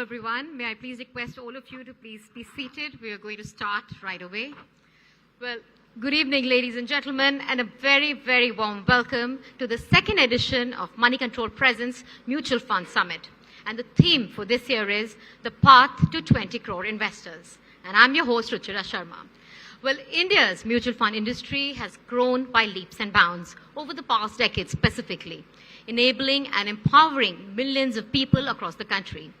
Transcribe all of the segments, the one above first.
everyone. May I please request all of you to please be seated. We are going to start right away. Well, good evening, ladies and gentlemen, and a very, very warm welcome to the second edition of Moneycontrol Presents Mutual Fund Summit. And the theme for this year is The Path to 20 Crore Investors. And I'm your host, Ruchira Sharma. Well, India's mutual fund industry has grown by leaps and bounds over the past decade specifically, enabling and empowering millions of people across the country.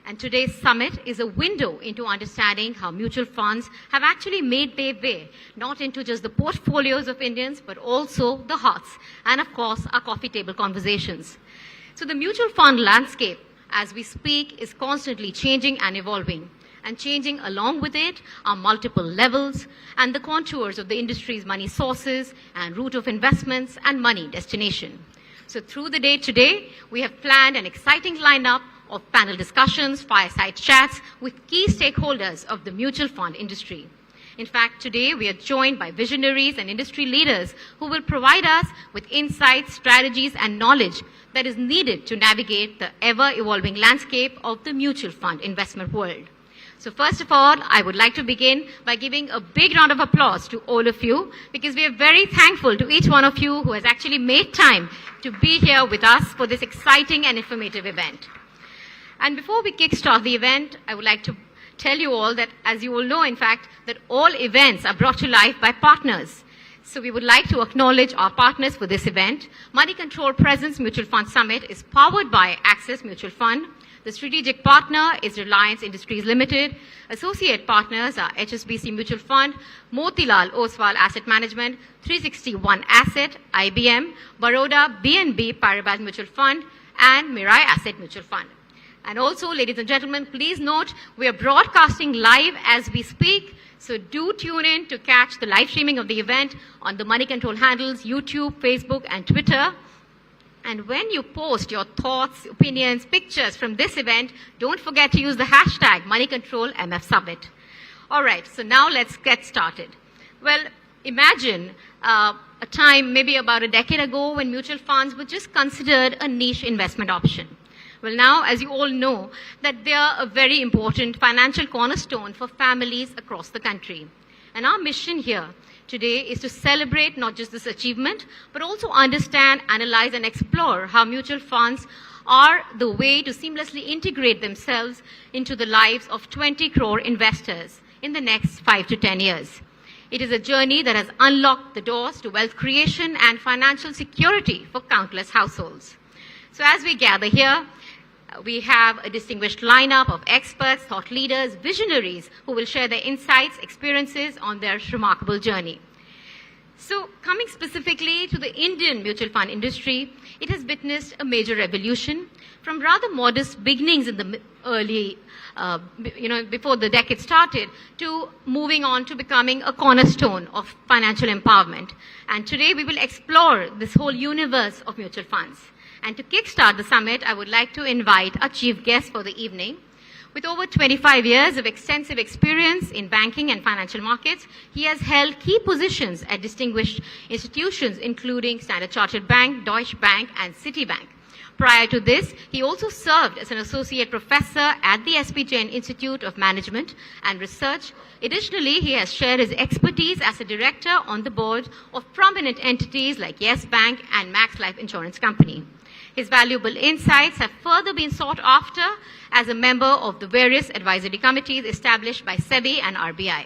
And today's summit is a window into understanding how mutual funds have actually made their way, not into just the portfolios of Indians, but also the hearts, and of course, our coffee table conversations. So the mutual fund landscape, as we speak, is constantly changing and evolving. And changing along with it are multiple levels and the contours of the industry's money sources and route of investments and money destination. So through the day today, we have planned an exciting lineup of panel discussions, fireside chats with key stakeholders of the mutual fund industry. In fact, today we are joined by visionaries and industry leaders who will provide us with insights, strategies, and knowledge that is needed to navigate the ever-evolving landscape of the mutual fund investment world. So first of all, I would like to begin by giving a big round of applause to all of you, because we are very thankful to each one of you who has actually made time to be here with us for this exciting and informative event. And before we kickstart the event, I would like to tell you all that, as you all know, in fact, that all events are brought to life by partners. So we would like to acknowledge our partners for this event. Moneycontrol Presents Mutual Fund Summit is powered by Access Mutual Fund. The strategic partner is Reliance Industries Limited. Associate partners are HSBC Mutual Fund, Motilal Oswal Asset Management, 361 Asset, IBM, Baroda, BNB Paribas Mutual Fund, and Mirae Asset Mutual Fund. And also, ladies and gentlemen, please note we are broadcasting live as we speak. So do tune in to catch the live streaming of the event on the Moneycontrol handles, YouTube, Facebook, and Twitter. And when you post your thoughts, opinions, pictures from this event, don't forget to use the hashtag MoneyControlMF Summit. All right, so now let's get started. Well, imagine a time maybe about a decade ago when mutual funds were just considered a niche investment option. Well, now, as you all know, that they are a very important financial cornerstone for families across the country. And our mission here today is to celebrate not just this achievement, but also understand, analyze, and explore how mutual funds are the way to seamlessly integrate themselves into the lives of 20 crore investors in the next 5 to 10 years. It is a journey that has unlocked the doors to wealth creation and financial security for countless households. So as we gather here, we have a distinguished lineup of experts, thought leaders, visionaries who will share their insights, experiences on their remarkable journey. So coming specifically to the Indian mutual fund industry, it has witnessed a major revolution from rather modest beginnings in the early, before the decade started, to moving on to becoming a cornerstone of financial empowerment. And today we will explore this whole universe of mutual funds. And to kickstart the summit, I would like to invite our chief guest for the evening. With over 25 years of extensive experience in banking and financial markets, he has held key positions at distinguished institutions, including Standard Chartered Bank, Deutsche Bank, and Citibank. Prior to this, he also served as an associate professor at the Jain Institute of Management and Research. Additionally, he has shared his expertise as a director on the board of prominent entities like Yes Bank and Max Life Insurance Company. His valuable insights have further been sought after as a member of the various advisory committees established by SEBI and RBI.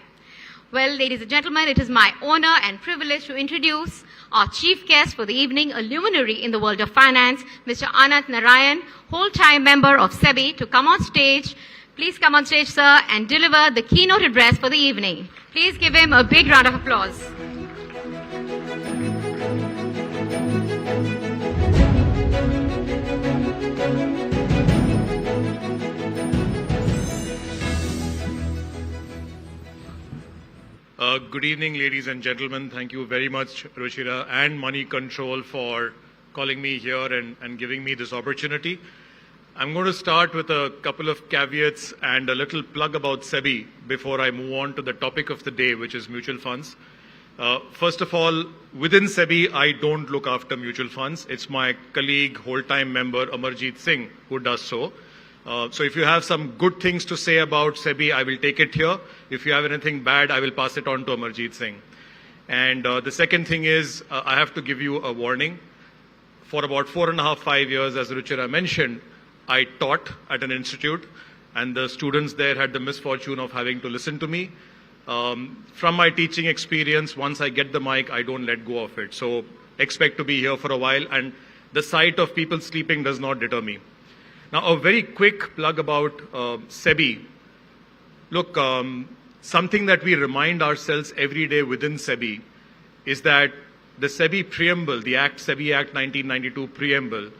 Well, ladies and gentlemen, it is my honor and privilege to introduce our chief guest for the evening, a luminary in the world of finance, Mr. Ananth Narayan, whole-time member of SEBI, to come on stage. Please come on stage, sir, and deliver the keynote address for the evening. Please give him a big round of applause. Good evening, ladies and gentlemen. Thank you very much, Ruchira and Moneycontrol, for calling me here and giving me this opportunity. I'm going to start with a couple of caveats and a little plug about SEBI before I move on to the topic of the day, which is mutual funds. First of all, within SEBI, I don't look after mutual funds. It's my colleague, whole-time member, Amarjeet Singh, who does so. So if you have some good things to say about SEBI, I will take it here. If you have anything bad, I will pass it on to Amarjeet Singh. And the second thing is, I have to give you a warning. For about 4.5, 5 years, as Ruchira mentioned, I taught at an institute, and the students there had the misfortune of having to listen to me. From my teaching experience, once I get the mic, I don't let go of it. So expect to be here for a while, and the sight of people sleeping does not deter me. Now, a very quick plug about SEBI. Look, something that we remind ourselves every day within SEBI is that the SEBI preamble, the SEBI Act 1992 preamble,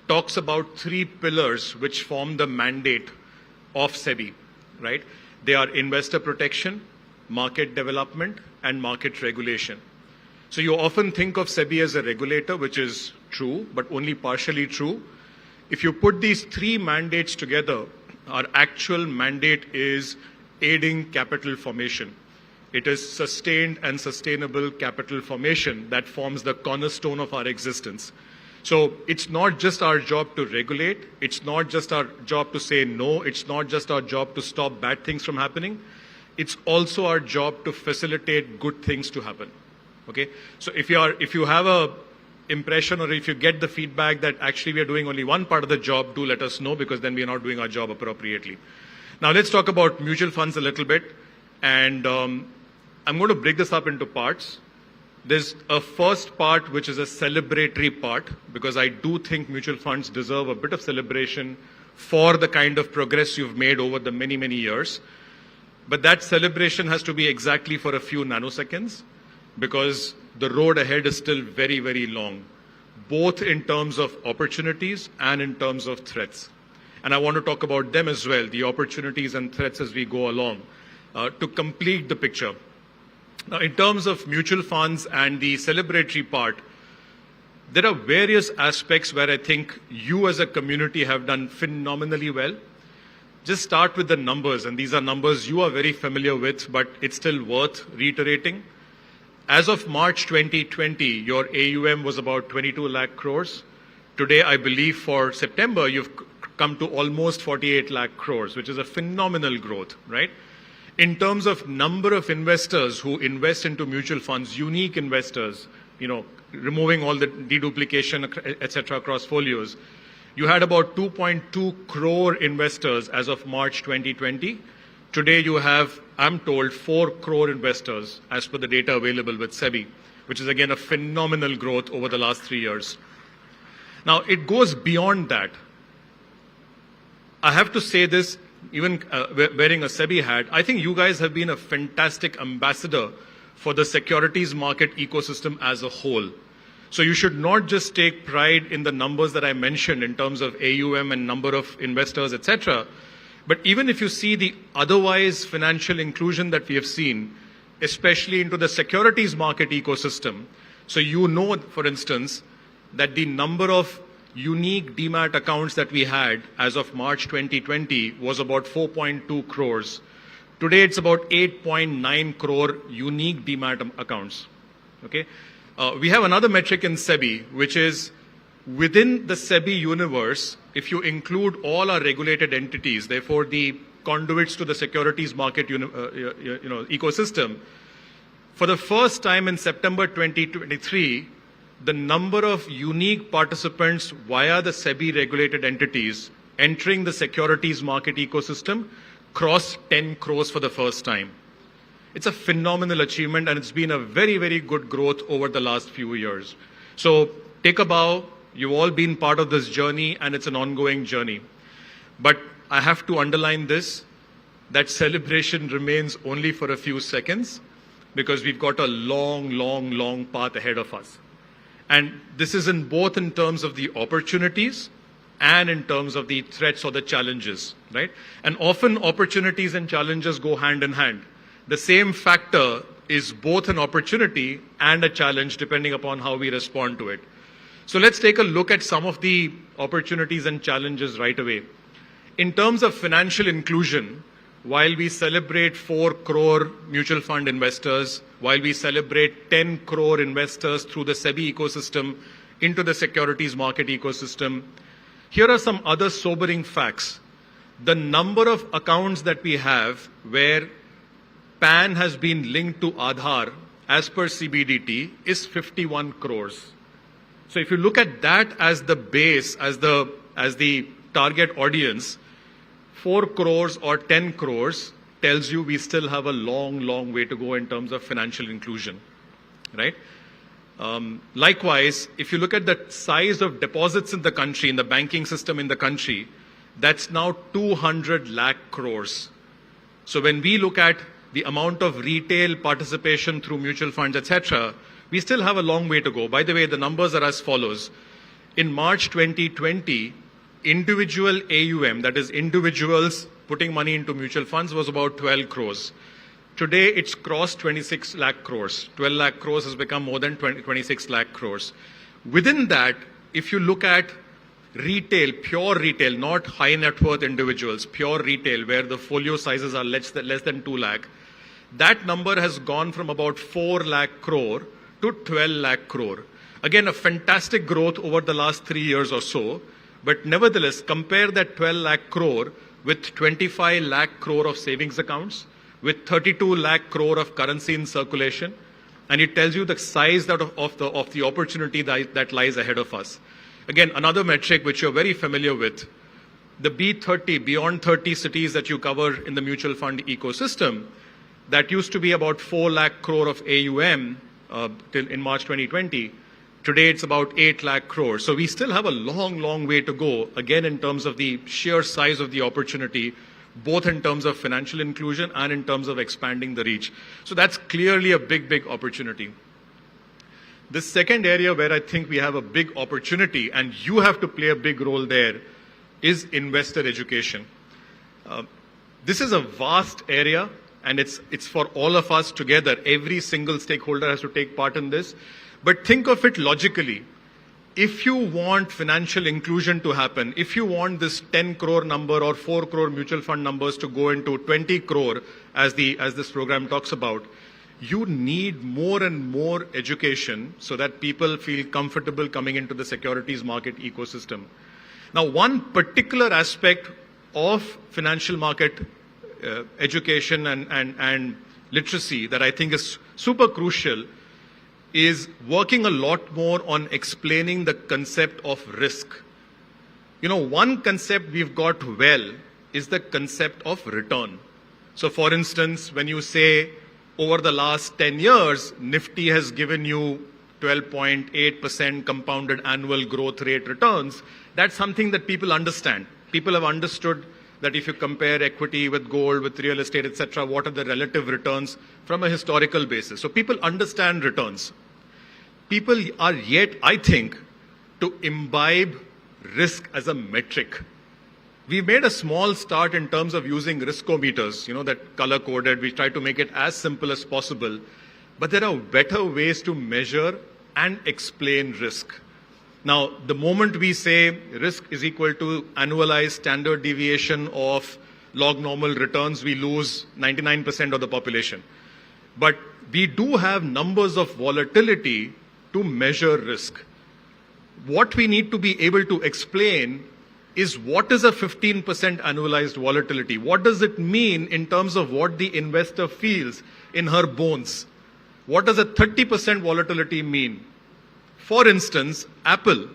talks about 3 pillars which form the mandate of SEBI, right? They are investor protection, market development, and market regulation. So you often think of SEBI as a regulator, which is true, but only partially true. If you put these 3 mandates together, our actual mandate is aiding capital formation. It is sustained and sustainable capital formation that forms the cornerstone of our existence. So it's not just our job to regulate, it's not just our job to say no, it's not just our job to stop bad things from happening, it's also our job to facilitate good things to happen. Okay? So if you have a impression or if you get the feedback that actually we are doing only one part of the job, do let us know, because then we are not doing our job appropriately. Now let's talk about mutual funds a little bit, and I'm going to break this up into parts. There's a first part which is a celebratory part, because I do think mutual funds deserve a bit of celebration for the kind of progress you've made over the many, many years. But that celebration has to be exactly for a few nanoseconds, because the road ahead is still very, very long, both in terms of opportunities and in terms of threats. And I want to talk about them as well, the opportunities and threats as we go along, to complete the picture. Now, in terms of mutual funds and the celebratory part, there are various aspects where I think you as a community have done phenomenally well. Just start with the numbers, and these are numbers you are very familiar with, but it's still worth reiterating. As of March 2020, your AUM was about 22 lakh crores. Today, I believe for September, you've come to almost 48 lakh crores, which is a phenomenal growth, right? In terms of number of investors who invest into mutual funds, unique investors, removing all the deduplication, etc., across folios, you had about 2.2 crore investors as of March 2020. Today you have, I'm told, 4 crore investors as per the data available with SEBI, which is again a phenomenal growth over the last 3 years. Now it goes beyond that. I have to say this, even wearing a SEBI hat, I think you guys have been a fantastic ambassador for the securities market ecosystem as a whole. So you should not just take pride in the numbers that I mentioned in terms of AUM and number of investors, etc. But even if you see the otherwise financial inclusion that we have seen, especially into the securities market ecosystem, so you know, for instance, that the number of unique demat accounts that we had as of March 2020 was about 4.2 crores. Today it's about 8.9 crore unique demat accounts. Okay, we have another metric in SEBI, which is within the SEBI universe, if you include all our regulated entities, therefore the conduits to the securities market ecosystem, for the first time in September 2023, the number of unique participants via the SEBI regulated entities entering the securities market ecosystem crossed 10 crores for the first time. It's a phenomenal achievement, and it's been a very, very good growth over the last few years. So take a bow. You've all been part of this journey, and it's an ongoing journey. But I have to underline this, that celebration remains only for a few seconds, because we've got a long, long, long path ahead of us. And this is in both in terms of the opportunities and in terms of the threats or the challenges, right? And often opportunities and challenges go hand in hand. The same factor is both an opportunity and a challenge depending upon how we respond to it. So let's take a look at some of the opportunities and challenges right away. In terms of financial inclusion, while we celebrate 4 crore mutual fund investors, while we celebrate 10 crore investors through the SEBI ecosystem into the securities market ecosystem, here are some other sobering facts. the number of accounts that we have where PAN has been linked to Aadhaar as per CBDT is 51 crores. So if you look at that as the base, as the target audience, 4 crores or 10 crores tells you we still have a long, long way to go in terms of financial inclusion, right? Likewise, if you look at the size of deposits in the country, in the banking system in the country, that's now 200 lakh crores. So when we look at the amount of retail participation through mutual funds, etc., we still have a long way to go. By the way, the numbers are as follows. In March 2020, individual AUM, that is individuals putting money into mutual funds, was about 12 crores. Today, it's crossed 26 lakh crores. 12 lakh crores has become more than 26 lakh crores. Within that, if you look at retail, pure retail, not high net worth individuals, pure retail, where the folio sizes are less than 2 lakh, that number has gone from about 4 lakh crore to 12 lakh crore. Again, a fantastic growth over the last 3 years or so. But nevertheless, compare that 12 lakh crore with 25 lakh crore of savings accounts, with 32 lakh crore of currency in circulation, and it tells you the size of the opportunity that lies ahead of us. Again, another metric which you're very familiar with, the B30, beyond 30 cities that you cover in the mutual fund ecosystem, that used to be about 4 lakh crore of AUM till in March 2020. Today, it's about 8 lakh crores. So we still have a long, long way to go, again, in terms of the sheer size of the opportunity, both in terms of financial inclusion and in terms of expanding the reach. So that's clearly a big, big opportunity. The second area where I think we have a big opportunity, and you have to play a big role there, is investor education. This is a vast area, and it's for all of us together. Every single stakeholder has to take part in this. But think of it logically. If you want financial inclusion to happen, if you want this 10 crore number or 4 crore mutual fund numbers to go into 20 crore, as this program talks about, you need more and more education so that people feel comfortable coming into the securities market ecosystem. Now, one particular aspect of financial market education and literacy that I think is super crucial is working a lot more on explaining the concept of risk. You know, one concept we've got well is the concept of return. So for instance, when you say over the last 10 years, Nifty has given you 12.8% compounded annual growth rate returns, that's something that people understand. People have understood that if you compare equity with gold, with real estate, etc., what are the relative returns from a historical basis? So people understand returns. People are yet, I think, to imbibe risk as a metric. We made a small start in terms of using riskometers, that color-coded. We try to make it as simple as possible. But there are better ways to measure and explain risk. Now, the moment we say risk is equal to annualized standard deviation of log normal returns, we lose 99% of the population. But we do have numbers of volatility to measure risk. What we need to be able to explain is what is a 15% annualized volatility? What does it mean in terms of what the investor feels in her bones? What does a 30% volatility mean? For instance, Apple,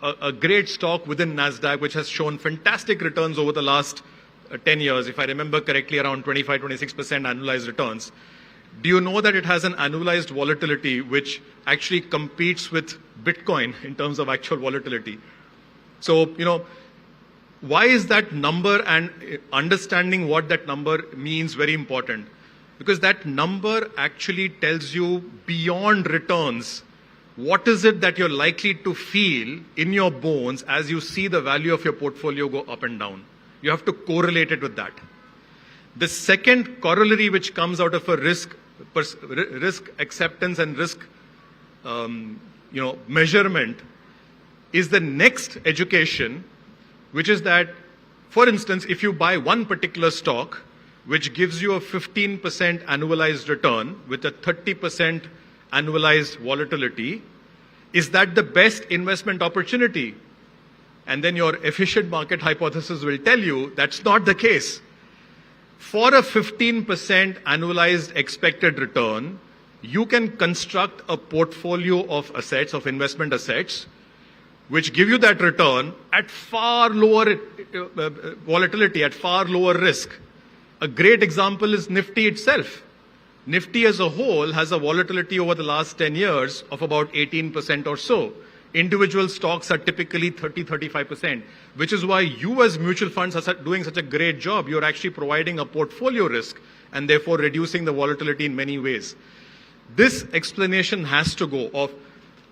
a great stock within NASDAQ, which has shown fantastic returns over the last 10 years, if I remember correctly, around 25, 26% annualized returns. Do you know that it has an annualized volatility which actually competes with Bitcoin in terms of actual volatility? So, why is that number and understanding what that number means very important? Because that number actually tells you beyond returns, what is it that you're likely to feel in your bones as you see the value of your portfolio go up and down? You have to correlate it with that. The second corollary which comes out of a risk acceptance and risk measurement is the next education, which is that, for instance, if you buy one particular stock which gives you a 15% annualized return with a 30% annualized volatility, is that the best investment opportunity? and then your efficient market hypothesis will tell you that's not the case. For a 15% annualized expected return, you can construct a portfolio of assets, of investment assets, which give you that return at far lower volatility, at far lower risk. A great example is Nifty itself. Nifty as a whole has a volatility over the last 10 years of about 18% or so. Individual stocks are typically 30-35%, which is why you as mutual funds are doing such a great job. You're actually providing a portfolio risk and therefore reducing the volatility in many ways. This explanation has to go of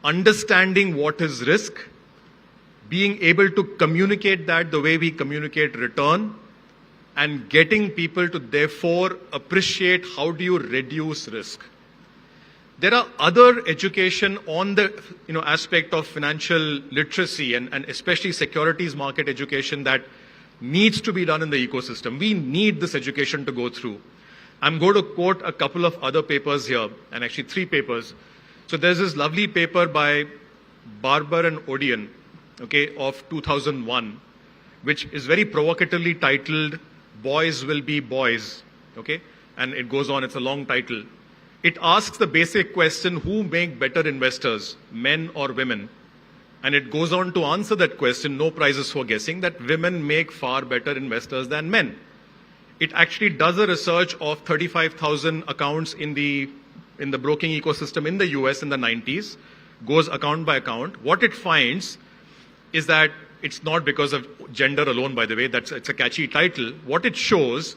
understanding what is risk, being able to communicate that the way we communicate return, and getting people to therefore appreciate how do you reduce risk. There are other education on the aspect of financial literacy and especially securities market education that needs to be done in the ecosystem. We need this education to go through. I'm going to quote a couple of other papers here, and actually 3 papers. So there's this lovely paper by Barber and Odeon, of 2001, which is very provocatively titled Boys Will Be Boys, and it goes on, it's a long title. It asks the basic question, who make better investors, men or women? And it goes on to answer that question, no prizes for guessing, that women make far better investors than men. It actually does a research of 35,000 accounts in the broking ecosystem in the US in the 90s, goes account by account. What it finds is that it's not because of gender alone, by the way, it's a catchy title. What it shows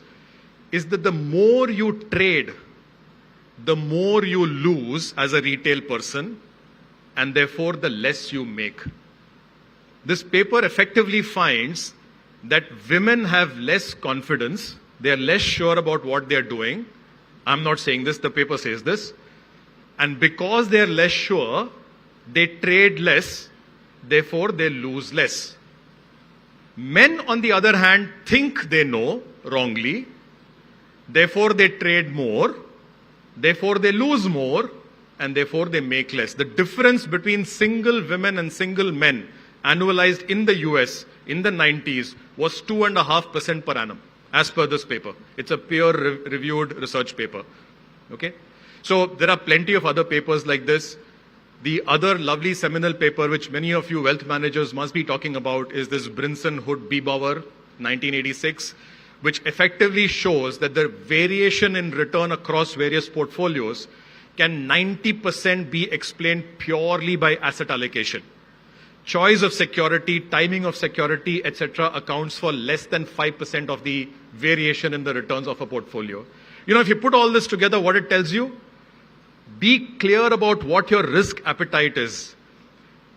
is that the more you trade, the more you lose as a retail person, and therefore the less you make. This paper effectively finds that women have less confidence, they are less sure about what they are doing. I'm not saying this, the paper says this. And because they are less sure, they trade less, therefore they lose less. Men, on the other hand, think they know wrongly, therefore they trade more, therefore they lose more, and therefore they make less. The difference between single women and single men annualized in the US in the 90s was 2.5% per annum, as per this paper. It's a peer-reviewed research paper. So there are plenty of other papers like this. The other lovely seminal paper, which many of you wealth managers must be talking about, is this Brinson Hood Biebauer, 1986, which effectively shows that the variation in return across various portfolios can 90% be explained purely by asset allocation. Choice of security, timing of security, etc. accounts for less than 5% of the variation in the returns of a portfolio. If you put all this together, what it tells you, be clear about what your risk appetite is.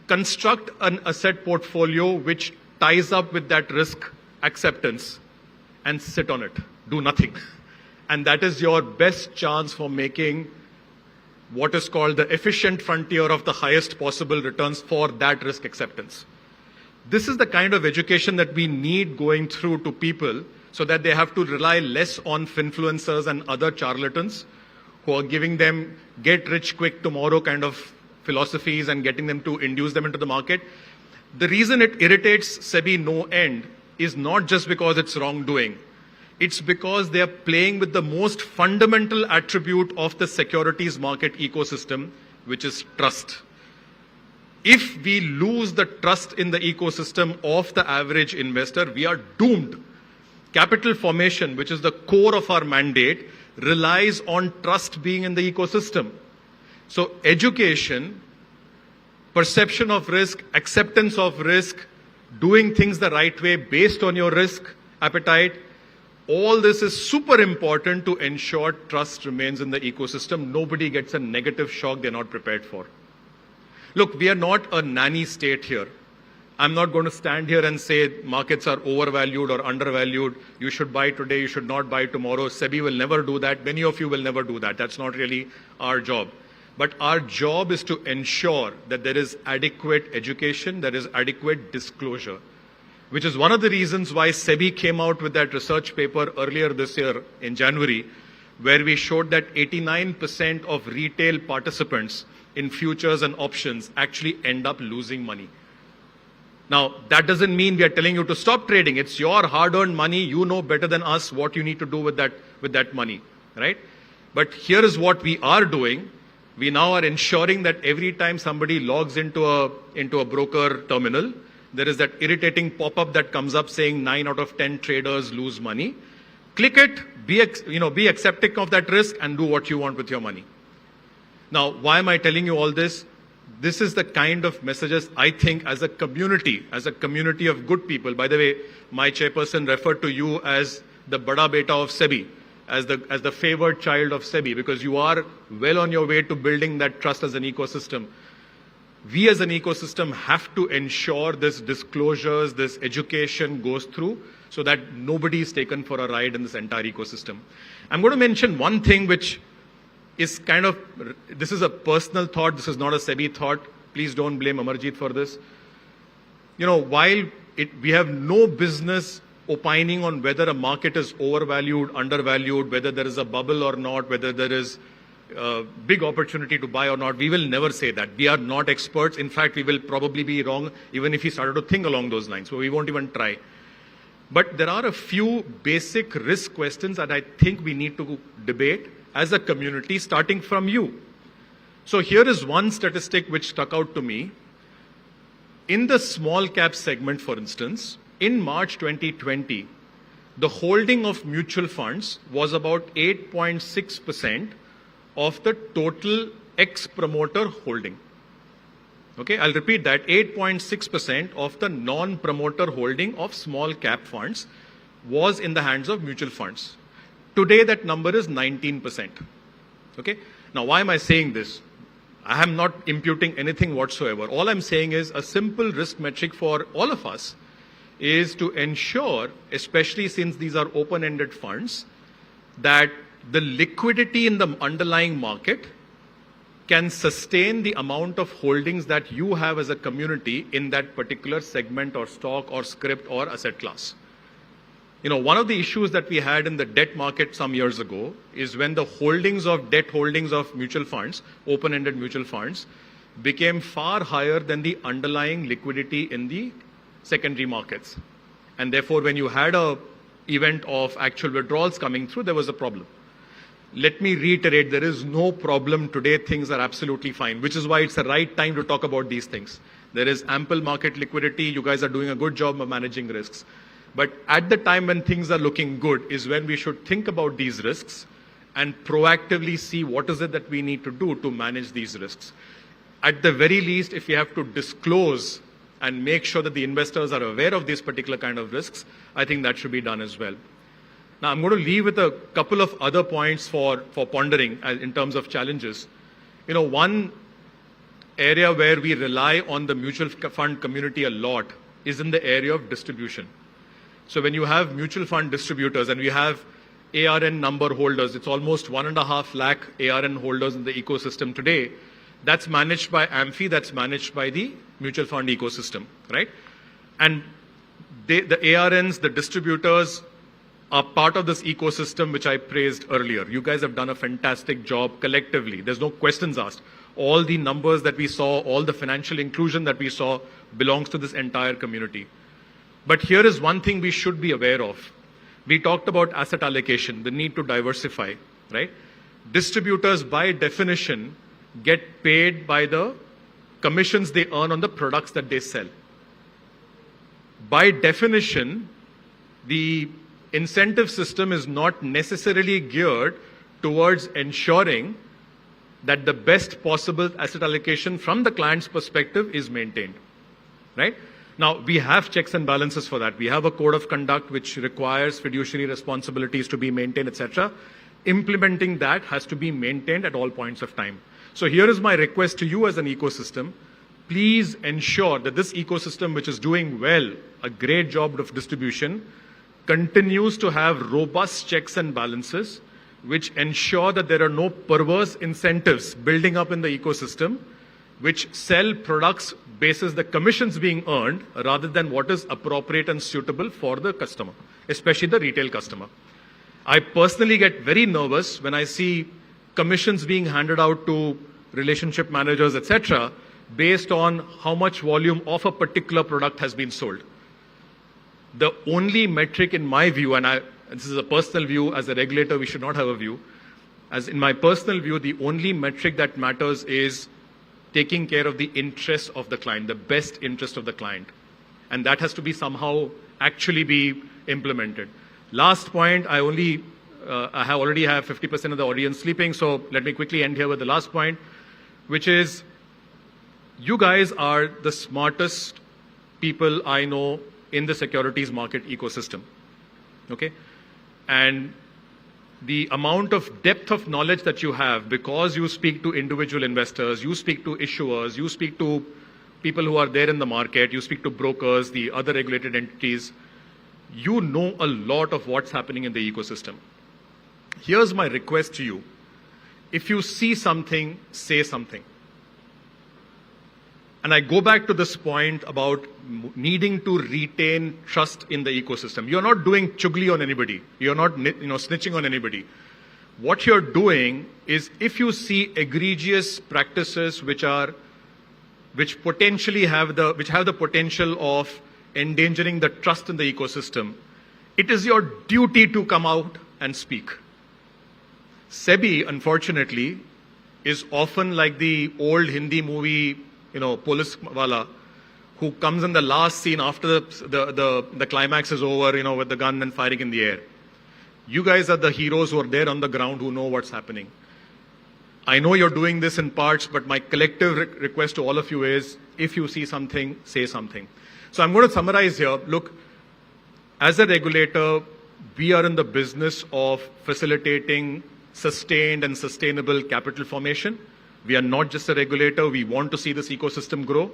Construct an asset portfolio which ties up with that risk acceptance and sit on it. Do nothing. And that is your best chance for making what is called the efficient frontier of the highest possible returns for that risk acceptance. This is the kind of education that we need going through to people so that they have to rely less on finfluencers and other charlatans who are giving them get rich quick tomorrow kind of philosophies and getting them to induce them into the market. The reason it irritates SEBI no end is not just because it's wrongdoing. It's because they are playing with the most fundamental attribute of the securities market ecosystem, which is trust. If we lose the trust in the ecosystem of the average investor, we are doomed. Capital formation, which is the core of our mandate, relies on trust being in the ecosystem. So education, perception of risk, acceptance of risk, doing things the right way based on your risk appetite, all this is super important to ensure trust remains in the ecosystem. Nobody gets a negative shock they're not prepared for. Look, we are not a nanny state here. I'm not going to stand here and say markets are overvalued or undervalued. You should buy today, you should not buy tomorrow. SEBI will never do that. Many of you will never do that. That's not really our job. But our job is to ensure that there is adequate education, there is adequate disclosure, which is one of the reasons why SEBI came out with that research paper earlier this year in January, where we showed that 89% of retail participants in futures and options actually end up losing money. Now, that doesn't mean we are telling you to stop trading. It's your hard-earned money. You know better than us what you need to do with that money, right? But here is what we are doing. We now are ensuring that every time somebody logs into a broker terminal, there is that irritating pop-up that comes up saying 9 out of 10 traders lose money. Click it, be accepting of that risk and do what you want with your money. Now, why am I telling you all this? This is the kind of messages I think as a community of good people. By the way, my chairperson referred to you as the bada beta of SEBI, as the favored child of SEBI, because you are well on your way to building that trust as an ecosystem. We as an ecosystem have to ensure this disclosures, this education goes through so that nobody is taken for a ride in this entire ecosystem. I'm going to mention one thing which is this is a personal thought, this is not a SEBI thought. Please don't blame Amarjeet for this. While we have no business opining on whether a market is overvalued, undervalued, whether there is a bubble or not, whether there is big opportunity to buy or not. We will never say that. We are not experts. In fact, we will probably be wrong even if we started to think along those lines. So we won't even try. But there are a few basic risk questions that I think we need to debate as a community, starting from you. So here is one statistic which stuck out to me. In the small cap segment, for instance, in March 2020, the holding of mutual funds was about 8.6% of the total ex-promoter holding. Okay, I'll repeat that, 8.6% of the non-promoter holding of small cap funds was in the hands of mutual funds. Today, that number is 19%. Okay, now why am I saying this? I am not imputing anything whatsoever. All I'm saying is a simple risk metric for all of us is to ensure, especially since these are open-ended funds, that the liquidity in the underlying market can sustain the amount of holdings that you have as a community in that particular segment or stock or script or asset class. One of the issues that we had in the debt market some years ago is when the debt holdings of mutual funds, open-ended mutual funds, became far higher than the underlying liquidity in the secondary markets. And therefore, when you had an event of actual withdrawals coming through, there was a problem. Let me reiterate, there is no problem today. Things are absolutely fine, which is why it's the right time to talk about these things. There is ample market liquidity. You guys are doing a good job of managing risks. But at the time when things are looking good is when we should think about these risks and proactively see what is it that we need to do to manage these risks. At the very least, if we have to disclose and make sure that the investors are aware of these particular kind of risks, I think that should be done as well. Now, I'm going to leave with a couple of other points for pondering in terms of challenges. One area where we rely on the mutual fund community a lot is in the area of distribution. So when you have mutual fund distributors and we have ARN number holders, it's almost 1.5 lakh ARN holders in the ecosystem today. That's managed by AMFI, that's managed by the mutual fund ecosystem, right? And the ARNs, the distributors, are part of this ecosystem which I praised earlier. You guys have done a fantastic job collectively. There's no questions asked. All the numbers that we saw, all the financial inclusion that we saw belongs to this entire community. But here is one thing we should be aware of. We talked about asset allocation, the need to diversify, right? Distributors, by definition, get paid by the commissions they earn on the products that they sell. By definition, the incentive system is not necessarily geared towards ensuring that the best possible asset allocation from the client's perspective is maintained, right? Now, we have checks and balances for that. We have a code of conduct which requires fiduciary responsibilities to be maintained, etc. Implementing that has to be maintained at all points of time. So here is my request to you as an ecosystem. Please ensure that this ecosystem, which is doing well, a great job of distribution, continues to have robust checks and balances which ensure that there are no perverse incentives building up in the ecosystem which sell products basis the commissions being earned rather than what is appropriate and suitable for the customer, especially the retail customer. I personally get very nervous when I see commissions being handed out to relationship managers, etc., based on how much volume of a particular product has been sold. The only metric in my view, and this is a personal view, as a regulator we should not have a view, as in my personal view, the only metric that matters is taking care of the interests of the client, the best interest of the client. And that has to be somehow actually be implemented. Last point, I already have 50% of the audience sleeping, so let me quickly end here with the last point, which is you guys are the smartest people I know in the securities market ecosystem. Okay? And the amount of depth of knowledge that you have, because you speak to individual investors, you speak to issuers, you speak to people who are there in the market, you speak to brokers, the other regulated entities, you know a lot of what's happening in the ecosystem. Here's my request to you. If you see something, say something. And I go back to this point about needing to retain trust in the ecosystem. You're not doing chugli on anybody. You're not snitching on anybody. What you're doing is, if you see egregious practices which potentially have the potential of endangering the trust in the ecosystem, it is your duty to come out and speak. SEBI, unfortunately, is often like the old Hindi movie, police wala, who comes in the last scene after the climax is over, with the gun and firing in the air. You guys are the heroes who are there on the ground, who know what's happening. I know you're doing this in parts, but my collective request to all of you is, if you see something, say something. So I'm going to summarize here. Look, as a regulator, we are in the business of facilitating sustained and sustainable capital formation. We are not just a regulator. We want to see this ecosystem grow.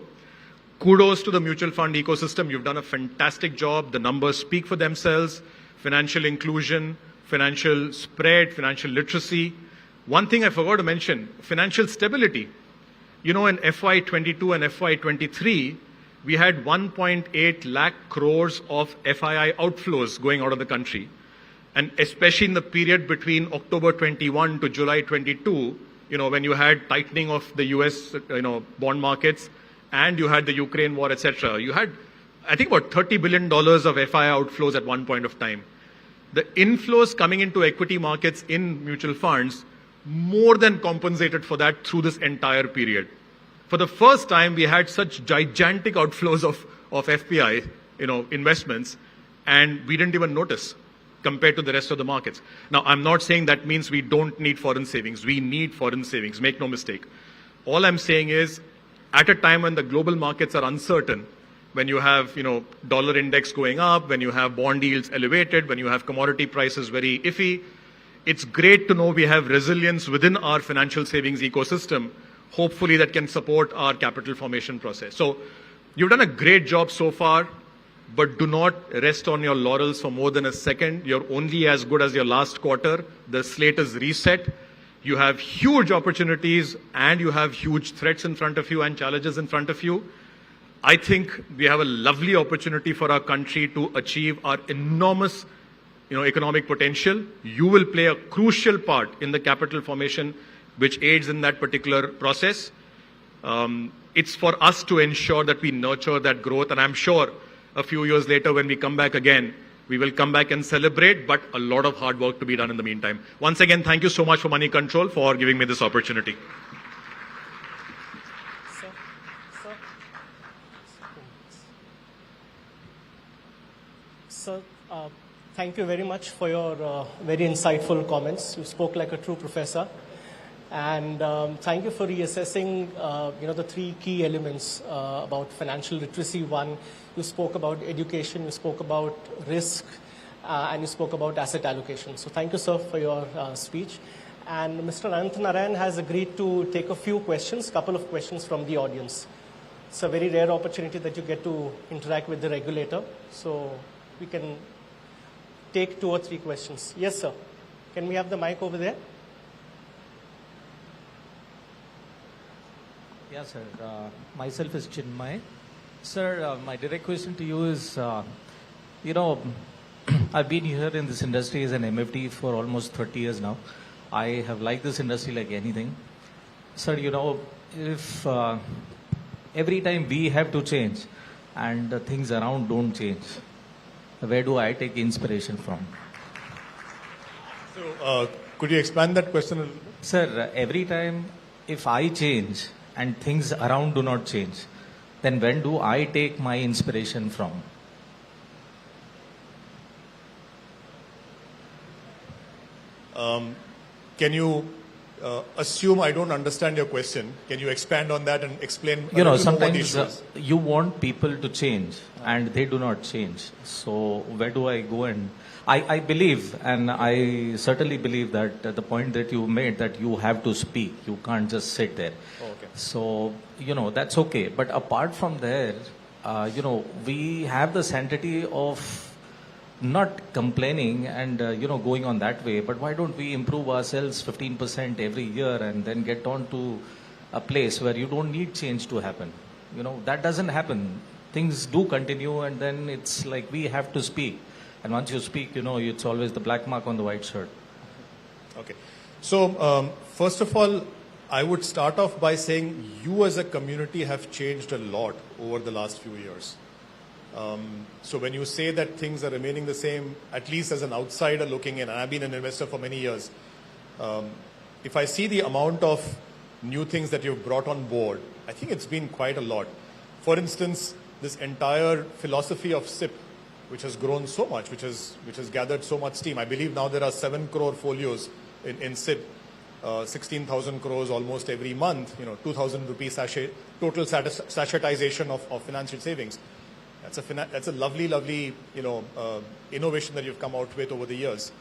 Kudos to the mutual fund ecosystem. You've done a fantastic job. The numbers speak for themselves. Financial inclusion, financial spread, financial literacy. One thing I forgot to mention, financial stability. In FY22 and FY23, we had 1.8 lakh crores of FII outflows going out of the country. And especially in the period between October 21 to July 22, when you had tightening of the US, bond markets, and you had the Ukraine war, etc., you had, I think, about $30 billion of FII outflows at one point of time. The inflows coming into equity markets in mutual funds more than compensated for that through this entire period. For the first time, we had such gigantic outflows of FPI, investments, and we didn't even notice compared to the rest of the markets. Now, I'm not saying that means we don't need foreign savings. We need foreign savings, make no mistake. All I'm saying is, at a time when the global markets are uncertain, when you have, dollar index going up, when you have bond yields elevated, when you have commodity prices very iffy, it's great to know we have resilience within our financial savings ecosystem, hopefully that can support our capital formation process. So you've done a great job so far, but do not rest on your laurels for more than a second. You're only as good as your last quarter. The slate is reset. You have huge opportunities and you have huge threats in front of you and challenges in front of you. I think we have a lovely opportunity for our country to achieve our enormous economic potential. You will play a crucial part in the capital formation which aids in that particular process. It's for us to ensure that we nurture that growth, and I'm sure a few years later when we come back again, we will come back and celebrate, but a lot of hard work to be done in the meantime. Once again, thank you so much for Moneycontrol for giving me this opportunity. Sir, thank you very much for your very insightful comments. You spoke like a true professor. And thank you for reassessing, the three key elements about financial literacy. One, you spoke about education, you spoke about risk, and you spoke about asset allocation. So thank you, sir, for your speech. And Mr. Ananth Narayan has agreed to take a few questions, couple of questions from the audience. It's a very rare opportunity that you get to interact with the regulator. So we can take 2 or 3 questions. Yes, sir. Can we have the mic over there? Yes, sir. Myself is Chinmay. Sir, my direct question to you is, I've been here in this industry as an MFD for almost 30 years now. I have liked this industry like anything. Sir, if every time we have to change and the things around don't change. Where do I take inspiration from? So, could you expand that question a little bit? Sir, every time if I change and things around do not change, then when do I take my inspiration from? Can you assume I don't understand your question? Can you expand on that and explain? Sometimes you want people to change and they do not change. So where do I go? And I believe, and I certainly believe that the point that you made, that you have to speak. You can't just sit there. Okay. So, that's okay. But apart from there, we have the sanctity of not complaining and, going on that way. But why don't we improve ourselves 15% every year and then get on to a place where you don't need change to happen? That doesn't happen. Things do continue and then it's like we have to speak. And once you speak, it's always the black mark on the white shirt. Okay. So, first of all, I would start off by saying you as a community have changed a lot over the last few years. So when you say that things are remaining the same, at least as an outsider looking in, and I've been an investor for many years, if I see the amount of new things that you've brought on board, I think it's been quite a lot. For instance, this entire philosophy of SIP, which has grown so much, which has gathered so much steam. I believe now there are 7 crore folios in SIP, 16,000 crores almost every month, 2,000 rupee sachet, total sachetization of financial savings. That's a lovely, innovation that you've come out with over the years.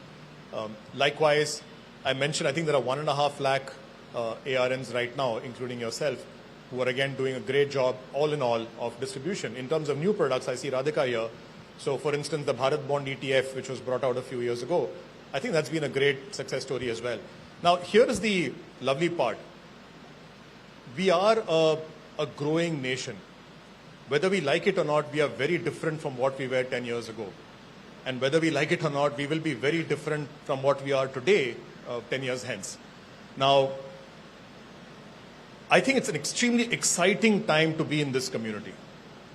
Likewise, I mentioned, I think there are 1.5 lakh ARNs right now, including yourself, who are again doing a great job, all in all, of distribution. In terms of new products, I see Radhika here. So, for instance, the Bharat Bond ETF, which was brought out a few years ago, I think that's been a great success story as well. Now, here is the lovely part. We are a growing nation. Whether we like it or not, we are very different from what we were 10 years ago. And whether we like it or not, we will be very different from what we are today, 10 years hence. Now, I think it's an extremely exciting time to be in this community.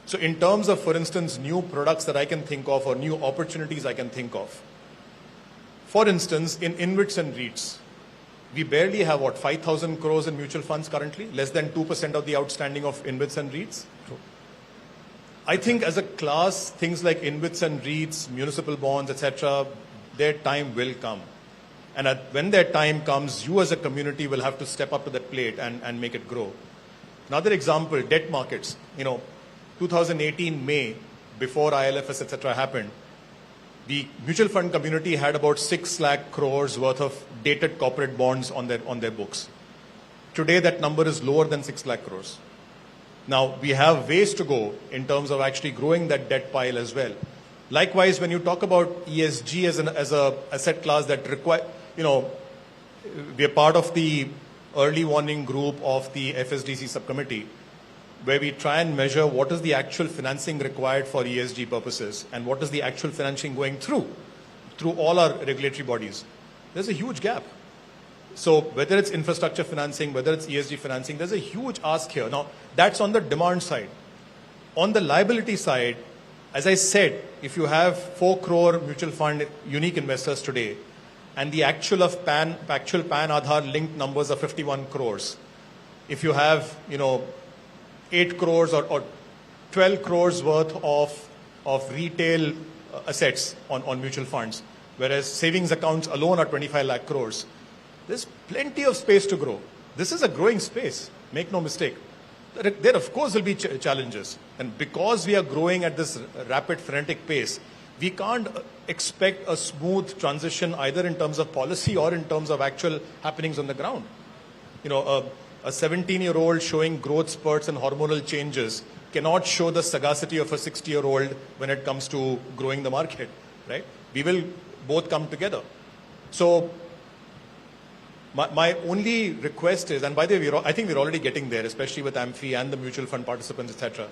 So in terms of, for instance, new products that I can think of or new opportunities I can think of. For instance, in InvITs and REITs, we barely have, 5,000 crores in mutual funds currently, less than 2% of the outstanding of InvITs and REITs. True. I think as a class, things like InvITs and REITs, municipal bonds, etc., their time will come. And when their time comes, you as a community will have to step up to that plate and make it grow. Another example, debt markets. 2018 May, before ILFS, etc. happened, the mutual fund community had about 6 lakh crores worth of dated corporate bonds on their books. Today, that number is lower than 6 lakh crores. Now, we have ways to go in terms of actually growing that debt pile as well. Likewise, when you talk about ESG as a asset class that require, we are part of the early warning group of the FSDC subcommittee, where we try and measure what is the actual financing required for ESG purposes and what is the actual financing going through all our regulatory bodies. There's a huge gap. So whether it's infrastructure financing, whether it's ESG financing, there's a huge ask here. Now, that's on the demand side. On the liability side, as I said, if you have 4 crore mutual fund unique investors today, and the actual PAN Aadhaar linked numbers are 51 crores. If you have, 8 crores or 12 crores worth of retail assets on mutual funds, whereas savings accounts alone are 25 lakh crores. There's plenty of space to grow. This is a growing space, make no mistake. There of course will be challenges. And because we are growing at this rapid, frenetic pace, we can't expect a smooth transition either in terms of policy or in terms of actual happenings on the ground. A 17-year-old showing growth spurts and hormonal changes cannot show the sagacity of a 60-year-old when it comes to growing the market, right? We will both come together. So my only request is, and by the way, I think we're already getting there, especially with AMFI and the mutual fund participants, etc.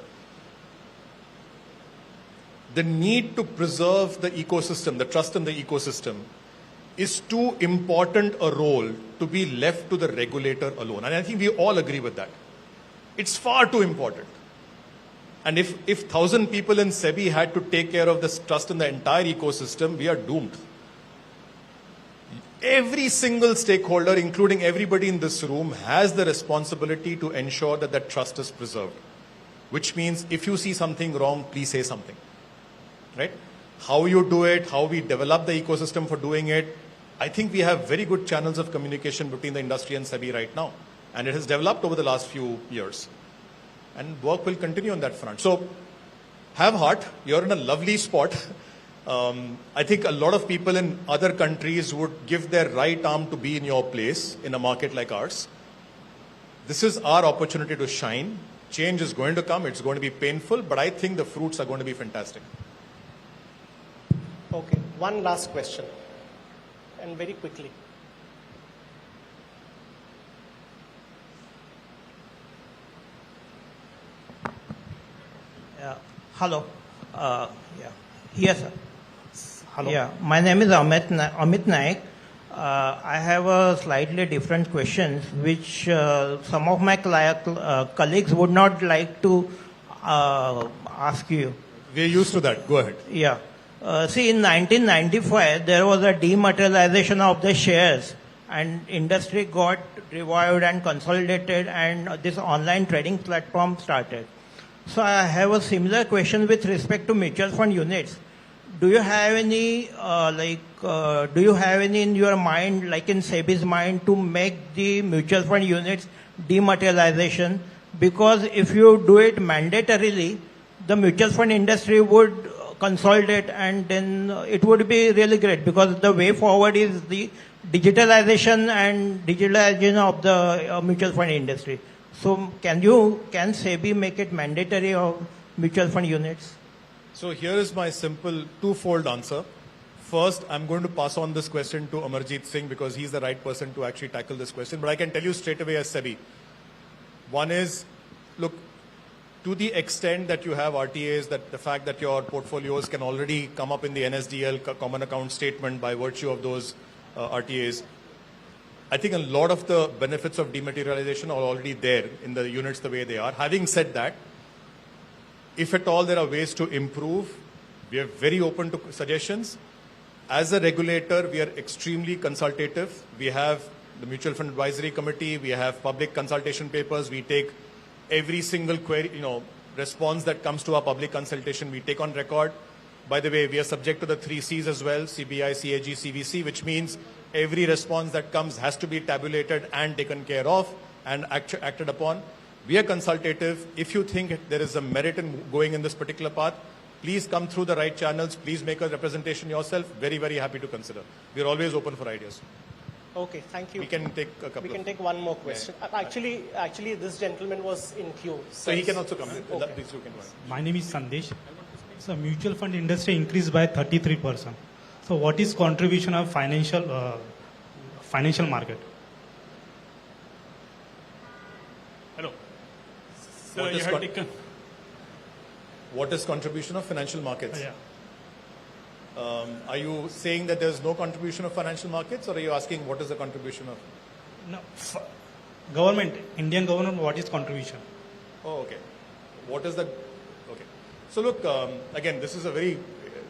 The need to preserve the ecosystem, the trust in the ecosystem, is too important a role to be left to the regulator alone. And I think we all agree with that. It's far too important. And if 1,000 people in SEBI had to take care of this trust in the entire ecosystem, we are doomed. Every single stakeholder, including everybody in this room, has the responsibility to ensure that that trust is preserved. Which means if you see something wrong, please say something. Right? How you do it, how we develop the ecosystem for doing it, I think we have very good channels of communication between the industry and SEBI right now. And it has developed over the last few years. And work will continue on that front. So have heart. You're in a lovely spot. I think a lot of people in other countries would give their right arm to be in your place in a market like ours. This is our opportunity to shine. Change is going to come. It's going to be painful, but I think the fruits are going to be fantastic. Okay, one last question, and very quickly. Hello. Yes, sir. Hello. Yeah, my name is Amit Naik. I have a slightly different questions, which some of my colleagues would not like to ask you. We're used to that. Go ahead. Yeah. See, in 1995, there was a dematerialization of the shares, and industry got revived and consolidated, and this online trading platform started. So I have a similar question with respect to mutual fund units. Do you have any, do you have any in your mind, like in SEBI's mind, to make the mutual fund units dematerialization? Because if you do it mandatorily, the mutual fund industry would consolidate, and then it would be really great, because the way forward is the digitalization of the mutual fund industry. So can SEBI make it mandatory of mutual fund units? So here is my simple twofold answer. First, I'm going to pass on this question to Amarjeet Singh because he's the right person to actually tackle this question. But I can tell you straight away as SEBI. One is, look, to the extent that you have RTAs, that the fact that your portfolios can already come up in the NSDL common account statement by virtue of those RTAs, I think a lot of the benefits of dematerialization are already there in the units the way they are. Having said that, if at all there are ways to improve, we are very open to suggestions. As a regulator, we are extremely consultative. We have the Mutual Fund Advisory Committee. We have public consultation papers. We take every single query, response that comes to our public consultation, we take on record. By the way, we are subject to the 3 Cs as well, CBI, CAG, CVC, which means every response that comes has to be tabulated and taken care of and acted upon. We are consultative. If you think there is a merit in going in this particular path, please come through the right channels. Please make a representation yourself. Very, very happy to consider. We are always open for ideas. Okay, thank you. We can take a couple. We can take one more question. Yeah. Actually, this gentleman was in queue. So he can also come. Okay. Please, you can. My name is Sandesh. So mutual fund industry increased by 33%. So what is contribution of financial market? Hello. What is contribution of financial markets? Yeah. Are you saying that there's no contribution of financial markets, or are you asking what is the contribution of? No, government, Indian government, what is contribution? Oh, okay. What is the? Okay. So look, again, this is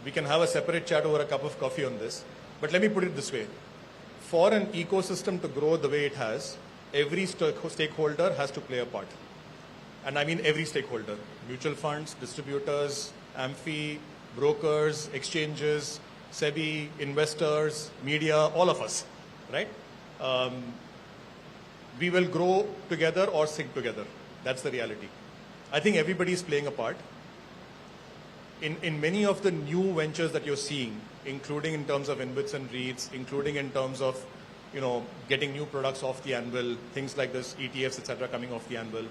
we can have a separate chat over a cup of coffee on this. But let me put it this way: for an ecosystem to grow the way it has, every stakeholder has to play a part. And I mean every stakeholder: mutual funds, distributors, AMFI, brokers, exchanges, SEBI, investors, media, all of us, right? We will grow together or sink together. That's the reality. I think everybody is playing a part. In many of the new ventures that you're seeing, including in terms of InvITs and REITs, including in terms of, getting new products off the anvil, things like this, ETFs, etc., coming off the anvil,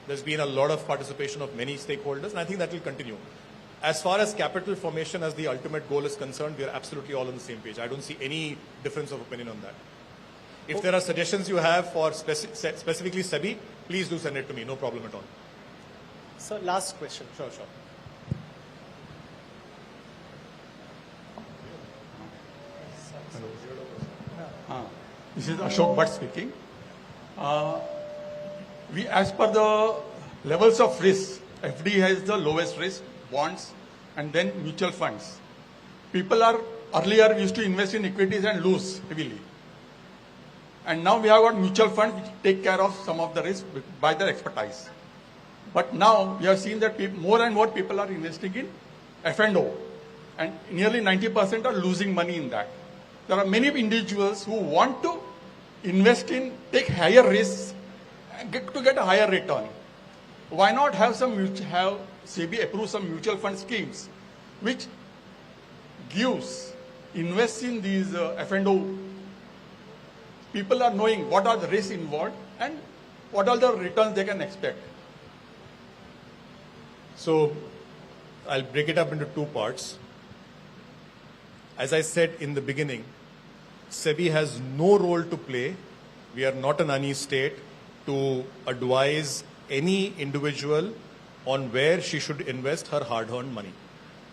there's been a lot of participation of many stakeholders, and I think that will continue. As far as capital formation as the ultimate goal is concerned, we are absolutely all on the same page. I don't see any difference of opinion on that. If there are suggestions you have for specifically SEBI, please do send it to me. No problem at all. So last question. Sure. This is Ashok Bhatt speaking. We, as per the levels of risk. FD has the lowest risk, bonds, and then mutual funds. People are earlier used to invest in equities and lose heavily. And now we have got mutual funds which take care of some of the risk by their expertise. But now we have seen that more and more people are investing in F&O, and nearly 90% are losing money in that. There are many individuals who want to invest in, take higher risks, and get a higher return. Why not have SEBI approve some mutual fund schemes which invests in these F&O. People are knowing what are the risks involved and what are the returns they can expect. So I'll break it up into two parts. As I said in the beginning, SEBI has no role to play. We are not an nanny state to advise any individual on where she should invest her hard-earned money.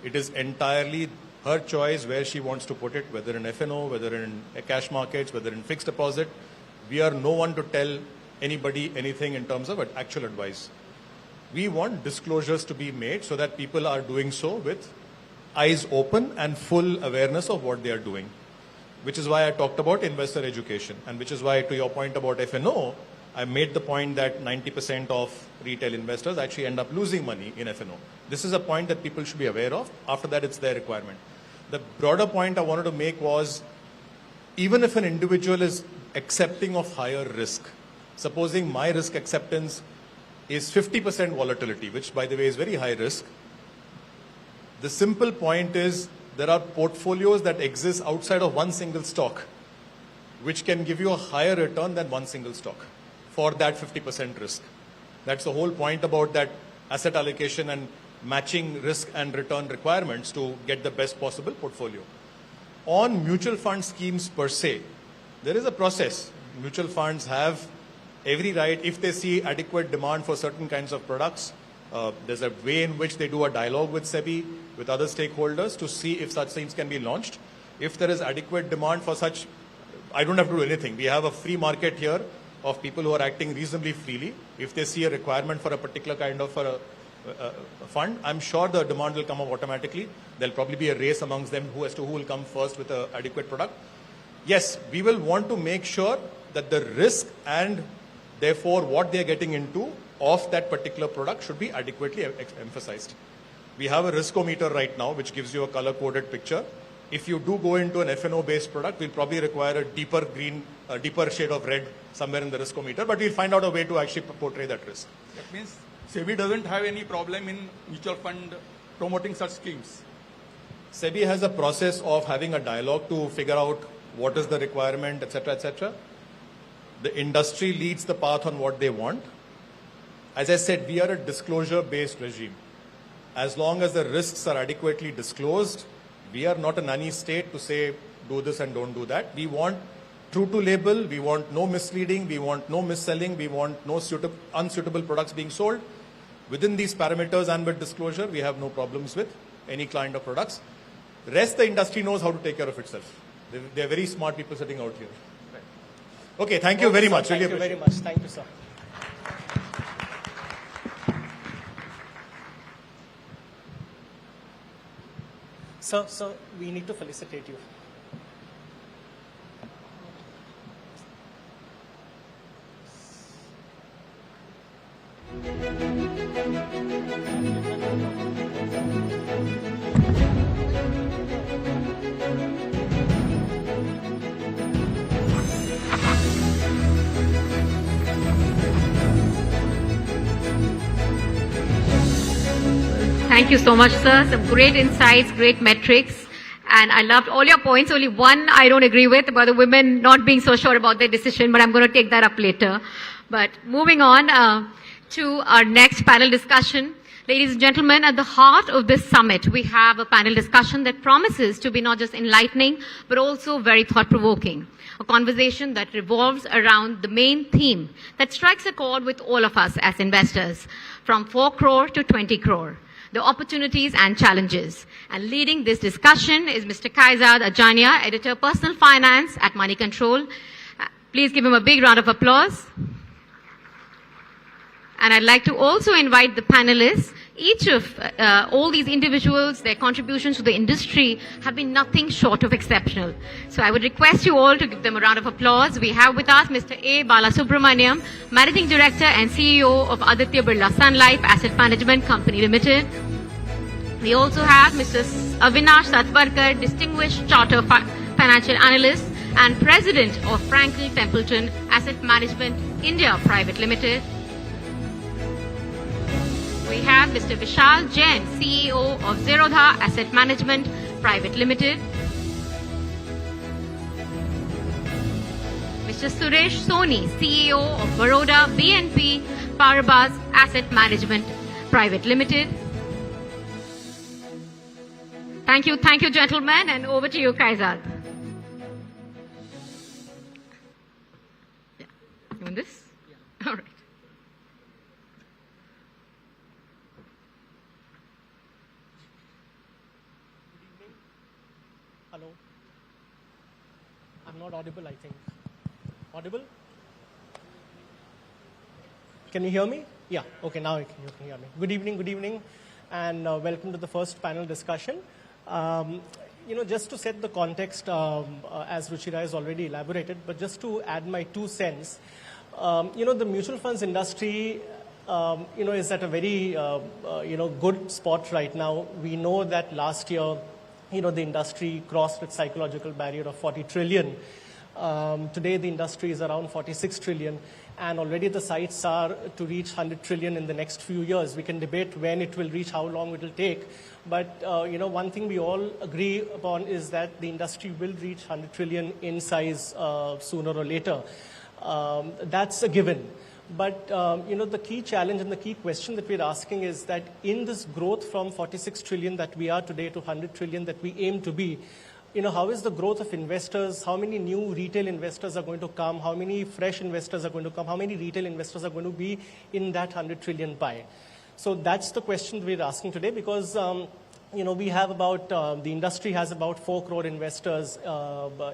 It is entirely her choice where she wants to put it, whether in F&O, whether in cash markets, whether in fixed deposit. We are no one to tell anybody anything in terms of actual advice. We want disclosures to be made so that people are doing so with eyes open and full awareness of what they are doing, which is why I talked about investor education, and which is why, to your point about F&O, I made the point that 90% of retail investors actually end up losing money in F&O. This is a point that people should be aware of. After that, it's their requirement. The broader point I wanted to make was, even if an individual is accepting of higher risk, supposing my risk acceptance is 50% volatility, which by the way is very high risk, the simple point is there are portfolios that exist outside of one single stock, which can give you a higher return than one single stock for that 50% risk. That's the whole point about that asset allocation and matching risk and return requirements to get the best possible portfolio. On mutual fund schemes per se, there is a process. Mutual funds have every right, if they see adequate demand for certain kinds of products, there's a way in which they do a dialogue with SEBI, with other stakeholders to see if such things can be launched. If there is adequate demand for such, I don't have to do anything. We have a free market here of people who are acting reasonably freely. If they see a requirement for a particular kind of a fund, I'm sure the demand will come up automatically. There'll probably be a race amongst them as to who will come first with an adequate product. Yes, we will want to make sure that the risk and therefore what they're getting into of that particular product should be adequately emphasized. We have a riskometer right now which gives you a color-coded picture. If you do go into an F&O based product, we'll probably require a deeper green, a deeper shade of red somewhere in the riskometer, but we'll find out a way to actually portray that risk. That means SEBI doesn't have any problem in mutual fund promoting such schemes. SEBI has a process of having a dialogue to figure out what is the requirement, etc., etc. The industry leads the path on what they want. As I said, we are a disclosure-based regime. As long as the risks are adequately disclosed, we are not a nanny state to say, do this and don't do that. We want true to label, we want no misleading, we want no mis-selling, we want no unsuitable products being sold. Within these parameters and with disclosure, we have no problems with any kind of products. The rest, the industry knows how to take care of itself. They're very smart people sitting out here. Okay, thank you very much. Thank you very much. Thank you, sir. Sir, we need to felicitate you. Thank you so much, sir. Some great insights, great metrics. And I loved all your points. Only one I don't agree with about the women not being so sure about their decision, but I'm going to take that up later. But moving on to our next panel discussion. Ladies and gentlemen, at the heart of this summit, we have a panel discussion that promises to be not just enlightening, but also very thought-provoking. A conversation that revolves around the main theme that strikes a chord with all of us as investors, from 4 crore to 20 crore. The opportunities and challenges. And leading this discussion is Mr. Kaizad Ajania, Editor Personal Finance at Moneycontrol. Please give him a big round of applause. And I'd like to also invite the panelists. Each of all these individuals, their contributions to the industry have been nothing short of exceptional. So I would request you all to give them a round of applause. We have with us Mr. A. Balasubramanian, Managing Director and CEO of Aditya Birla Sun Life Asset Management Company Limited. We also have Mr. Avinash Satwalekar, Distinguished Chartered Financial Analyst and President of Franklin Templeton Asset Management India Private Limited. We have Mr. Vishal, Jain, CEO of Zerodha Asset Management Private Limited. Mr. Suresh, Soni, CEO of Baroda BNP Paribas Asset Management Private Limited. Thank you, gentlemen, and over to you, Kaizad. Yeah. You want this? Yeah. All right. Hello. I'm not audible, I think. Audible? Can you hear me? Yeah. Okay, now you can hear me. Good evening, and welcome to the first panel discussion. Just to set the context, as Ruchira has already elaborated, but just to add my 2 cents, the mutual funds industry, is at a very, good spot right now. We know that last year, the industry crossed its psychological barrier of 40 trillion. Today, the industry is around 46 trillion, and already the sights are to reach 100 trillion in the next few years. We can debate when it will reach, how long it will take, but one thing we all agree upon is that the industry will reach 100 trillion in size sooner or later. That's a given. But, the key challenge and the key question that we're asking is that in this growth from 46 trillion that we are today to 100 trillion that we aim to be, how is the growth of investors? How many new retail investors are going to come? How many fresh investors are going to come? How many retail investors are going to be in that 100 trillion pie? So that's the question we're asking today because, we have about, the industry has about 4 crore investors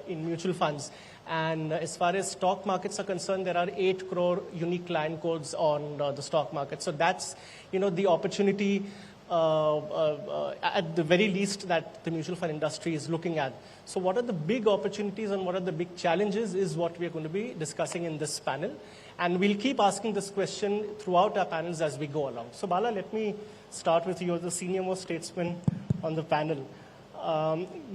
in mutual funds. And as far as stock markets are concerned, there are 8 crore unique client codes on the stock market. So that's, the opportunity at the very least that the mutual fund industry is looking at. So what are the big opportunities and what are the big challenges is what we are going to be discussing in this panel. And we'll keep asking this question throughout our panels as we go along. So Bala, let me start with you as the senior most statesman on the panel.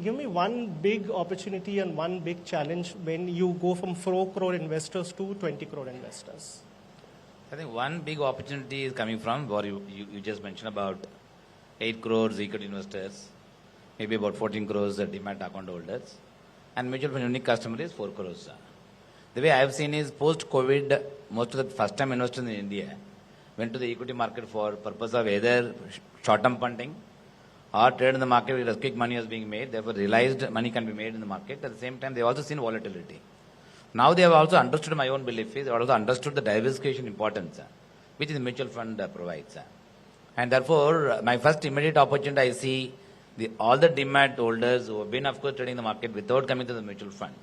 Give me one big opportunity and one big challenge when you go from 4 crore investors to 20 crore investors. I think one big opportunity is coming from what you just mentioned about 8 crores equity investors, maybe about 14 crores demat account holders, and mutual fund unique customer is 4 crores. The way I have seen is post-COVID, most of the first-time investors in India went to the equity market for purpose of either short-term funding or trade in the market where quick money was being made. Therefore, realized money can be made in the market. At the same time, they also seen volatility. Now they have also understood, my own belief is, they have also understood the diversification importance, which the mutual fund provides. And therefore, my first immediate opportunity I see all the demat holders who have been, of course, trading the market without coming to the mutual fund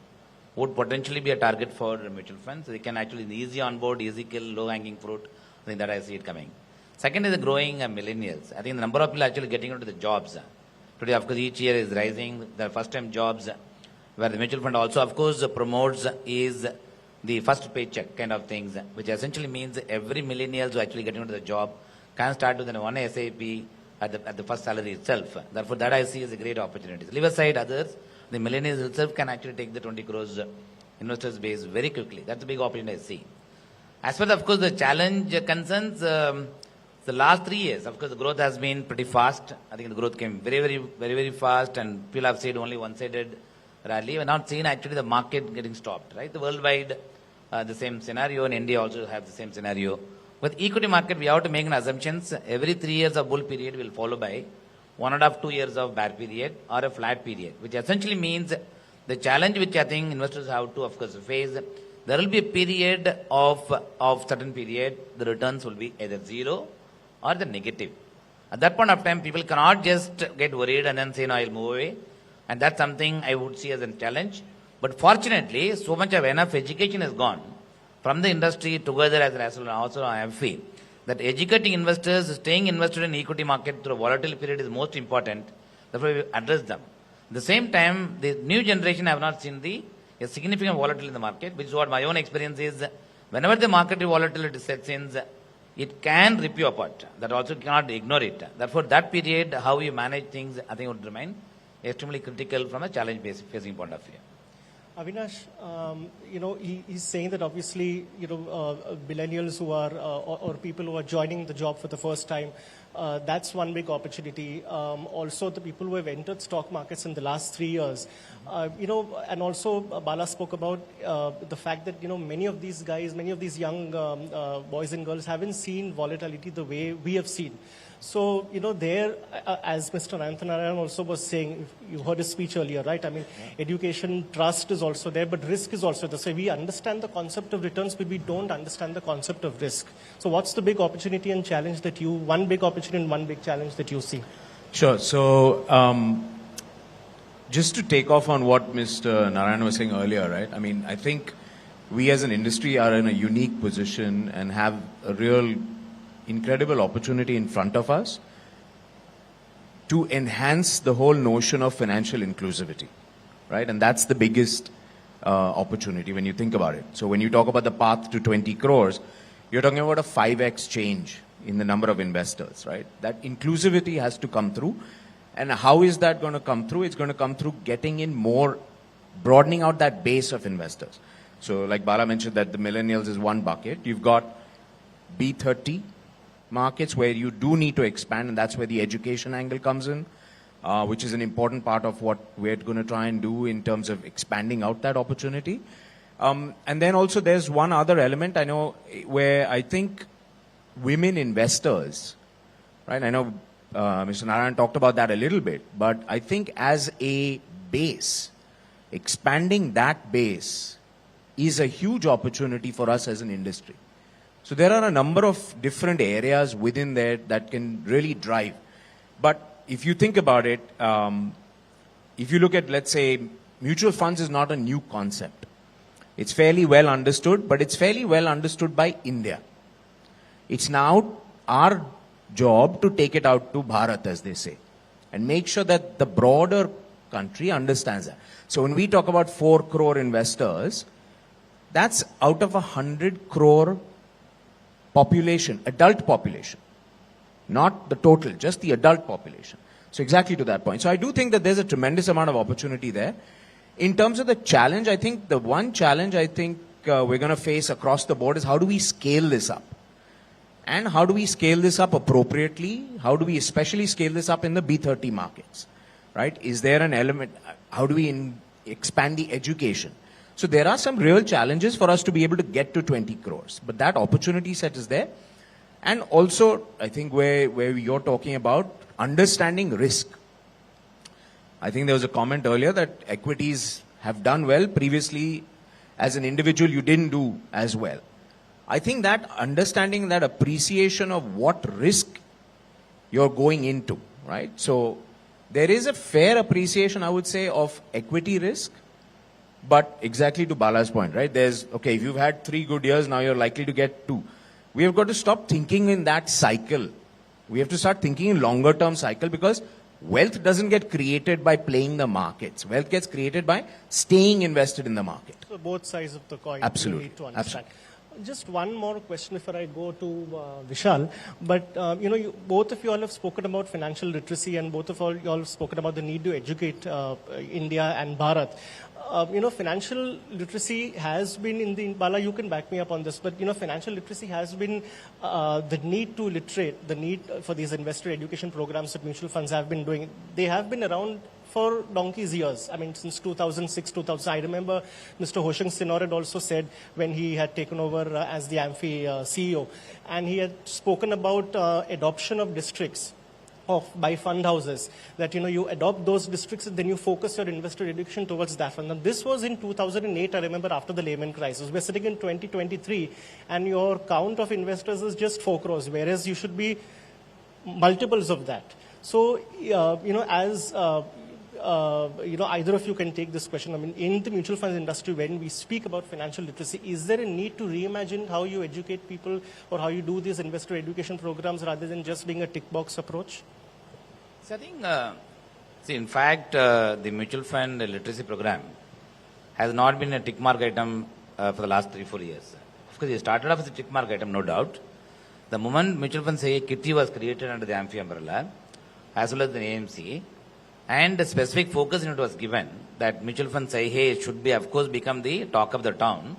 would potentially be a target for mutual funds. So they can actually easy onboard, easy kill, low-hanging fruit. I think that I see it coming. Second is the growing millennials. I think the number of people actually getting into the jobs. Today, of course, each year is rising. The first-time jobs where the mutual fund also, of course, promotes is the first paycheck kind of things, which essentially means every millennials who actually getting into the job can start with one SIP at the first salary itself. Therefore, that I see as a great opportunity. Leave aside others, the millennials itself can actually take the 20 crores investors base very quickly. That's a big opportunity I see. As far as, of course, the challenge concerns, the last 3 years, of course, the growth has been pretty fast. I think the growth came very fast, and people have said only one-sided rally. We have not seen actually the market getting stopped, right? The worldwide, the same scenario, and India also have the same scenario. With equity market, we have to make an assumptions. Every 3 years of bull period will follow by 1.5 to 2 years of bear period or a flat period, which essentially means the challenge which I think investors have to, of course, face. There will be a period of certain period, the returns will be either zero or the negative. At that point of time, people cannot just get worried and then say, no, I'll move away. And that's something I would see as a challenge. But fortunately, so much of enough education has gone from the industry together as also I have feel. that educating investors, staying invested in equity market through a volatile period is most important. Therefore, we address them. At the same time, the new generation have not seen a significant volatility in the market, which is what my own experience is. Whenever the market volatility sets in, it can rip you apart. That also cannot ignore it. Therefore, that period, how you manage things, I think would remain extremely critical from a challenge facing point of view. Avinash, he's saying that obviously, millennials who are, or people who are joining the job for the first time, that's one big opportunity. Also, the people who have entered stock markets in the last 3 years, and also Bala spoke about the fact that, many of these guys, many of these young boys and girls haven't seen volatility the way we have seen. So, there, as Mr. Narayan also was saying, you heard his speech earlier, right? I mean, education, trust is also there, but risk is also there. So we understand the concept of returns, but we don't understand the concept of risk. So what's the big opportunity and challenge that one big opportunity and one big challenge that you see? Sure. So, just to take off on what Mr. Narayan was saying earlier, right? I mean, I think we as an industry are in a unique position and have a real incredible opportunity in front of us to enhance the whole notion of financial inclusivity, right? And that's the biggest opportunity when you think about it. So when you talk about the path to 20 crores, you're talking about a 5x change in the number of investors, right? That inclusivity has to come through. And how is that going to come through? It's going to come through getting in more, broadening out that base of investors. So like Bala mentioned that the millennials is one bucket. You've got B30 markets where you do need to expand, and that's where the education angle comes in, which is an important part of what we're going to try and do in terms of expanding out that opportunity. And then also there's one other element I know where I think women investors, right? I know Mr. Narayan talked about that a little bit, but I think as a base, expanding that base is a huge opportunity for us as an industry. So there are a number of different areas within there that can really drive. But if you think about it, if you look at, let's say, mutual funds is not a new concept. It's fairly well understood, but it's fairly well understood by India. It's now our job to take it out to Bharat, as they say, and make sure that the broader country understands that. So when we talk about 4 crore investors, that's out of 100 crore population, adult population, not the total, just the adult population. So exactly to that point. So I do think that there's a tremendous amount of opportunity there. In terms of the challenge, I think the one challenge I think we're going to face across the board is how do we scale this up? And how do we scale this up appropriately? How do we especially scale this up in the B30 markets? Right? Is there an element? How do we expand the education? So there are some real challenges for us to be able to get to 20 crores. But that opportunity set is there. And also, I think where you're talking about understanding risk. I think there was a comment earlier that equities have done well. Previously, as an individual, you didn't do as well. I think that understanding, that appreciation of what risk you're going into, right? So there is a fair appreciation, I would say, of equity risk. But exactly to Bala's point, right? There's, okay, if you've had 3 good years, now you're likely to get 2. We have got to stop thinking in that cycle. We have to start thinking in longer term cycle, because wealth doesn't get created by playing the markets. Wealth gets created by staying invested in the market. So both sides of the coin. Absolutely. You need to understand. Absolutely. Just one more question before I go to Vishal. But, both of you all have spoken about financial literacy, and both of you all have spoken about the need to educate India and Bharat. Financial literacy has been Bala, you can back me up on this, but, financial literacy has been the need to literate, the need for these investor education programs that mutual funds have been doing. They have been around for donkey's years. I mean, since 2006, 2000. I remember Mr. Hoshang Sinor had also said when he had taken over as the Amphi CEO, and he had spoken about adoption of districts by fund houses, that you adopt those districts and then you focus your investor education towards that one. Now, this was in 2008, I remember, after the Lehman crisis. We're sitting in 2023 and your count of investors is just 4 crores, whereas you should be multiples of that. So, as either of you can take this question. I mean, in the mutual funds industry, when we speak about financial literacy, is there a need to reimagine how you educate people or how you do these investor education programs rather than just being a tick box approach? So I think, in fact, the mutual fund literacy program has not been a tick mark item for the last 3-4 years. Of course, it started off as a tick mark item, no doubt. The moment mutual fund say kitty was created under the AMFI umbrella, as well as the AMC, and a specific focus in it was given that mutual fund say, hey, should be, of course, become the talk of the town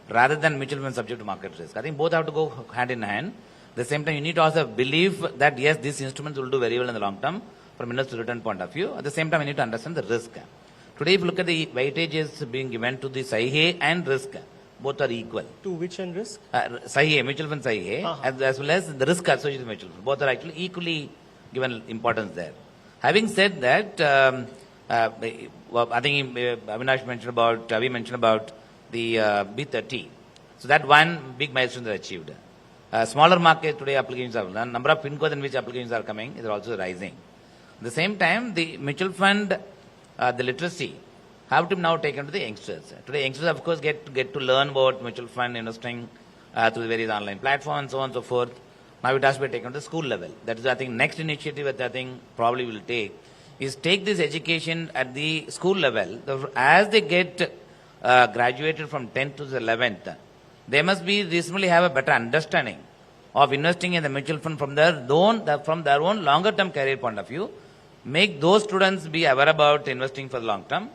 rather than mutual fund subject to market risk. I think both have to go hand in hand. At the same time, you need to also believe that, yes, these instruments will do very well in the long term from investor return point of view. At the same time, you need to understand the risk. Today, if you look at the weightages being given to the SAIHE and risk, both are equal. To which and risk? SAIHE, mutual fund SAIHE, as well as the risk associated with mutual fund. Both are actually equally given importance there. Having said that, I think Avinash mentioned about, Avi mentioned about the B30. So that one big milestone they achieved. Smaller market today applications are, the number of pin codes in which applications are coming is also rising. At the same time, the mutual fund, the literacy, have to be now taken to the youngsters. Today, youngsters, of course, get to learn about mutual fund investing through the various online platforms, so on and so forth. Now it has to be taken to the school level. That is, I think, next initiative that I think probably will take is take this education at the school level. As they get graduated from 10th to the 11th, they must be reasonably have a better understanding of investing in the mutual fund from their own longer term career point of view. Make those students be aware about investing for the long term.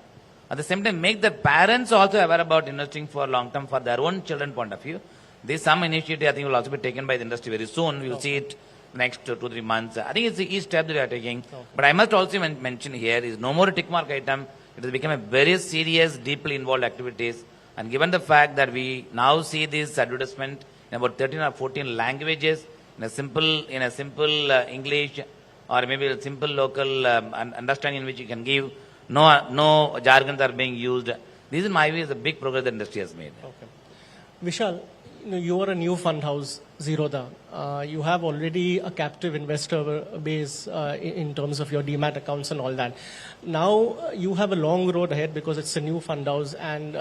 At the same time, make the parents also aware about investing for long term for their own children point of view. This some initiative I think will also be taken by the industry very soon. We will see it next 2-3 months. I think it's each step that we are taking. But I must also mention here is no more a tick mark item. It has become a very serious, deeply involved activities. And given the fact that we now see this advertisement in about 13 or 14 languages in a simple English or maybe a simple local understanding in which you can give no jargons are being used. This, in my view, is a big progress the industry has made. Okay. Vishal, you are a new fund house, Zerodha. You have already a captive investor base in terms of your demat accounts and all that. Now you have a long road ahead because it's a new fund house, and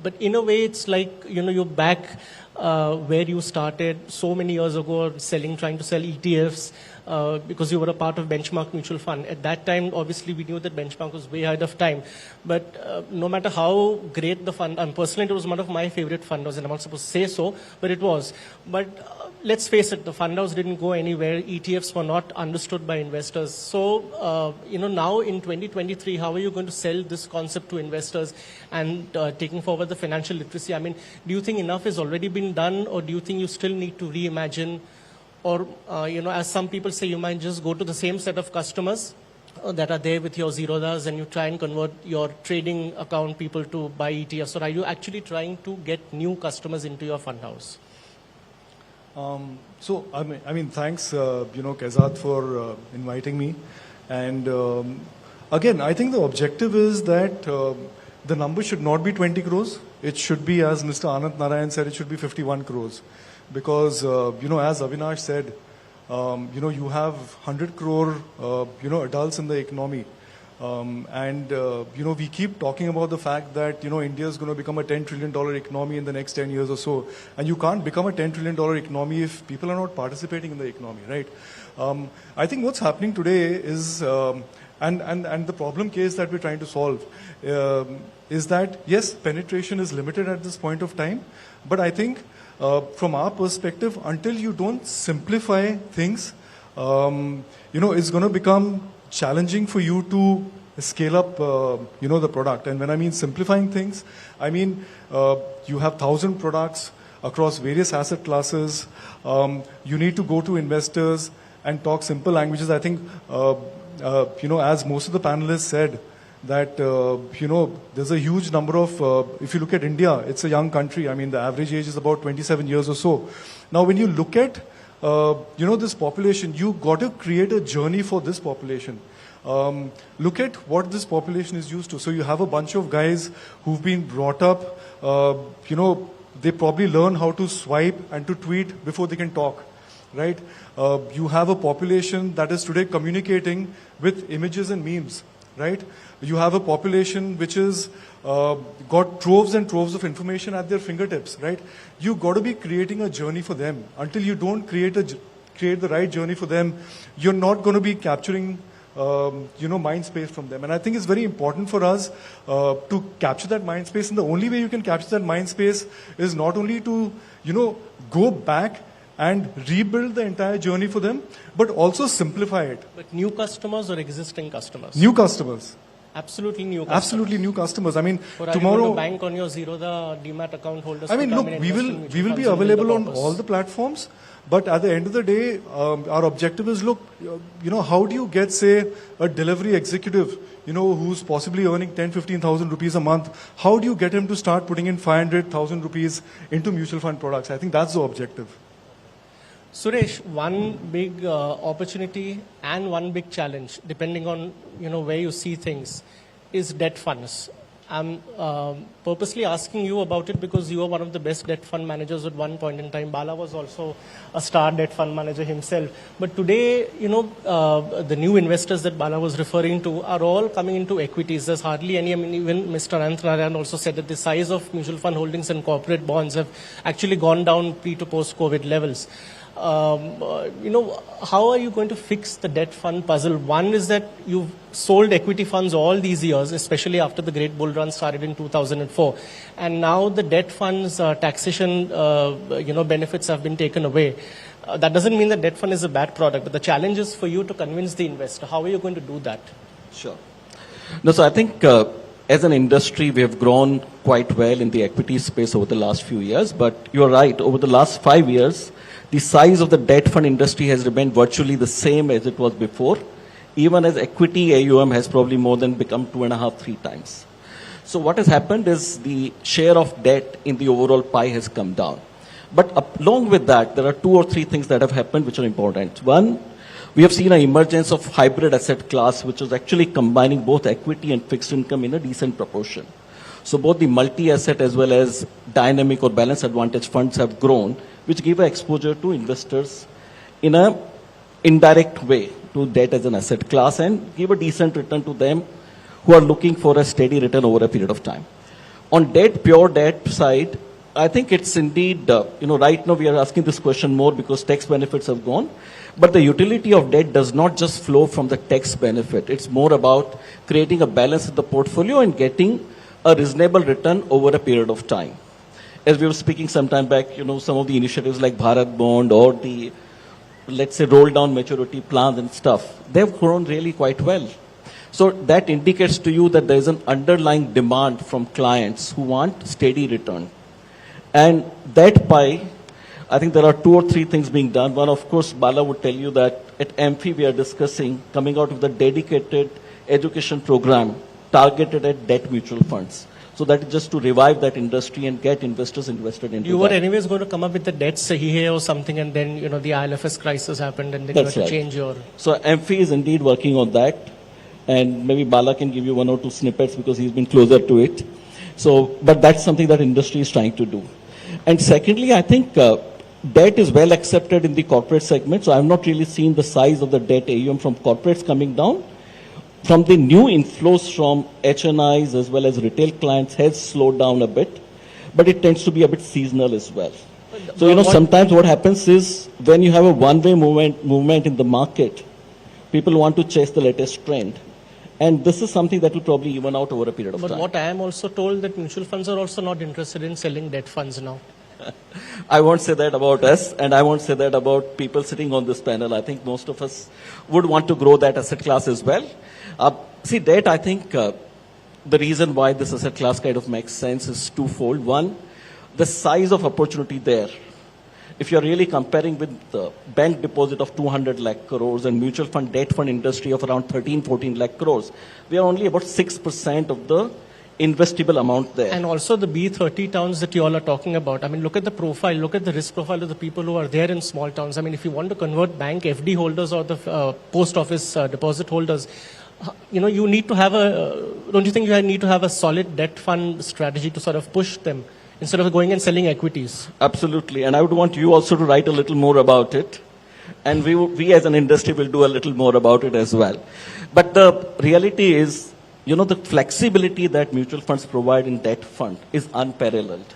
but in a way it's like you're back where you started so many years ago, trying to sell ETFs. Because you were a part of Benchmark Mutual Fund. At that time, obviously, we knew that Benchmark was way ahead of time. But no matter how great the fund, and personally, it was one of my favorite fund houses, and I'm not supposed to say so, but it was. But let's face it, the fund house didn't go anywhere. ETFs were not understood by investors. So, now in 2023, how are you going to sell this concept to investors and taking forward the financial literacy? I mean, do you think enough has already been done, or do you think you still need to reimagine? Or, as some people say, you might just go to the same set of customers that are there with your Zerodhas and you try and convert your trading account people to buy ETFs. Or are you actually trying to get new customers into your fund house? So, I mean, thanks, Kezat, for inviting me. And again, I think the objective is that the number should not be 20 crores. It should be, as Mr. Ananth Narayan said, it should be 51 crores. Because, as Avinash said, you have 100 crore, adults in the economy. We keep talking about the fact that, India is going to become a $10 trillion economy in the next 10 years or so. And you can't become a $10 trillion economy if people are not participating in the economy, right? I think what's happening today is, and the problem case that we're trying to solve is that, yes, penetration is limited at this point of time. But I think from our perspective, until you don't simplify things, it's going to become challenging for you to scale up, the product. And when I mean simplifying things, I mean you have 1,000 products across various asset classes. You need to go to investors and talk simple languages. I think, as most of the panelists said, that, there's a huge number of, if you look at India, it's a young country. I mean, the average age is about 27 years or so. Now, when you look at, this population, you got to create a journey for this population. Look at what this population is used to. So you have a bunch of guys who've been brought up, they probably learn how to swipe and to tweet before they can talk, right? You have a population that is today communicating with images and memes. right? You have a population which is got troves and troves of information at their fingertips, right? You got to be creating a journey for them. Until you don't create the right journey for them, you're not going to be capturing mind space from them. And I think it's very important for us to capture that mind space. And the only way you can capture that mind space is not only to, go back and rebuild the entire journey for them, but also simplify it. But new customers or existing customers? New customers. Absolutely new customers. Absolutely new customers. I mean, or are tomorrow. You going to bank on your Zerodha demat account holders? I mean, look, we will be available on all the platforms. But at the end of the day, our objective is, look, how do you get, say, a delivery executive, who's possibly earning 10, 15,000 rupees a month? How do you get him to start putting in 500,000 rupees into mutual fund products? I think that's the objective. Suresh, one big opportunity and one big challenge, depending on, where you see things, is debt funds. I'm purposely asking you about it because you are one of the best debt fund managers at one point in time. Bala was also a star debt fund manager himself. But today, the new investors that Bala was referring to are all coming into equities. There's hardly any. I mean, even Mr. Ananth Narayan also said that the size of mutual fund holdings and corporate bonds have actually gone down pre to post-COVID levels. How are you going to fix the debt fund puzzle? One is that you've sold equity funds all these years, especially after the great bull run started in 2004. And now the debt funds taxation, benefits have been taken away. That doesn't mean that debt fund is a bad product, but the challenge is for you to convince the investor. How are you going to do that? Sure. No, so I think as an industry, we have grown quite well in the equity space over the last few years. But you're right, over the last 5 years, the size of the debt fund industry has remained virtually the same as it was before, even as equity AUM has probably more than become 2.5, 3 times. So what has happened is the share of debt in the overall pie has come down. But along with that, there are 2 or 3 things that have happened which are important. One, we have seen an emergence of hybrid asset class, which is actually combining both equity and fixed income in a decent proportion. So both the multi-asset as well as dynamic or balance advantage funds have grown, which give exposure to investors in an indirect way to debt as an asset class and give a decent return to them who are looking for a steady return over a period of time. On debt, pure debt side, I think it's indeed, right now we are asking this question more because tax benefits have gone. But the utility of debt does not just flow from the tax benefit. It's more about creating a balance in the portfolio and getting a reasonable return over a period of time. As we were speaking some time back, some of the initiatives like Bharat Bond or the, let's say, roll down maturity plans and stuff, they've grown really quite well. So that indicates to you that there is an underlying demand from clients who want steady return. And that pie, I think there are 2 or 3 things being done. One, of course, Bala would tell you that at AMFI we are discussing coming out with a dedicated education program targeted at debt mutual funds. So that is just to revive that industry and get investors invested into it. You were anyways going to come up with the debt sahihe or something, and then, the ILFS crisis happened, and then you had to change your... So AMFI is indeed working on that. And maybe Bala can give you 1 or 2 snippets because he's been closer to it. So, but that's something that industry is trying to do. And secondly, I think debt is well accepted in the corporate segment. So I've not really seen the size of the debt AUM from corporates coming down. From the new inflows from HNIs as well as retail clients has slowed down a bit, but it tends to be a bit seasonal as well. So, sometimes what happens is when you have a one-way movement in the market, people want to chase the latest trend. And this is something that will probably even out over a period of time. But what I am also told that mutual funds are also not interested in selling debt funds now. I won't say that about us, and I won't say that about people sitting on this panel. I think most of us would want to grow that asset class as well. See, debt, I think the reason why this asset class kind of makes sense is twofold. One, the size of opportunity there. If you're really comparing with the bank deposit of 200 lakh crores and mutual fund, debt fund industry of around 13, 14 lakh crores, we are only about 6% of the investable amount there. And also the B30 towns that you all are talking about. I mean, look at the profile, look at the risk profile of the people who are there in small towns. I mean, if you want to convert bank FD holders or the post office deposit holders, you need to have don't you think you need to have a solid debt fund strategy to sort of push them instead of going and selling equities? Absolutely. And I would want you also to write a little more about it. And we as an industry will do a little more about it as well. But the reality is, the flexibility that mutual funds provide in debt fund is unparalleled,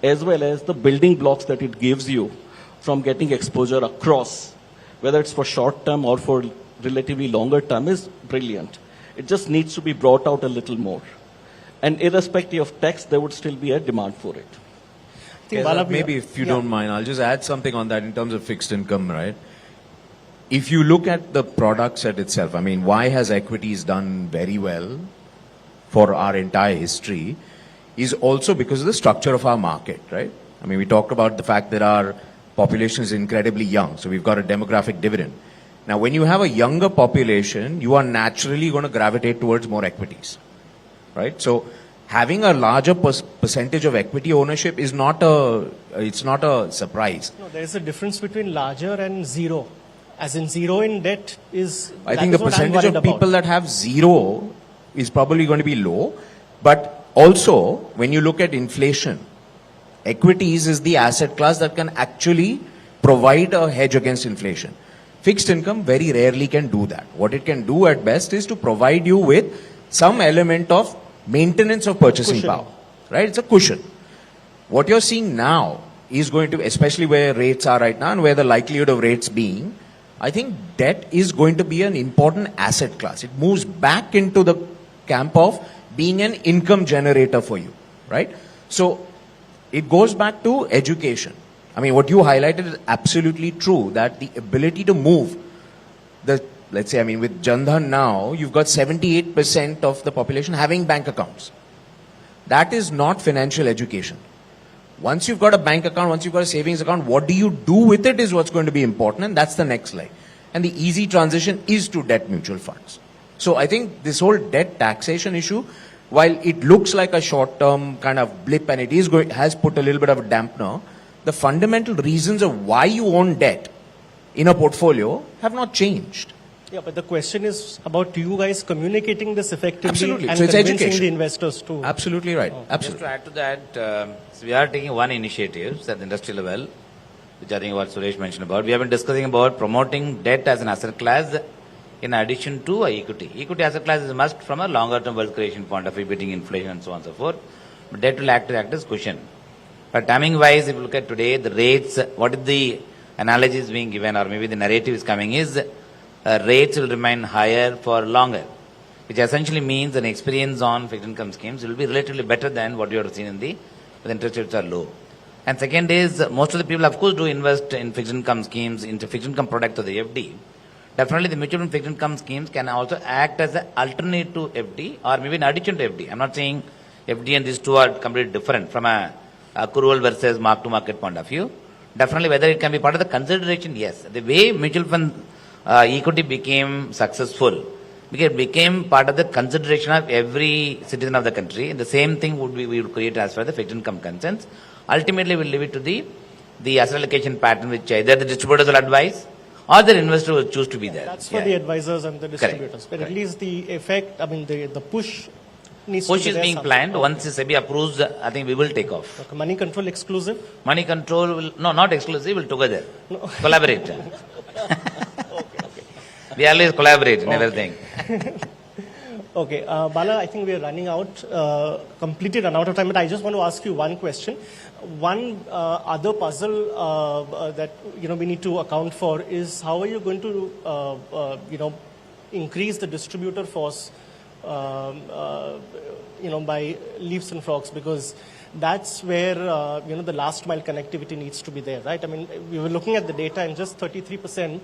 as well as the building blocks that it gives you from getting exposure across, whether it's for short term or for relatively longer term, is brilliant. It just needs to be brought out a little more. And irrespective of tax, there would still be a demand for it. Maybe if you don't mind, I'll just add something on that in terms of fixed income, right? If you look at the product set itself, I mean, why has equities done very well for our entire history is also because of the structure of our market, right? I mean, we talked about the fact that our population is incredibly young, so we've got a demographic dividend. Now, when you have a younger population, you are naturally going to gravitate towards more equities, right? So, having a larger percentage of equity ownership is not a surprise. No, there is a difference between larger and zero. As in zero in debt is... I think the percentage of people that have zero is probably going to be low. But also, when you look at inflation, equities is the asset class that can actually provide a hedge against inflation. Fixed income very rarely can do that. What it can do at best is to provide you with some element of maintenance of purchasing power, right? It's a cushion. What you're seeing now is going to, especially where rates are right now and where the likelihood of rates being, I think debt is going to be an important asset class. It moves back into the camp of being an income generator for you, right? So it goes back to education. I mean, what you highlighted is absolutely true, that the ability to move let's say, I mean, with Jan Dhan now, you've got 78% of the population having bank accounts. That is not financial education. Once you've got a bank account, once you've got a savings account, what do you do with it is what's going to be important, and that's the next slide. And the easy transition is to debt mutual funds. So I think this whole debt taxation issue, while it looks like a short-term kind of blip and has put a little bit of a dampener, the fundamental reasons of why you own debt in a portfolio have not changed. Yeah, but the question is about you guys communicating this effectively. Absolutely. And so it's convincing education. the investors too. Absolutely right. Absolutely. Just to add to that, so we are taking one initiative at the industry level, which I think what Suresh mentioned about. We have been discussing about promoting debt as an asset class in addition to equity. Equity asset class is a must from a longer term wealth creation point of view, beating inflation and so on and so forth. But debt will act as cushion. But timing wise, if you look at today, the rates, what is the analogy is being given, or maybe the narrative is coming is, rates will remain higher for longer, which essentially means an experience on fixed income schemes will be relatively better than what you are seeing when the interest rates are low. And second is, most of the people, of course, do invest in fixed income schemes, into fixed income product of the FD. Definitely, the mutual fund fixed income schemes can also act as an alternate to FD or maybe in addition to FD. I'm not saying FD and these two are completely different from a accrual versus mark-to-market point of view. Definitely, whether it can be part of the consideration, yes. The way mutual fund equity became successful, because it became part of the consideration of every citizen of the country. And the same thing we would create as far as the fixed income concerns. Ultimately, we'll leave it to the asset allocation pattern, which either the distributors will advise or the investor will choose to be there. That's for the advisors and the distributors. Correct. But at least the effect, I mean, the push needs Push to be is there being somehow. planned. Once the SEBI approves, I think we will take off. Okay. Money control exclusive? Money control will, no, not exclusive, will together. Collaborate. We always collaborate in everything. Okay, Bala, I think we are running out, completely run out of time, but I just want to ask you one question. One other puzzle that we need to account for is how are you going to increase the distributor force by leaps and frogs, because that's where the last mile connectivity needs to be there, right? I mean, we were looking at the data, and just 33%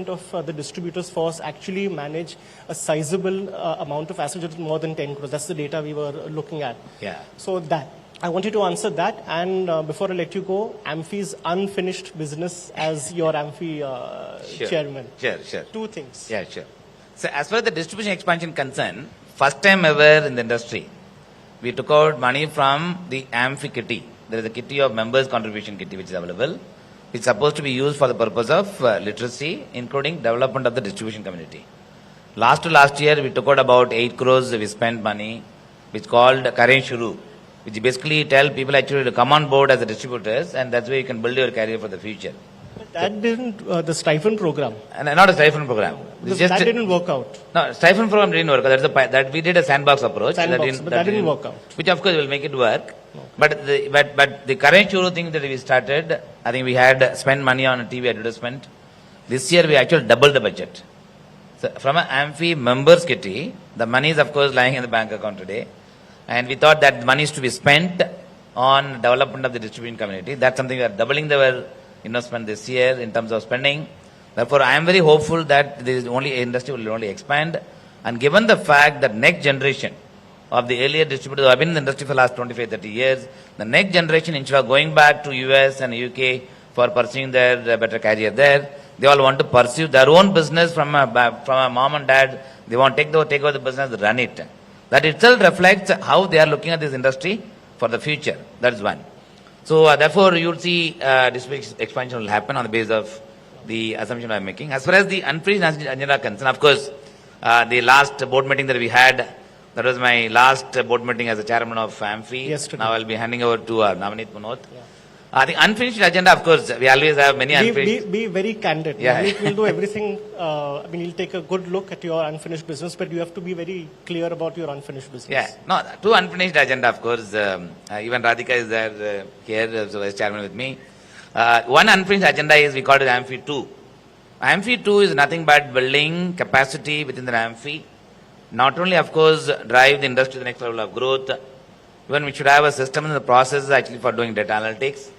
of the distributors' force actually manage a sizable amount of assets, more than 10 crores. That's the data we were looking at. Yeah. So that, I want you to answer that. And before I let you go, AMFI's unfinished business as your AMFI chairman. Sure. Two things. Yeah, sure. So as far as the distribution expansion concerned, first time ever in the industry, we took out money from the AMFI kitty. There is a kitty of members contribution kitty which is available. It's supposed to be used for the purpose of literacy, including development of the distribution community. Last year, we took out about 8 crores, we spent money, which called Kare Shuru, which basically tell people actually to come on board as the distributors, and that's where you can build your career for the future. That didn't, the stipend program. And not a stipend program. That didn't work out. No, stipend program didn't work. That we did a sandbox approach. But that didn't work out. Which of course will make it work. No. But the current Churu thing that we started, I think we had spent money on a TV advertisement. This year we actually doubled the budget. So from an Amphi members kitty, the money is of course lying in the bank account today. And we thought that money is to be spent on development of the distribution community. That's something we are doubling the investment this year in terms of spending. Therefore, I am very hopeful that this industry will only expand. And given the fact that next generation of the earlier distributors who have been in the industry for the last 25, 30 years, the next generation, instead of going back to US and UK for pursuing their better career there, they all want to pursue their own business from a mom and dad. They want to take over the business, run it. That itself reflects how they are looking at this industry for the future. That is one. So therefore, you will see district expansion will happen on the basis of the assumption I am making. As far as the unfinished agenda concerned, of course, the last board meeting that we had, that was my last board meeting as the chairman of Amphi. Yesterday. Now I will be handing over to Navneet Munot. The unfinished agenda, of course, we always have many unfinished. Be very candid. Yeah. Navneet will do everything. He'll take a good look at your unfinished business, but you have to be very clear about your unfinished business. Yeah. No, two unfinished agenda, of course. Even Radhika is there here as vice chairman with me. One unfinished agenda is, we call it Amphi 2. Amphi 2 is nothing but building capacity within the Amphi. Not only, of course, drive the industry to the next level of growth, even we should have a system in the process actually for doing data analytics.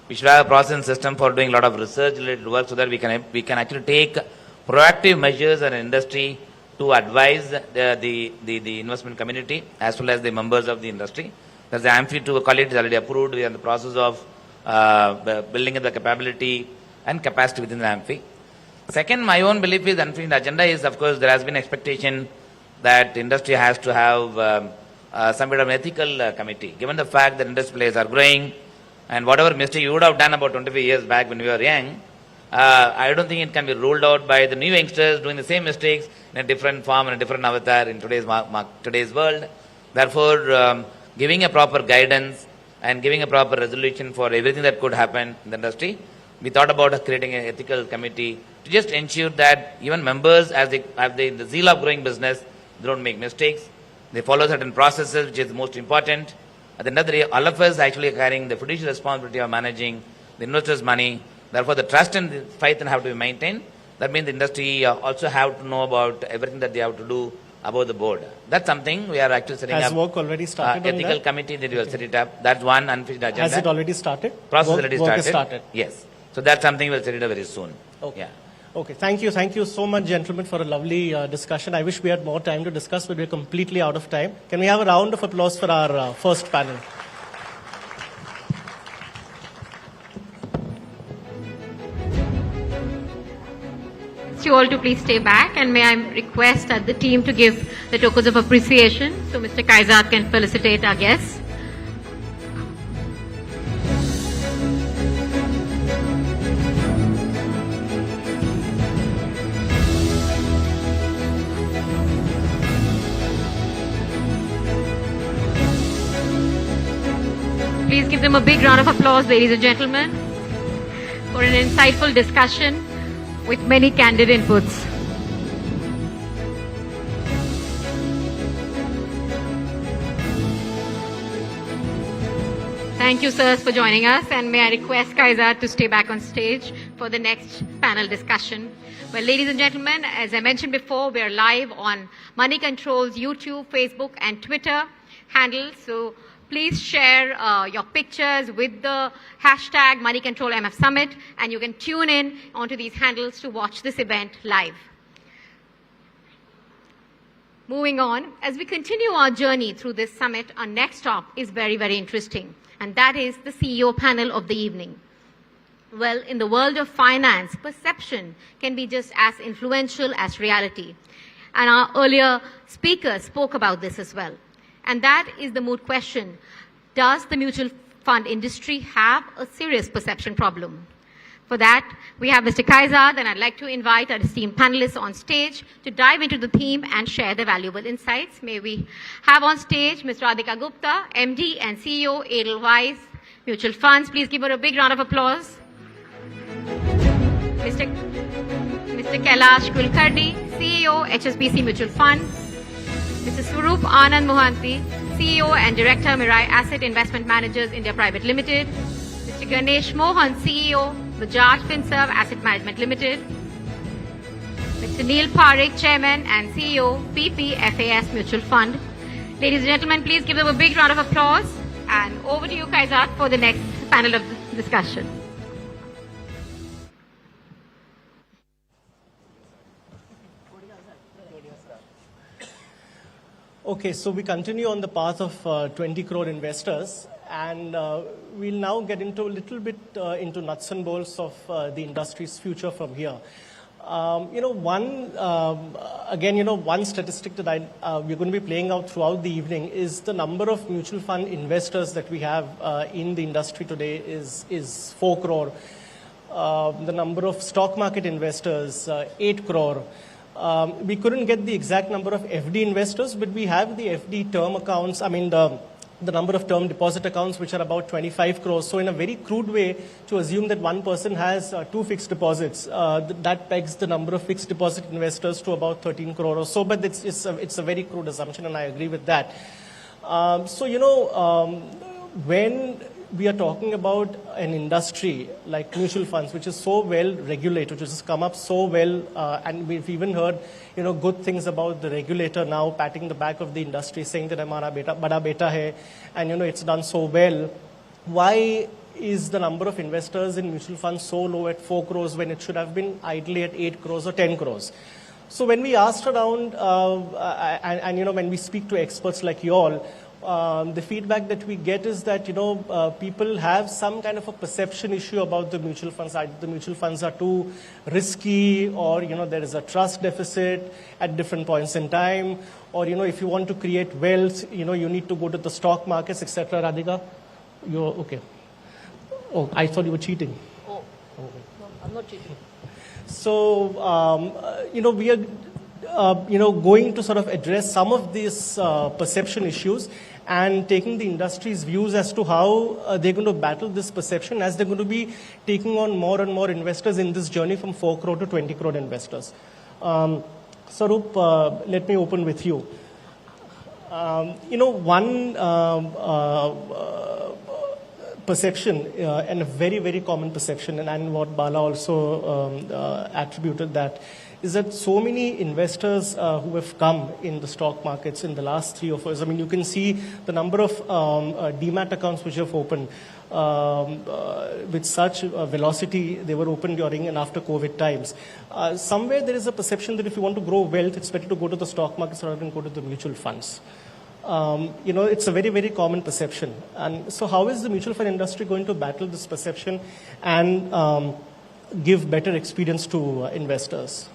We should have a process and system for doing a lot of research related work so that we can actually take proactive measures in industry to advise the investment community as well as the members of the industry. That's the Amphi 2 college is already approved. We are in the process of building up the capability and capacity within the Amphi. Second, my own belief is unfinished agenda is, of course, there has been expectation that industry has to have some bit of an ethical committee. Given the fact that industry players are growing, and whatever mistake you would have done about 25 years back when we were young, I don't think it can be ruled out by the new youngsters doing the same mistakes in a different form and a different avatar in today's world. Therefore, giving a proper guidance and giving a proper resolution for everything that could happen in the industry, we thought about creating an ethical committee to just ensure that even members, as they have the zeal of growing business, they don't make mistakes. They follow certain processes, which is the most important. At the end of the day, all of us actually are carrying the fiduciary responsibility of managing the investors' money. Therefore, the trust and the faith have to be maintained. That means the industry also have to know about everything that they have to do above the board. That's something we are actually setting up. Has work already started on ethical that? committee that we will set it up. That's one unfinished agenda. Has it already started? Process already work started. Has started. Yes. So that's something we will set it up very soon. Okay. Yeah. Okay, thank you. Thank you so much, gentlemen, for a lovely discussion. I wish we had more time to discuss, but we're completely out of time. Can we have a round of applause for our first panel? You all to please stay back, and may I request that the team to give the tokens of appreciation so Mr. Kaizad can felicitate our guests. Please give them a big round of applause, ladies and gentlemen, for an insightful discussion with many candid inputs. Thank you, sirs, for joining us, and may I request Kaizad to stay back on stage for the next panel discussion. Well, ladies and gentlemen, as I mentioned before, we are live on Moneycontrol's YouTube, Facebook, and Twitter handles. So please share your pictures with the hashtag MoneyControlMF Summit, and you can tune in onto these handles to watch this event live. Moving on, as we continue our journey through this summit, our next stop is very, very interesting, and that is the CEO panel of the evening. Well, in the world of finance, perception can be just as influential as reality. And our earlier speaker spoke about this as well. And that is the moot question. Does the mutual fund industry have a serious perception problem? For that, we have Mr. Kaizad, and I'd like to invite our esteemed panelists on stage to dive into the theme and share their valuable insights. May we have on stage Ms. Radhika Gupta, MD and CEO, Edelweiss Mutual Funds. Please give her a big round of applause. Mr. Kailash Kulkarni, CEO, HSBC Mutual Fund. Mr. Swarup Anand Mohanty, CEO and Director, Mirae Asset Investment Managers India Private Limited. Mr. Ganesh Mohan, CEO, Bajaj Finserv Asset Management Limited. Mr. Neil Parekh, Chairman and CEO, PPFAS Mutual Fund. Ladies and gentlemen, please give them a big round of applause. And over to you, Kaizad, for the next panel of discussion. Okay, so we continue on the path of 20 crore investors, and we'll now get into a little bit into nuts and bolts of the industry's future from here. One statistic that we're going to be playing out throughout the evening is the number of mutual fund investors that we have in the industry today is 4 crore. The number of stock market investors, 8 crore. We couldn't get the exact number of FD investors, but we have the FD term accounts, the number of term deposit accounts, which are about 25 crores. So in a very crude way, to assume that one person has 2 fixed deposits, that pegs the number of fixed deposit investors to about 13 crore or so, but it's a very crude assumption, and I agree with that. When we are talking about an industry like mutual funds, which is so well regulated, which has come up so well, and we've even heard, good things about the regulator now patting the back of the industry, saying that hamara beta, bada beta hai, and it's done so well. Why is the number of investors in mutual funds so low at 4 crores when it should have been ideally at 8 crores or 10 crores? So when we asked around, when we speak to experts like you all, the feedback that we get is that, people have some kind of a perception issue about the mutual funds. Either the mutual funds are too risky, or, there is a trust deficit at different points in time, or, if you want to create wealth, you need to go to the stock markets, etc. Radhika, you're okay. Oh, I thought you were cheating. Oh, okay. No, I'm not cheating. So, we are, going to sort of address some of these perception issues and taking the industry's views as to how they're going to battle this perception, as they're going to be taking on more and more investors in this journey from 4 crore to 20 crore investors. Swarup, let me open with you. One perception, and a very, very common perception, and what Bala also attributed that, is that so many investors who have come in the stock markets in the last 3 or 4 years. You can see the number of demat accounts which have opened with such velocity. They were opened during and after COVID times. Somewhere there is a perception that if you want to grow wealth, it's better to go to the stock markets rather than go to the mutual funds. It's a very, very common perception. And so how is the mutual fund industry going to battle this perception and give better experience to investors?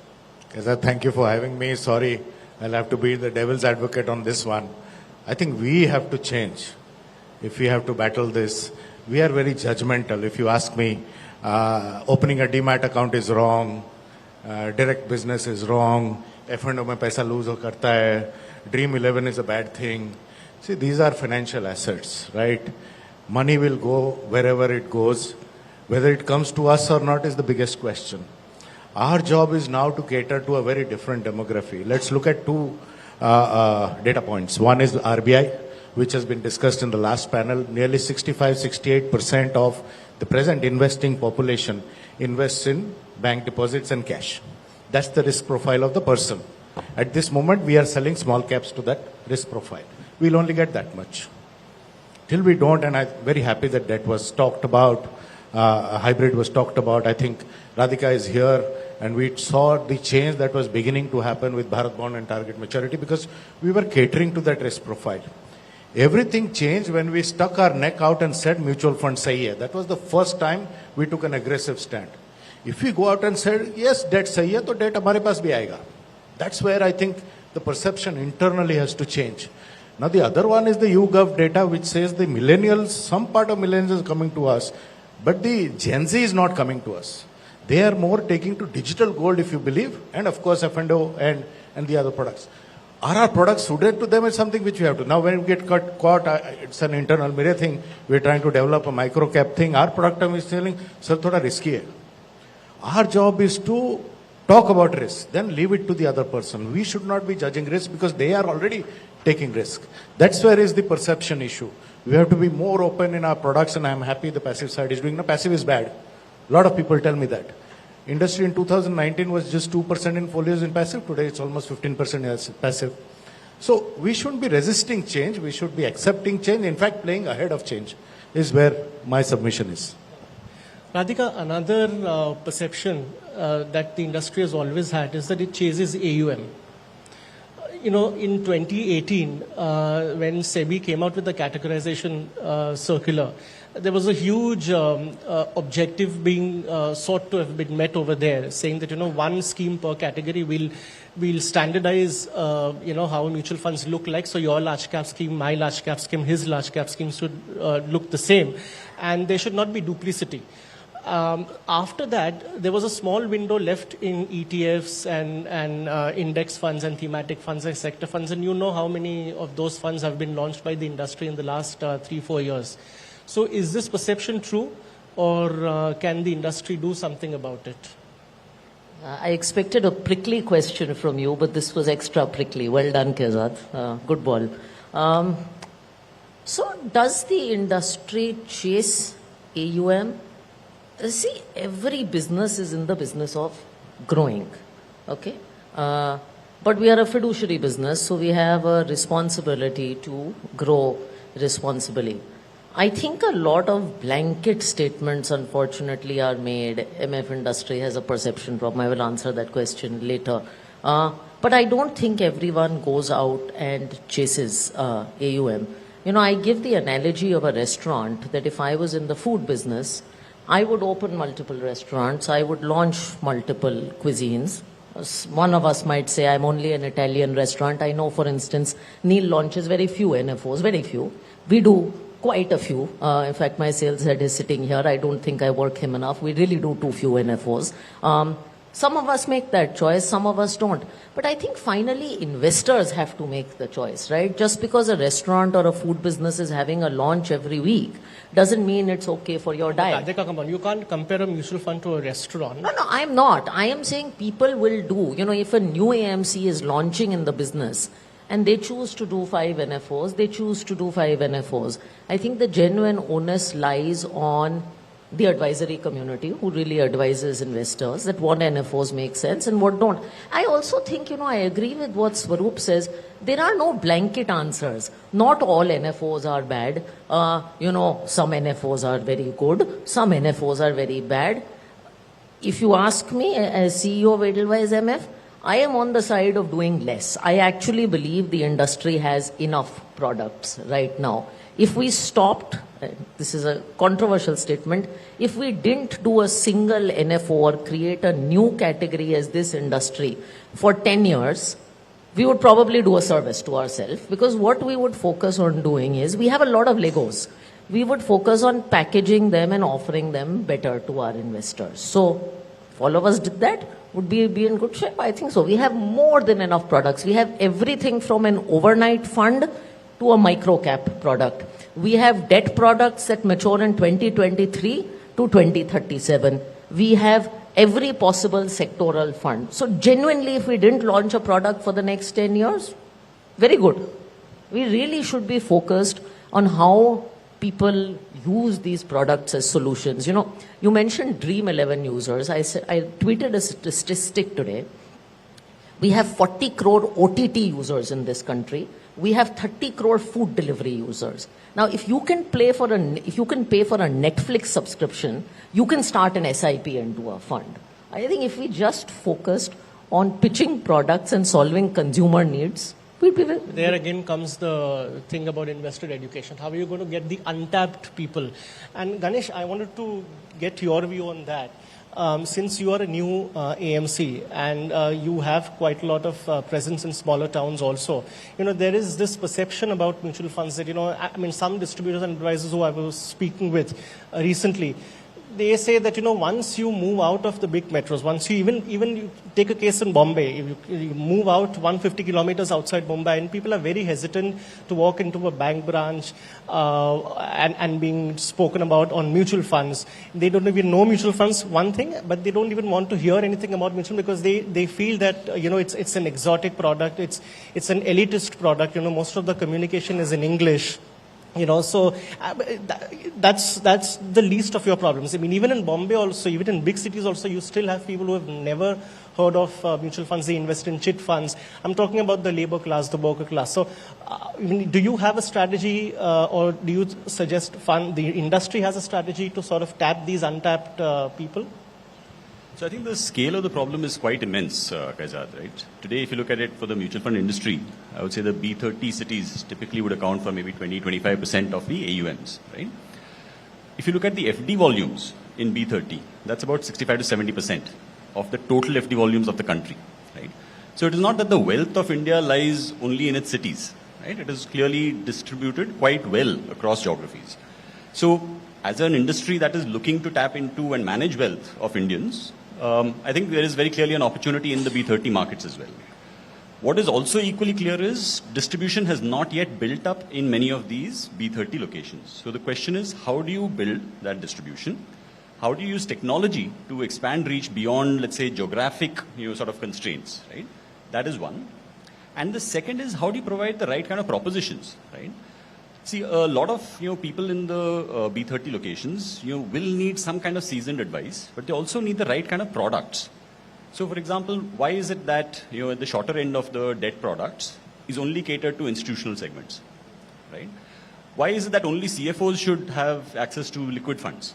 Thank you for having me. Sorry, I'll have to be the devil's advocate on this one. I think we have to change if we have to battle this. We are very judgmental. If you ask me, opening a demat account is wrong, direct business is wrong, F&O mein paisa lose ho karta hai, Dream 11 is a bad thing. See, these are financial assets, right? Money will go wherever it goes. Whether it comes to us or not is the biggest question. Our job is now to cater to a very different demography. Let's look at 2 data points. One is the RBI, which has been discussed in the last panel. Nearly 65-68% of the present investing population invests in bank deposits and cash. That's the risk profile of the person. At this moment, we are selling small caps to that risk profile. We'll only get that much. Till we don't, and I'm very happy that that was talked about, a hybrid was talked about. I think Radhika is here, and we saw the change that was beginning to happen with Bharat Bond and Target Maturity because we were catering to that risk profile. Everything changed when we stuck our neck out and said mutual fund sahi hai. That was the first time we took an aggressive stand. If we go out and said, yes, debt sahi hai, to debt hamare paas bhi aayega. That's where I think the perception internally has to change. Now the other one is the YouGov data, which says the millennials, some part of millennials is coming to us, but the Gen Z is not coming to us. They are more taking to digital gold, if you believe, and of course F&O and the other products. Are our products suited to them is something which we have to. Now when we get caught, it's an internal Mirae thing. We're trying to develop a micro cap thing. Our product is telling, sir, thoda risky hai. Our job is to talk about risk, then leave it to the other person. We should not be judging risk because they are already taking risk. That's where is the perception issue. We have to be more open in our products, and I'm happy the passive side is doing. No, passive is bad. A lot of people tell me that. Industry in 2019 was just 2% in folios in passive. Today it's almost 15% as passive. So we shouldn't be resisting change. We should be accepting change. In fact, playing ahead of change is where my submission is. Radhika, another perception that the industry has always had is that it chases AUM. You know, in 2018, when SEBI came out with the categorization circular, there was a huge objective being sought to have been met over there, saying that, you know, one scheme per category we'll standardize, you know, how mutual funds look like. So your large cap scheme, my large cap scheme, his large cap scheme should look the same. And there should not be duplicity. After that, there was a small window left in ETFs and index funds and thematic funds and sector funds. And you know how many of those funds have been launched by the industry in the last 3-4 years. So is this perception true, or can the industry do something about it? I expected a prickly question from you, but this was extra prickly. Well done, Kezad. Good ball. So does the industry chase AUM? See, every business is in the business of growing, okay? But we are a fiduciary business, so we have a responsibility to grow responsibly. I think a lot of blanket statements, unfortunately, are made. MF industry has a perception problem. I will answer that question later. But I don't think everyone goes out and chases AUM. You know, I give the analogy of a restaurant that if I was in the food business, I would open multiple restaurants. I would launch multiple cuisines. One of us might say, I'm only an Italian restaurant. I know, for instance, Neil launches very few NFOs, very few. We do quite a few. In fact, my sales head is sitting here. I don't think I work him enough. We really do too few NFOs. Some of us make that choice, some of us don't. But I think finally investors have to make the choice, right? Just because a restaurant or a food business is having a launch every week doesn't mean it's okay for your diet. Radhika, come on. You can't compare a mutual fund to a restaurant. No, I'm not. I am saying people will do. You know, if a new AMC is launching in the business and they choose to do 5 NFOs, they choose to do 5 NFOs. I think the genuine onus lies on the advisory community who really advises investors that what NFOs make sense and what don't. I also think, you know, I agree with what Swarup says. There are no blanket answers. Not all NFOs are bad. You know, some NFOs are very good. Some NFOs are very bad. If you ask me as CEO of Edelweiss MF, I am on the side of doing less. I actually believe the industry has enough products right now. If we stopped, this is a controversial statement, if we didn't do a single NFO or create a new category as this industry for 10 years, we would probably do a service to ourselves, because what we would focus on doing is, we have a lot of Legos. We would focus on packaging them and offering them better to our investors. So if all of us did that, would be in good shape? I think so. We have more than enough products. We have everything from an overnight fund to a micro cap product. We have debt products that mature in 2023 to 2037. We have every possible sectoral fund. So genuinely, if we didn't launch a product for the next 10 years, very good. We really should be focused on how people use these products as solutions. You know, you mentioned Dream 11 users. I tweeted a statistic today. We have 40 crore OTT users in this country. We have 30 crore food delivery users. Now, if you can pay for a Netflix subscription, you can start an SIP into a fund. I think if we just focused on pitching products and solving consumer needs, we'd be very... There again comes the thing about investor education. How are you going to get the untapped people? And Ganesh, I wanted to get your view on that. Since you are a new AMC and you have quite a lot of presence in smaller towns also, you know, there is this perception about mutual funds that, you know, I mean, some distributors and advisors who I was speaking with recently, they say that, once you move out of the big metros, once you even you take a case in Bombay, if you move out 150 kilometers outside Mumbai, and people are very hesitant to walk into a bank branch and being spoken about on mutual funds. They don't even know mutual funds, one thing, but they don't even want to hear anything about mutual because they feel that, it's an exotic product, it's an elitist product, most of the communication is in English. So that's the least of your problems. I mean, even in Bombay also, even in big cities also, you still have people who have never heard of mutual funds. They invest in chit funds. I'm talking about the labor class, the worker class. So do you have a strategy or do you suggest the industry has a strategy to sort of tap these untapped people? So I think the scale of the problem is quite immense, Kaizad, right? Today, if you look at it for the mutual fund industry, I would say the B30 cities typically would account for maybe 20-25% of the AUMs, right? If you look at the FD volumes in B30, that's about 65 to 70% of the total FD volumes of the country, right? So it is not that the wealth of India lies only in its cities, right? It is clearly distributed quite well across geographies. So as an industry that is looking to tap into and manage wealth of Indians, I think there is very clearly an opportunity in the B30 markets as well. What is also equally clear is distribution has not yet built up in many of these B30 locations. So the question is, how do you build that distribution? How do you use technology to expand reach beyond, let's say, geographic sort of constraints, right? That is one. And the second is, how do you provide the right kind of propositions, right? See, a lot of people in the B30 locations will need some kind of seasoned advice, but they also need the right kind of products. So, for example, why is it that at the shorter end of the debt products is only catered to institutional segments, right? Why is it that only CFOs should have access to liquid funds?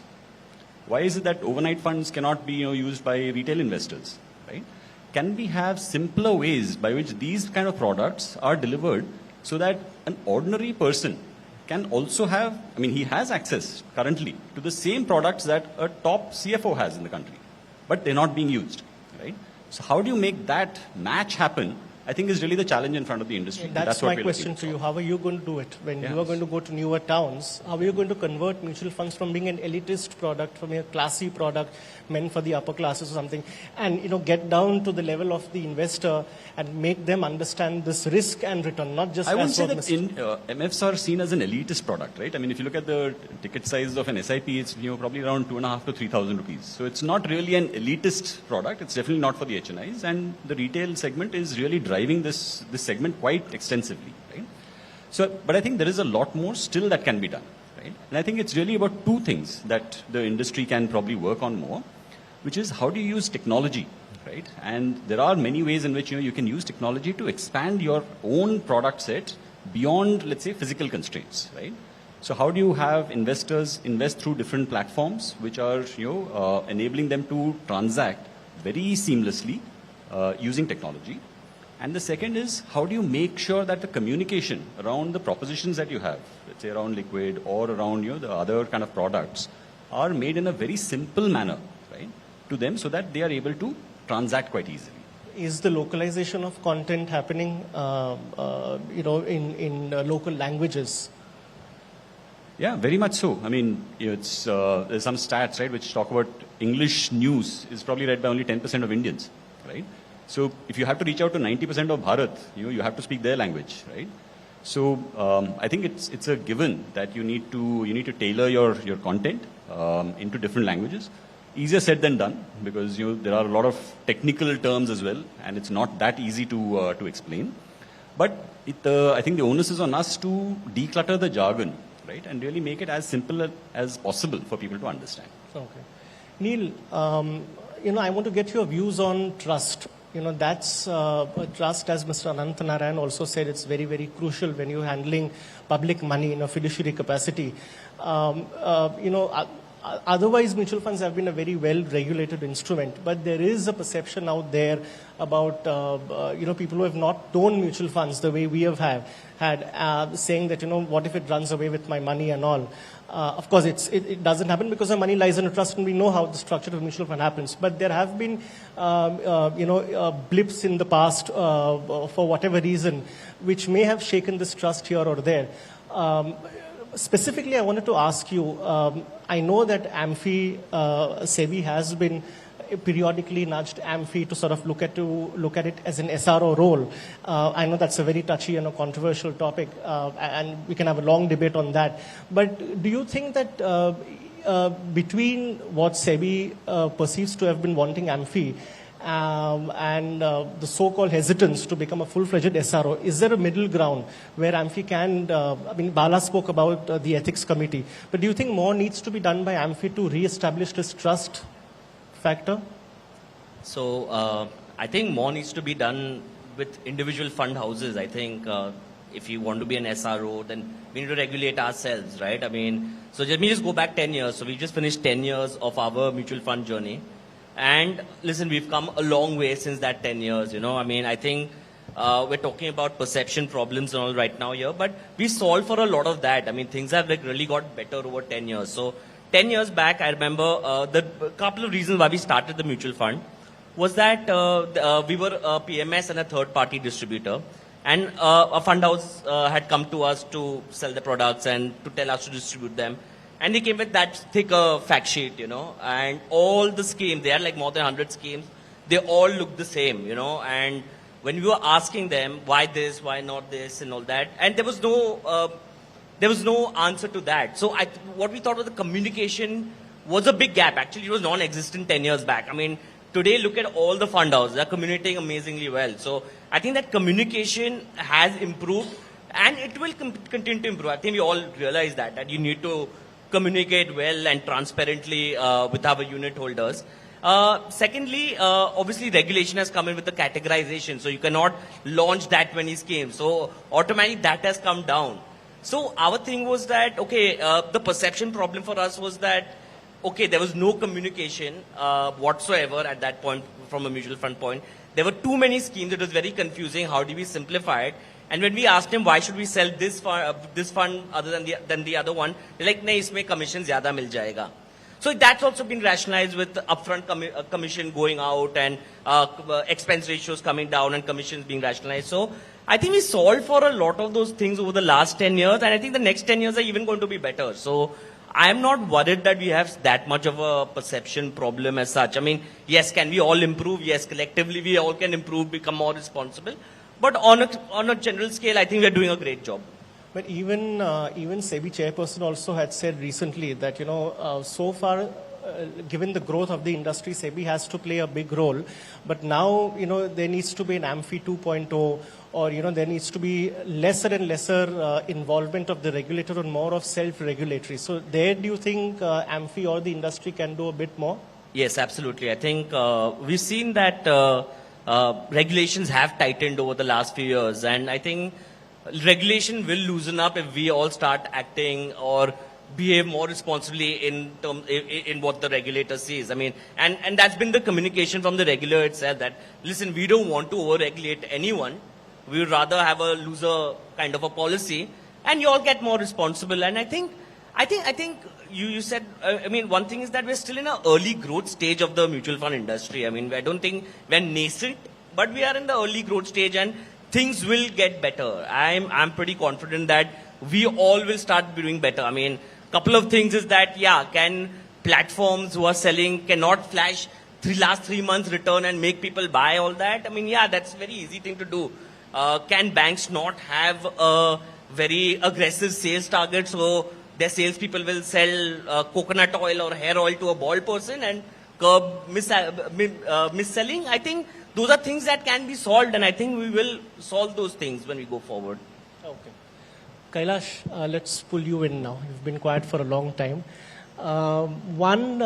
Why is it that overnight funds cannot be used by retail investors, right? Can we have simpler ways by which these kind of products are delivered so that an ordinary person can also have, he has access currently to the same products that a top CFO has in the country, but they're not being used, right? So how do you make that match happen, I think is really the challenge in front of the industry. That's my question to you. How are you going to do it? When you are going to go to newer towns, how are you going to convert mutual funds from being an elitist product, from a classy product meant for the upper classes or something, and get down to the level of the investor and make them understand this risk and return, not just I would say that MFs are seen as an elitist product, right? If you look at the ticket size of an SIP, it's probably around 2,500 to 3,000 rupees. So it's not really an elitist product. It's definitely not for the HNIs, and the retail segment is really driving this segment quite extensively, right? So, but I think there is a lot more still that can be done, right? And I think it's really about two things that the industry can probably work on more, which is how do you use technology, right? And there are many ways in which you can use technology to expand your own product set beyond, let's say, physical constraints, right? So how do you have investors invest through different platforms which are enabling them to transact very seamlessly using technology? And the second is, how do you make sure that the communication around the propositions that you have, let's say around liquid or around the other kind of products, are made in a very simple manner, right, to them so that they are able to transact quite easily. Is the localization of content happening, in local languages? Yeah, very much so. It's there's some stats, right, which talk about English news is probably read by only 10% of Indians, right? So if you have to reach out to 90% of Bharat, you have to speak their language, right? So I think it's a given that you need to tailor your content into different languages. Easier said than done, because there are a lot of technical terms as well, and it's not that easy to explain. But I think the onus is on us to declutter the jargon, right, and really make it as simple as possible for people to understand. Okay, Neil, I want to get your views on trust. That's trust, as Mr. Ananth Narayan also said, it's very, very crucial when you're handling public money in a fiduciary capacity. Otherwise, mutual funds have been a very well-regulated instrument, but there is a perception out there about people who have not known mutual funds the way we have had, saying that what if it runs away with my money and all. Of course, it doesn't happen because the money lies in a trust, and we know how the structure of a mutual fund happens. But there have been blips in the past for whatever reason, which may have shaken this trust here or there. Specifically, I wanted to ask you, I know that SEBI has been periodically nudged AMFI to sort of look at it as an SRO role. I know that's a very touchy and a controversial topic, and we can have a long debate on that. But do you think that between what SEBI perceives to have been wanting AMFI and the so-called hesitance to become a full-fledged SRO, is there a middle ground where AMFI can, Bala spoke about the ethics committee, but do you think more needs to be done by AMFI to re-establish this trust factor? So I think more needs to be done with individual fund houses. I think if you want to be an SRO, then we need to regulate ourselves, right? I mean, so let me just go back 10 years. So we just finished 10 years of our mutual fund journey. And listen, we've come a long way since that 10 years, I mean, I think we're talking about perception problems and all right now here, but we solved for a lot of that. I mean, things have really got better over 10 years. So 10 years back, I remember the couple of reasons why we started the mutual fund was that we were a PMS and a third-party distributor. And a fund house had come to us to sell the products and to tell us to distribute them. And they came with that thicker fact sheet, and all the schemes, they had like more than 100 schemes, they all looked the same, and when we were asking them why this, why not this and all that, and there was no answer to that. So what we thought was the communication was a big gap. Actually, it was non-existent 10 years back. I mean, today, look at all the fund houses. They're communicating amazingly well. So I think that communication has improved and it will continue to improve. I think we all realize that you need to communicate well and transparently with our unit holders. Secondly, obviously regulation has come in with the categorization. So you cannot launch that many schemes. So automatically that has come down. So our thing was that, okay, the perception problem for us was that, okay, there was no communication whatsoever at that point from a mutual fund point. There were too many schemes. It was very confusing. How do we simplify it? And when we asked him, why should we sell this fund other than the other one? They're like, nahin, isme commission zyada mil jayega. So that's also been rationalized with upfront commission going out and expense ratios coming down and commissions being rationalized. So I think we solved for a lot of those things over the last 10 years. And I think the next 10 years are even going to be better. So I'm not worried that we have that much of a perception problem as such. I mean, yes, can we all improve? Yes, collectively we all can improve, become more responsible. But on a general scale, I think we're doing a great job. But even SEBI chairperson also had said recently that, so far, given the growth of the industry, SEBI has to play a big role. But now, there needs to be an AMFI 2.0 or, there needs to be lesser and lesser involvement of the regulator and more of self-regulatory. So there, do you think AMFI or the industry can do a bit more? Yes, absolutely. I think we've seen that regulations have tightened over the last few years. And I think regulation will loosen up if we all start acting or behave more responsibly in what the regulator sees. I mean, and that's been the communication from the regulator itself that, listen, we don't want to over-regulate anyone. We would rather have a looser kind of a policy and you all get more responsible. And I think you said, I mean, one thing is that we're still in an early growth stage of the mutual fund industry. I mean, I don't think we're nascent, but we are in the early growth stage and things will get better. I'm pretty confident that we all will start doing better. I mean, couple of things is that, can platforms who are selling cannot flash last 3 months return and make people buy all that? I mean, that's a very easy thing to do. Can banks not have a very aggressive sales target so their salespeople will sell coconut oil or hair oil to a bald person and curb mis-selling? I think those are things that can be solved, and I think we will solve those things when we go forward. Okay. Kailash, let's pull you in now. You've been quiet for a long time. One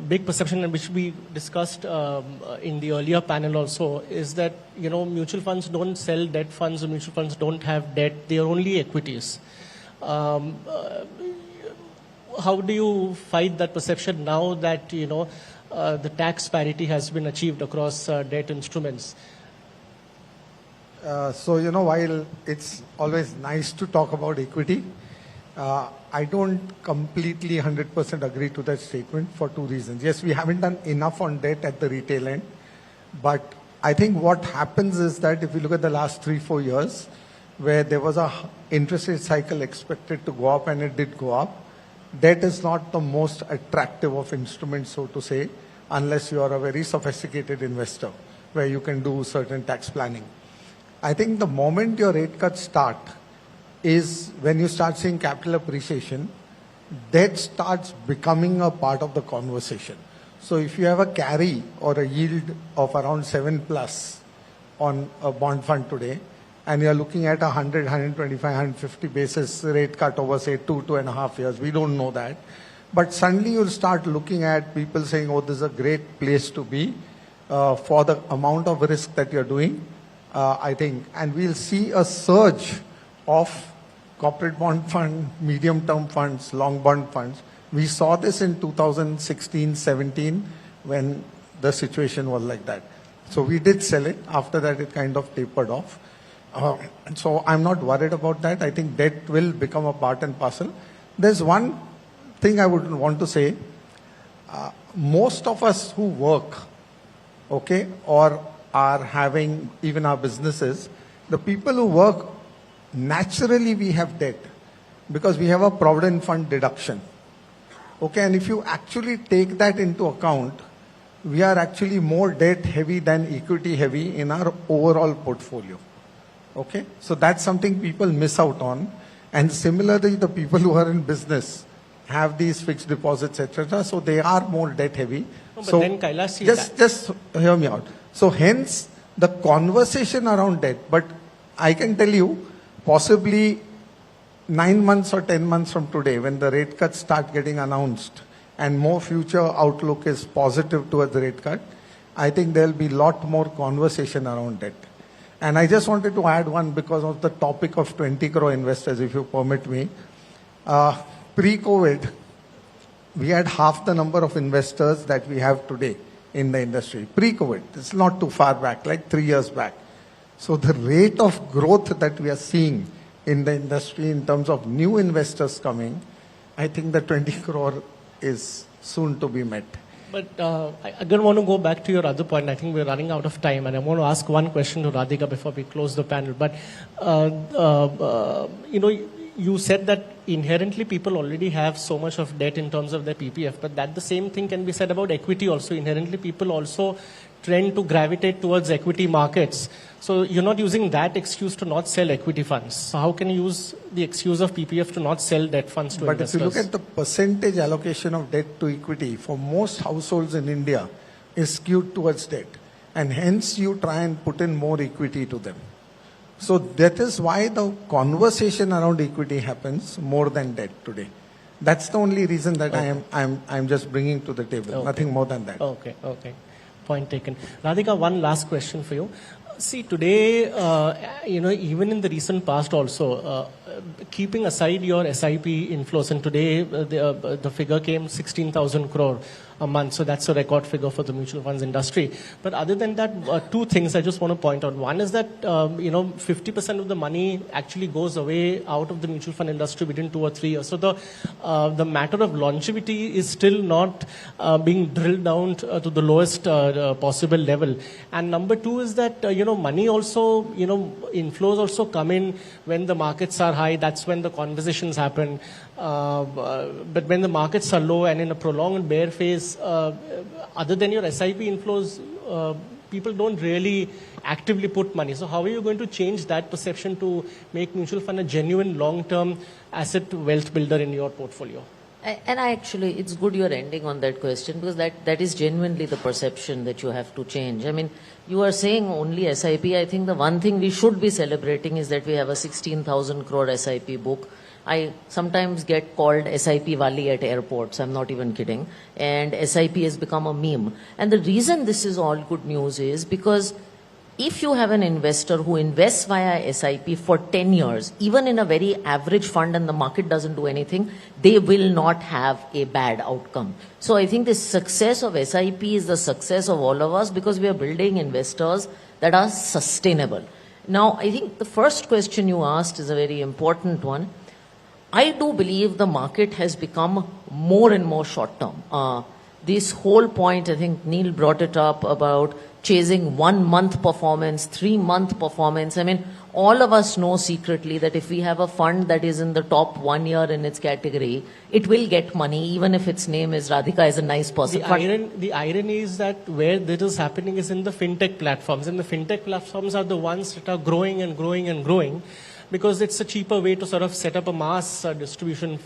big perception which we discussed in the earlier panel also is that, mutual funds don't sell debt funds, mutual funds don't have debt, they are only equities. How do you fight that perception now that, the tax parity has been achieved across debt instruments? While it's always nice to talk about equity, I don't completely 100% agree to that statement for two reasons. Yes, we haven't done enough on debt at the retail end, but I think what happens is that if you look at the last 3-4 years, where there was a interest rate cycle expected to go up and it did go up, debt is not the most attractive of instruments, so to say, unless you are a very sophisticated investor, where you can do certain tax planning. I think the moment your rate cuts start is when you start seeing capital appreciation, debt starts becoming a part of the conversation. So if you have a carry or a yield of around 7+ on a bond fund today, and you're looking at 100, 125, 150 basis rate cut over, say, 2.5 years, we don't know that. But suddenly you'll start looking at people saying, oh, this is a great place to be for the amount of risk that you're doing, I think. And we'll see a surge of corporate bond fund, medium-term funds, long bond funds. We saw this in 2016, 17, when the situation was like that. So we did sell it. After that, it kind of tapered off. So I'm not worried about that. I think debt will become a part and parcel. There's one thing I would want to say. Most of us who work, okay, or are having even our businesses, the people who work, naturally we have debt because we have a provident fund deduction. Okay, and if you actually take that into account, we are actually more debt heavy than equity heavy in our overall portfolio. Okay, so that's something people miss out on. And similarly, the people who are in business have these fixed deposits, etc. So they are more debt heavy. No, but so then Kailash, just hear me out. So hence the conversation around debt. But I can tell you, possibly 9 months or 10 months from today, when the rate cuts start getting announced and more future outlook is positive towards the rate cut, I think there'll be a lot more conversation around debt. And I just wanted to add one because of the topic of 20 crore investors, if you permit me. Pre-COVID, we had half the number of investors that we have today in the industry. Pre-COVID, it's not too far back, like 3 years back. So the rate of growth that we are seeing in the industry in terms of new investors coming, I think the 20 crore is soon to be met. But I again want to go back to your other point. I think we're running out of time, and I want to ask one question to Radhika before we close the panel. But you said that inherently people already have so much of debt in terms of their PPF, but that the same thing can be said about equity also. Inherently, people also trend to gravitate towards equity markets. So you're not using that excuse to not sell equity funds. So how can you use the excuse of PPF to not sell debt funds to investors? But if you look at the percentage allocation of debt to equity for most households in India is skewed towards debt. And hence you try and put in more equity to them. So that is why the conversation around equity happens more than debt today. That's the only reason that I'm just bringing to the table. Okay. Nothing more than that. Okay. Point taken. Radhika, one last question for you. See, today, even in the recent past also, keeping aside your SIP inflows, and today the figure came 16,000 crore a month, so that's a record figure for the mutual funds industry. But other than that, two things I just want to point out. One is that 50% of the money actually goes away out of the mutual fund industry within 2 or 3 years. So the matter of longevity is still not being drilled down to the lowest possible level. And number two is that money also, inflows also come in when the markets are high. That's when the conversations happen. But when the markets are low and in a prolonged bear phase, other than your SIP inflows, people don't really actively put money. So how are you going to change that perception to make mutual fund a genuine long-term asset wealth builder in your portfolio? And actually, it's good you're ending on that question, because that is genuinely the perception that you have to change. I mean, you are saying only SIP. I think the one thing we should be celebrating is that we have a 16,000 crore SIP book. I sometimes get called SIP Wali at airports. I'm not even kidding. And SIP has become a meme. And the reason this is all good news is because if you have an investor who invests via SIP for 10 years, even in a very average fund and the market doesn't do anything, they will not have a bad outcome. So I think the success of SIP is the success of all of us, because we are building investors that are sustainable. Now, I think the first question you asked is a very important one. I do believe the market has become more and more short-term. This whole point, I think Neil brought it up about chasing 1 month performance, 3 month performance. I mean, all of us know secretly that if we have a fund that is in the top 1 year in its category, it will get money, even if its name is Radhika is a nice person. The irony is that where this is happening is in the fintech platforms. And the fintech platforms are the ones that are growing and growing and growing because it's a cheaper way to sort of set up a mass distribution.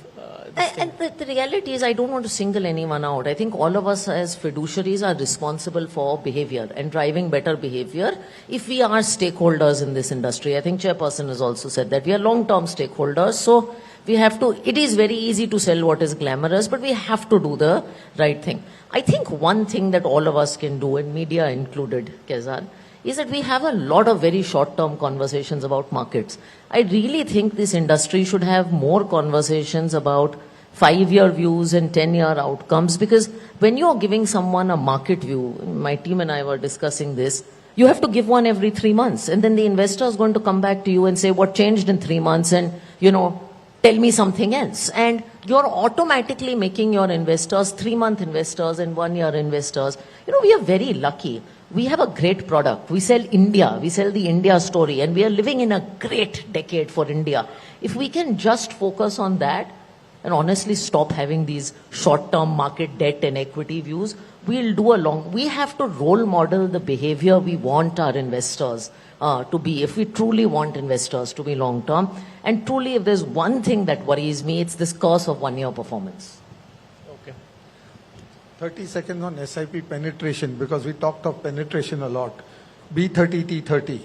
And the reality is, I don't want to single anyone out. I think all of us as fiduciaries are responsible for behavior and driving better behavior if we are stakeholders in this industry. I think Chairperson has also said that we are long-term stakeholders. So we have to, it is very easy to sell what is glamorous, but we have to do the right thing. I think one thing that all of us can do, and media included, Kezar, is that we have a lot of very short-term conversations about markets. I really think this industry should have more conversations about 5-year views and 10-year outcomes, because when you're giving someone a market view, my team and I were discussing this, you have to give one every 3 months, and then the investor is going to come back to you and say, what changed in 3 months, and, tell me something else. And you're automatically making your investors 3-month investors and 1-year investors. We are very lucky. We have a great product. We sell India. We sell the India story, and we are living in a great decade for India. If we can just focus on that and honestly stop having these short-term market debt and equity views, we'll do we have to role model the behavior we want our investors to be, if we truly want investors to be long-term. And truly, if there's one thing that worries me, it's this curse of 1-year performance. 30 seconds on SIP penetration, because we talked of penetration a lot. B30, T30.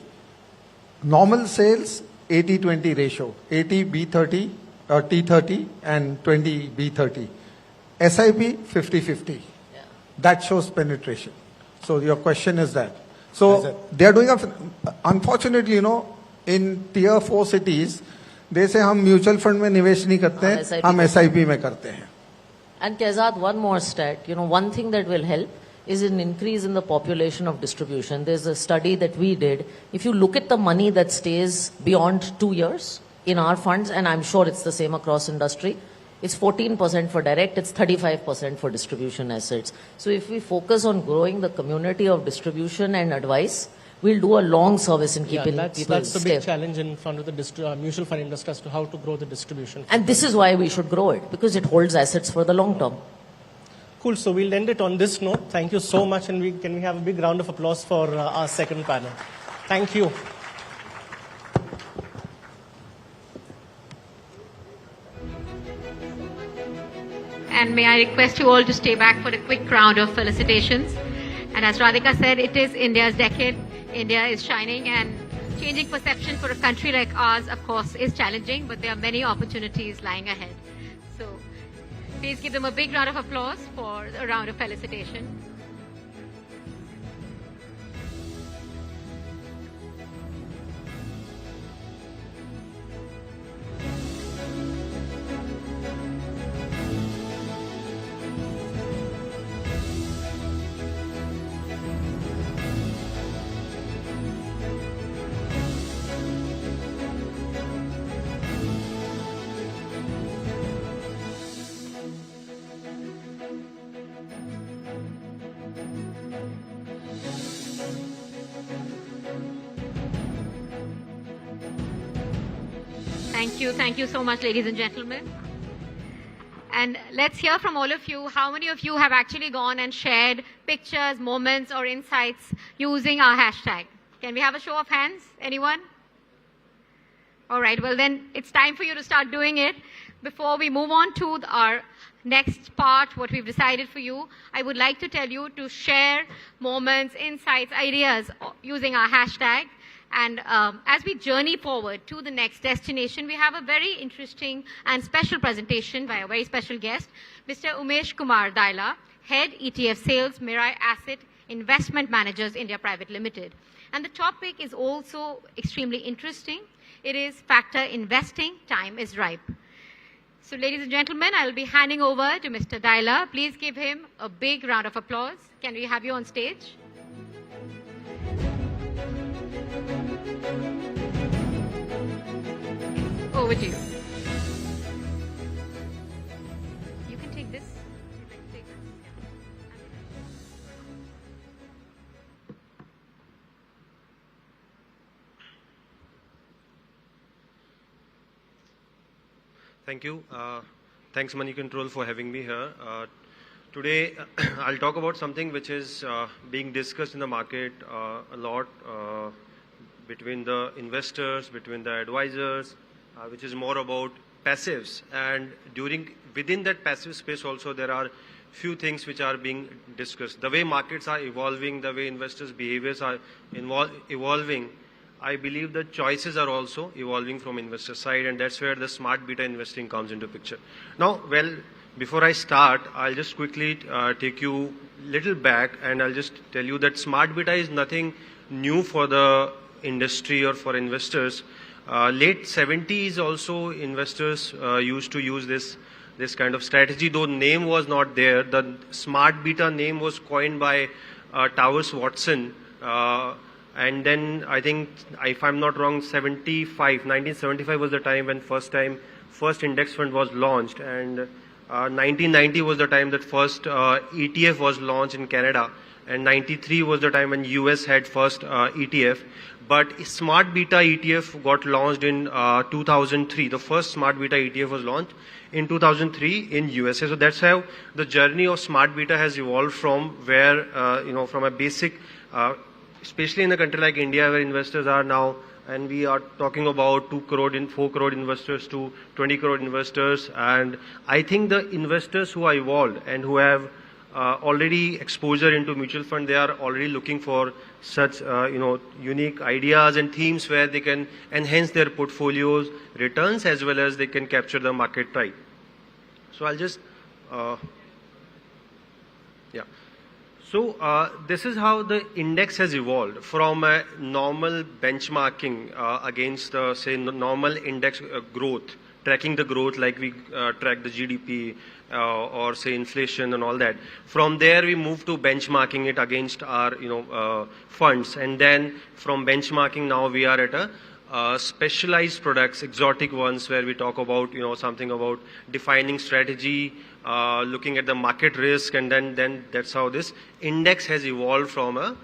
Normal sales, 80-20 ratio. 80 B30, T30 and 20 B30. SIP, 50-50. That shows penetration. So your question is that. So they are doing, unfortunately, in tier 4 cities, they say हम mutual fund में निवेश नहीं करते हैं, हम SIP में करते हैं. And Kezad, one more stat. One thing that will help is an increase in the population of distribution. There's a study that we did. If you look at the money that stays beyond 2 years in our funds, and I'm sure it's the same across industry, it's 14% for direct, it's 35% for distribution assets. So if we focus on growing the community of distribution and advice, we'll do a long service in keeping people That's the big challenge in front of the mutual fund industry as to how to grow the distribution. And this is why we should grow it, because it holds assets for the long term. Cool. So we'll end it on this note. Thank you so much. And can we have a big round of applause for our second panel? Thank you. And may I request you all to stay back for a quick round of felicitations. And as Radhika said, it is India's decade. India is shining, and changing perception for a country like ours, of course, is challenging, but there are many opportunities lying ahead. So please give them a big round of applause for a round of felicitation. Thank you so much, ladies and gentlemen. And let's hear from all of you. How many of you have actually gone and shared pictures, moments, or insights using our hashtag? Can we have a show of hands? Anyone? All right, well then it's time for you to start doing it. Before we move on to our next part, what we've decided for you, I would like to tell you to share moments, insights, ideas using our hashtag. And as we journey forward to the next destination, we have a very interesting and special presentation by a very special guest, Mr. Umesh Kumar Daila, Head ETF Sales, Mirae Asset Investment Managers India Private Limited. And the topic is also extremely interesting. It is Factor Investing, Time is Ripe. So ladies and gentlemen, I'll be handing over to Mr. Daila. Please give him a big round of applause. Can we have you on stage? Over to you. You can take this. Thank you. Thanks Moneycontrol for having me here. Today I'll talk about something which is being discussed in the market a lot between the investors, between the advisors, which is more about passives. And within that passive space also there are few things which are being discussed. The way markets are evolving, the way investors' behaviors are evolving, I believe the choices are also evolving from investor side, and that's where the smart beta investing comes into picture. Now, before I start, I'll just quickly take you little back, and I'll just tell you that smart beta is nothing new for the industry or for investors. Late 70s also investors used to use this kind of strategy, though name was not there. The smart beta name was coined by Towers Watson. And then I think, if I'm not wrong, 1975 was the time when first index fund was launched, and 1990 was the time that first ETF was launched in Canada, and 93 was the time when US had first ETF. But smart beta ETF got launched in 2003. The first smart beta ETF was launched in 2003 in USA. So that's how the journey of smart beta has evolved from where, from a basic, especially in a country like India where investors are now, and we are talking about 4 crore investors to 20 crore investors. And I think the investors who are evolved and who have already exposure into mutual fund, they are already looking for such, unique ideas and themes where they can enhance their portfolios, returns, as well as they can capture the market tide. So I'll just, So this is how the index has evolved from a normal benchmarking against, say, normal index growth, tracking the growth like we track the GDP or say inflation and all that. From there we move to benchmarking it against our funds, and then from benchmarking now we are at a specialized products, exotic ones, where we talk about something about defining strategy, looking at the market risk, and then that's how this index has evolved from a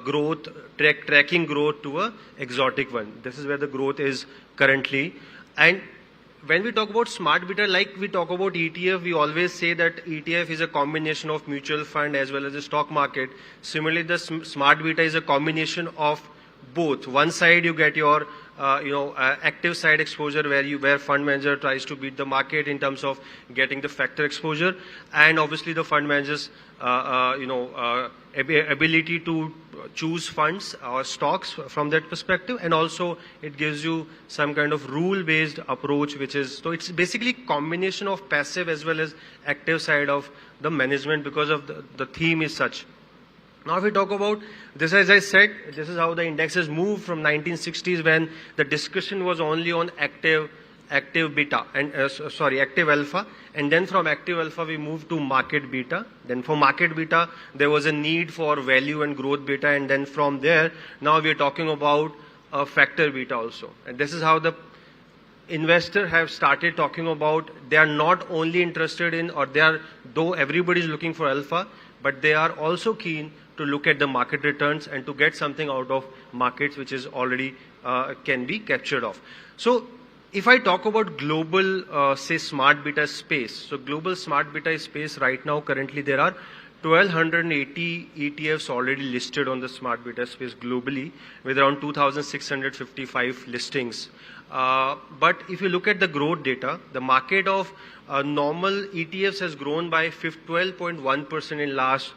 growth tracking growth to a exotic one. This is where the growth is currently. And when we talk about smart beta, like we talk about ETF, we always say that ETF is a combination of mutual fund as well as the stock market. Similarly, the smart beta is a combination of both. One side you get your active side exposure where fund manager tries to beat the market in terms of getting the factor exposure, and obviously the fund manager's ability to choose funds or stocks from that perspective, and also it gives you some kind of rule-based approach, so it's basically combination of passive as well as active side of the management because of the theme is such. Now if we talk about this, as I said, this is how the index has moved from 1960s when the discussion was only on active beta and active alpha, and then from active alpha we moved to market beta. Then for market beta there was a need for value and growth beta, and then from there now we are talking about a factor beta also. And this is how the investors have started talking about. They are not only interested in, though everybody is looking for alpha, but they are also keen to look at the market returns and to get something out of markets which is already can be captured off. So if I talk about global, say, smart beta space, so global smart beta space right now, currently there are 1,280 ETFs already listed on the smart beta space globally, with around 2,655 listings. But if you look at the growth data, the market of normal ETFs has grown by 12.1% in last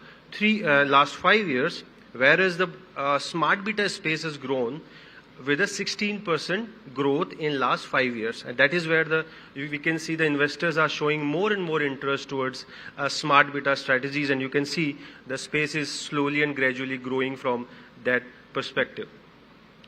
5 years, whereas the smart beta space has grown with a 16% growth in last 5 years. And that is where we can see the investors are showing more and more interest towards smart beta strategies, and you can see the space is slowly and gradually growing from that perspective.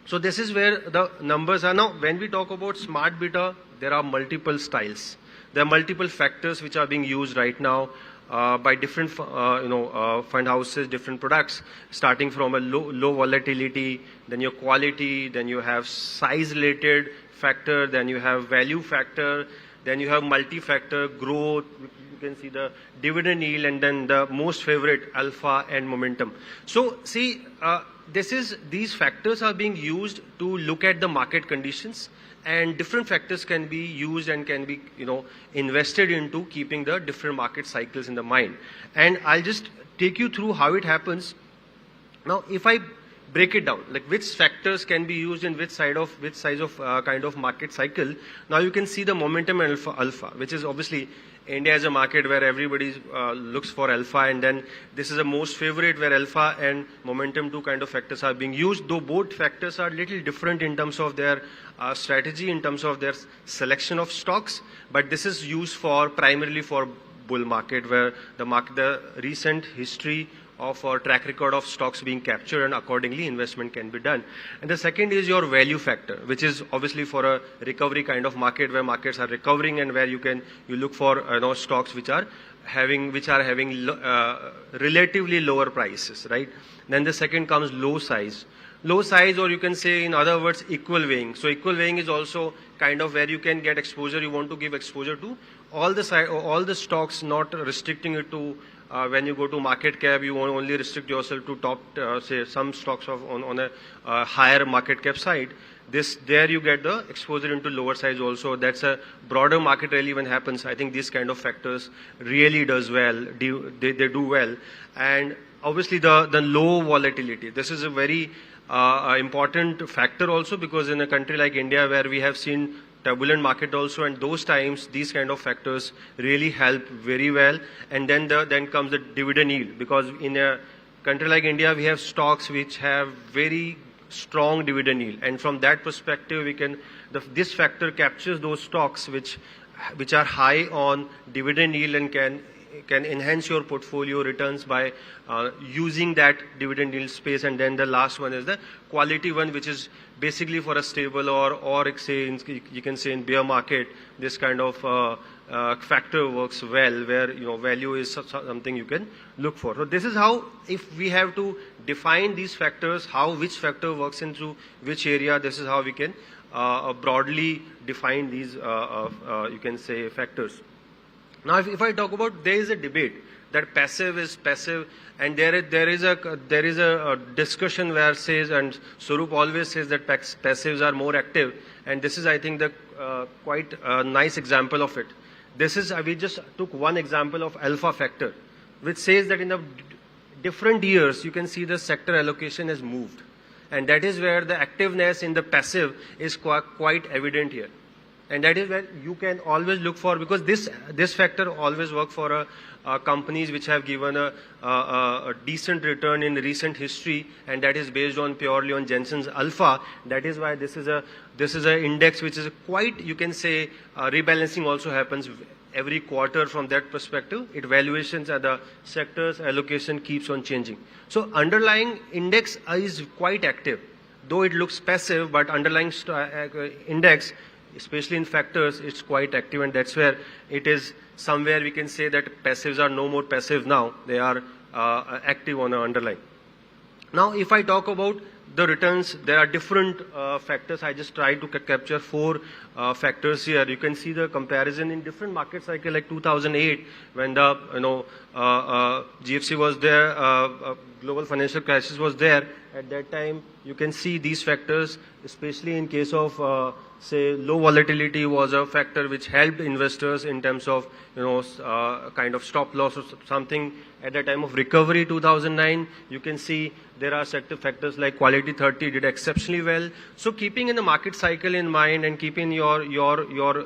So this is where the numbers are. Now when we talk about smart beta, there are multiple styles. There are multiple factors which are being used right now by different fund houses, different products, starting from a low volatility, then your quality, then you have size related factor, then you have value factor, then you have multi-factor growth, you can see the dividend yield, and then the most favorite alpha and momentum. So see, these factors are being used to look at the market conditions and different factors can be used and can be, invested into keeping the different market cycles in the mind. And I'll just take you through how it happens. Now, if I break it down, like which factors can be used in which size of kind of market cycle. Now you can see the momentum alpha, which is obviously India is a market where everybody looks for alpha, and then this is the most favorite where alpha and momentum two kind of factors are being used, though both factors are little different in terms of their strategy, in terms of their selection of stocks, but this is used for primarily for bull market, where the recent history of our track record of stocks being captured, and accordingly investment can be done. And the second is your value factor, which is obviously for a recovery kind of market where markets are recovering and where you look for stocks which are having relatively lower prices, right? Then the second comes low size, or you can say in other words equal weighing. So equal weighing is also kind of where you can get exposure. You want to give exposure to all the stocks, not restricting it to when you go to market cap, you won't only restrict yourself to top, say some stocks on a higher market cap side. There you get the exposure into lower size also. That's a broader market rally when happens. I think these kind of factors really does well. They do well. And obviously the low volatility. This is a very important factor also, because in a country like India where we have seen turbulent market also, and those times these kind of factors really help very well. And then comes the dividend yield, because in a country like India we have stocks which have very strong dividend yield, and from that perspective this factor captures those stocks which are high on dividend yield and can enhance your portfolio returns by using that dividend yield space. And then the last one is the quality one, which is basically for a stable or say you can say in bear market, this kind of factor works well, where value is something you can look for. So this is how, if we have to define these factors, which factor works into which area, this is how we can broadly define these you can say factors. Now, if I talk about, there is a debate that passive is passive, and there is a discussion where says, and Swarup always says that passives are more active, and this is, I think, the quite a nice example of it. We just took one example of alpha factor, which says that in the different years you can see the sector allocation has moved, and that is where the activeness in the passive is quite evident here. And that is where you can always look for, because this factor always work for companies which have given a decent return in recent history, and that is based on purely on Jensen's alpha. That is why this is a index which is quite, you can say, rebalancing also happens every quarter. From that perspective, valuations at the sectors allocation keeps on changing. So underlying index is quite active, though it looks passive, but underlying index, especially in factors, it's quite active, and that's where it is somewhere we can say that passives are no more passive now. They are active on an underlying. Now, if I talk about the returns, there are different factors. I just try to capture 4 factors here. You can see the comparison in different market cycle, like 2008 when the GFC was there, global financial crisis was there. At that time, you can see these factors, especially in case of say low volatility was a factor which helped investors in terms of kind of stop loss or something. At the time of recovery 2009, you can see there are sector factors like quality 30 did exceptionally well. So keeping in the market cycle in mind and keeping your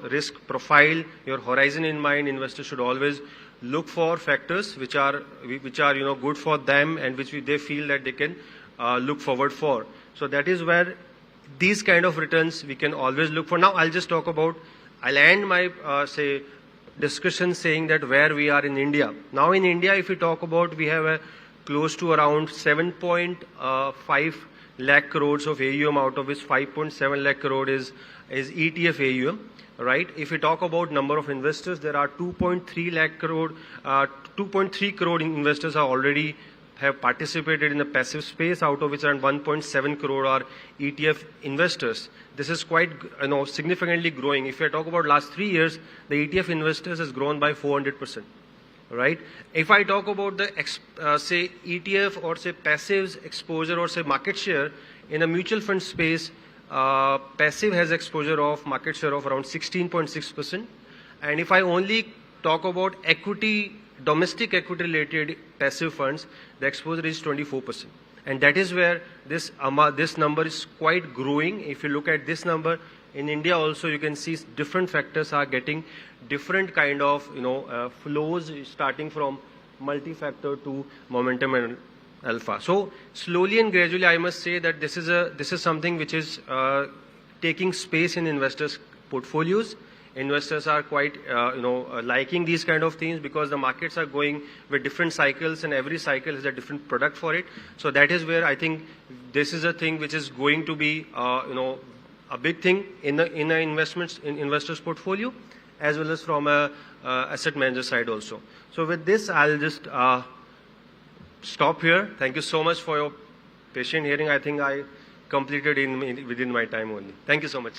risk profile, your horizon in mind, investors should always look for factors which are good for them and which they feel that they can look forward for. So that is where these kind of returns we can always look for. Now I'll end my say discussion saying that where we are in India. Now in India, if we talk about, we have close to around 7.5 lakh crores of AUM, out of which 5.7 lakh crore is ETF AUM, right? If we talk about number of investors, there are 2.3 lakh crore, 2.3 crore investors are already have participated in the passive space, out of which around 1.7 crore are ETF investors. This is quite significantly growing. If I talk about last 3 years, the ETF investors has grown by 400%. Right? If I talk about the say ETF or say passives exposure or say market share in a mutual fund space, passive has exposure of market share of around 16.6%. And if I only talk about equity, domestic equity related passive funds, the exposure is 24%. And that is where this number is quite growing. If you look at this number, in India also you can see different factors are getting different kind of flows, starting from multi-factor to momentum and alpha. So slowly and gradually, I must say that this is something which is taking space in investors' portfolios. Investors are quite liking these kind of things because the markets are going with different cycles, and every cycle has a different product for it. So that is where I think this is a thing which is going to be a big thing in the investments in investors' portfolio, as well as from a asset manager side also. So with this, I'll just stop here. Thank you so much for your patient hearing. I think I completed within my time only. Thank you so much.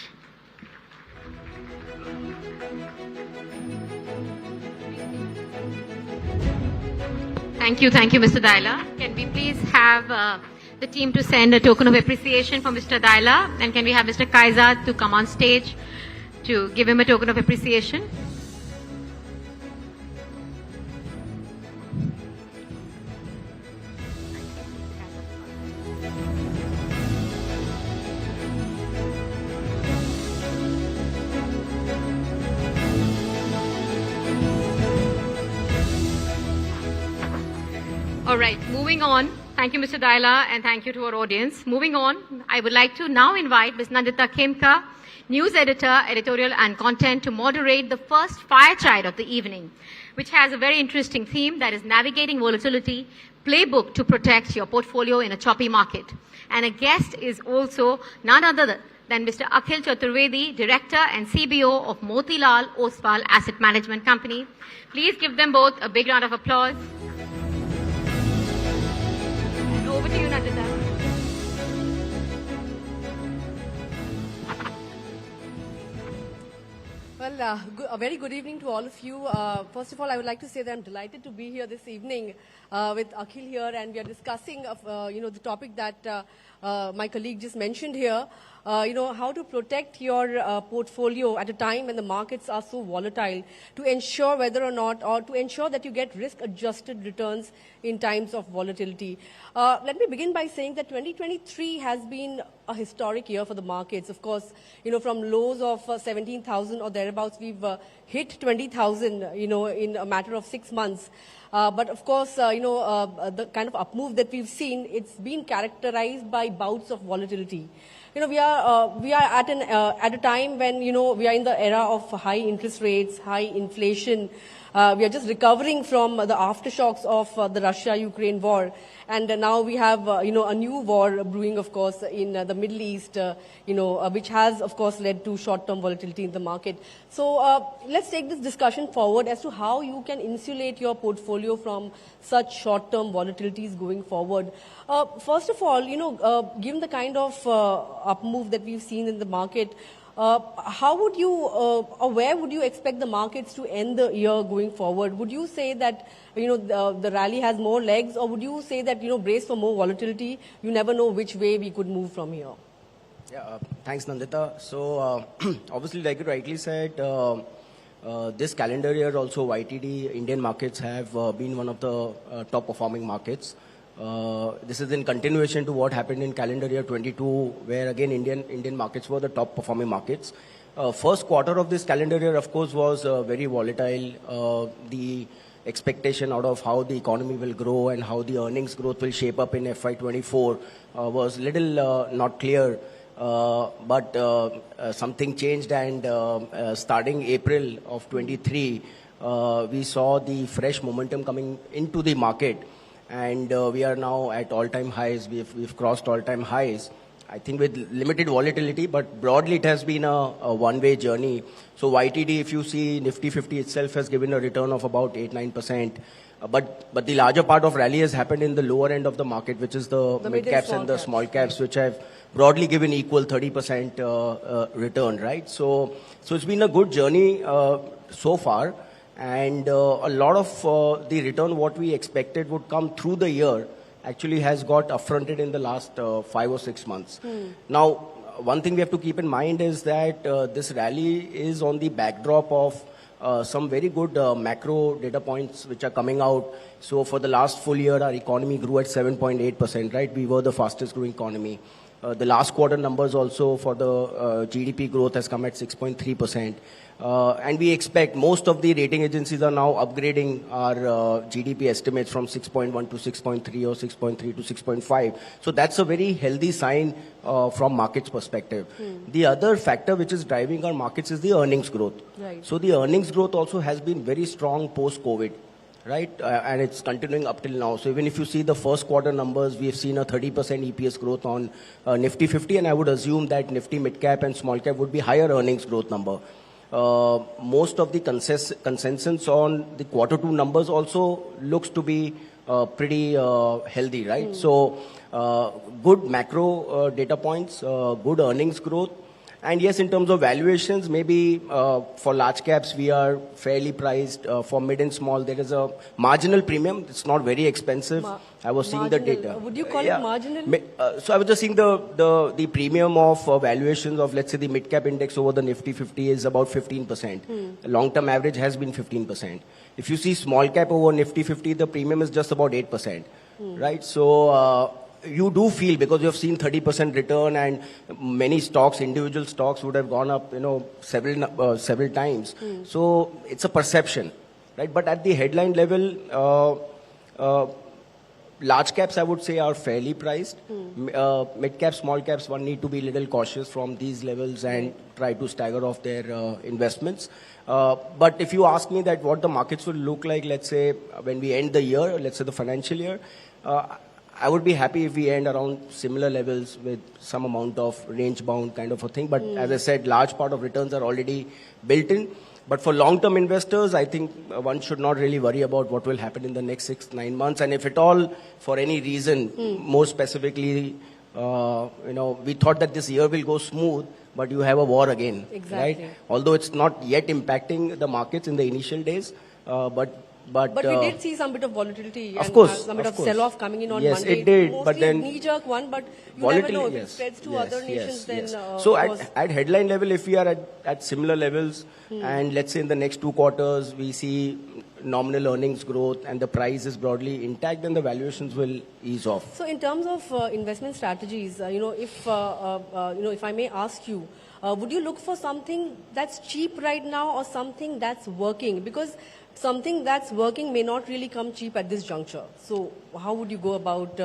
Thank you, Mr. Daila. Can we please have the team to send a token of appreciation for Mr. Daila, and can we have Mr. Kaizad to come on stage to give him a token of appreciation? All right, moving on. Thank you, Mr. Daila, and thank you to our audience. Moving on, I would like to now invite Ms. Nandita Khemka, news editor, editorial and content, to moderate the first fireside of the evening, which has a very interesting theme, that is navigating volatility, playbook to protect your portfolio in a choppy market. And a guest is also none other than Mr. Akhil Chaturvedi, director and CBO of Motilal Oswal Asset Management Company. Please give them both a big round of applause. Over to you, Nandita. Well, a very good evening to all of you. First of all, I would like to say that I'm delighted to be here this evening with Akhil here, and we are discussing, the topic that my colleague just mentioned here. How to protect your portfolio at a time when the markets are so volatile, to ensure whether or not, or to ensure that you get risk-adjusted returns in times of volatility. Let me begin by saying that 2023 has been a historic year for the markets. Of course, from lows of 17,000 or thereabouts, we've hit 20,000, in a matter of 6 months. But of course, the kind of up move that we've seen, it's been characterized by bouts of volatility. We are at a time when, we are in the era of high interest rates, high inflation. We are just recovering from the aftershocks of the Russia-Ukraine war. And now we have, a new war brewing, of course, in the Middle East, which has, of course, led to short-term volatility in the market. So let's take this discussion forward as to how you can insulate your portfolio from such short-term volatilities going forward. First of all, given the kind of up move that we've seen in the market, how would you, or where would you expect the markets to end the year going forward? Would you say that, the rally has more legs, or would you say that, brace for more volatility? You never know which way we could move from here. Yeah, thanks, Nandita. So, obviously, like you rightly said, this calendar year also YTD Indian markets have been one of the top performing markets. This is in continuation to what happened in calendar year 22, where again Indian markets were the top performing markets. First quarter of this calendar year, of course, was very volatile. The expectation out of how the economy will grow and how the earnings growth will shape up in FY24 was little not clear. But something changed, and starting April of 23, we saw the fresh momentum coming into the market. And we are now at all-time highs. We've crossed all-time highs, I think with limited volatility, but broadly it has been a one-way journey. So YTD, if you see, Nifty 50 itself has given a return of about 8-9%. But the larger part of rally has happened in the lower end of the market, which is the mid-caps and the small caps, which have broadly given equal 30% return, right? So it's been a good journey so far. And a lot of the return what we expected would come through the year actually has got upfronted in the last 5 or 6 months. Now, one thing we have to keep in mind is that this rally is on the backdrop of some very good macro data points which are coming out. So for the last full year, our economy grew at 7.8%, right? We were the fastest growing economy. The last quarter numbers also for the GDP growth has come at 6.3%. And we expect most of the rating agencies are now upgrading our GDP estimates from 6.1 to 6.3 or 6.3 to 6.5. So that's a very healthy sign from markets perspective. The other factor which is driving our markets is the earnings growth. Right. So the earnings growth also has been very strong post-COVID. Right, and it's continuing up till now. So even if you see the first quarter numbers, we have seen a 30% EPS growth on Nifty 50, and I would assume that Nifty mid cap and small cap would be higher earnings growth number. Most of the consensus on the quarter two numbers also looks to be pretty healthy, right? So good macro data points, good earnings growth. And yes, in terms of valuations, maybe for large caps, we are fairly priced. For mid and small, there is a marginal premium. It's not very expensive. I was seeing the data. Would you call it marginal? So I was just seeing the premium of valuations of, let's say, the mid cap index over the Nifty 50 is about 15%. Long-term average has been 15%. If you see small cap over Nifty 50, the premium is just about 8%. Right? So you do feel, because you have seen 30% return and many stocks, individual stocks would have gone up, several times. So it's a perception, right? But at the headline level, large caps, I would say, are fairly priced. Mid caps, small caps, one need to be a little cautious from these levels and try to stagger off their investments. But if you ask me that what the markets will look like, let's say, when we end the year, let's say the financial year, I would be happy if we end around similar levels with some amount of range-bound kind of a thing. But as I said, large part of returns are already built in. But for long-term investors, I think one should not really worry about what will happen in the next 6-9 months. And if at all, for any reason, more specifically, we thought that this year will go smooth, but you have a war again, exactly. Right? Although it's not yet impacting the markets in the initial days, but we did see some bit of volatility of and course, some bit of sell-off coming in on yes, Monday. It did, mostly but then a knee-jerk one, but you never know. If it spreads to other nations, then... So at headline level, if we are at similar levels, and let's say in the next 2 quarters, we see nominal earnings growth and the price is broadly intact, then the valuations will ease off. So in terms of investment strategies, if I may ask you, would you look for something that's cheap right now or something that's working? Because something that's working may not really come cheap at this juncture. So how would you go about,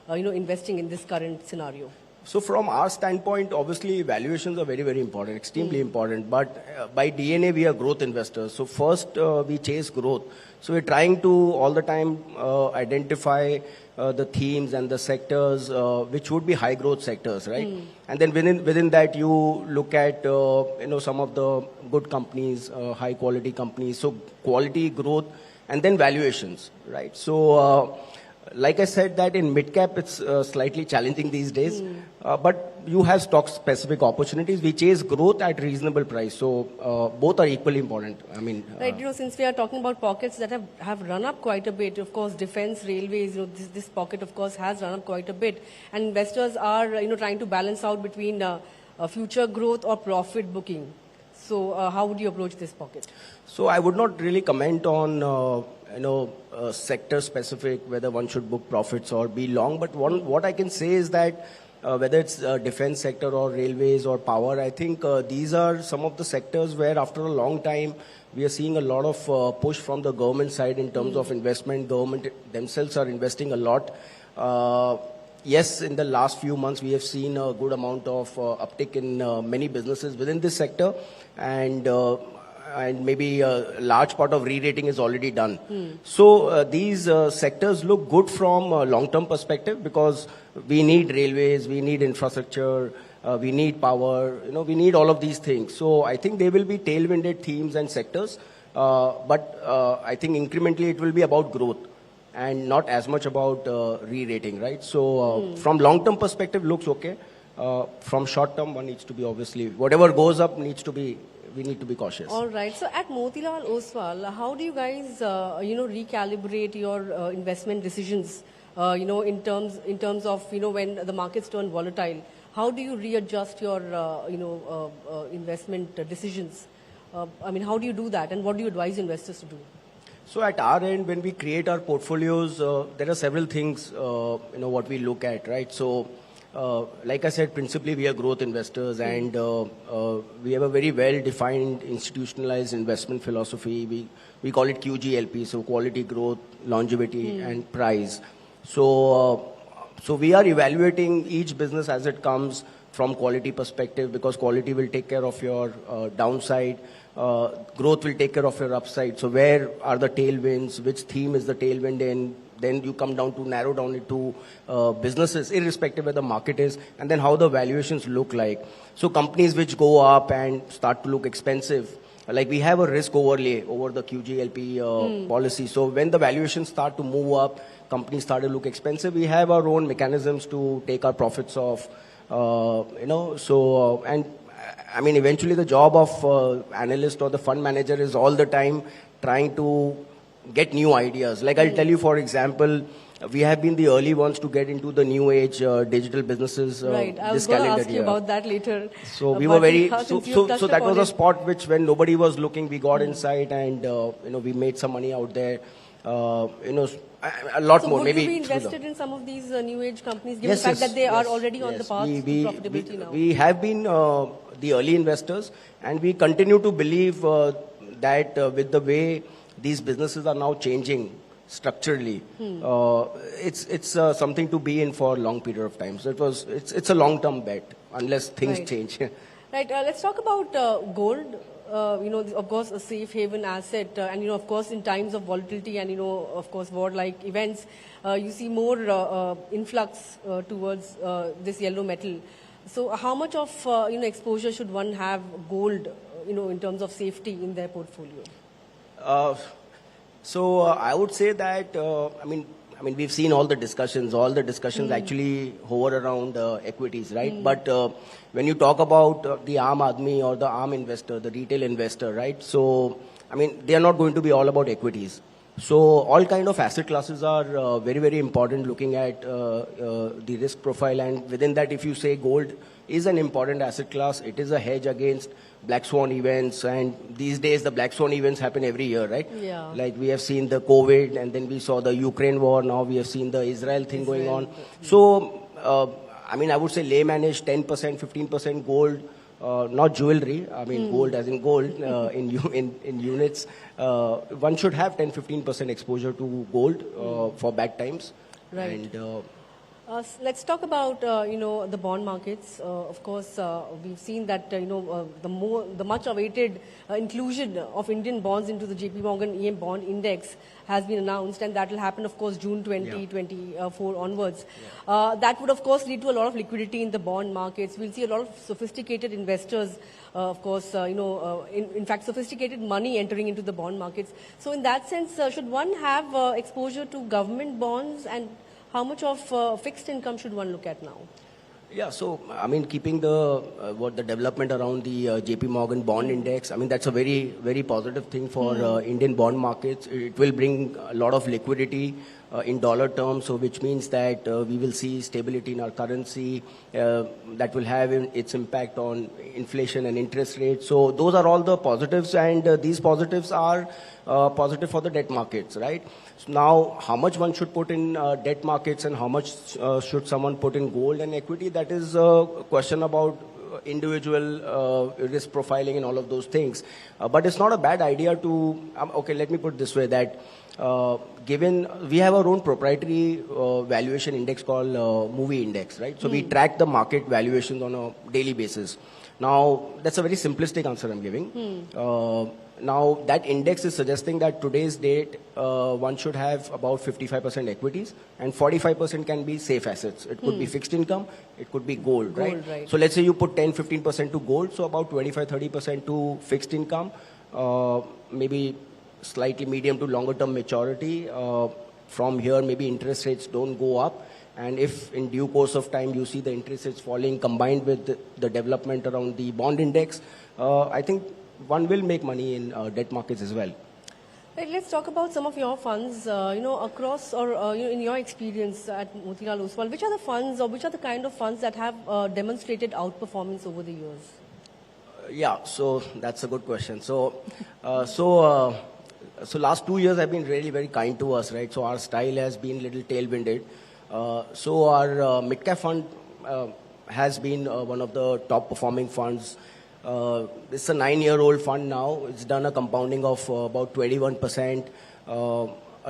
investing in this current scenario? So from our standpoint, obviously valuations are very, very important, extremely important. But by DNA, we are growth investors. So first, we chase growth. So we're trying to all the time identify the themes and the sectors which would be high growth sectors, right? And then within that, you look at some of the good companies, high quality companies. So quality, growth, and then valuations, right? So like I said, that in mid cap it's slightly challenging these days, but you have stock specific opportunities. We chase growth at reasonable price, so both are equally important. I mean, right. Since we are talking about pockets that have run up quite a bit, of course, defense, railways, this pocket of course has run up quite a bit, and investors are trying to balance out between future growth or profit booking. So how would you approach this pocket? So I would not really comment on sector specific, whether one should book profits or be long. But what I can say is that whether it's defense sector or railways or power, I think these are some of the sectors where after a long time we are seeing a lot of push from the government side in terms of investment. Government themselves are investing a lot. Yes, in the last few months we have seen a good amount of uptick in many businesses within this sector, and maybe a large part of re-rating is already done. So these sectors look good from a long-term perspective because we need railways, we need infrastructure, we need power, we need all of these things. So I think they will be tailwinded themes and sectors, but I think incrementally it will be about growth and not as much about re-rating, right? So from long-term perspective looks okay. From short-term, one needs to be obviously, whatever goes up needs to be, we need to be cautious. All right. So at Motilal Oswal, how do you guys, recalibrate your investment decisions, in terms of, when the markets turn volatile? how do you readjust your, investment decisions? I mean, how do you do that, and what do you advise investors to do? So at our end, when we create our portfolios, there are several things, what we look at, right? So, like I said, principally we are growth investors, and we have a very well-defined institutionalized investment philosophy. We call it QGLP, so quality, growth, longevity, and price. So we are evaluating each business as it comes from quality perspective, because quality will take care of your downside. Growth will take care of your upside. So where are the tailwinds? Which theme is the tailwind in? Then you come down to narrow down it to businesses, irrespective where the market is, and then how the valuations look like. So companies which go up and start to look expensive, like we have a risk overlay over the QGLP policy. So when the valuations start to move up, companies start to look expensive, we have our own mechanisms to take our profits off. And I mean, eventually the job of analyst or the fund manager is all the time trying to get new ideas. Like I'll tell you, for example, we have been the early ones to get into the new age digital businesses right. I this was going to calendar ask you year. about that later. So we were very, so that was a spot which when nobody was looking, we got inside, and, we made some money out there. A lot more. Would Maybe you be invested in some of these new age companies, given the fact that they are already on the path to profitability now? We have been the early investors, and we continue to believe that with the way these businesses are now changing structurally, it's something to be in for a long period of time. So it's a long-term bet, unless things change. Right. Let's talk about gold. Of course, a safe haven asset, and of course, in times of volatility and of course, war-like events, you see more influx towards this yellow metal. So, how much of exposure should one have gold, in terms of safety in their portfolio? So I would say that I mean we've seen all the discussions. All the discussions actually hover around equities, right? But when you talk about the Aam Aadmi or the Aam investor, the retail investor, right? So I mean they are not going to be all about equities. So all kind of asset classes are very, very important, looking at the risk profile, and within that, if you say gold is an important asset class, it is a hedge against black swan events, and these days the black swan events happen every year, right? Yeah. Like we have seen the COVID, and then we saw the Ukraine war, now we have seen the Israel thing going on. So, I mean, I would say layman-ish 10%, 15% gold, not jewelry, I mean gold as in gold, in units. One should have 10-15% exposure to gold for bad times. Right. And, let's talk about the bond markets. Of course, we've seen that the much awaited inclusion of Indian bonds into the JP Morgan EM bond index has been announced, and that will happen, of course, June 2024 onwards. That would, of course, lead to a lot of liquidity in the bond markets. We'll see a lot of sophisticated investors, of course, in fact, sophisticated money entering into the bond markets. So, in that sense, should one have exposure to government bonds, and how much of fixed income should one look at now? Yeah, so I mean, keeping the development around the JP Morgan bond index, I mean that's a very, very positive thing for Indian bond markets. It will bring a lot of liquidity in dollar terms, so which means that we will see stability in our currency. That will have its impact on inflation and interest rates. So those are all the positives, and these positives are positive for the debt markets, right? So now, how much one should put in debt markets and how much should someone put in gold and equity, that is a question about individual risk profiling and all of those things. But it's not a bad idea to, okay, let me put it this way, that given we have our own proprietary valuation index called movie index, right? So we track the market valuations on a daily basis. Now, that's a very simplistic answer I'm giving. Now, that index is suggesting that today's date, one should have about 55% equities and 45% can be safe assets. It could be fixed income, it could be gold, right? So let's say you put 10-15% to gold, so about 25-30% to fixed income, maybe slightly medium to longer term maturity. From here, maybe interest rates don't go up. And if in due course of time you see the interest rates falling combined with the development around the bond index, I think one will make money in debt markets as well. Right, let's talk about some of your funds, across or in your experience at Motilal Oswal. Which are the funds or which are the kind of funds that have demonstrated outperformance over the years? Yeah, so that's a good question. So last 2 years have been really very kind to us, right? So our style has been little tailwinded. So our mid-cap fund has been one of the top performing funds. It's a 9-year-old fund now. It's done a compounding of about 21%.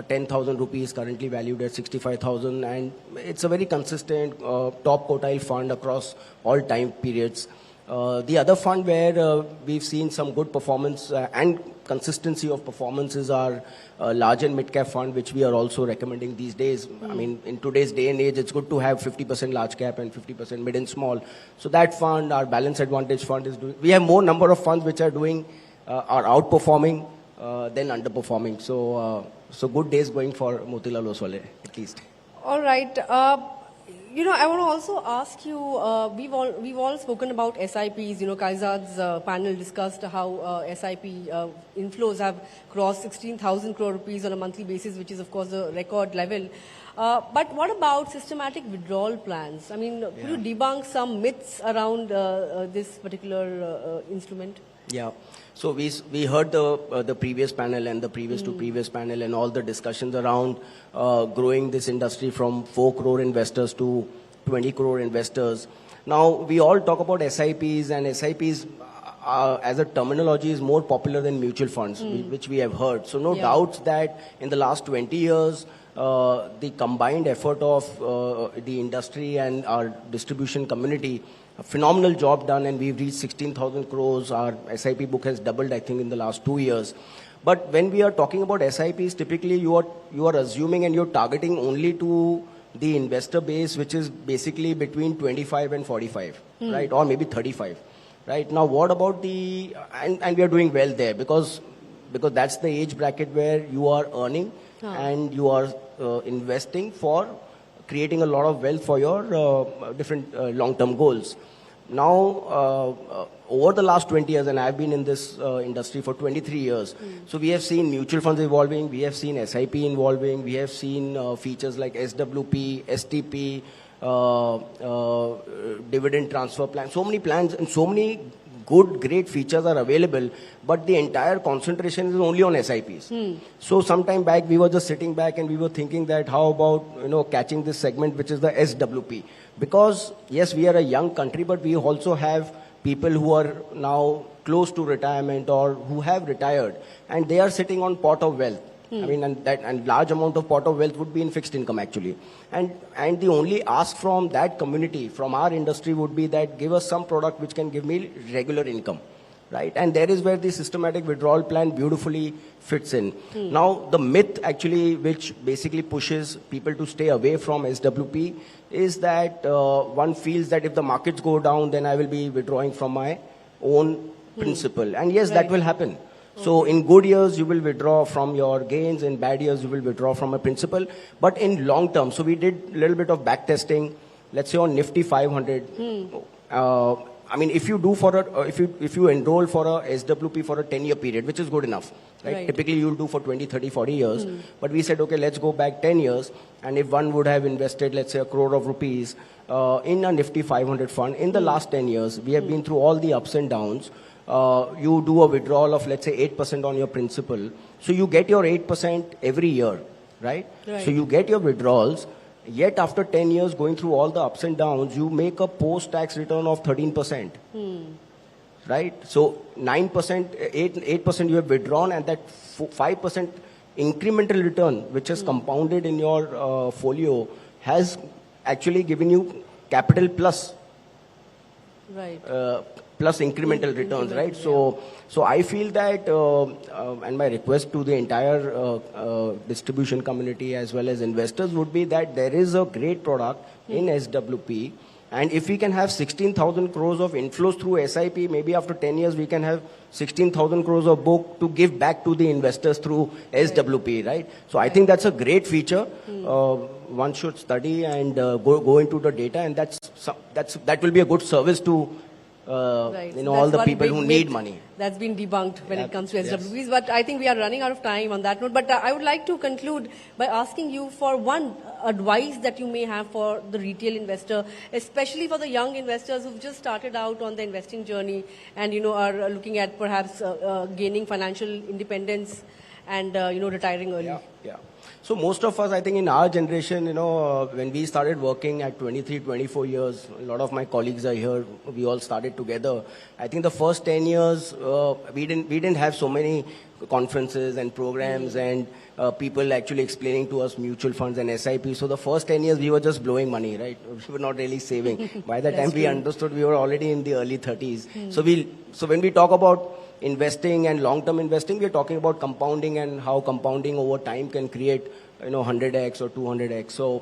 10,000 rupees currently valued at 65,000, and it's a very consistent top quartile fund across all time periods. The other fund where we've seen some good performance and consistency of performance is our large and mid-cap fund, which we are also recommending these days. I mean, in today's day and age, it's good to have 50% large cap and 50% mid and small. So that fund, our Balance Advantage fund, is doing. We have more number of funds which are doing, are outperforming than underperforming. So good days going for Motilal Oswal, at least. All right. I want to also ask you, we've all spoken about SIPs. Kaizad's panel discussed how SIP inflows have crossed 16,000 crore rupees on a monthly basis, which is of course a record level. But what about systematic withdrawal plans? I mean, could you debunk some myths around this particular instrument? Yeah. So we heard the previous panel and the previous to previous panel and all the discussions around growing this industry from 4 crore investors to 20 crore investors. Now, we all talk about SIPs, and SIPs as a terminology is more popular than mutual funds, which we have heard. So no doubts that in the last 20 years, the combined effort of the industry and our distribution community, a phenomenal job done, and we've reached 16,000 crores. Our SIP book has doubled, I think, in the last 2 years. But when we are talking about SIPs, typically you are assuming and you're targeting only to the investor base, which is basically between 25 and 45, right? Or maybe 35, right? Now, what about and we are doing well there because that's the age bracket where you are earning and you are investing for creating a lot of wealth for your different long-term goals. Now, over the last 20 years, and I've been in this industry for 23 years, so we have seen mutual funds evolving, we have seen SIP evolving, we have seen features like SWP, STP, dividend transfer plan, so many plans and so many great features are available, but the entire concentration is only on SIPs. So sometime back, we were just sitting back and we were thinking that how about, catching this segment, which is the SWP. Because, yes, we are a young country, but we also have people who are now close to retirement or who have retired, and they are sitting on pot of wealth. I mean, and large amount of pot of wealth would be in fixed income actually. And the only ask from that community, from our industry, would be that give us some product which can give me regular income, right? And there is where the systematic withdrawal plan beautifully fits in. Now, the myth actually, which basically pushes people to stay away from SWP, is that one feels that if the markets go down, then I will be withdrawing from my own principal. And yes, that will happen. So in good years, you will withdraw from your gains. In bad years, you will withdraw from a principal. But in long term, so we did a little bit of back testing, let's say on Nifty 500. I mean, if you do if you enroll for a SWP for a 10-year period, which is good enough, right? Typically, you'll do for 20, 30, 40 years. But we said, okay, let's go back 10 years. And if one would have invested, let's say, 1 crore of rupees in a Nifty 500 fund, in the last 10 years, we have been through all the ups and downs. You do a withdrawal of, let's say, 8% on your principal. So you get your 8% every year, right? So you get your withdrawals. Yet after 10 years, going through all the ups and downs, you make a post-tax return of 13%. Right? So 9%, 8% you have withdrawn, and that 5% incremental return, which is compounded in your folio, has actually given you capital plus. Plus incremental returns, right? So I feel that, and my request to the entire distribution community as well as investors would be that there is a great product in SWP, and if we can have 16,000 crores of inflows through SIP, maybe after 10 years we can have 16,000 crores of book to give back to the investors through SWP, right? So I think that's a great feature. One should study and go into the data, and that will be a good service to Right. all the one people big who myth need money. That's been debunked when Yeah, it comes to yes. SWBs. But I think we are running out of time on that note. But I would like to conclude by asking you for one advice that you may have for the retail investor, especially for the young investors who've just started out on the investing journey and, are looking at perhaps gaining financial independence and, retiring early. Yeah. So most of us, I think in our generation, when we started working at 23, 24 years, a lot of my colleagues are here, we all started together. I think the first 10 years, we didn't have so many conferences and programs and people actually explaining to us mutual funds and SIP. So the first 10 years, we were just blowing money, right? We were not really saving. By the time we understood, we were already in the early 30s. So when we talk about investing and long-term investing, we're talking about compounding and how compounding over time can create, 100x or 200x. So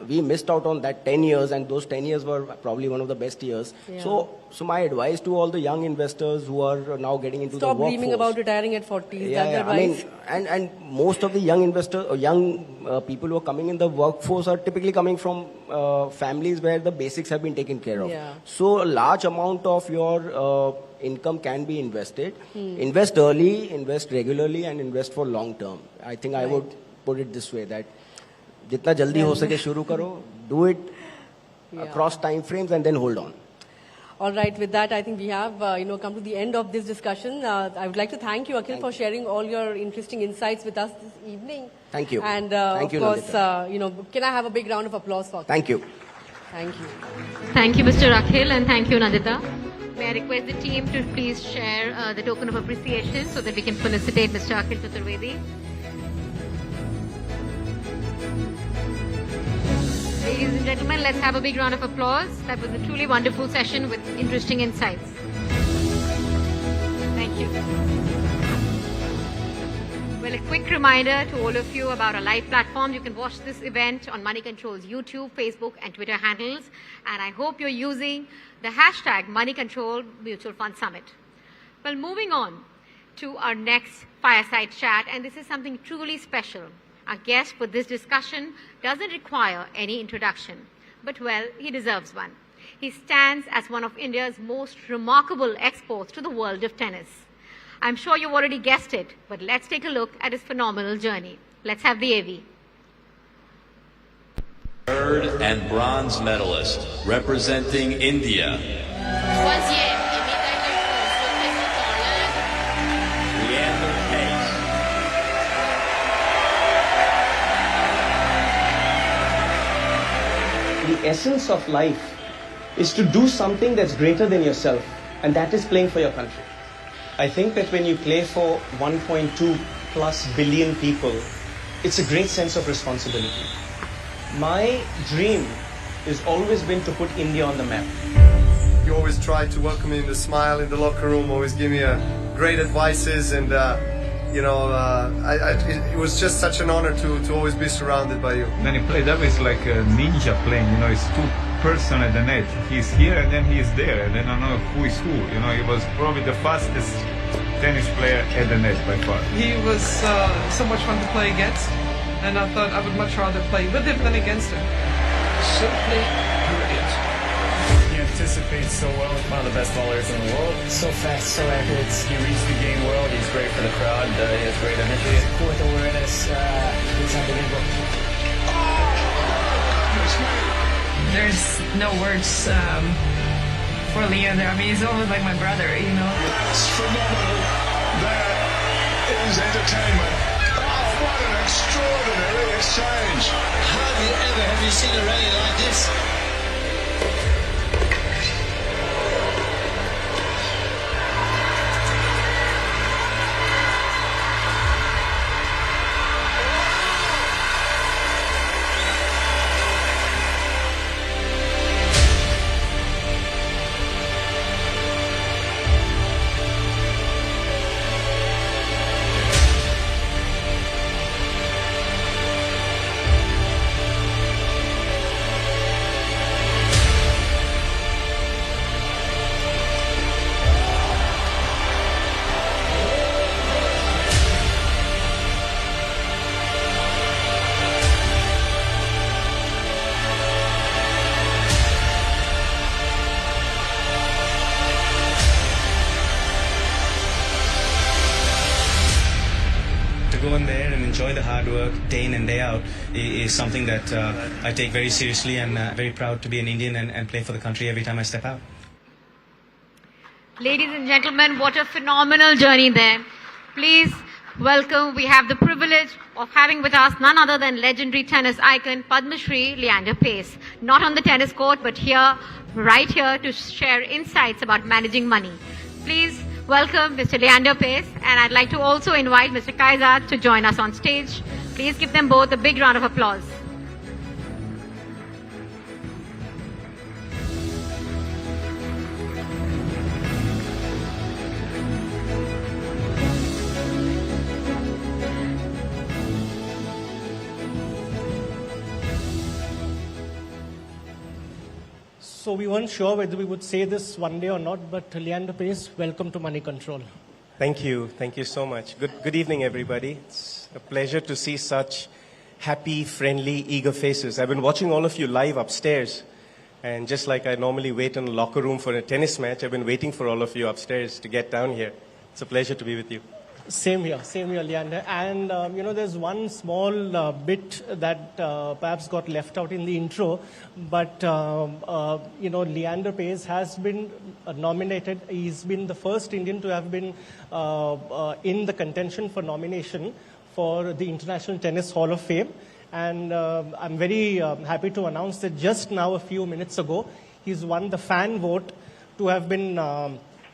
we missed out on that 10 years, and those 10 years were probably one of the best years. Yeah. So my advice to all the young investors who are now getting into the workforce. Stop dreaming about retiring at 40. Is that the I advice? mean, and most of the young investors or young people who are coming in the workforce are typically coming from families where the basics have been taken care of. Yeah. So a large amount of your income can be invested. Invest early, invest regularly, and invest for long term. I think I would put it this way, that jitna jaldi ho sake shuru karo, do it across time frames and then hold on. All right, with that, I think we have come to the end of this discussion. I would like to thank you, Akhil, for sharing all your interesting insights with us this evening. Thank you. And Thank you, of course, can I have a big round of applause for Thank you. Thank you. Thank you, Mr. Akhil, and thank you, Nandita. May I request the team to please share the token of appreciation so that we can felicitate Mr. Akhil Chaturvedi. Ladies and gentlemen, let's have a big round of applause. That was a truly wonderful session with interesting insights. Thank you. Well, a quick reminder to all of you about our live platform. You can watch this event on Moneycontrol's YouTube, Facebook, and Twitter handles. And I hope you're using the hashtag Moneycontrol Mutual Fund Summit. Well, moving on to our next fireside chat, and this is something truly special. Our guest for this discussion doesn't require any introduction, but well, he deserves one. He stands as one of India's most remarkable exports to the world of tennis. I'm sure you've already guessed it, but let's take a look at his phenomenal journey. Let's have the AV. Third and bronze medalist representing India. The essence of life is to do something that's greater than yourself, and that is playing for your country. I think that when you play for 1.2 plus billion people, it's a great sense of responsibility. My dream has always been to put India on the map. You always try to welcome me with a smile in the locker room, always give me great advices, and it was just such an honor to always be surrounded by you. When he played, that was like a ninja playing, it's two person at the net. He's here and then he's there, and then I don't know who is who. He was probably the fastest tennis player at the net by far. He was so much fun to play against, and I thought I would much rather play with him than against him. Simply brilliant. He anticipates so well. One of the best bowlers in the world. So fast, so accurate. He reads the game well. He's great for the crowd. He has great energy. Court awareness. It's unbelievable. There's no words for Leander. I mean, he's almost like my brother, That's phenomenal. That is entertainment. Oh, what an extraordinary exchange. Hardly ever have you seen a rally like this. go in there and enjoy the hard work day in and day out is something that I take very seriously, and very proud to be an Indian and play for the country every time I step out. Ladies and gentlemen, what a phenomenal journey there. Please welcome, we have the privilege of having with us none other than legendary tennis icon Padma Shri Leander Paes. Not on the tennis court, but here, right here, to share insights about managing money. Please welcome Mr. Leander Paes, and I'd like to also invite Mr. Kaizad to join us on stage. Please give them both a big round of applause. So we weren't sure whether we would say this one day or not, but Leander Paes, welcome to Moneycontrol. Thank you so much. Good evening, everybody. It's a pleasure to see such happy, friendly, eager faces. I've been watching all of you live upstairs, and just like I normally wait in a locker room for a tennis match, I've been waiting for all of you upstairs to get down here. It's a pleasure to be with you. Same here, Leander. And, there's one small bit that perhaps got left out in the intro, but, Leander Paes has been nominated. He's been the first Indian to have been in the contention for nomination for the International Tennis Hall of Fame. And I'm very happy to announce that just now, a few minutes ago, he's won the fan vote to have been...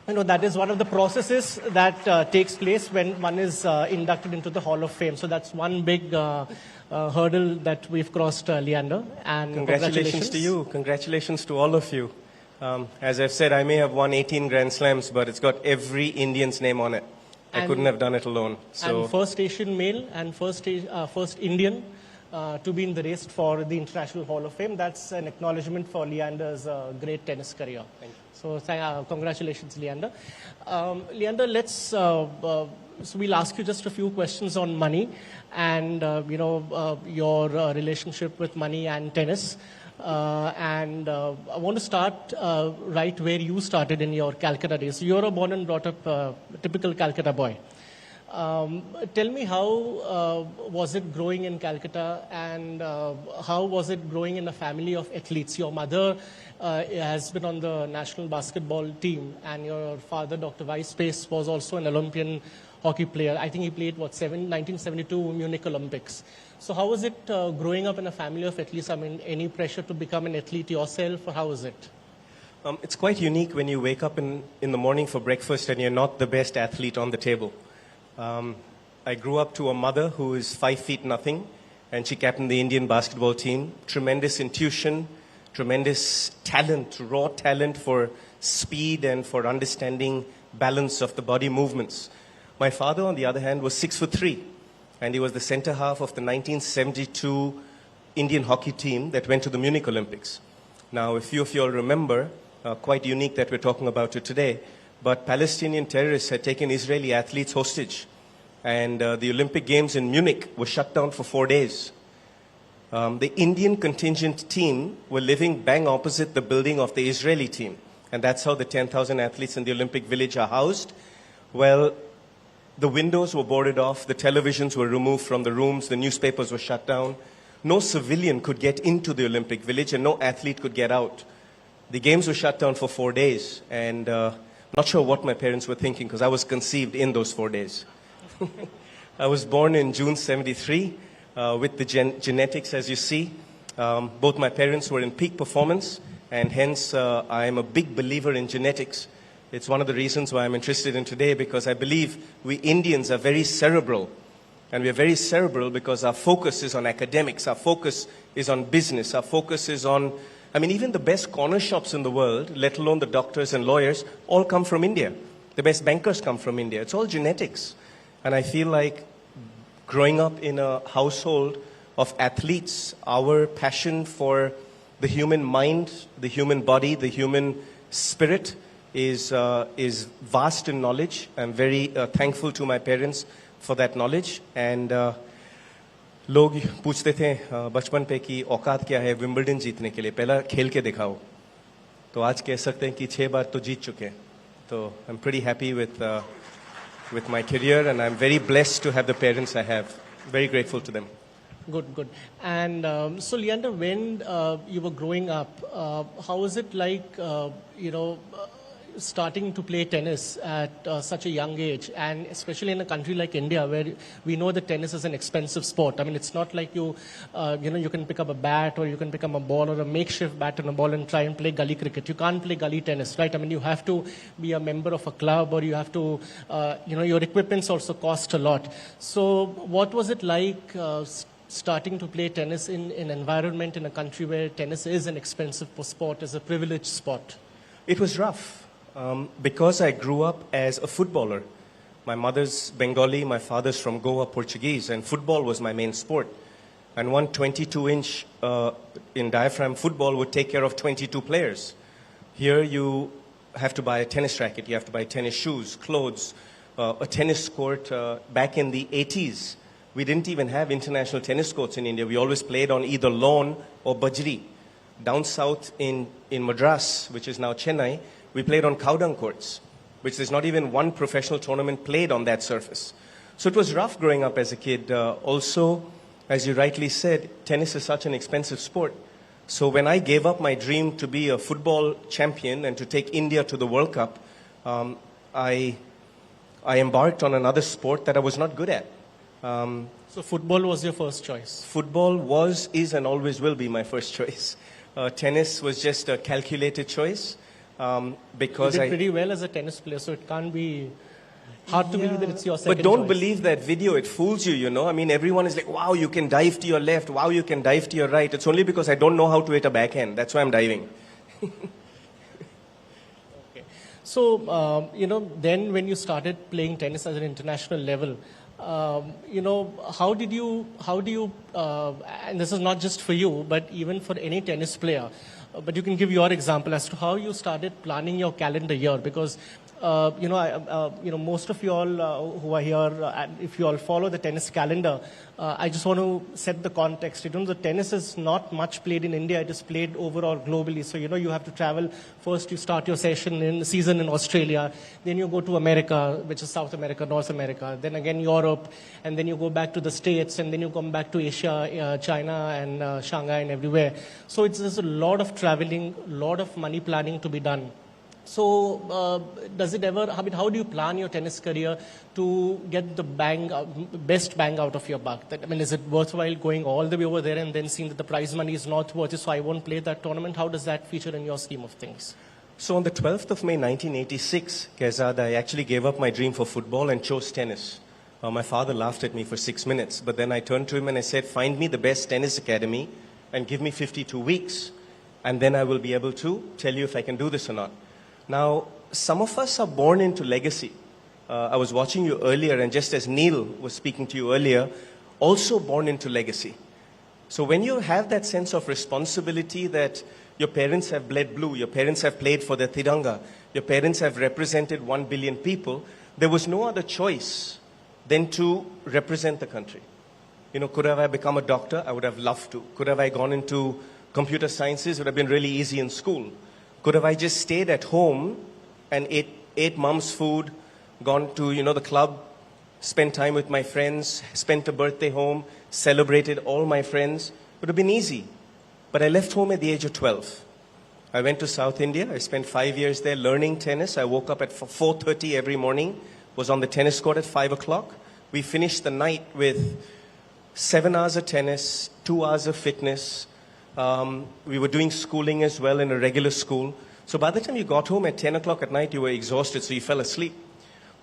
that is one of the processes that takes place when one is inducted into the Hall of Fame. So that's one big hurdle that we've crossed, Leander. And congratulations to you. Congratulations to all of you. As I've said, I may have won 18 Grand Slams, but it's got every Indian's name on it. I couldn't have done it alone. So. And first Asian male and first Indian to be in the race for the International Hall of Fame. That's an acknowledgement for Leander's great tennis career. Thank you. So congratulations, Leander. Leander, so we'll ask you just a few questions on money and, your relationship with money and tennis. And I want to start right where you started in your Calcutta days. You're a born and brought up typical Calcutta boy. Tell me how was it growing in Calcutta, and how was it growing in a family of athletes? Your mother has been on the national basketball team, and your father, Dr. Weiss Paes, was also an Olympian hockey player. I think he played, 1972 Munich Olympics. So how was it growing up in a family of athletes? I mean, any pressure to become an athlete yourself, or how was it? It's quite unique when you wake up in the morning for breakfast and you're not the best athlete on the table. I grew up to a mother who is 5 feet nothing, and she captained the Indian basketball team. Tremendous intuition, tremendous talent, raw talent for speed and for understanding balance of the body movements. My father, on the other hand, was 6'3", and he was the center half of the 1972 Indian hockey team that went to the Munich Olympics. Now, a few of you all remember, quite unique that we're talking about it today, but Palestinian terrorists had taken Israeli athletes hostage, and the Olympic Games in Munich were shut down for 4 days. The Indian contingent team were living bang opposite the building of the Israeli team, and that's how the 10,000 athletes in the Olympic Village are housed. Well, the windows were boarded off, the televisions were removed from the rooms, the newspapers were shut down. No civilian could get into the Olympic Village, and no athlete could get out. The games were shut down for 4 days, and not sure what my parents were thinking, because I was conceived in those 4 days. I was born in June 73 with the genetics, as you see. Both my parents were in peak performance, and hence I am a big believer in genetics. It's one of the reasons why I'm interested in today, because I believe we Indians are very cerebral. And we are very cerebral because our focus is on academics, our focus is on business, our focus is on, even the best corner shops in the world, let alone the doctors and lawyers, all come from India. The best bankers come from India. It's all genetics. And I feel like growing up in a household of athletes, our passion for the human mind, the human body, the human spirit is vast in knowledge. I'm very thankful to my parents for that knowledge. And लोग पूछते थे बचपन पे कि औकात क्या है Wimbledon जीतने के लिए, पहला खेल के दिखाओ. तो आज कह सकते हैं कि 6 बार तो जीत चुके हैं. So I'm pretty happy with with my career, and I'm very blessed to have the parents I have. Very grateful to them. Good, good. And so, Leander, when you were growing up, how was it like, starting to play tennis at such a young age, and especially in a country like India, where we know that tennis is an expensive sport? I mean, it's not like you can pick up a bat or you can pick up a ball or a makeshift bat and a ball and try and play gully cricket. You can't play gully tennis, right? I mean, you have to be a member of a club, or you have to, your equipments also cost a lot. So what was it like starting to play tennis in an environment in a country where tennis is an expensive sport, is a privileged sport? It was rough. Because I grew up as a footballer. My mother's Bengali, my father's from Goa, Portuguese, and football was my main sport. And one 22-inch in diaphragm football would take care of 22 players. Here you have to buy a tennis racket, you have to buy tennis shoes, clothes, a tennis court. Back in the 80s, we didn't even have international tennis courts in India. We always played on either lawn or bajri. Down south in Madras, which is now Chennai, we played on cow-dung courts, which there's not even one professional tournament played on that surface. So it was rough growing up as a kid. Also, as you rightly said, tennis is such an expensive sport. So when I gave up my dream to be a football champion and to take India to the World Cup, I embarked on another sport that I was not good at. So football was your first choice? Football was, is, and always will be my first choice. Tennis was just a calculated choice. Because you did pretty well as a tennis player, so it can't be hard to believe that it's your second But don't choice. believe that video, it fools you, you know. I mean, everyone is like, wow, you can dive to your left, wow, you can dive to your right. It's only because I don't know how to hit a backhand. That's why I'm diving. Okay. So, then when you started playing tennis at an international level, how do you, and this is not just for you, but even for any tennis player, but you can give your example as to how you started planning your calendar year, because most of you all who are here, if you all follow the tennis calendar, I just want to set the context. The tennis is not much played in India. It is played overall globally. So, you have to travel. First, you start your season in Australia. Then you go to America, which is South America, North America. Then again, Europe. And then you go back to the States. And then you come back to Asia, China, and Shanghai, and everywhere. So, there's a lot of traveling, a lot of money planning to be done. So, how do you plan your tennis career to get the best bang out of your buck? Is it worthwhile going all the way over there and then seeing that the prize money is not worth it, so I won't play that tournament? How does that feature in your scheme of things? So on the 12th of May 1986, Kehzad, I actually gave up my dream for football and chose tennis. My father laughed at me for 6 minutes, but then I turned to him and I said, find me the best tennis academy and give me 52 weeks, and then I will be able to tell you if I can do this or not. Now, some of us are born into legacy. I was watching you earlier, and just as Neil was speaking to you earlier, also born into legacy. So when you have that sense of responsibility that your parents have bled blue, your parents have played for the Tiranga, your parents have represented 1 billion people, there was no other choice than to represent the country. Could have I become a doctor? I would have loved to. Could have I gone into computer sciences? It would have been really easy in school. Could have I just stayed at home and ate mom's food, gone to, the club, spent time with my friends, spent a birthday home, celebrated all my friends? It would have been easy. But I left home at the age of 12. I went to South India. I spent 5 years there learning tennis. I woke up at 4:30 every morning, was on the tennis court at 5 o'clock. We finished the night with 7 hours of tennis, 2 hours of fitness. We were doing schooling as well in a regular school. So by the time you got home at 10 o'clock at night, you were exhausted, so you fell asleep.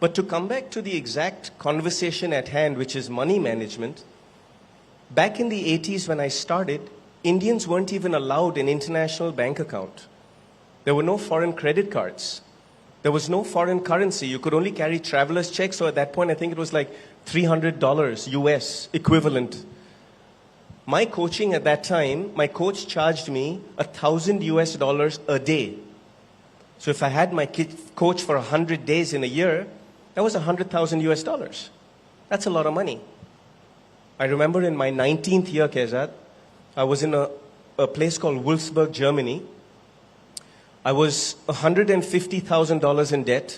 But to come back to the exact conversation at hand, which is money management, back in the 80s when I started, Indians weren't even allowed an international bank account. There were no foreign credit cards. There was no foreign currency. You could only carry traveler's checks, so at that point I think it was like $300 US equivalent. My coaching at that time, my coach charged me $1,000 US a day. So if I had my coach for 100 days in a year, that was $100,000 US. That's a lot of money. I remember in my 19th year, Kehzad, I was in a place called Wolfsburg, Germany. I was $150,000 in debt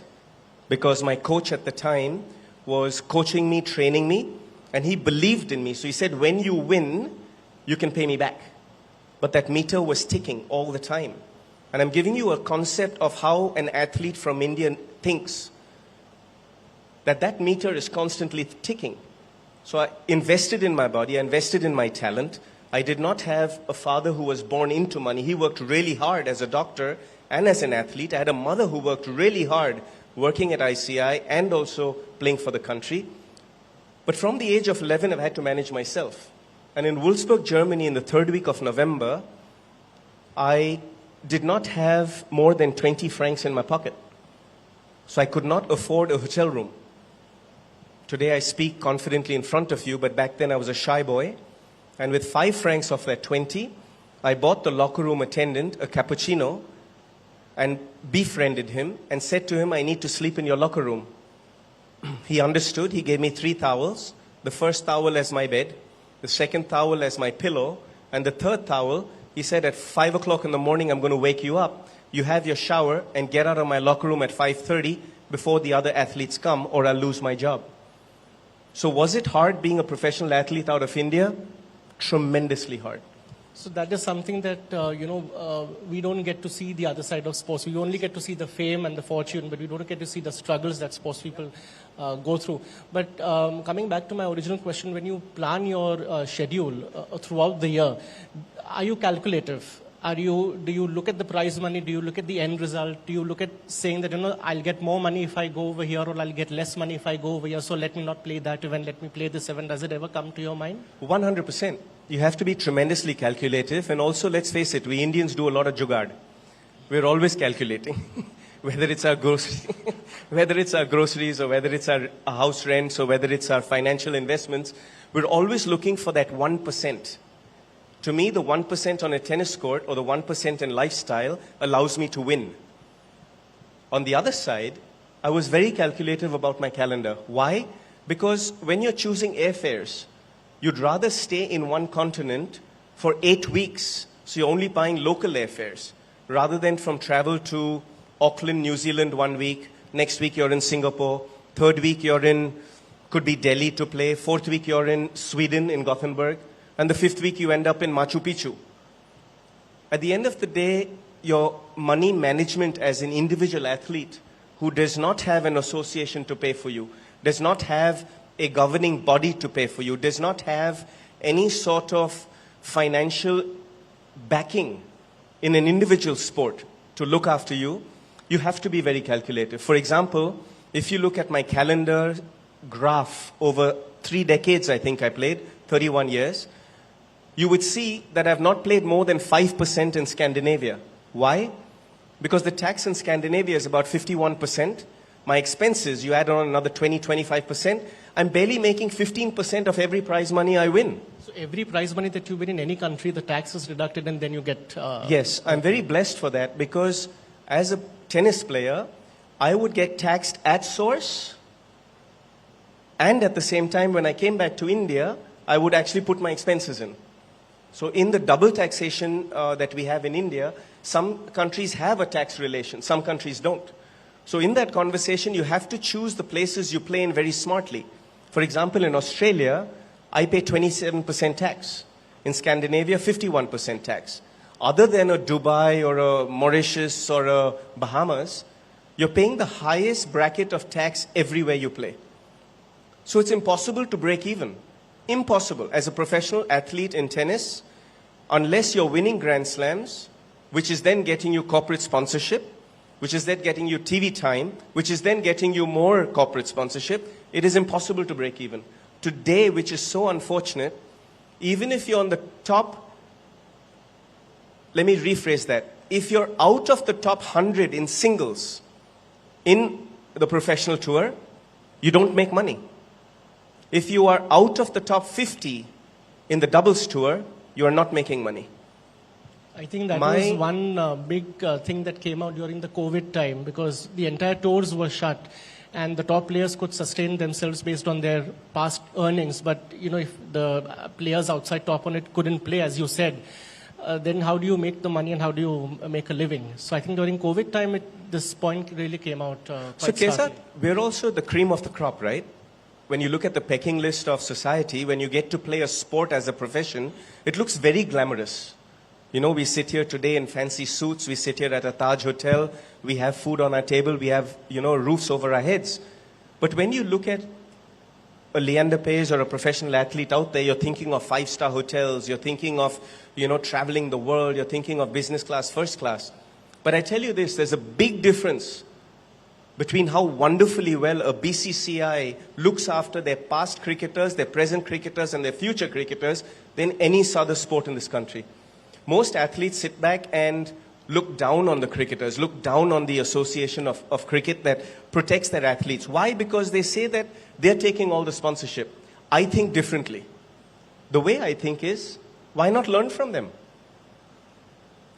because my coach at the time was coaching me, training me, and he believed in me. So he said, when you win, you can pay me back. But that meter was ticking all the time. And I'm giving you a concept of how an athlete from India thinks. That meter is constantly ticking. So I invested in my body, I invested in my talent. I did not have a father who was born into money. He worked really hard as a doctor and as an athlete. I had a mother who worked really hard working at ICI and also playing for the country. But from the age of 11, I've had to manage myself. And in Wolfsburg, Germany, in the third week of November, I did not have more than 20 francs in my pocket. So I could not afford a hotel room. Today I speak confidently in front of you, but back then I was a shy boy. And with 5 francs of that 20, I bought the locker room attendant a cappuccino and befriended him and said to him, I need to sleep in your locker room. He understood. He gave me 3 towels. The first towel as my bed, the second towel as my pillow, and the third towel, he said, at 5 o'clock in the morning, I'm going to wake you up. You have your shower and get out of my locker room at 5:30 before the other athletes come, or I'll lose my job. So was it hard being a professional athlete out of India? Tremendously hard. So that is something that, we don't get to see the other side of sports. We only get to see the fame and the fortune, but we don't get to see the struggles that sports people go through. But coming back to my original question, when you plan your schedule throughout the year, are you calculative? Do you look at the prize money? Do you look at the end result? Do you look at saying that, I'll get more money if I go over here, or I'll get less money if I go over here, so let me not play that event, let me play this event? Does it ever come to your mind? 100%. You have to be tremendously calculative. And also, let's face it, we Indians do a lot of jugaad. We're always calculating. Whether it's our groceries, or whether it's our house rents, or whether it's our financial investments, we're always looking for that 1%. To me, the 1% on a tennis court or the 1% in lifestyle allows me to win. On the other side, I was very calculative about my calendar. Why? Because when you're choosing airfares, you'd rather stay in one continent for 8 weeks, so you're only buying local airfares, rather than from travel to Auckland, New Zealand 1 week, next week you're in Singapore, third week you're in, could be Delhi to play, fourth week you're in Sweden, in Gothenburg, and the fifth week you end up in Machu Picchu. At the end of the day, your money management as an individual athlete who does not have an association to pay for you, does not have a governing body to pay for you, does not have any sort of financial backing in an individual sport to look after you, you have to be very calculative. For example, if you look at my calendar graph over 3 decades, I think I played, 31 years, you would see that I've not played more than 5% in Scandinavia. Why? Because the tax in Scandinavia is about 51%. My expenses, you add on another 20-25%. I'm barely making 15% of every prize money I win. So every prize money that you win in any country, the tax is deducted and then you get... Yes, I'm very blessed for that, because as a tennis player, I would get taxed at source, and at the same time, when I came back to India, I would actually put my expenses in. So in the double taxation that we have in India, some countries have a tax relation, some countries don't. So in that conversation, you have to choose the places you play in very smartly. For example, in Australia, I pay 27% tax. In Scandinavia, 51% tax. Other than a Dubai or a Mauritius or a Bahamas, you're paying the highest bracket of tax everywhere you play. So it's impossible to break even. Impossible. As a professional athlete in tennis, unless you're winning Grand Slams, which is then getting you corporate sponsorship, which is then getting you TV time, which is then getting you more corporate sponsorship, it is impossible to break even. Today, which is so unfortunate, even if you're on the top, let me rephrase that. If you're out of the top 100 in singles in the professional tour, you don't make money. If you are out of the top 50 in the doubles tour, you are not making money. I think that was one big thing that came out during the COVID time, because the entire tours were shut and the top players could sustain themselves based on their past earnings. But, if the players outside top 100 couldn't play, as you said, then how do you make the money and how do you make a living? So I think during COVID time, this point really came out quite So, Kesa, we're also the cream of the crop, right? when you look at the pecking list of society, when you get to play a sport as a profession, it looks very glamorous. You know, we sit here today in fancy suits, we sit here at a Taj hotel, we have food on our table, we have, you know, roofs over our heads. But when you look at a Leander Paes or a professional athlete out there, you're thinking of 5-star hotels, you're thinking of, you know, traveling the world, you're thinking of business class, first class. But I tell you this, there's a big difference between how wonderfully well a BCCI looks after their past cricketers, their present cricketers, and their future cricketers than any other sport in this country. Most athletes sit back and look down on the cricketers, look down on the association of cricket that protects their athletes. Why? Because they say that they're taking all the sponsorship. I think differently. The way I think is, why not learn from them?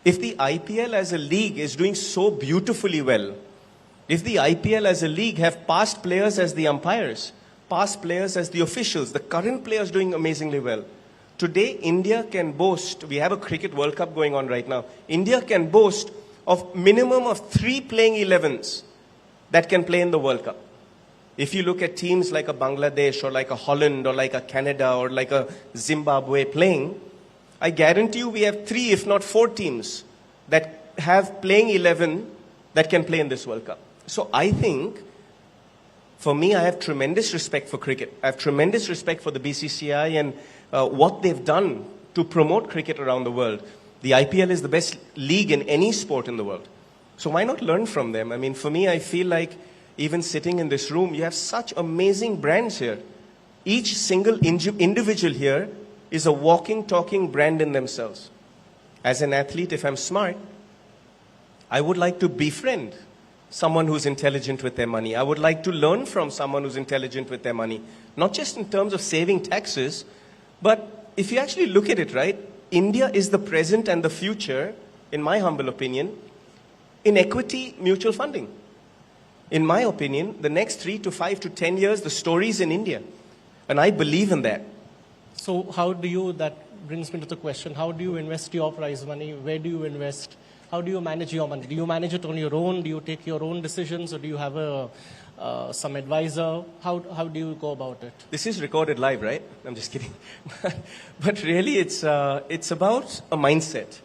If the IPL as a league is doing so beautifully well, if the IPL as a league have past players as the umpires, past players as the officials, the current players doing amazingly well. Today, India can boast, we have a Cricket World Cup going on right now, India can boast of minimum of 3 playing 11s that can play in the World Cup. If you look at teams like a Bangladesh or like a Holland or like a Canada or like a Zimbabwe playing, I guarantee you we have 3 if not 4 teams that have playing 11 that can play in this World Cup. So I think, for me, I have tremendous respect for cricket. I have tremendous respect for the BCCI and what they've done to promote cricket around the world. The IPL is the best league in any sport in the world. So why not learn from them? I mean, for me, I feel like even sitting in this room, you have such amazing brands here. Each single individual here is a walking, talking brand in themselves. As an athlete, if I'm smart, I would like to befriend someone who's intelligent with their money. I would like to learn from someone who's intelligent with their money. Not just in terms of saving taxes, but if you actually look at it, right, India is the present and the future, in my humble opinion, in equity mutual funding. In my opinion, the next 3 to 5 to 10 years, the story is in India. And I believe in that. So how do you, that brings me to the question, how do you invest your prize money? Where do you invest? How do you manage your money? Do you manage it on your own? Do you take your own decisions? Or do you have some advisor? How do you go about it? This is recorded live, right? I'm just kidding. But really, it's about a mindset.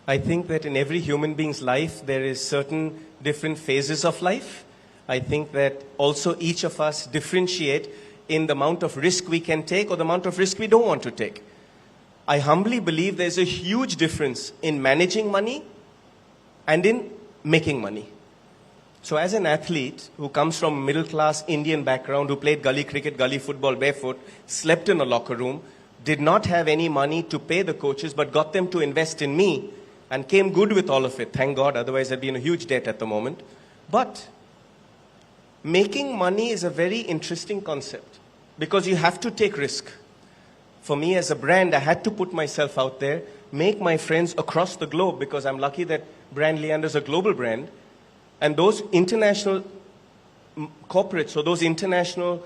I think that in every human being's life, there is certain different phases of life. I think that also each of us differentiate in the amount of risk we can take or the amount of risk we don't want to take. I humbly believe there's a huge difference in managing money and in making money. So as an athlete who comes from a middle-class Indian background, who played gully cricket, gully football barefoot, slept in a locker room, did not have any money to pay the coaches, but got them to invest in me and came good with all of it, thank God, otherwise I'd be in a huge debt at the moment. But making money is a very interesting concept because you have to take risk. For me as a brand, I had to put myself out there, make my friends across the globe, because I'm lucky that brand Leander is a global brand. And those international corporates or those international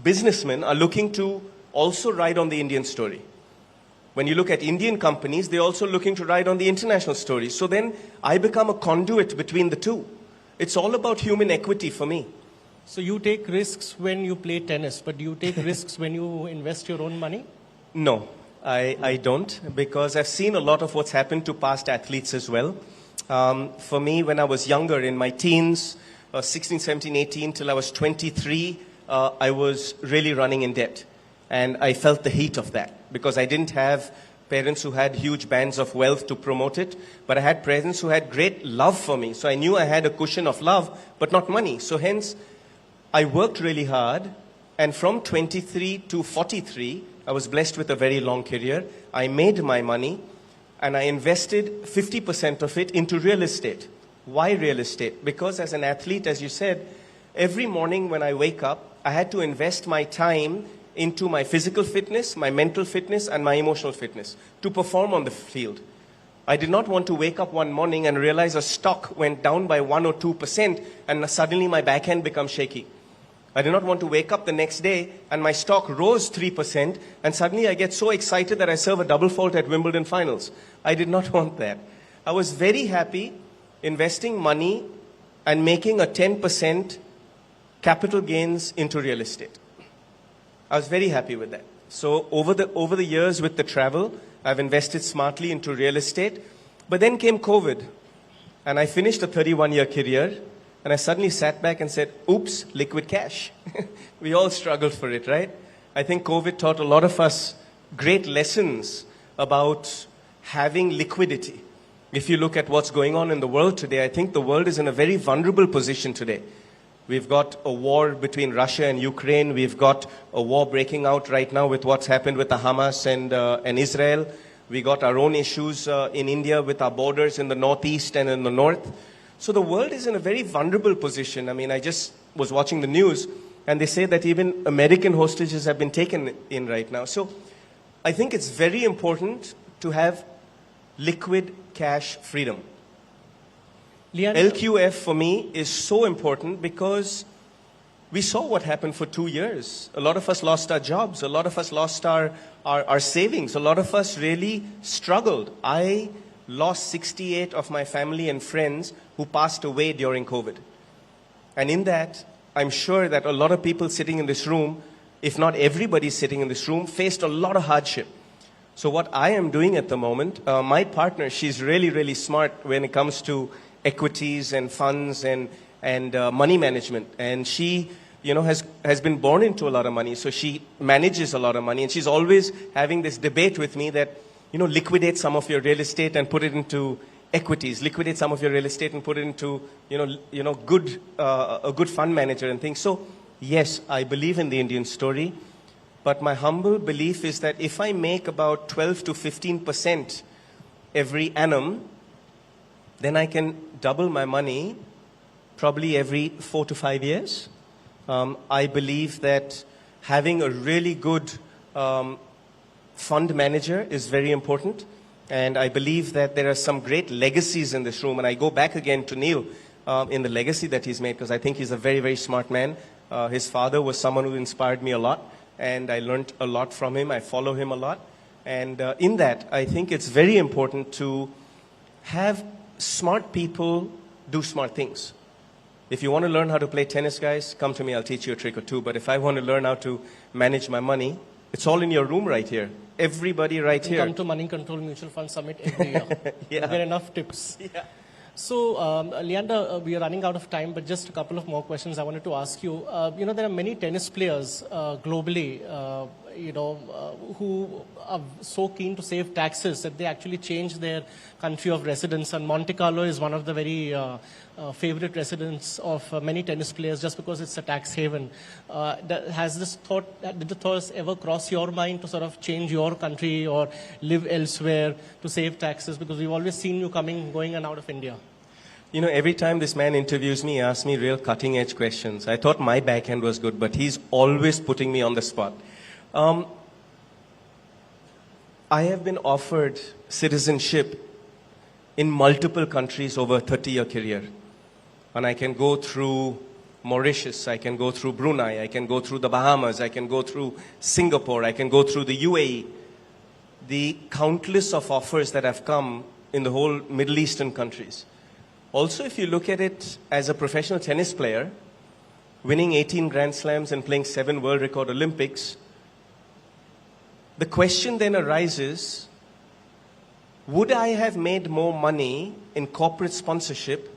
businessmen are looking to also ride on the Indian story. When you look at Indian companies, they're also looking to ride on the international story. So then I become a conduit between the two. It's all about human equity for me. So you take risks when you play tennis, but do you take risks when you invest your own money? No, I don't, because I've seen a lot of what's happened to past athletes as well. For me, when I was younger, in my teens, 16, 17, 18, till I was 23, I was really running in debt. And I felt the heat of that, because I didn't have parents who had huge bands of wealth to promote it, but I had parents who had great love for me. So I knew I had a cushion of love, but not money. So hence, I worked really hard, and from 23 to 43, I was blessed with a very long career. I made my money, and I invested 50% of it into real estate. Why real estate? Because as an athlete, as you said, every morning when I wake up, I had to invest my time into my physical fitness, my mental fitness, and my emotional fitness to perform on the field. I did not want to wake up one morning and realize a stock went down by 1 or 2% and suddenly my backhand becomes shaky. I did not want to wake up the next day and my stock rose 3% and suddenly I get so excited that I serve a double fault at Wimbledon finals. I did not want that. I was very happy investing money and making a 10% capital gains into real estate. I was very happy with that. So over the years with the travel, I've invested smartly into real estate. But then came COVID, and I finished a 31-year career, and I suddenly sat back and said, oops, liquid cash. We all struggled for it, right? I think COVID taught a lot of us great lessons about having liquidity. If you look at what's going on in the world today, I think the world is in a very vulnerable position today. We've got a war between Russia and Ukraine. We've got a war breaking out right now with what's happened with the Hamas and Israel. We got our own issues in India with our borders in the northeast and in the north. So the world is in a very vulnerable position. I mean, I just was watching the news, and they say that even American hostages have been taken in right now. So I think it's very important to have liquid cash freedom. LQF for me is so important because we saw what happened for 2 years. A lot of us lost our jobs. A lot of us lost our savings. A lot of us really struggled. I lost 68 of my family and friends who passed away during COVID. And in that, I'm sure that a lot of people sitting in this room, if not everybody sitting in this room, faced a lot of hardship. So what I am doing at the moment, my partner, she's really, really smart when it comes to equities and funds and money management. And she, has been born into a lot of money. So she manages a lot of money. And she's always having this debate with me that, liquidate some of your real estate and put it into equities. Liquidate some of your real estate and put it into, a good fund manager and things. So yes, I believe in the Indian story. But my humble belief is that if I make about 12 to 15% every annum, then I can double my money probably every 4 to 5 years. I believe that having a really good fund manager is very important. And I believe that there are some great legacies in this room. And I go back again to Neil in the legacy that he's made, because I think he's a very, very smart man. His father was someone who inspired me a lot. And I learned a lot from him. I follow him a lot. And in that, I think it's very important to have smart people do smart things. If you want to learn how to play tennis, guys, come to me. I'll teach you a trick or two. But if I want to learn how to manage my money, it's all in your room right here. Everybody right here. Come to Moneycontrol Mutual Fund Summit every year. Yeah. You get enough tips. Yeah. So, Leander, we are running out of time, but just a couple of more questions I wanted to ask you. There are many tennis players globally, who are so keen to save taxes that they actually change their country of residence. And Monte Carlo is one of the very favorite residents of many tennis players just because it's a tax haven. Did the thoughts ever cross your mind to sort of change your country or live elsewhere to save taxes? Because we've always seen you going and out of India. Every time this man interviews me, he asks me real cutting-edge questions. I thought my backhand was good, but he's always putting me on the spot. I have been offered citizenship in multiple countries over a 30-year career. And I can go through Mauritius, I can go through Brunei, I can go through the Bahamas, I can go through Singapore, I can go through the UAE. The countless of offers that have come in the whole Middle Eastern countries. Also, if you look at it as a professional tennis player, winning 18 Grand Slams and playing 7 world record Olympics, the question then arises, would I have made more money in corporate sponsorship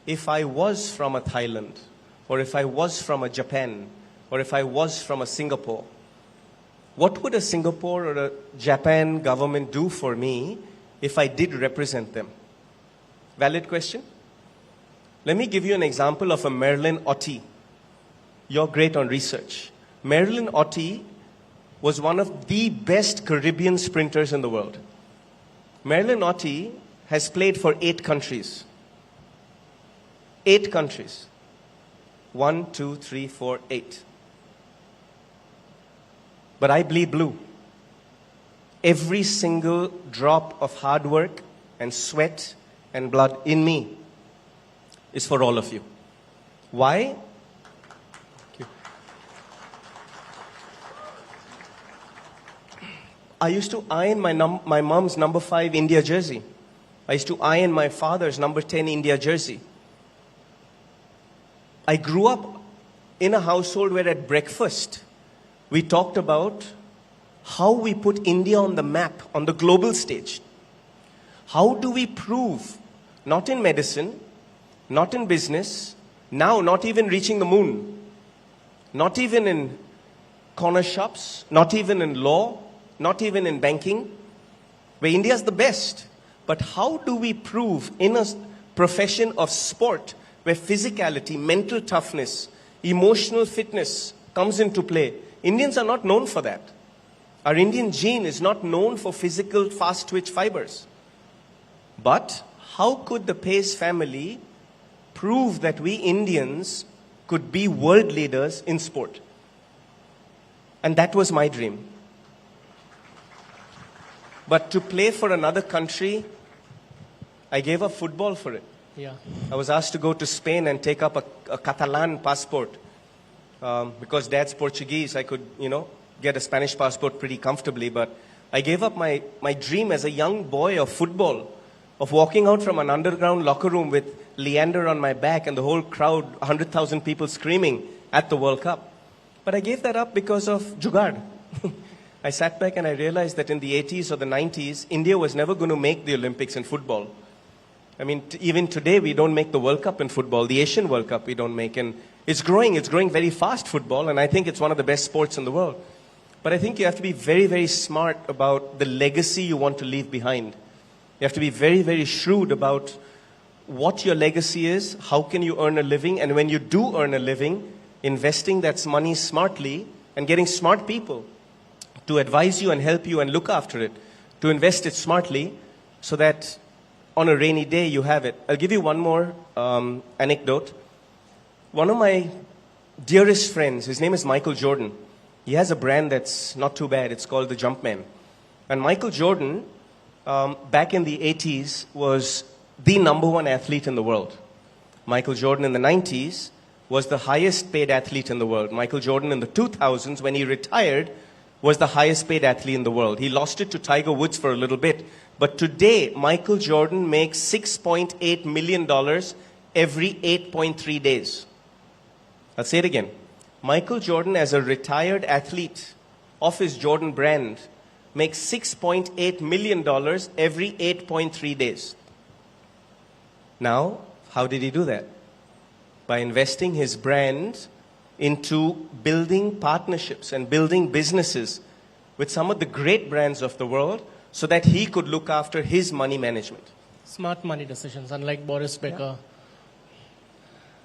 if I was from a Thailand, or if I was from a Japan, or if I was from a Singapore? What would a Singapore or a Japan government do for me if I did represent them? Valid question? Let me give you an example of a Marilyn Ottey. You're great on research. Marilyn Ottey was one of the best Caribbean sprinters in the world. Marilyn Ottey has played for 8 countries. 8 countries. 1, 2, 3, 4, 8. But I bleed blue. Every single drop of hard work and sweat and blood in me is for all of you. Why? Thank you. I used to iron my mom's number 5 India jersey. I used to iron my father's number 10 India jersey. I grew up in a household where at breakfast we talked about how we put India on the map, on the global stage. How do we prove, not in medicine, not in business, now not even reaching the moon, not even in corner shops, not even in law, not even in banking, where India is the best. But how do we prove in a profession of sport, where physicality, mental toughness, emotional fitness comes into play? Indians are not known for that. Our Indian gene is not known for physical fast twitch fibers. But how could the Pace family prove that we Indians could be world leaders in sport? And that was my dream. But to play for another country, I gave up football for it. Yeah. I was asked to go to Spain and take up a Catalan passport. Because Dad's Portuguese, I could, get a Spanish passport pretty comfortably. But I gave up my dream as a young boy of football, of walking out from an underground locker room with Leander on my back and the whole crowd, 100,000 people screaming at the World Cup. But I gave that up because of Jugaad. I sat back and I realized that in the 80s or the 90s, India was never going to make the Olympics in football. I mean, even today, we don't make the World Cup in football. The Asian World Cup we don't make. And it's growing very fast, football. And I think it's one of the best sports in the world. But I think you have to be very, very smart about the legacy you want to leave behind. You have to be very, very shrewd about what your legacy is, how can you earn a living, and when you do earn a living, investing that money smartly and getting smart people to advise you and help you and look after it, to invest it smartly so that on a rainy day you have it. I'll give you one more anecdote. One of my dearest friends, his name is Michael Jordan. He has a brand that's not too bad. It's called the Jumpman. And Michael Jordan, back in the 80s, was the #1 athlete in the world. Michael Jordan in the 90s was the highest paid athlete in the world. Michael Jordan in the 2000s, when he retired, was the highest paid athlete in the world. He lost it to Tiger Woods for a little bit. But today, Michael Jordan makes $6.8 million every 8.3 days. I'll say it again. Michael Jordan, as a retired athlete of his Jordan brand, makes $6.8 million every 8.3 days. Now, how did he do that? By investing his brand into building partnerships and building businesses with some of the great brands of the world so that he could look after his money management. Smart money decisions, unlike Boris Becker.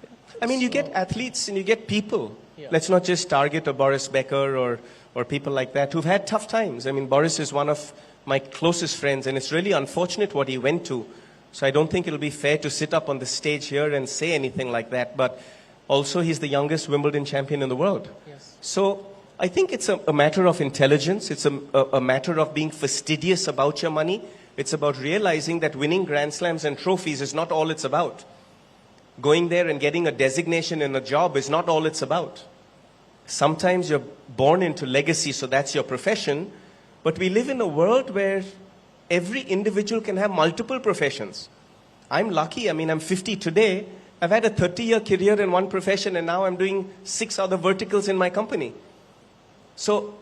Yeah. I mean, you get athletes and you get people. Yeah. Let's not just target a Boris Becker or people like that who've had tough times. I mean, Boris is one of my closest friends, and it's really unfortunate what he went to. So I don't think it'll be fair to sit up on the stage here and say anything like that. But also, he's the youngest Wimbledon champion in the world. Yes. So I think it's a matter of intelligence. It's a matter of being fastidious about your money. It's about realizing that winning Grand Slams and trophies is not all it's about. Going there and getting a designation in a job is not all it's about. Sometimes you're born into legacy, so that's your profession. But we live in a world where every individual can have multiple professions. I'm lucky. I mean, I'm 50 today. I've had a 30-year career in one profession, and now I'm doing 6 other verticals in my company. So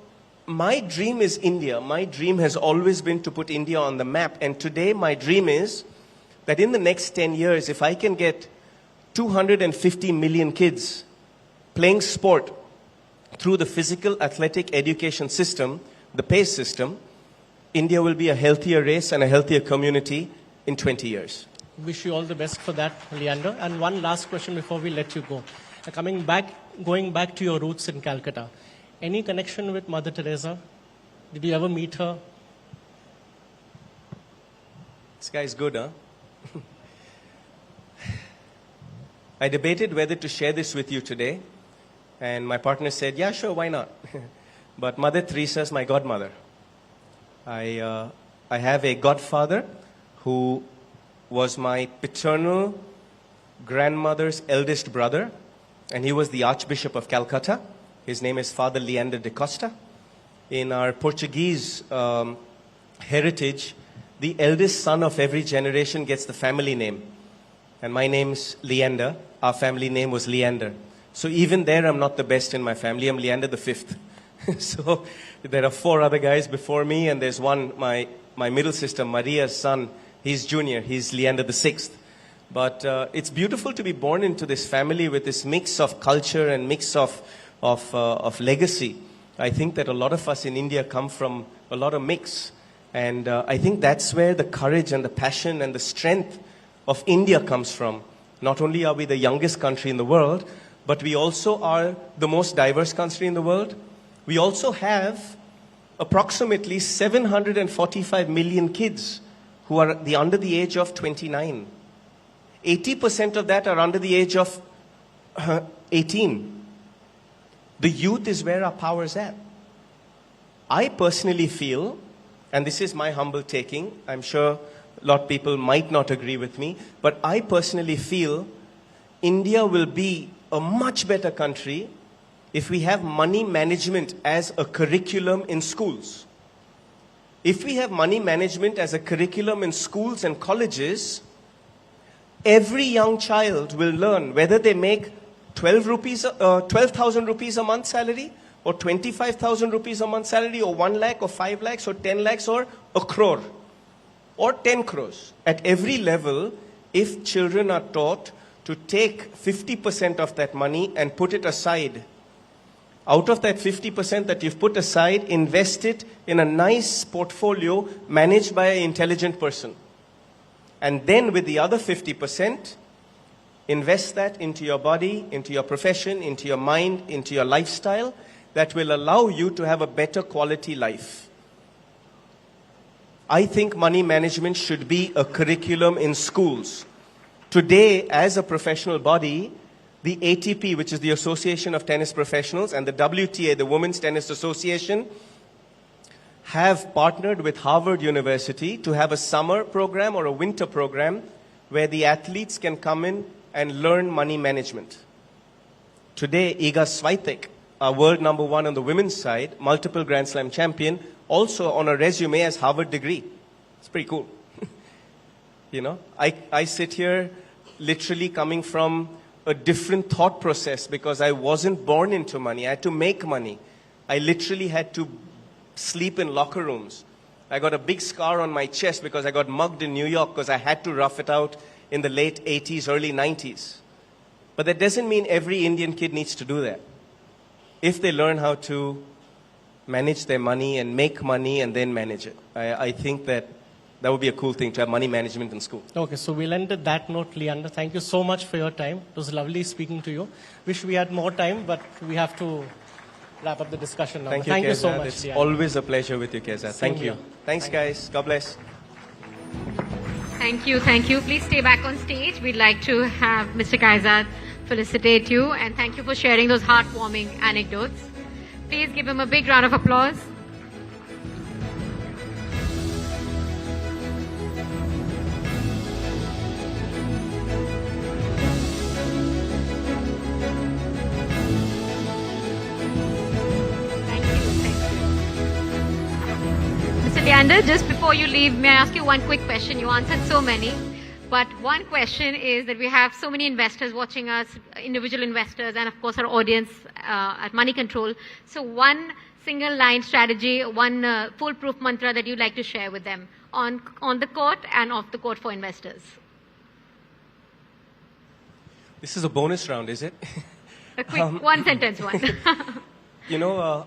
my dream is India. My dream has always been to put India on the map. And today my dream is that in the next 10 years, if I can get 250 million kids playing sport through the physical athletic education system, the PACE system, India will be a healthier race and a healthier community in 20 years. Wish you all the best for that, Leander. And one last question before we let you go. Going back to your roots in Calcutta, any connection with Mother Teresa? Did you ever meet her? This guy's good, huh? I debated whether to share this with you today. And my partner said, yeah, sure, why not? But Mother Teresa is my godmother. I have a godfather who was my paternal grandmother's eldest brother, and he was the Archbishop of Calcutta. His name is Father Leander de Costa. In our Portuguese heritage, the eldest son of every generation gets the family name. And my name's Leander. Our family name was Leander. So even there, I'm not the best in my family. I'm Leander the fifth. So there are 4 other guys before me, and there's one, my middle sister, Maria's son. He's junior. He's Leander the sixth. But it's beautiful to be born into this family with this mix of culture and mix of legacy. I think that a lot of us in India come from a lot of mix. And I think that's where the courage and the passion and the strength of India comes from. Not only are we the youngest country in the world, but we also are the most diverse country in the world. We also have approximately 745 million kids who are under the age of 29. 80% of that are under the age of 18. The youth is where our power is at. I personally feel, and this is my humble taking, I'm sure a lot of people might not agree with me, but I personally feel India will be a much better country if we have money management as a curriculum in schools. If we have money management as a curriculum in schools and colleges, every young child will learn whether they make 12,000 rupees a month salary, or 25,000 rupees a month salary, or 1 lakh, or 5 lakhs, or 10 lakhs, or a crore, or 10 crores. At every level, if children are taught to take 50% of that money and put it aside, out of that 50% that you've put aside, invest it in a nice portfolio managed by an intelligent person. And then with the other 50%, invest that into your body, into your profession, into your mind, into your lifestyle, that will allow you to have a better quality life. I think money management should be a curriculum in schools. Today, as a professional body, the ATP, which is the Association of Tennis Professionals, and the WTA, the Women's Tennis Association, have partnered with Harvard University to have a summer program or a winter program where the athletes can come in and learn money management. Today, Iga Swiatek, our world #1 on the women's side, multiple Grand Slam champion, also on a resume has Harvard degree. It's pretty cool. You know, I sit here literally coming from a different thought process because I wasn't born into money. I had to make money. I literally had to sleep in locker rooms. I got a big scar on my chest because I got mugged in New York because I had to rough it out in the late 80s, early 90s. But that doesn't mean every Indian kid needs to do that. If they learn how to manage their money and make money and then manage it, I think that would be a cool thing, to have money management in school. Okay, so we'll end at that note, Leander. Thank you so much for your time. It was lovely speaking to you. Wish we had more time, but we have to wrap up the discussion now. Thank you so much, It's Leander. Always a pleasure with you, Keza. Thank you. Thanks, guys. God bless. Thank you, thank you. Please stay back on stage. We'd like to have Mr. Kaizad felicitate you, and thank you for sharing those heartwarming anecdotes. Please give him a big round of applause. Leander, just before you leave, may I ask you one quick question? You answered so many, but one question is that we have so many investors watching us, individual investors, and of course our audience at Moneycontrol. So one single line strategy, one foolproof mantra that you'd like to share with them on the court and off the court for investors. This is a bonus round, is it? A quick one sentence one. You know,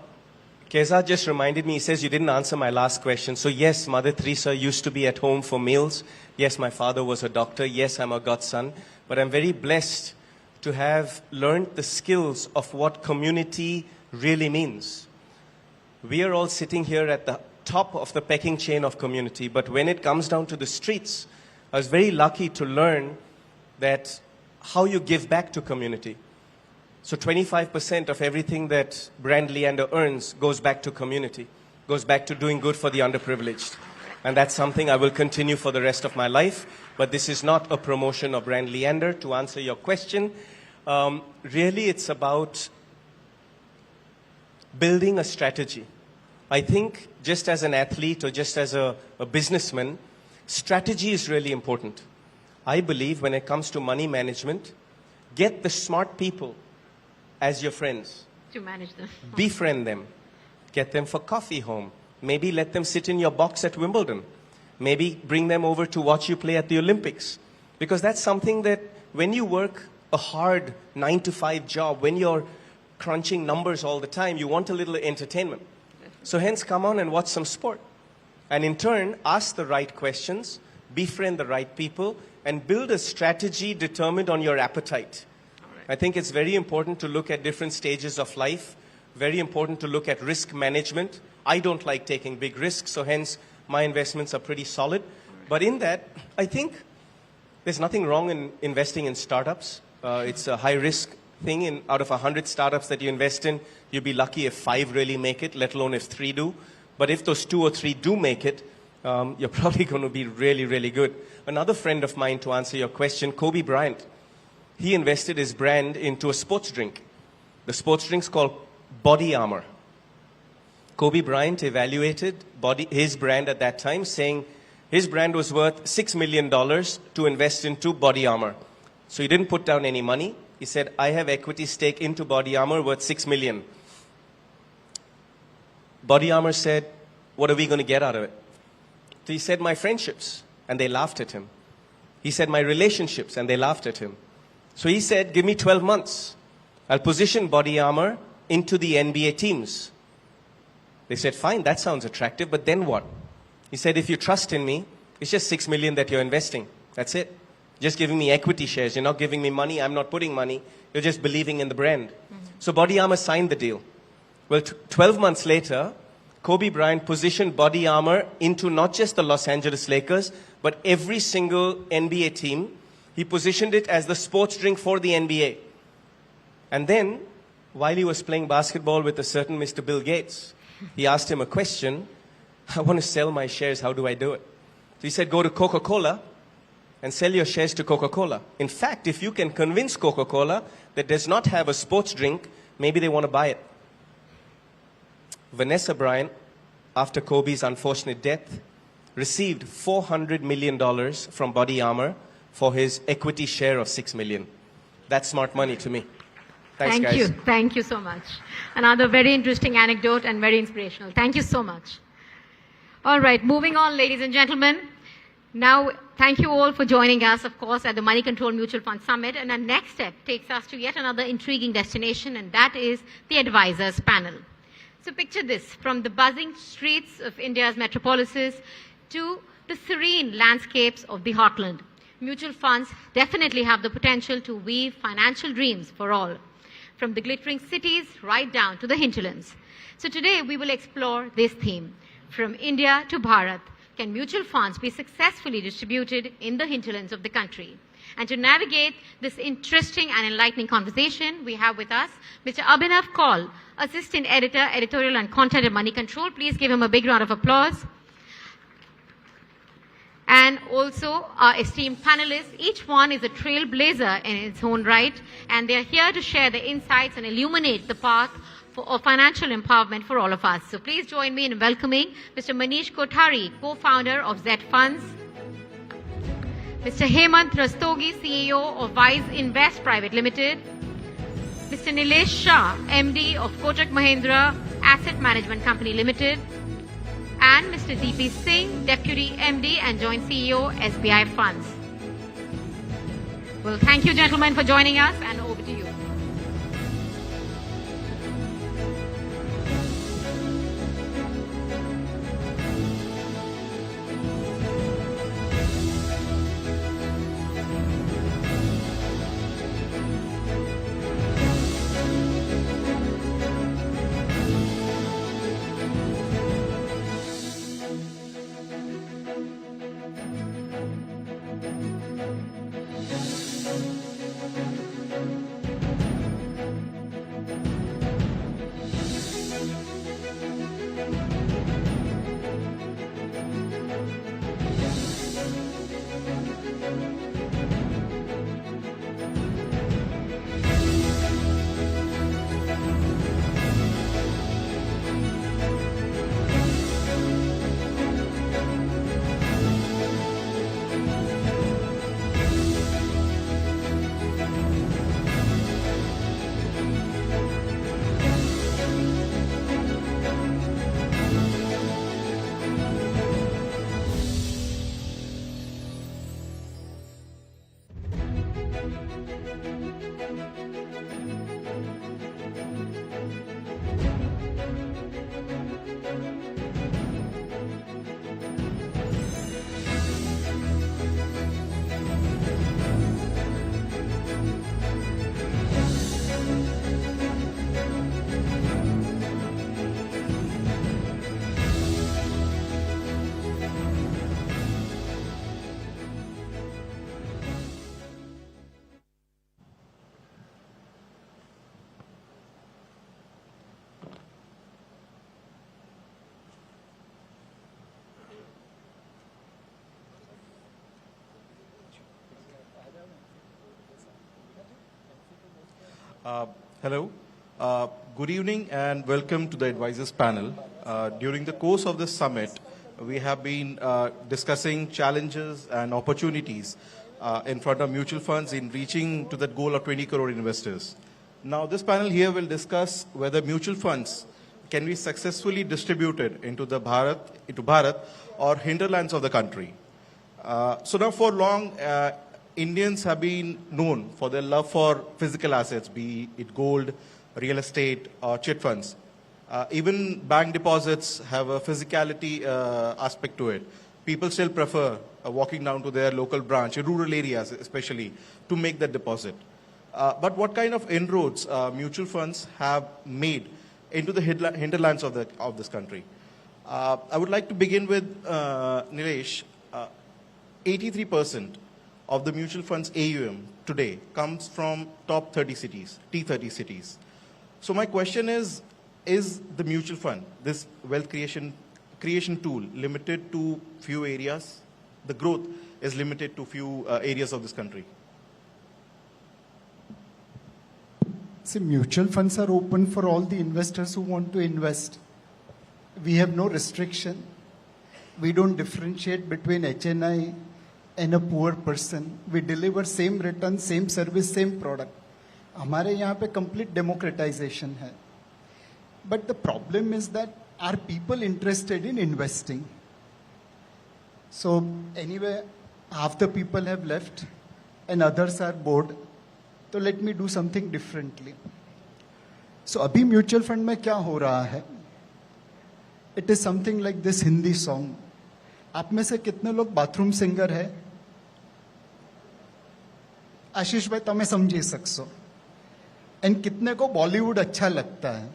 Keza just reminded me, he says, you didn't answer my last question. So yes, Mother Teresa used to be at home for meals. Yes, my father was a doctor. Yes, I'm a godson. But I'm very blessed to have learned the skills of what community really means. We are all sitting here at the top of the pecking chain of community. But when it comes down to the streets, I was very lucky to learn that how you give back to community. So 25% of everything that Brand Leander earns goes back to community, goes back to doing good for the underprivileged. And that's something I will continue for the rest of my life. But this is not a promotion of Brand Leander. To answer your question, really it's about building a strategy. I think just as an athlete or just as a businessman, strategy is really important. I believe when it comes to money management, get the smart people as your friends. To manage them. Befriend them. Get them for coffee home. Maybe let them sit in your box at Wimbledon. Maybe bring them over to watch you play at the Olympics. Because that's something that when you work a hard 9-to-5 job, when you're crunching numbers all the time, you want a little entertainment. So hence, come on and watch some sport. And in turn, ask the right questions, befriend the right people, and build a strategy determined on your appetite. I think it's very important to look at different stages of life, very important to look at risk management. I don't like taking big risks, so hence my investments are pretty solid. But in that, I think there's nothing wrong in investing in startups. It's a high-risk thing. Out of 100 startups that you invest in, you'll be lucky if 5 really make it, let alone if 3 do. But if those 2 or 3 do make it, you're probably going to be really, really good. Another friend of mine, to answer your question, Kobe Bryant, he invested his brand into a sports drink. The sports drink's called Body Armor. Kobe Bryant evaluated his brand at that time, saying his brand was worth $6 million to invest into Body Armor. So he didn't put down any money. He said, I have equity stake into Body Armor worth $6 million. Body Armor said, what are we going to get out of it? So he said, my friendships. And they laughed at him. He said, my relationships. And they laughed at him. So he said, give me 12 months. I'll position Body Armor into the NBA teams. They said, fine, that sounds attractive, but then what? He said, if you trust in me, it's just $6 million that you're investing. That's it. Just giving me equity shares. You're not giving me money. I'm not putting money. You're just believing in the brand. So Body Armor signed the deal. Well, 12 months later, Kobe Bryant positioned Body Armor into not just the Los Angeles Lakers, but every single NBA team. He positioned it as the sports drink for the NBA. And then, while he was playing basketball with a certain Mr. Bill Gates, he asked him a question. I want to sell my shares. How do I do it? So he said, go to Coca-Cola and sell your shares to Coca-Cola. In fact, if you can convince Coca-Cola that does not have a sports drink, maybe they want to buy it. Vanessa Bryant, after Kobe's unfortunate death, received $400 million from Body Armor for his equity share of $6 million. That's smart money to me. Thanks, guys. Thank you. Thank you so much. Another very interesting anecdote and very inspirational. Thank you so much. All right, moving on, ladies and gentlemen. Now, thank you all for joining us, of course, at the Moneycontrol Mutual Fund Summit. And our next step takes us to yet another intriguing destination, and that is the Advisors Panel. So picture this, from the buzzing streets of India's metropolises to the serene landscapes of the heartland. Mutual funds definitely have the potential to weave financial dreams for all, from the glittering cities right down to the hinterlands. So today we will explore this theme. From India to Bharat, can mutual funds be successfulully distributed in the hinterlands of the country? And to navigate this interesting and enlightening conversation, we have with us Mr. Avinash Kaul, Assistant Editor, Editorial and Content at Moneycontrol. Please give him a big round of applause. And also our esteemed panelists. Each one is a trailblazer in its own right, and they are here to share their insights and illuminate the path of financial empowerment for all of us. So please join me in welcoming Mr. Manish Kothari, co-founder of Z Funds, Mr. Hemant Rastogi, CEO of Wise Invest Private Limited, Mr. Nilesh Shah, MD of Kotak Mahindra Asset Management Company Limited, and Mr. DP Singh, Deputy MD and Joint CEO, SBI Funds. Well, thank you, gentlemen, for joining us, and over to you. Hello. Good evening and welcome to the advisors panel. During the course of this summit, we have been discussing challenges and opportunities in front of mutual funds in reaching to that goal of 20 crore investors. Now, this panel here will discuss whether mutual funds can be successfully distributed into Bharat or hinterlands of the country. So now for long, Indians have been known for their love for physical assets, be it gold, real estate, or chit funds. Even bank deposits have a physicality aspect to it. People still prefer walking down to their local branch, in rural areas especially, to make that deposit. But what kind of inroads mutual funds have made into the hinterlands of this country? I would like to begin with Nilesh. 83% of the mutual funds AUM today comes from top 30 cities, T30 cities. So my question is the mutual fund, this wealth creation tool, limited to few areas? The growth is limited to few areas of this country. See, mutual funds are open for all the investors who want to invest. We have no restriction. We don't differentiate between HNI and a poor person. We deliver same return, same service, same product. हमारे यहाँ पे complete democratization है. But the problem is that are people interested in investing? So anyway, half the people have left and others are bored. So let me do something differently. So अभी mutual fund में क्या हो रहा है? It is something like this Hindi song. आप में से कितने लोग बाथरूम सिंगर है? आशीष भाई तमें समझी सकसो. एंड कितने को बॉलीवुड अच्छा लगता है?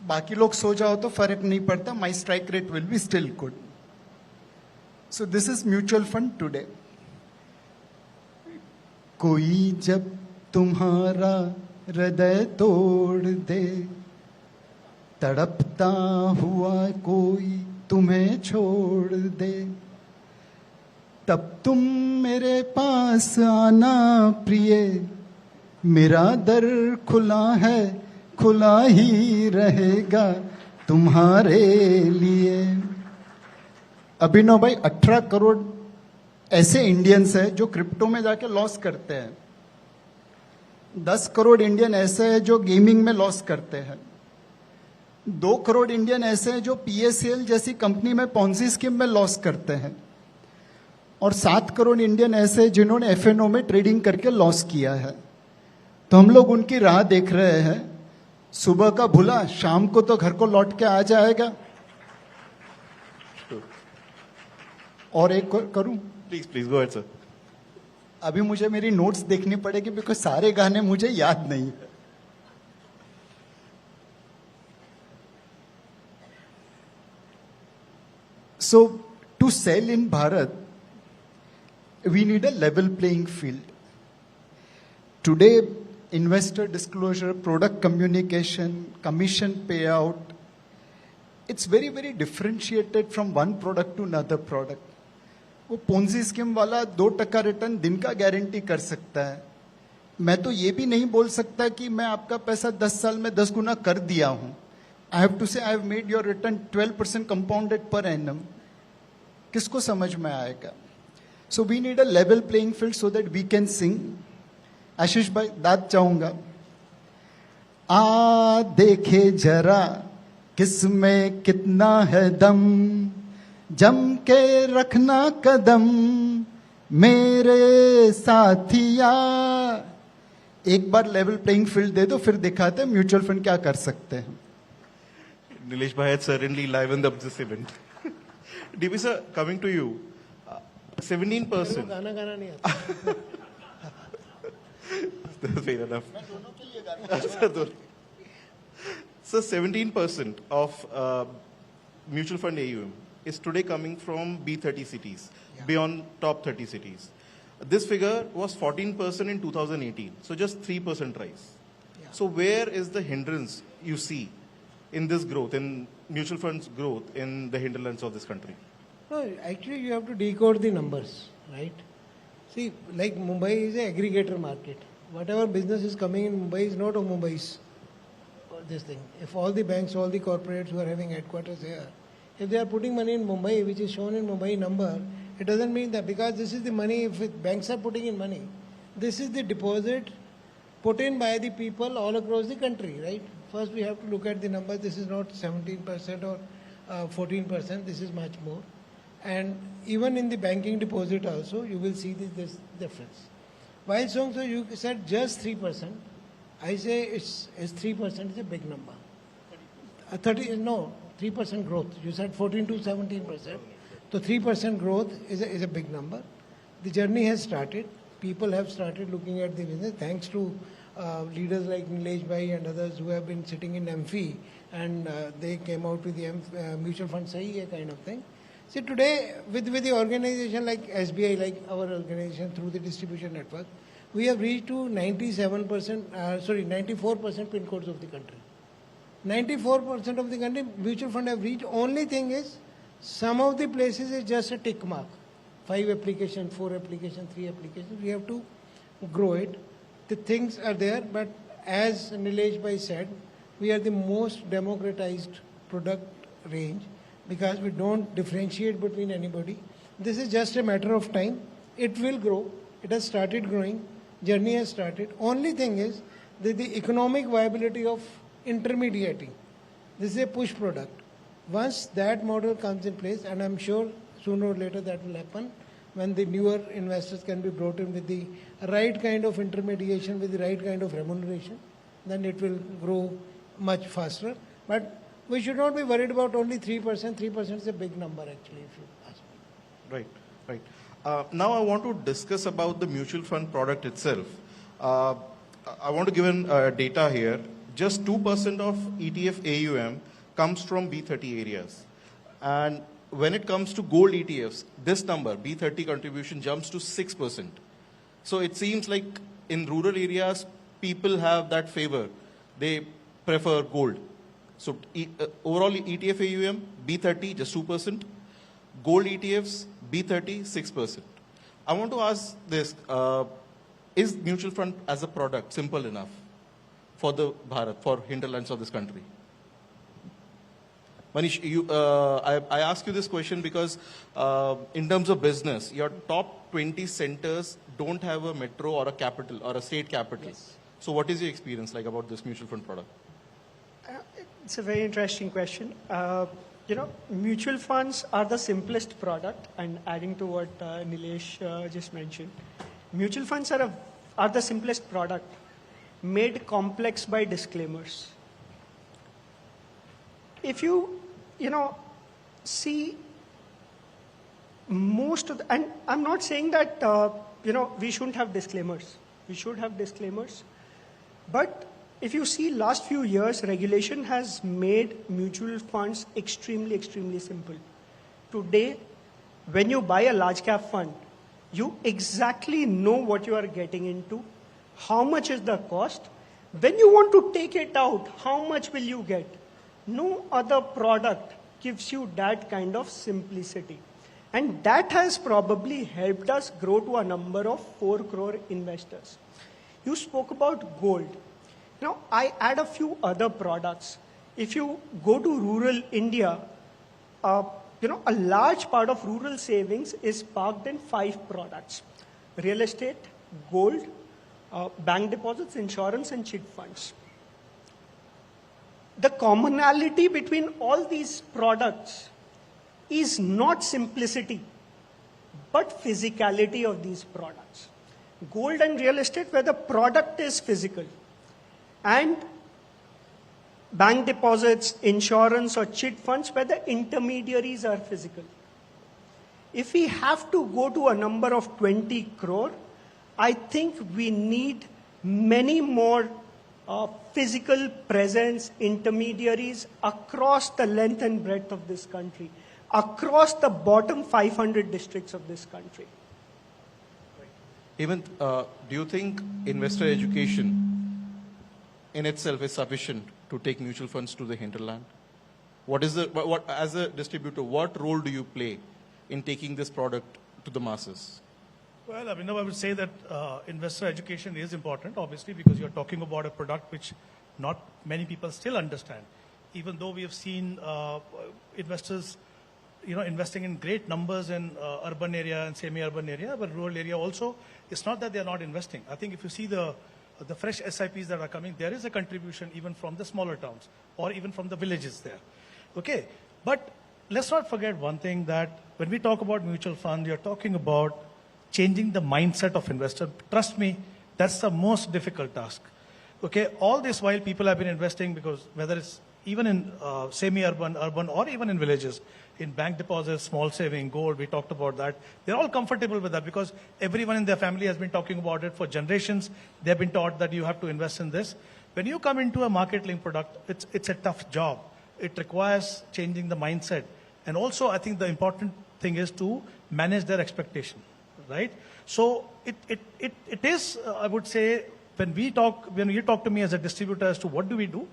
बाकी लोग सो जाओ तो फर्क नहीं पड़ता. My strike rate will be still good. So this is mutual fund today. कोई जब तुम्हारा हृदय तोड़ दे, तड़पता हुआ कोई तुम्हें छोड़ दे, तब तुम मेरे पास आना प्रिय, मेरा दर खुला है, खुला ही रहेगा तुम्हारे लिए. अभिनव भाई 18 करोड़ ऐसे इंडियंस हैं जो क्रिप्टो में जाके लॉस करते हैं. 10 करोड़ इंडियन ऐसे हैं जो गेमिंग में लॉस करते हैं. 2 करोड़ इंडियन ऐसे हैं जो पीएसएल जैसी कंपनी में पॉन्जी स्कीम में लॉस करते हैं. और 7 करोड़ इंडियन ऐसे हैं जिन्होंने एफएनओ में ट्रेडिंग करके लॉस किया है. तो हम लोग उनकी राह देख रहे हैं. सुबह का भूला शाम को तो घर को लौट के आ जाएगा. और एक करूं? Please go ahead sir. अभी मुझे मेरी नोट्स देखनी पड़ेगी बिकॉज सारे गाने मुझे याद नहीं है. So to sell in Bharat, we need a level playing field. Today, investor disclosure, product communication, commission payout, it's very, very differentiated from one product to another product. वो पोंजी स्कीम वाला 2% return दिन का guarantee कर सकता है. मैं तो ये भी नहीं बोल सकता कि मैं आपका पैसा 10 साल में 10 गुना कर दिया हूं. I have to say I have made your return 12% compounded per annum. किसको समझ में आएगा? So we need a level playing field so that we can sing. आशीष भाई दाद चाहूंगा. आ देखे जरा किसमें कितना है दम, जम के रखना कदम मेरे साथिया. एक बार लेवल प्लेइंग फील्ड दे दो, फिर दिखाते हैं म्यूचुअल फंड क्या कर सकते हैं. Nilesh bhai had certainly livened up this event. DB sir, coming to you, 17%. गाना नहीं आता. Fair enough. So 17% of mutual fund AUM is today coming from B30 cities, beyond top 30 cities. This figure was 14% in 2018, so just 3% rise. Yeah. So where is the hindrance you see in this growth, in mutual funds growth in the hinterlands of this country? No, actually you have to decode the numbers, right? See, like Mumbai is an aggregator market. Whatever business is coming in Mumbai is not of Mumbai's this thing. If all the banks, all the corporates who are having headquarters here, if they are putting money in Mumbai, which is shown in Mumbai number, it doesn't mean that because this is the money, if banks are putting in money, this is the deposit put in by the people all across the country, right? First we have to look at the numbers. This is not 17% or 14%, this is much more. And even in the banking deposit also, you will see this difference. While so you said just 3%, I say it's 3% is a big number. 3% growth. You said 14 to 17%. So 3% growth is a big number. The journey has started. People have started looking at the business thanks to leaders like Nilesh Bhai and others who have been sitting in MFI, and they came out with the mutual fund sahi hai kind of thing. See, today with the organization like SBI, like our organization through the distribution network, we have reached to 94% pin codes of the country. 94% of the country mutual fund have reached. Only thing is, some of the places is just a tick mark. 5 application, 4 application, 3 applications. We have to grow it. The things are there, but as Nilesh Bhai said, we are the most democratized product range because we don't differentiate between anybody. This is just a matter of time. It will grow. It has started growing. Journey has started. Only thing is the economic viability of intermediating. This is a push product. Once that model comes in place, and I'm sure sooner or later that will happen, when the newer investors can be brought in with the right kind of intermediation, with the right kind of remuneration, then it will grow much faster. But we should not be worried about only 3%. 3% is a big number actually, if you ask me. Right, right. Now I want to discuss about the mutual fund product itself. I want to give data here. Just 2% of ETF AUM comes from B30 areas. And when it comes to gold ETFs, this number, B30 contribution, jumps to 6%. So it seems like in rural areas, people have that favor. They prefer gold. So overall ETF AUM, B30, just 2%. Gold ETFs, B30, 6%. I want to ask this, is mutual fund as a product simple enough for the Bharat, for hinterlands of this country? Manish, I ask you this question because in terms of business, your top 20 centers don't have a metro or a capital or a state capital. Yes. So what is your experience like about this mutual fund product? It's a very interesting question. Mutual funds are the simplest product, and adding to what Nilesh just mentioned, mutual funds are the simplest product, made complex by disclaimers. If you see most of the, and I'm not saying that, we shouldn't have disclaimers. We should have disclaimers. But if you see last few years, regulation has made mutual funds extremely, extremely simple. Today, when you buy a large cap fund, you exactly know what you are getting into, how much is the cost. When you want to take it out, how much will you get? No other product gives you that kind of simplicity. And that has probably helped us grow to a number of 4 crore investors. You spoke about gold. Now, I add a few other products. If you go to rural India, a large part of rural savings is parked in 5 products: real estate, gold, bank deposits, insurance, and chit funds. The commonality between all these products is not simplicity, but physicality of these products. Gold and real estate, where the product is physical, and bank deposits, insurance, or chit funds, where the intermediaries are physical. If we have to go to a number of 20 crore, I think we need many more physical presence intermediaries across the length and breadth of this country, across the bottom 500 districts of this country. Even, do you think investor education in itself is sufficient to take mutual funds to the hinterland? As a distributor, what role do you play in taking this product to the masses? Well, I would say that investor education is important, obviously, because you're talking about a product which not many people still understand. Even though we have seen investors, investing in great numbers in urban area and semi-urban area, but rural area also, it's not that they're not investing. I think if you see the fresh SIPs that are coming, there is a contribution even from the smaller towns or even from the villages there. Okay, but let's not forget one thing, that when we talk about mutual fund, you're talking about changing the mindset of investor. Trust me, that's the most difficult task. Okay, all this while people have been investing, because whether it's even in semi-urban, urban, or even in villages, in bank deposits, small saving, gold, we talked about that. They're all comfortable with that because everyone in their family has been talking about it for generations. They've been taught that you have to invest in this. When you come into a market-linked product, it's a tough job. It requires changing the mindset. And also, I think the important thing is to manage their expectation, right? So it is, I would say, when you talk to me as a distributor as to what do we do,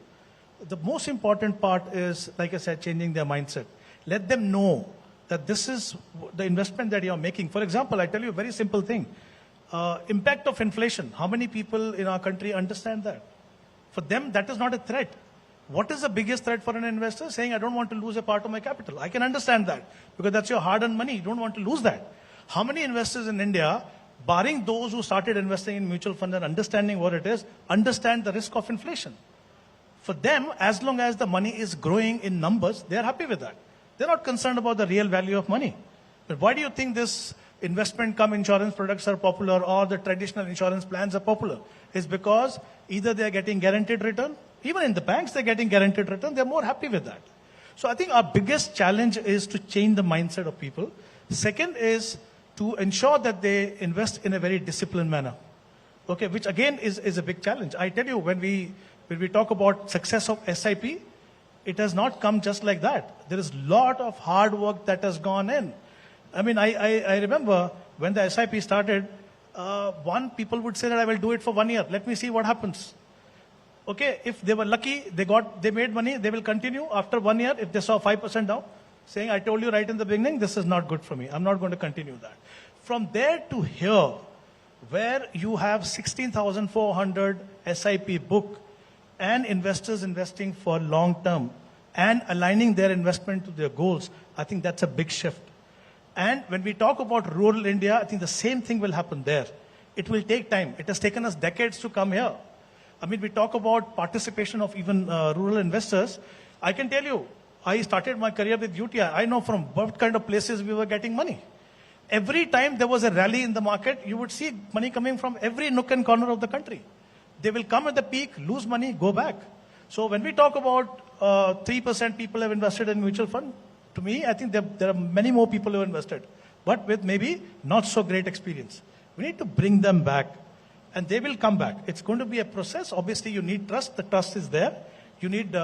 the most important part is, like I said, changing their mindset. Let them know that this is the investment that you're making. For example, I tell you a very simple thing. Impact of inflation. How many people in our country understand that? For them, that is not a threat. What is the biggest threat for an investor? Saying, I don't want to lose a part of my capital. I can understand that because that's your hard-earned money. You don't want to lose that. How many investors in India, barring those who started investing in mutual funds and understanding what it is, understand the risk of inflation? For them, as long as the money is growing in numbers, they're happy with that. They're not concerned about the real value of money. But why do you think this investment cum insurance products are popular or the traditional insurance plans are popular? It's because either they're getting guaranteed return, even in the banks they're getting guaranteed return, they're more happy with that. So I think our biggest challenge is to change the mindset of people. Second is to ensure that they invest in a very disciplined manner. Okay, which again is a big challenge. I tell you, when we talk about success of SIP, it has not come just like that. There is a lot of hard work that has gone in. I mean, I remember when the SIP started, people would say that I will do it for 1 year. Let me see what happens. Okay, if they were lucky, they made money, they will continue. After 1 year, if they saw 5% down, saying, I told you right in the beginning, this is not good for me. I'm not going to continue that. From there to here, where you have 16,400 SIP book and investors investing for long term and aligning their investment to their goals, I think that's a big shift. And when we talk about rural India, I think the same thing will happen there. It will take time. It has taken us decades to come here. I mean, we talk about participation of even rural investors. I can tell you, I started my career with UTI. I know from what kind of places we were getting money. Every time there was a rally in the market, you would see money coming from every nook and corner of the country. They will come at the peak, lose money, go back. So when we talk about 3% people have invested in mutual fund, to me, I think there are many more people who have invested, but with maybe not so great experience. We need to bring them back, and they will come back. It's going to be a process. Obviously, you need trust. The trust is there. You need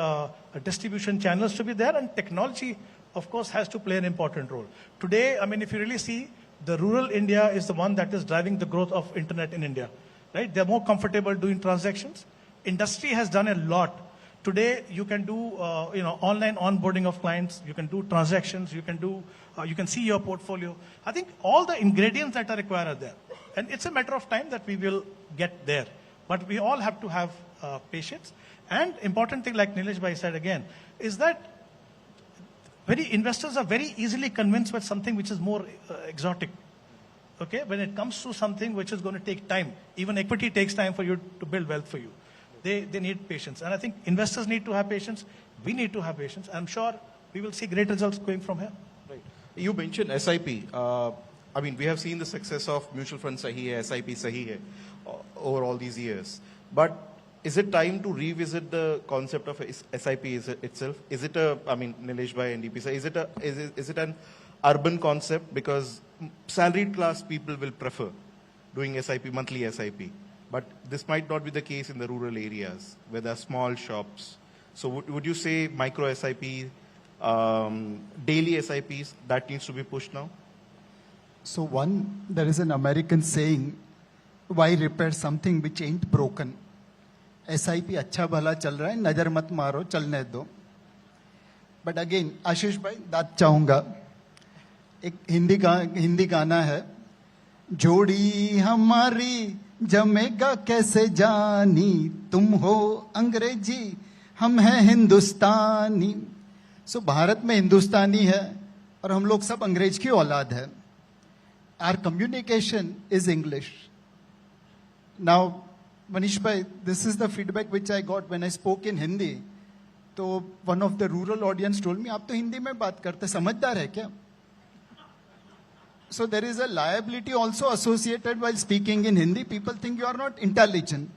distribution channels to be there, and technology, of course, has to play an important role. Today, I mean, if you really see, the rural India is the one that is driving the growth of internet in India, right? They're more comfortable doing transactions. Industry has done a lot. Today, you can do online onboarding of clients. You can do transactions. You can see your portfolio. I think all the ingredients that are required are there, and it's a matter of time that we will get there. But we all have to have patience. And important thing, like Nilesh Bhai said again, is that investors are very easily convinced with something which is more exotic. Okay, when it comes to something which is going to take time, even equity takes time for you to build wealth for you. They need patience. And I think investors need to have patience. We need to have patience. I'm sure we will see great results going from here. Right. You mentioned SIP. I mean, we have seen the success of mutual fund Sahi Hai, SIP Sahi Hai over all these years. But is it time to revisit the concept of SIP itself? Is it Nilesh Bhai and DP, is it an urban concept? Because salaried class people will prefer doing SIP, monthly SIP. But this might not be the case in the rural areas where there are small shops. So would you say micro SIP, daily SIPs, that needs to be pushed now? So there is an American saying, why repair something which ain't broken? SIP अच्छा भला चल रहा है, नजर मत मारो, चलने दो. But again, आशीष भाई, बात चाहूँगा. एक हिंदी गाना है, जोड़ी हमारी जमेगा कैसे जानी, तुम हो अंग्रेजी हम हैं हिंदुस्तानी. सो भारत में हिंदुस्तानी है और हम लोग सब अंग्रेज की औलाद है. Our communication is English. Now, Manish bhai, this is the feedback which I got when I spoke in Hindi. So one of the rural audience told me, "आप तो हिंदी में बात करते, समझदार है क्या?" So there is a liability also associated while speaking in Hindi. People think you are not intelligent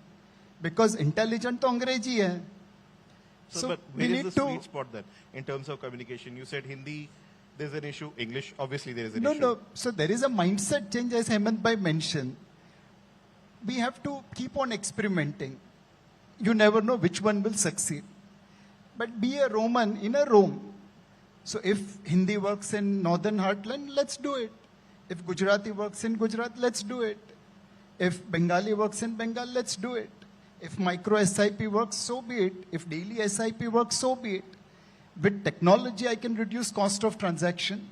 because intelligent तो अंग्रेजी है. So but where is the sweet spot then in terms of communication? You said Hindi, there's an issue. English, obviously there is an issue. No. So there is a mindset change, as Hemant bhai mentioned. We have to keep on experimenting. You never know which one will succeed. But be a Roman in a Rome. So if Hindi works in Northern Heartland, let's do it. If Gujarati works in Gujarat, let's do it. If Bengali works in Bengal, let's do it. If micro SIP works, so be it. If daily SIP works, so be it. With technology, I can reduce cost of transaction.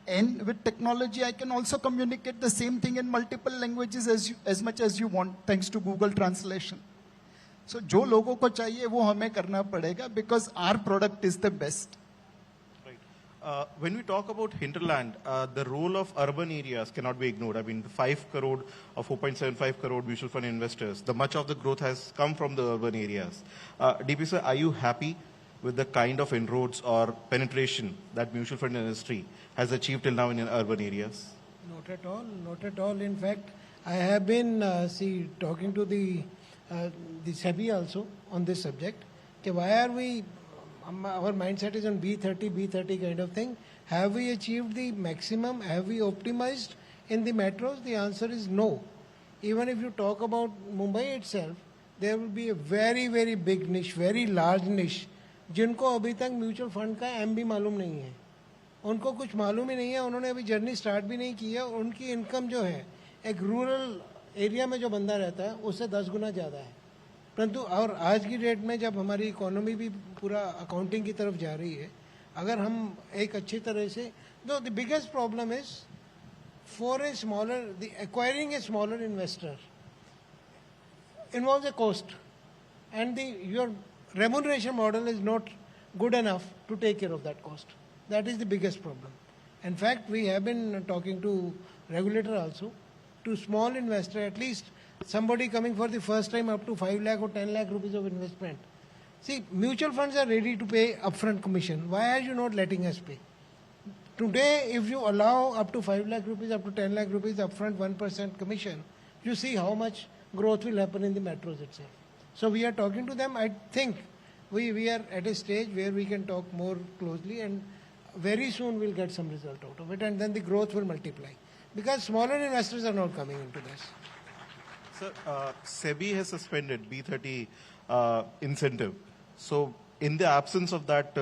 And with technology, I can also communicate the same thing in multiple languages as much as you want, thanks to Google Translation. So, जो लोगों को चाहिए वो हमें करना पड़ेगा because our product is the best. Right. When we talk about hinterland, the role of urban areas cannot be ignored. I mean, the 5 crore or 4.75 crore mutual fund investors, the much of the growth has come from the urban areas. DP sir, are you happy with the kind of inroads or penetration that mutual fund industry has achieved till now in urban areas? Not at all, not at all. In fact, I have been talking to the SEBI also on this subject. Okay, why are we, our mindset is on B30 kind of thing. Have we achieved the maximum? Have we optimized in the metros? The answer is no. Even if you talk about Mumbai itself, there will be a very, very big niche, very large niche, जिनको अभी तक mutual fund का M भी मालूम नहीं है. उनको कुछ मालूम ही नहीं है, उन्होंने अभी जर्नी स्टार्ट भी नहीं की है. उनकी इनकम जो है एक रूरल एरिया में जो बंदा रहता है उससे 10 गुना ज़्यादा है. परंतु और आज की डेट में जब हमारी इकोनॉमी भी पूरा अकाउंटिंग की तरफ जा रही है, अगर हम एक अच्छी तरह से, तो the biggest problem is for a smaller, the acquiring a smaller investor involves a cost, and your remuneration model is not good enough to take care of that cost. That is the biggest problem. In fact, we have been talking to regulator also, to small investor, at least somebody coming for the first time up to 5 lakh or 10 lakh rupees of investment. See, mutual funds are ready to pay upfront commission. Why are you not letting us pay? Today, if you allow up to 5 lakh rupees, up to 10 lakh rupees upfront 1% commission, you see how much growth will happen in the metros itself. So we are talking to them. I think we are at a stage where we can talk more closely, and very soon we'll get some result out of it, and then the growth will multiply. Because smaller investors are not coming into this. Sir, SEBI has suspended B30 incentive. So in the absence of that,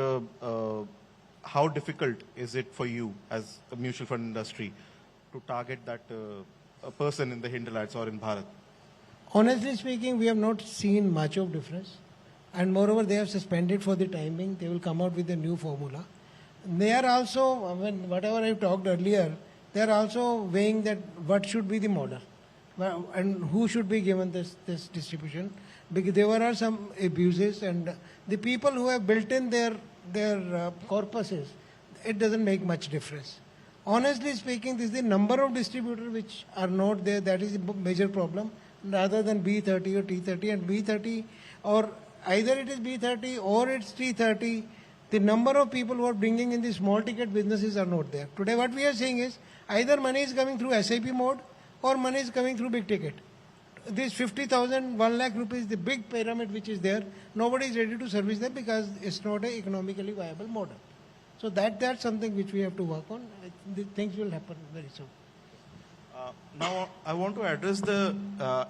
how difficult is it for you as a mutual fund industry to target that a person in the hinterlands or in Bharat? Honestly speaking, we have not seen much of difference. And moreover, they have suspended for the time being. They will come out with a new formula. They are also, whatever I talked earlier, they are also weighing that what should be the model and who should be given this distribution. Because there are some abuses, and the people who have built in their corpuses, it doesn't make much difference. Honestly speaking, this is the number of distributors which are not there. That is the major problem, rather than B30 or T30. And B30, or either it is B30 or it's T30, the number of people who are bringing in the small ticket businesses are not there. Today what we are seeing is either money is coming through SIP mode or money is coming through big ticket. This 50,000, 1 lakh rupees, the big pyramid which is there, nobody is ready to service them because it's not an economically viable model. So that's something which we have to work on. The things will happen very soon. Now, I want to address the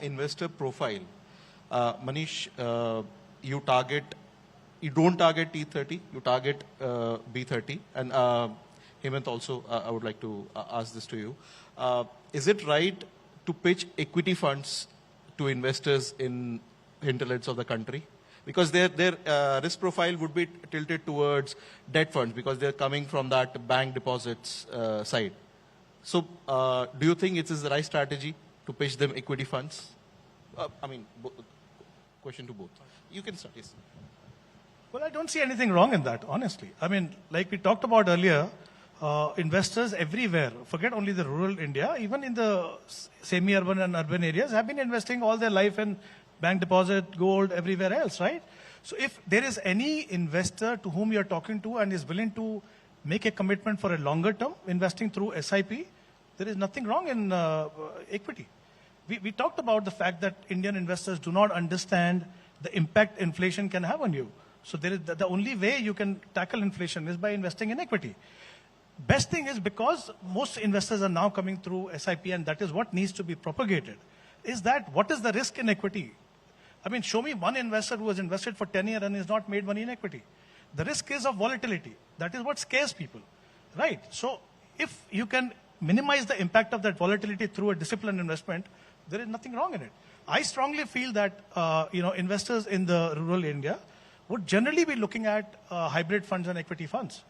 investor profile. Manish, you don't target T30, you target B30. And Hemant also, I would like to ask this to you. Is it right to pitch equity funds to investors in hinterlands of the country? Because their risk profile would be tilted towards debt funds because they're coming from that bank deposits side. So, do you think it is the right strategy to pitch them equity funds? Question to both. You can start, yes. Well, I don't see anything wrong in that, honestly. I mean, like we talked about earlier, investors everywhere, forget only the rural India, even in the semi-urban and urban areas, have been investing all their life in bank deposit, gold, everywhere else, right? So if there is any investor to whom you're talking to and is willing to make a commitment for a longer term, investing through SIP, there is nothing wrong in equity. We talked about the fact that Indian investors do not understand the impact inflation can have on you. So there is the only way you can tackle inflation is by investing in equity. Best thing is, because most investors are now coming through SIP, and that is what needs to be propagated, is that what is the risk in equity? I mean, show me one investor who has invested for 10 years and has not made money in equity. The risk is of volatility. That is what scares people, right? So if you can minimize the impact of that volatility through a disciplined investment, there is nothing wrong in it. I strongly feel that investors in the rural India would generally be looking at hybrid funds and equity funds.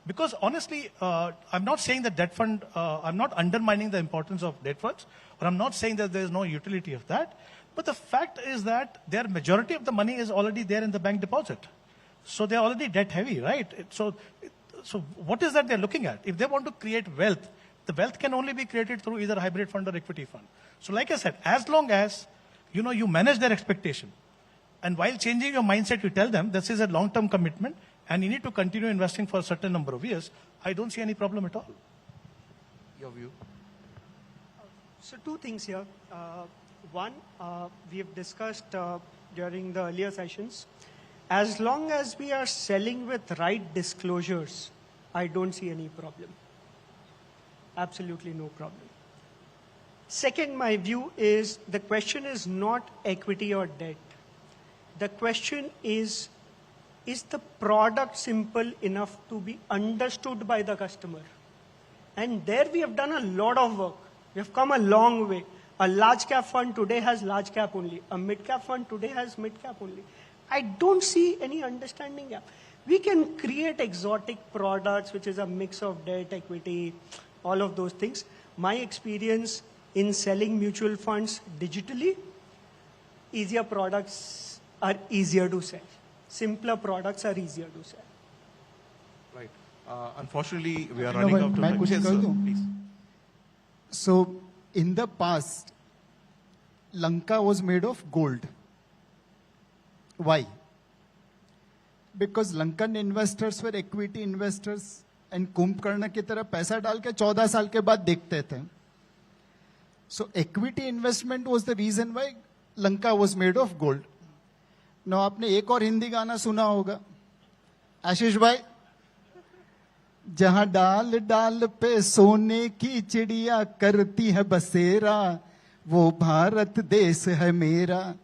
Because honestly, I'm not saying that debt fund, I'm not undermining the importance of debt funds, or I'm not saying that there is no utility of that. But the fact is that their majority of the money is already there in the bank deposit. So they're already debt heavy, right? So what is that they're looking at? If they want to create wealth, the wealth can only be created through either hybrid fund or equity fund. So like I said, as long as you manage their expectation, and while changing your mindset, you tell them this is a long-term commitment and you need to continue investing for a certain number of years, I don't see any problem at all. Your view? So two things here. One, we have discussed during the earlier sessions, as long as we are selling with right disclosures, I don't see any problem. Absolutely no problem. Second, my view is the question is not equity or debt. The question is the product simple enough to be understood by the customer? And there we have done a lot of work. We have come a long way. A large cap fund today has large cap only. A mid cap fund today has mid cap only. I don't see any understanding gap. We can create exotic products, which is a mix of debt, equity, all of those things. My experience in selling mutual funds digitally, easier products are easier to sell. Simpler products are easier to sell. Right. Unfortunately, we are running out of time. Yes, sir, please. So, in the past, Lanka was made of gold. Why? Because Lankan investors were equity investors and Kumbhakarna की तरह पैसा डाल के 14 साल के बाद देखते थे. So equity investment was the reason why Lanka was made of gold. Now आपने एक और हिंदी गाना सुना होगा, आशीष भाई, जहां डाल डाल पे सोने की चिड़िया करती है बसेरा, वो भारत देश है मेरा.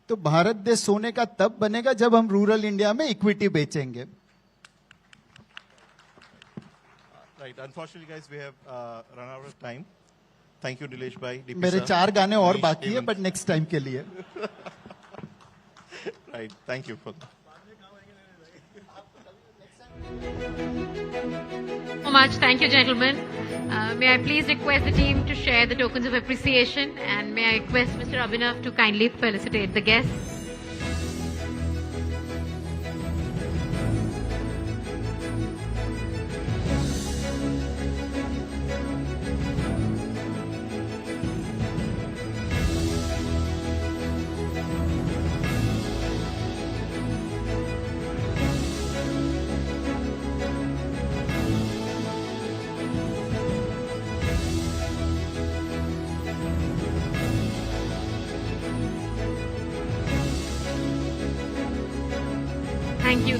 तो भारत देश सोने का तब बनेगा जब हम रूरल इंडिया में इक्विटी बेचेंगे. Right. Unfortunately, guys, we have run out of time. Thank you, Dilesh bhai. मेरे 4 गाने और बाकी है, but next time के लिए. Right. Thank you for that. So much. Thank you, gentlemen. May I please request the team to share the tokens of appreciation, and may I request Mr. Avinash to kindly felicitate the guests.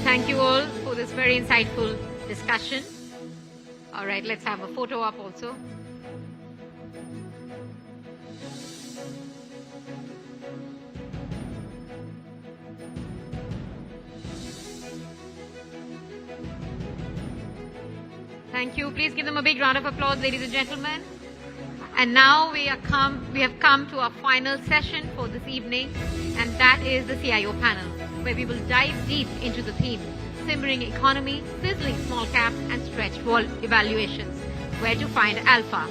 Thank you all for this very insightful discussion. All right, let's have a photo up also. Thank you. Please give them a big round of applause, ladies and gentlemen. And now we have come to our final session for this evening, and that is the CIO panel, where we will dive deep into the theme, simmering economy, sizzling small cap, and stretched wall evaluations, where to find alpha.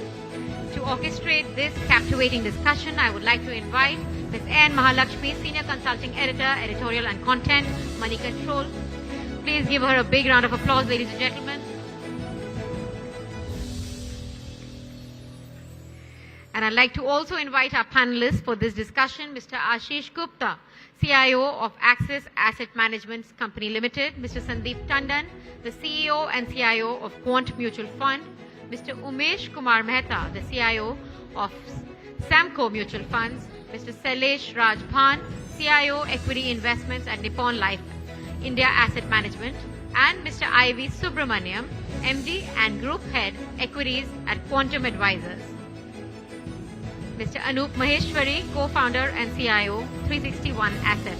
To orchestrate this captivating discussion, I would like to invite Ms. N. Mahalakshmi, Senior Consulting Editor, Editorial and Content, Moneycontrol. Please give her a big round of applause, ladies and gentlemen. And I'd like to also invite our panelists for this discussion, Mr. Ashish Gupta, CIO of Axis Asset Management Company Limited, Mr. Sandeep Tandon, the CEO and CIO of Quant Mutual Fund, Mr. Umesh Kumar Mehta, the CIO of Samco Mutual Funds, Mr. Sailesh Raj Bhan, CIO Equity Investments at Nippon Life India Asset Management, and Mr. I.V. Subramaniam, MD and Group Head Equities at Quantum Advisors. Mr. Anup Maheshwari, Co-founder and CIO, 361 Asset.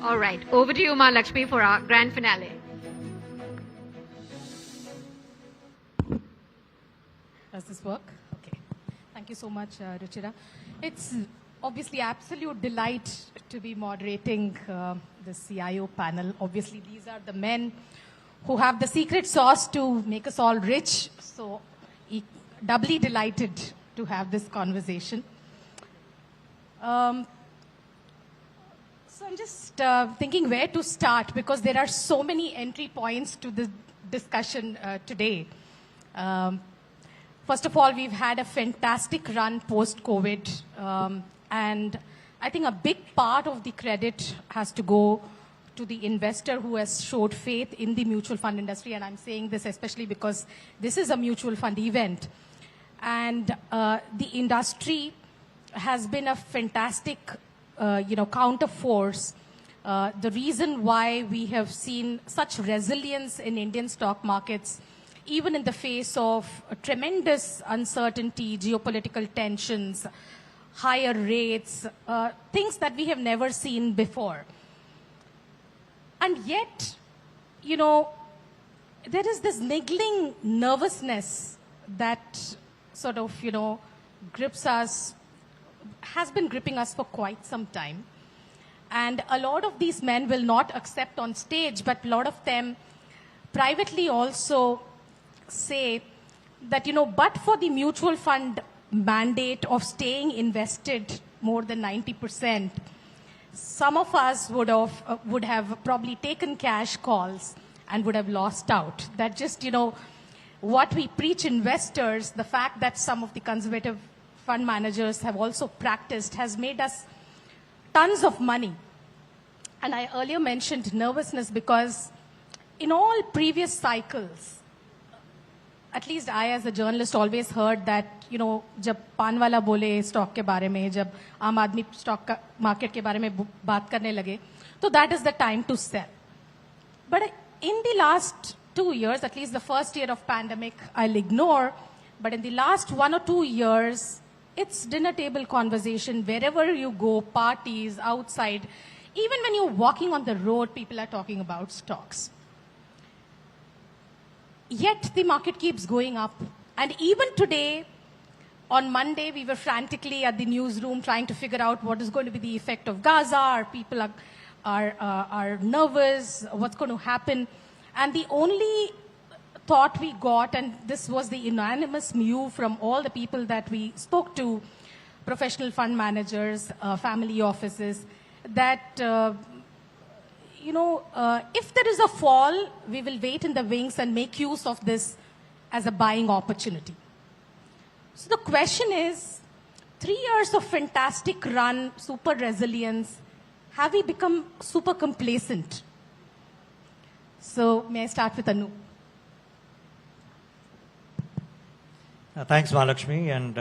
All right, over to you, Mahalakshmi, for our grand finale. Does this work? Okay. Thank you so much, Ruchira. It's obviously absolute delight to be moderating the CIO panel. Obviously, these are the men who have the secret sauce to make us all rich. So, doubly delighted to have this conversation. So I'm just thinking where to start because there are so many entry points to the discussion today. First of all, we've had a fantastic run post-COVID, and I think a big part of the credit has to go to the investor who has showed faith in the mutual fund industry, and I'm saying this especially because this is a mutual fund event. And the industry has been a fantastic counter force. The reason why we have seen such resilience in Indian stock markets, even in the face of tremendous uncertainty, geopolitical tensions, higher rates, things that we have never seen before. And yet, there is this niggling nervousness that sort of, grips us, has been gripping us for quite some time. And a lot of these men will not accept on stage, but a lot of them privately also say that, but for the mutual fund mandate of staying invested more than 90%, some of us would have probably taken cash calls and would have lost out. That just, what we preach investors, the fact that some of the conservative fund managers have also practiced has made us tons of money. And I earlier mentioned nervousness because in all previous cycles, at least I as a journalist always heard that, जब पान वाला बोले stock के बारे में, जब आम आदमी स्टॉक मार्केट के बारे में बात करने लगे, तो that is the time to sell. But in the last 2 years, at least the first year of pandemic, I'll ignore, but in the last 1 or 2 years, it's dinner table conversation. Wherever you go, parties, outside, even when you're walking on the road, people are talking about stocks. Yet the market keeps going up. And even today, on Monday, we were frantically at the newsroom trying to figure out what is going to be the effect of Gaza. Our people are nervous. What's going to happen? And the only thought we got, and this was the unanimous view from all the people that we spoke to, professional fund managers, family offices, that if there is a fall, we will wait in the wings and make use of this as a buying opportunity. So the question is, 3 years of fantastic run, super resilience, have we become super complacent? So may I start with Anu? Thanks, Mahalakshmi, and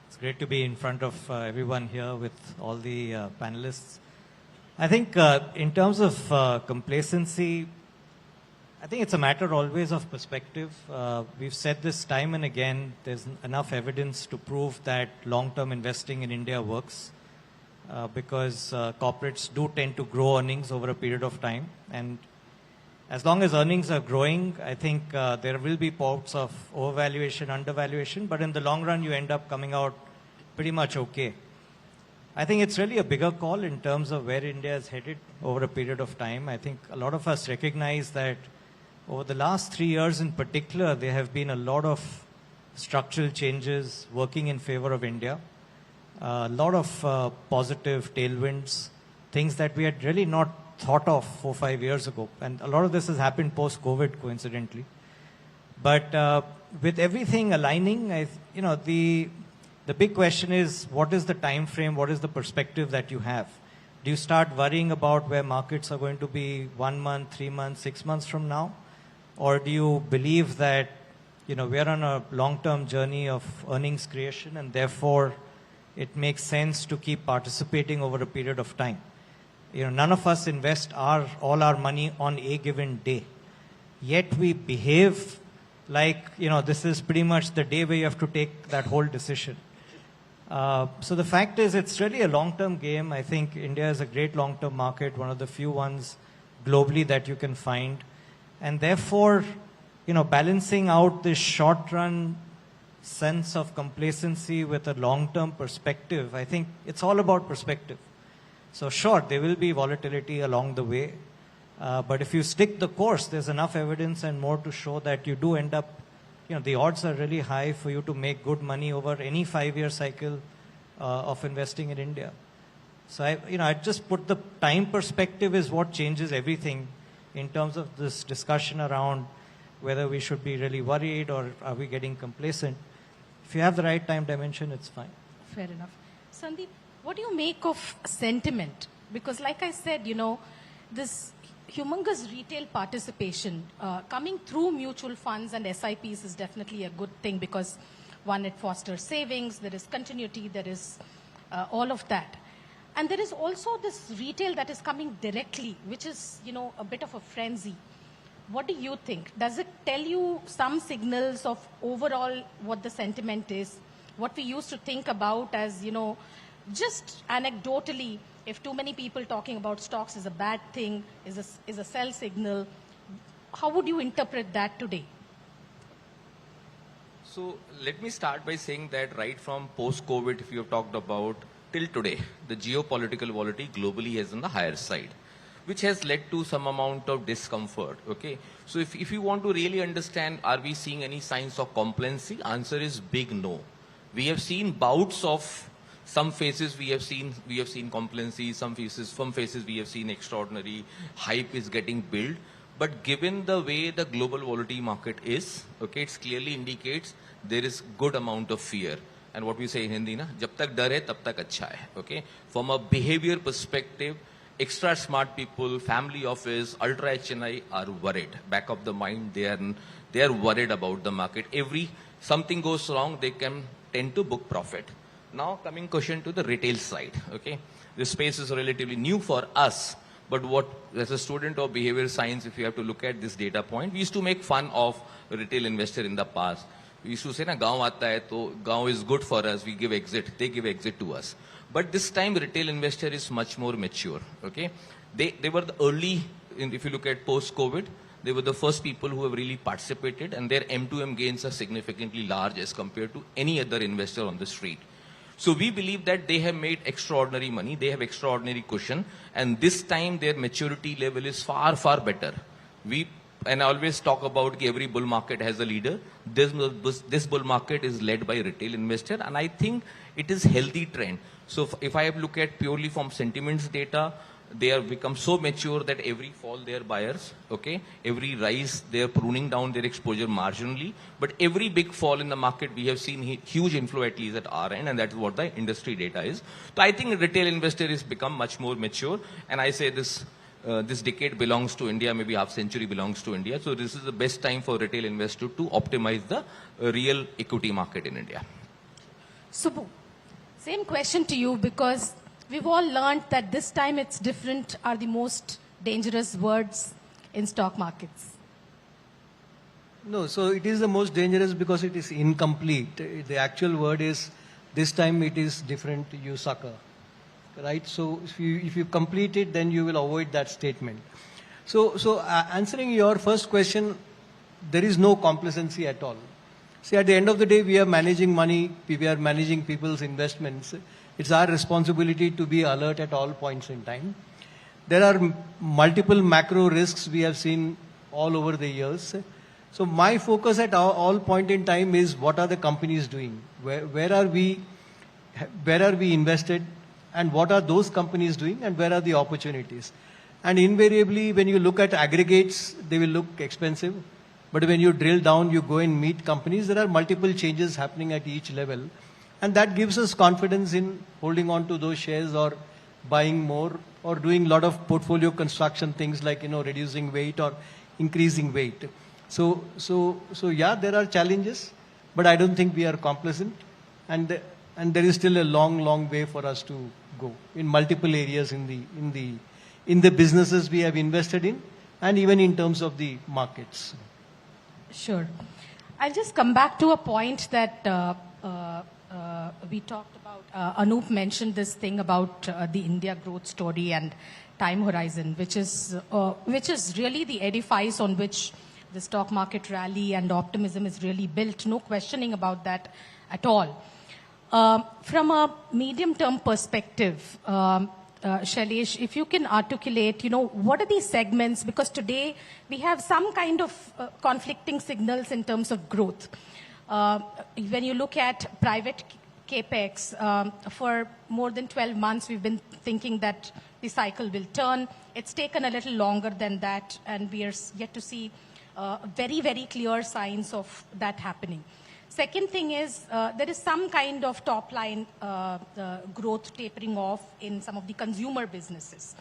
it's great to be in front of everyone here with all the panelists. I think in terms of complacency, I think it's a matter always of perspective. We've said this time and again, there's enough evidence to prove that long-term investing in India works because corporates do tend to grow earnings over a period of time. And as long as earnings are growing, I think there will be bouts of overvaluation, undervaluation, but in the long run, you end up coming out pretty much okay. I think it's really a bigger call in terms of where India is headed over a period of time. I think a lot of us recognize that over the last 3 years in particular, there have been a lot of structural changes working in favor of India. A lot of positive tailwinds, things that we had really not thought of 4 or 5 years ago. And a lot of this has happened post-COVID, coincidentally. But with everything aligning, the big question is, what is the time frame? What is the perspective that you have? Do you start worrying about where markets are going to be 1 month, 3 months, 6 months from now? Or do you believe that, we're on a long-term journey of earnings creation, and therefore it makes sense to keep participating over a period of time? None of us invest all our money on a given day. Yet we behave like, this is pretty much the day where you have to take that whole decision. So the fact is, it's really a long-term game. I think India is a great long-term market, one of the few ones globally that you can find. And therefore, balancing out this short-run sense of complacency with a long-term perspective, I think it's all about perspective. So sure, there will be volatility along the way. But if you stick the course, there's enough evidence and more to show that you do end up, the odds are really high for you to make good money over any 5-year cycle of investing in India. So I just put the time perspective is what changes everything in terms of this discussion around whether we should be really worried or are we getting complacent. If you have the right time dimension, it's fine. Fair enough. Sandeep, what do you make of sentiment? Because like I said, this humongous retail participation coming through mutual funds and SIPs is definitely a good thing because, one, it fosters savings, there is continuity, there is all of that. And there is also this retail that is coming directly, which is, a bit of a frenzy. What do you think? Does it tell you some signals of overall what the sentiment is? What we used to think about as, just anecdotally, if too many people talking about stocks is a bad thing, is a sell signal, how would you interpret that today? So let me start by saying that right from post-COVID, if you have talked about till today, the geopolitical volatility globally is on the higher side, which has led to some amount of discomfort. Okay, so if you want to really understand, are we seeing any signs of complacency? Answer is big no. We have seen bouts of some phases we have seen complacency, some phases we have seen extraordinary hype is getting built. But given the way the global volatility market is, okay, it clearly indicates there is good amount of fear. And what we say in Hindi, na, jab tak dar hai, tab tak acha hai. Okay, from a behavior perspective, extra smart people, family office, ultra HNI are worried. Back of the mind, they are worried about the market. Something goes wrong, they can tend to book profit. Now coming question to the retail side, okay. This space is relatively new for us, but as a student of behavioral science, if you have to look at this data point, we used to make fun of retail investor in the past. We used to say, na, gaon aata hai, to gaon is good for us, we give exit, they give exit to us. But this time retail investor is much more mature, okay. They were the early, if you look at post-COVID, they were the first people who have really participated, and their M2M gains are significantly large as compared to any other investor on the street. So we believe that they have made extraordinary money, they have extraordinary cushion, and this time their maturity level is far, far better. And I always talk about every bull market has a leader. This bull market is led by retail investor, and I think it is healthy trend. So if I look at purely from sentiments data, they have become so mature that every fall they are buyers, okay? Every rise they are pruning down their exposure marginally, but every big fall in the market we have seen huge inflow at least at our end, and that is what the industry data is. So I think retail investor has become much more mature, and I say this decade belongs to India, maybe half century belongs to India. So this is the best time for retail investor to optimize the real equity market in India. Subbu, same question to you, because we've all learned that this time it's different are the most dangerous words in stock markets. No, so it is the most dangerous because it is incomplete. The actual word is, this time it is different, you sucker. Right? So if you complete it, then you will avoid that statement. So answering your first question, there is no complacency at all. See, at the end of the day, we are managing money, we are managing people's investments. It's our responsibility to be alert at all points in time. There are multiple macro risks we have seen all over the years. So my focus at all point in time is what are the companies doing? Where are we invested? And what are those companies doing? And where are the opportunities? And invariably, when you look at aggregates, they will look expensive. But when you drill down, you go and meet companies, there are multiple changes happening at each level. And that gives us confidence in holding on to those shares or buying more or doing a lot of portfolio construction things like, reducing weight or increasing weight. So yeah, there are challenges, but I don't think we are complacent. And there is still a long way for us to go in multiple areas in the businesses we have invested in and even in terms of the markets. Sure. I'll just come back to a point that we talked about. Anup mentioned this thing about the India growth story and time horizon, which is really the edifice on which the stock market rally and optimism is really built. No questioning about that at all. From a medium-term perspective, Shailesh, if you can articulate, what are these segments? Because today we have some kind of conflicting signals in terms of growth. When you look at private capex, for more than 12 months, we've been thinking that the cycle will turn. It's taken a little longer than that, and we are yet to see very, very clear signs of that happening. Second thing is, there is some kind of top-line growth tapering off in some of the consumer businesses.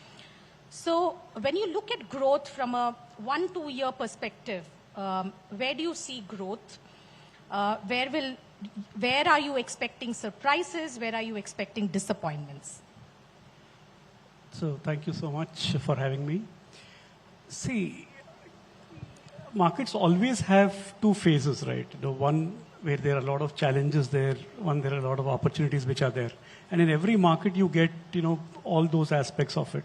So when you look at growth from a 1-2 year perspective, where do you see growth? Where are you expecting surprises? Where are you expecting disappointments? So thank you so much for having me. See, markets always have two phases, right? One where there are a lot of challenges there, one there are a lot of opportunities which are there. And in every market you get, all those aspects of it.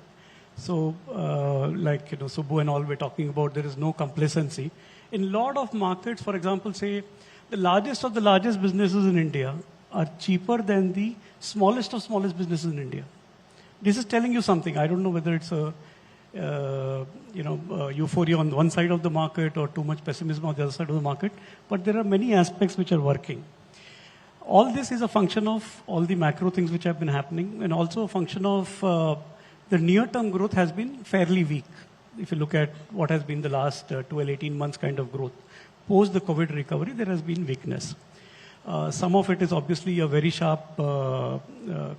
So Subbu and all were talking about, there is no complacency. In a lot of markets, for example, say, the largest of the largest businesses in India are cheaper than the smallest of smallest businesses in India. This is telling you something. I don't know whether it's a euphoria on one side of the market or too much pessimism on the other side of the market, but there are many aspects which are working. All this is a function of all the macro things which have been happening, and also a function of the near-term growth has been fairly weak. If you look at what has been the last 12, 18 months kind of growth. Post the COVID recovery, there has been weakness. Some of it is obviously a very sharp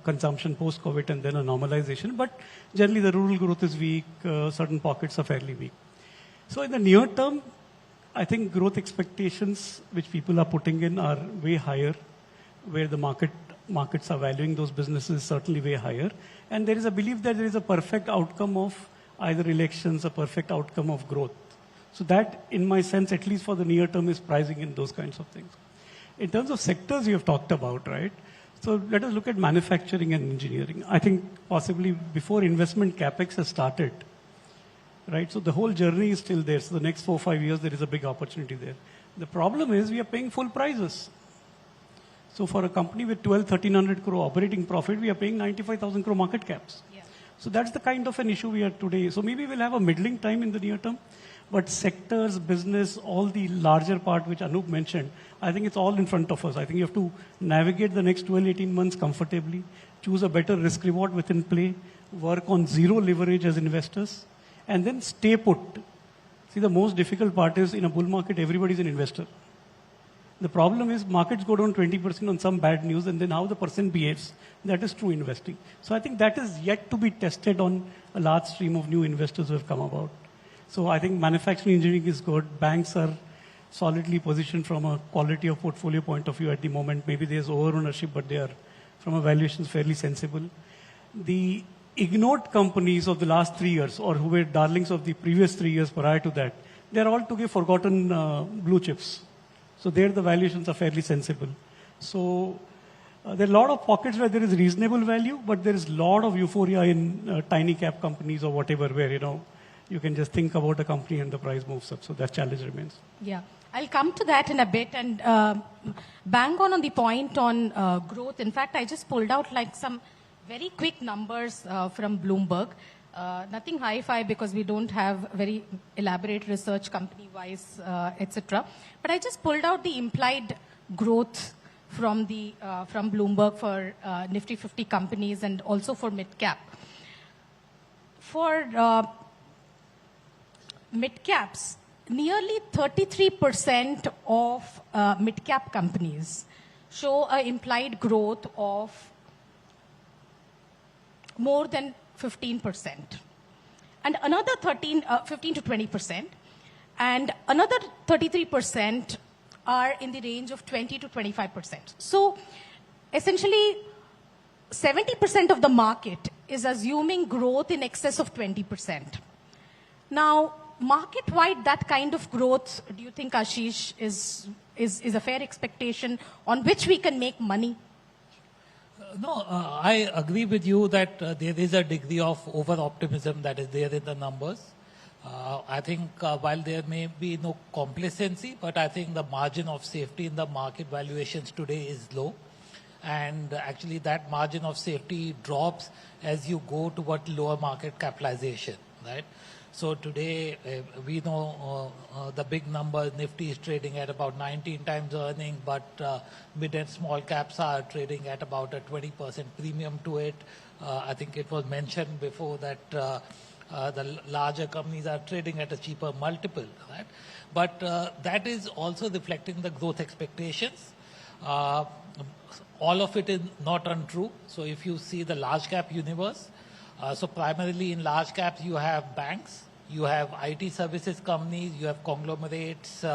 consumption post-COVID and then a normalization, but generally the rural growth is weak, certain pockets are fairly weak. So in the near term, I think growth expectations which people are putting in are way higher, where the markets are valuing those businesses certainly way higher. And there is a belief that there is a perfect outcome of either elections, a perfect outcome of growth. So that, in my sense, at least for the near term, is pricing in those kinds of things. In terms of sectors you have talked about, right? So let us look at manufacturing and engineering. I think possibly before investment capex has started, right? So the whole journey is still there. So the next 4-5 years, there is a big opportunity there. The problem is we are paying full prices. So for a company with 1,200-1,300 crore operating profit, we are paying 95,000 crore market caps. Yeah. So that's the kind of an issue we are today. So maybe we'll have a middling time in the near term. But sectors, business, all the larger part which Anup mentioned, I think it's all in front of us. I think you have to navigate the next 12, 18 months comfortably, choose a better risk reward within play, work on zero leverage as investors, and then stay put. See, the most difficult part is in a bull market, everybody's an investor. The problem is markets go down 20% on some bad news, and then how the person behaves. That is true investing. So I think that is yet to be tested on a large stream of new investors who have come about. So I think manufacturing engineering is good. Banks are solidly positioned from a quality of portfolio point of view at the moment. Maybe there's over-ownership, but they are, from a valuations, fairly sensible. The ignored companies of the last 3 years, or who were darlings of the previous 3 years prior to that, they're all to be forgotten blue chips. So there the valuations are fairly sensible. So there are a lot of pockets where there is reasonable value, but there is a lot of euphoria in tiny cap companies or whatever, where, you can just think about a company and the price moves up. So that challenge remains. Yeah, I'll come to that in a bit and bang on the point on growth. In fact, I just pulled out like some very quick numbers from Bloomberg. Nothing hi-fi because we don't have very elaborate research company-wise, etc. But I just pulled out the implied growth from Bloomberg for Nifty 50 companies and also for mid-cap. For mid-caps, nearly 33% of mid-cap companies show an implied growth of more than 15%. And another 15 to 20%. And another 33% are in the range of 20 to 25%. So essentially, 70% of the market is assuming growth in excess of 20%. Now, market-wide, that kind of growth, do you think, Ashish, is a fair expectation on which we can make money? No, I agree with you that there is a degree of over-optimism that is there in the numbers. I think while there may be no complacency, but I think the margin of safety in the market valuations today is low. And actually that margin of safety drops as you go toward lower market capitalization, right? So today we know the big number, Nifty is trading at about 19 times earning, but mid and small caps are trading at about a 20% premium to it. I think it was mentioned before that the larger companies are trading at a cheaper multiple, right? But that is also reflecting the growth expectations. All of it is not untrue. So if you see the large cap universe, so primarily in large caps you have banks, you have IT services companies, you have conglomerates in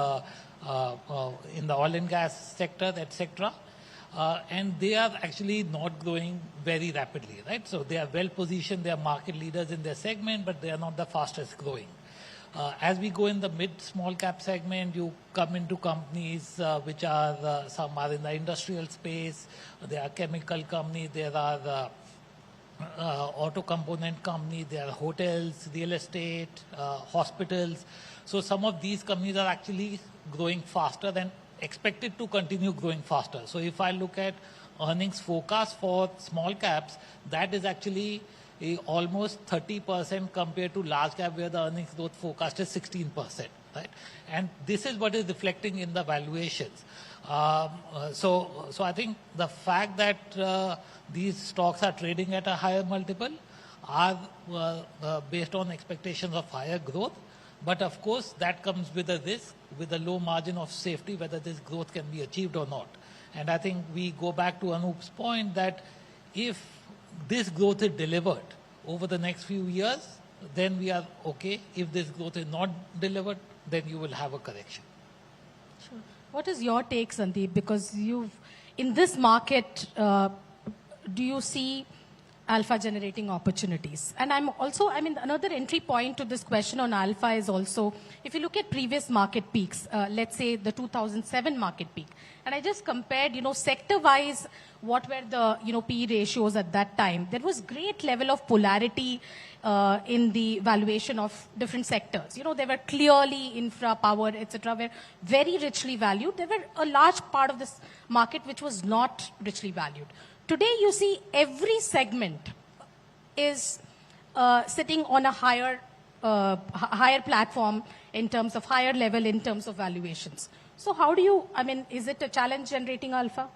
the oil and gas sector, etc. And they are actually not growing very rapidly, right? So they are well positioned, they are market leaders in their segment, but they are not the fastest growing. As we go in the mid-small cap segment, you come into companies which are, some are in the industrial space, there are chemical companies, there are auto component companies, there are hotels, real estate, hospitals. So some of these companies are actually growing faster than expected to continue growing faster. So if I look at earnings forecast for small caps, that is actually almost 30% compared to large cap where the earnings growth forecast is 16%, right? And this is what is reflecting in the valuations. So I think the fact that these stocks are trading at a higher multiple are based on expectations of higher growth. But of course, that comes with a risk, with a low margin of safety, whether this growth can be achieved or not. And I think we go back to Anoop's point that if this growth is delivered over the next few years, then we are okay. If this growth is not delivered, then you will have a correction. Sure. What is your take, Sandeep? Because in this market, do you see alpha generating opportunities? And another entry point to this question on alpha is also, if you look at previous market peaks, let's say the 2007 market peak, and I just compared, sector-wise, what were the, P ratios at that time. There was great level of polarity in the valuation of different sectors. They were clearly infra, power, etc. were very richly valued. There were a large part of this market which was not richly valued. Today, you see every segment is sitting on a higher platform in terms of higher level, in terms of valuations. So how do you, is it a challenge generating alpha?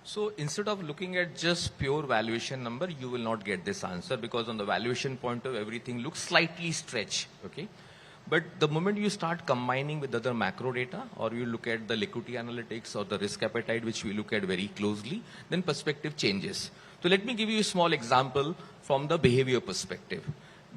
So instead of looking at just pure valuation number, you will not get this answer because on the valuation point of everything looks slightly stretched, okay? But the moment you start combining with other macro data or you look at the liquidity analytics or the risk appetite, which we look at very closely, then perspective changes. So let me give you a small example from the behavior perspective.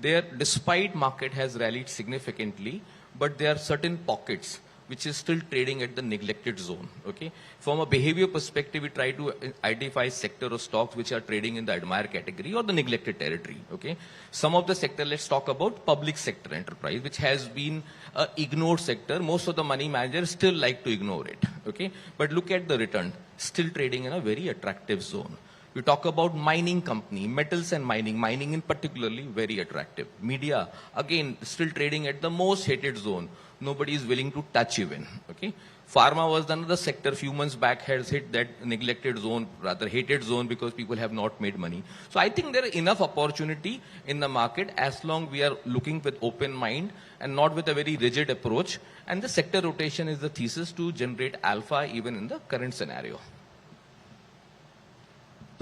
There, despite market has rallied significantly, but there are certain pockets which is still trading at the neglected zone, okay? From a behavior perspective, we try to identify sector or stocks which are trading in the admire category or the neglected territory, okay? Some of the sector, let's talk about public sector enterprise, which has been an ignored sector. Most of the money managers still like to ignore it, okay? But look at the return, still trading in a very attractive zone. You talk about mining company, metals and mining in particularly very attractive. Media, again, still trading at the most hated zone. Nobody is willing to touch even. Okay. Pharma was another sector few months back has hit that neglected zone, rather hated zone, because people have not made money. So I think there is enough opportunity in the market as long we are looking with open mind and not with a very rigid approach. And the sector rotation is the thesis to generate alpha even in the current scenario.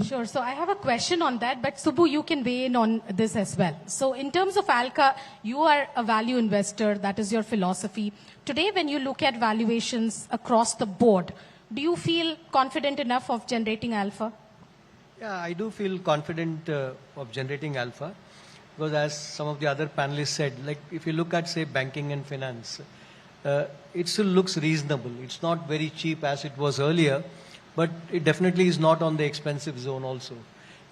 Sure. So I have a question on that, but Subbu, you can weigh in on this as well. So in terms of Alka, you are a value investor. That is your philosophy. Today, when you look at valuations across the board, do you feel confident enough of generating alpha? Yeah, I do feel confident of generating alpha, because as some of the other panelists said, like if you look at, say, banking and finance, it still looks reasonable. It's not very cheap as it was earlier, but it definitely is not on the expensive zone also.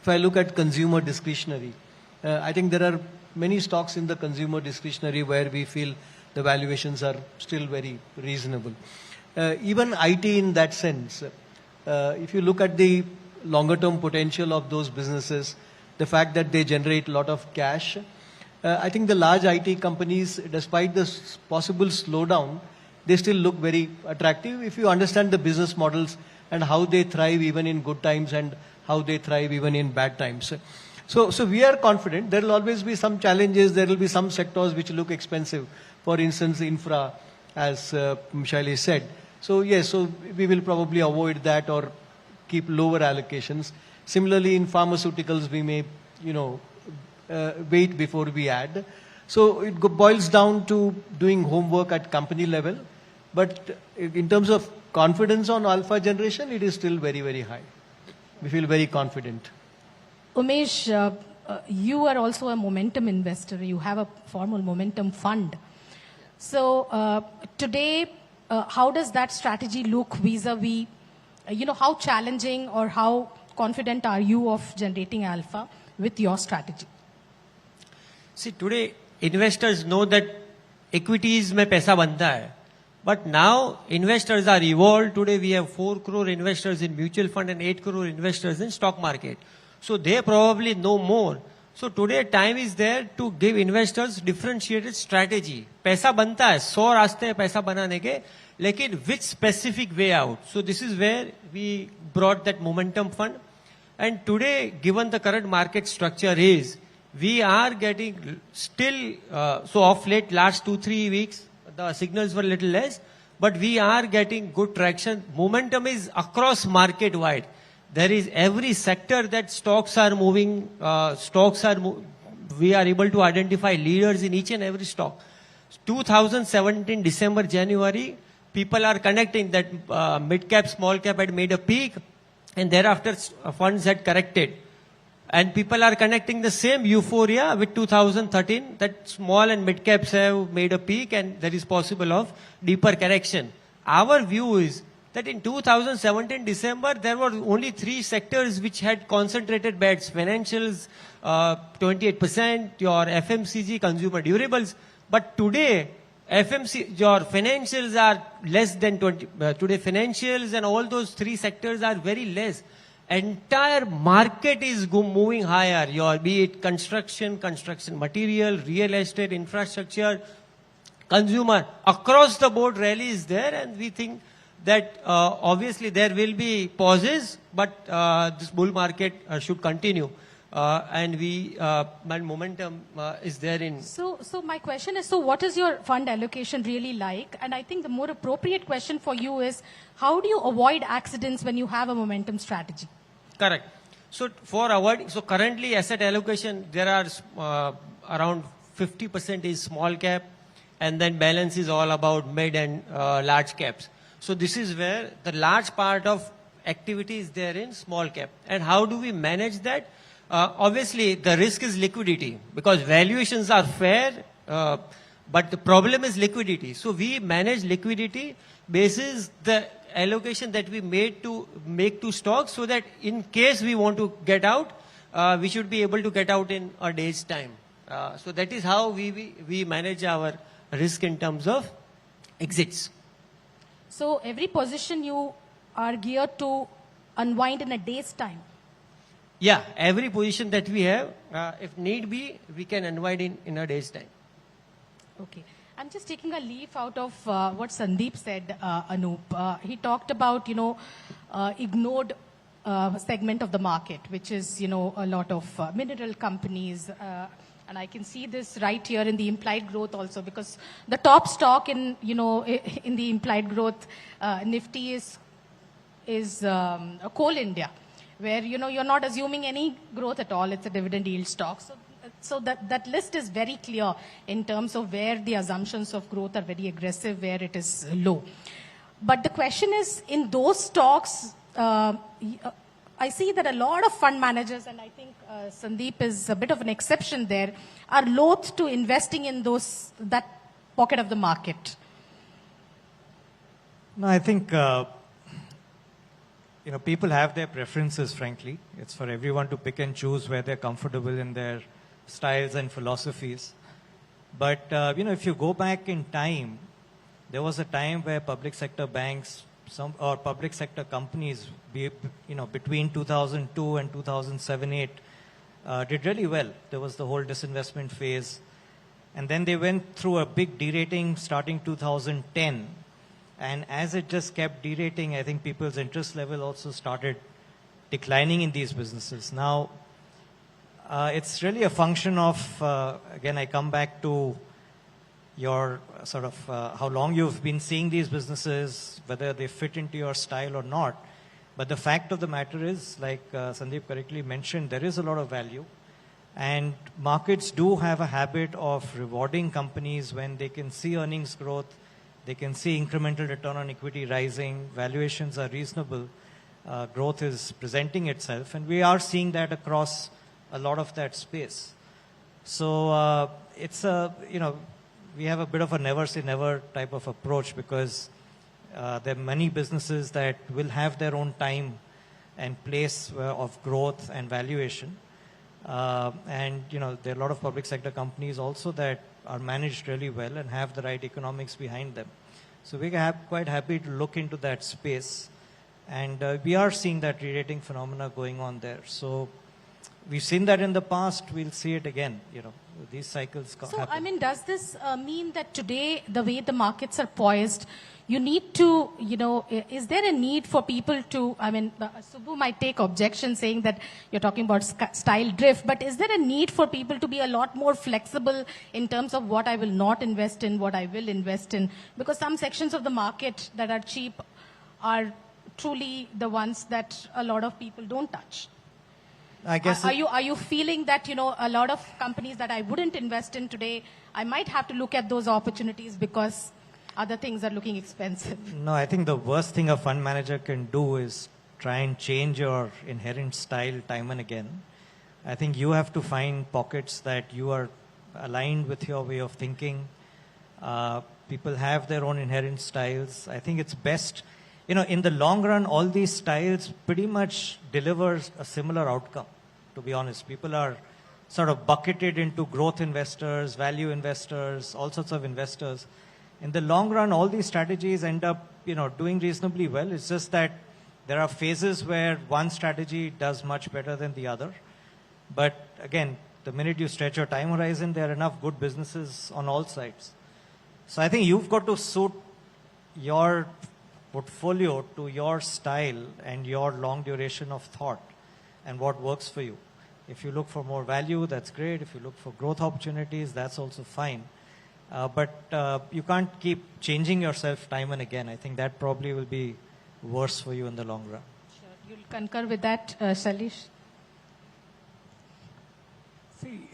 If I look at consumer discretionary, I think there are many stocks in the consumer discretionary where we feel the valuations are still very reasonable. Even IT in that sense, if you look at the longer term potential of those businesses, the fact that they generate a lot of cash, I think the large IT companies, despite the possible slowdown, they still look very attractive if you understand the business models and how they thrive even in good times and how they thrive even in bad times. So we are confident. There will always be some challenges. There will be some sectors which look expensive. For instance, infra, as Vishal said. So yes, so we will probably avoid that or keep lower allocations. Similarly, in pharmaceuticals, we may, wait before we add. So it boils down to doing homework at company level. But in terms of confidence on alpha generation, it is still very, very high. We feel very confident. Umesh, you are also a momentum investor. You have a formal momentum fund. So today, how does that strategy look vis-a-vis, how challenging or how confident are you of generating alpha with your strategy? See, today investors know that equities mein paisa banta hai. But now investors are evolved. Today we have 4 crore investors in mutual fund and 8 crore investors in stock market. So they probably know more. So today time is there to give investors differentiated strategy. Paisa banta hai, 100 raaste hai paisa banane ke, lekin which specific way out. So this is where we brought that momentum fund. And today, given the current market structure is, we are getting still, so of late, last 2-3 weeks, the signals were a little less, but we are getting good traction. Momentum is across market wide. There is every sector that stocks are moving, we are able to identify leaders in each and every stock. 2017, December, January, people are connecting that mid cap, small cap had made a peak and thereafter funds had corrected. And people are connecting the same euphoria with 2013 that small and mid caps have made a peak and there is possible of deeper correction. Our view is that in 2017 December there were only 3 sectors which had concentrated bets: financials 28%, your FMCG, consumer durables. But today your financials are less than 20. Today financials and all those 3 sectors are very less. Entire market is moving higher. Be it construction material, real estate, infrastructure, consumer, across the board rally is there, and we think that obviously there will be pauses, but this bull market should continue. And momentum is there in. So my question is, so what is your fund allocation really like? And I think the more appropriate question for you is, how do you avoid accidents when you have a momentum strategy? Correct. So currently asset allocation, there are around 50% is small cap, and then balance is all about mid and large caps. So this is where the large part of activity is there in small cap. And how do we manage that? Obviously, the risk is liquidity, because valuations are fair, but the problem is liquidity. So we manage liquidity basis the allocation that we make to stocks, so that in case we want to get out, we should be able to get out in a day's time. So that is how we manage our risk in terms of exits. So every position you are geared to unwind in a day's time? Yeah, every position that we have, if need be, we can unwind in a day's time. Okay. I'm just taking a leaf out of what Sandeep said, Anup. He talked about, ignored segment of the market, which is, a lot of mineral companies. And I can see this right here in the implied growth also, because the top stock in, in the implied growth Nifty is Coal India, where, you're not assuming any growth at all. It's a dividend yield stock. So that list is very clear in terms of where the assumptions of growth are very aggressive, where it is low. But the question is, in those stocks, I see that a lot of fund managers, and I think Sandeep is a bit of an exception there, are loath to investing in that pocket of the market. No, I think people have their preferences, frankly. It's for everyone to pick and choose where they're comfortable in their styles and philosophies. But, if you go back in time, there was a time where public sector banks or public sector companies, between 2002 and 2007-8, did really well. There was the whole disinvestment phase. And then they went through a big derating starting 2010. And as it just kept derating, I think people's interest level also started declining in these businesses. Now, it's really a function of, again, I come back to your sort of how long you've been seeing these businesses, whether they fit into your style or not. But the fact of the matter is, like Sandeep correctly mentioned, there is a lot of value. And markets do have a habit of rewarding companies when they can see earnings growth, they can see incremental return on equity rising, valuations are reasonable, growth is presenting itself. And we are seeing that across a lot of that space. So it's we have a bit of a never say never type of approach, because there are many businesses that will have their own time and place of growth and valuation. And, there are a lot of public sector companies also that are managed really well and have the right economics behind them. So we're quite happy to look into that space. And we are seeing that re-rating phenomena going on there. So we've seen that in the past, we'll see it again, these cycles happen. Does this mean that today, the way the markets are poised, you need to, is there a need for people to, Subbu might take objection saying that you're talking about style drift, but is there a need for people to be a lot more flexible in terms of what I will not invest in, what I will invest in? Because some sections of the market that are cheap are truly the ones that a lot of people don't touch. I guess are you feeling that, a lot of companies that I wouldn't invest in today, I might have to look at those opportunities because other things are looking expensive? No, I think the worst thing a fund manager can do is try and change your inherent style time and again. I think you have to find pockets that you are aligned with your way of thinking. People have their own inherent styles. I think it's best, in the long run, all these styles pretty much deliver a similar outcome, to be honest. People are sort of bucketed into growth investors, value investors, all sorts of investors. In the long run, all these strategies end up, doing reasonably well. It's just that there are phases where one strategy does much better than the other. But again, the minute you stretch your time horizon, there are enough good businesses on all sides. So I think you've got to suit your portfolio to your style and your long duration of thought and what works for you. If you look for more value, that's great. If you look for growth opportunities, that's also fine. But you can't keep changing yourself time and again. I think that probably will be worse for you in the long run. Sure. You'll concur with that, Shailesh? See,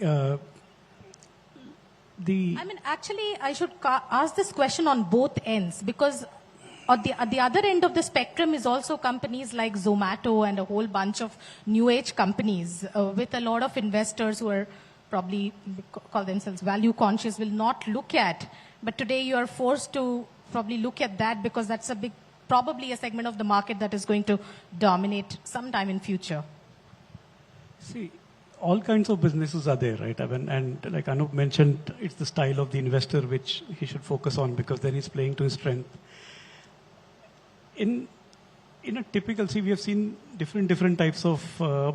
actually, I should ask this question on both ends, because at the other end of the spectrum is also companies like Zomato and a whole bunch of new age companies with a lot of investors who are probably call themselves value conscious, will not look at. But today you are forced to probably look at that because that's probably a segment of the market that is going to dominate sometime in future. See, all kinds of businesses are there, right? And like Anup mentioned, it's the style of the investor which he should focus on, because then he's playing to his strength. In in a typical, see, we have seen different types of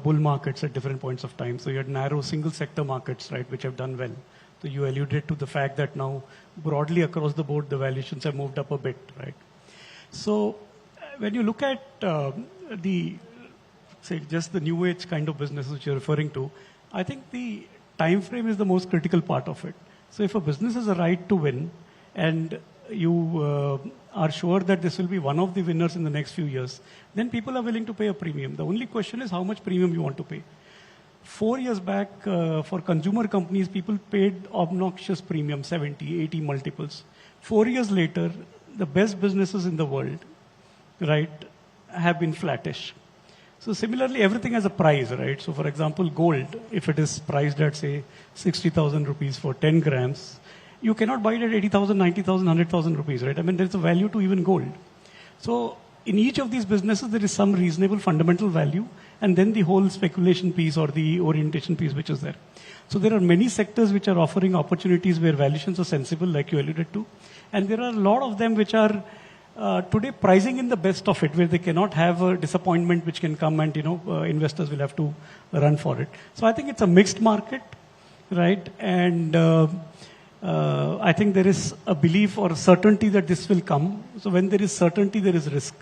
bull markets at different points of time. So you had narrow single sector markets, right, which have done well. So you alluded to the fact that now broadly across the board, the valuations have moved up a bit, right? So when you look at say, just the new age kind of businesses which you're referring to, I think the time frame is the most critical part of it. So if a business has a right to win and you are sure that this will be one of the winners in the next few years, then people are willing to pay a premium. The only question is how much premium you want to pay. 4 years back, for consumer companies, people paid obnoxious premium, 70, 80 multiples. 4 years later, the best businesses in the world, right, have been flattish. So similarly, everything has a price, right? So for example, gold, if it is priced at, say, 60,000 rupees for 10 grams, you cannot buy it at 80,000, 90,000, 100,000 rupees, right? I mean, there's a value to even gold. So in each of these businesses, there is some reasonable fundamental value, and then the whole speculation piece or the orientation piece which is there. So there are many sectors which are offering opportunities where valuations are sensible, like you alluded to. And there are a lot of them which are today pricing in the best of it, where they cannot have a disappointment which can come and, investors will have to run for it. So I think it's a mixed market, right? And I think there is a belief or a certainty that this will come. So when there is certainty, there is risk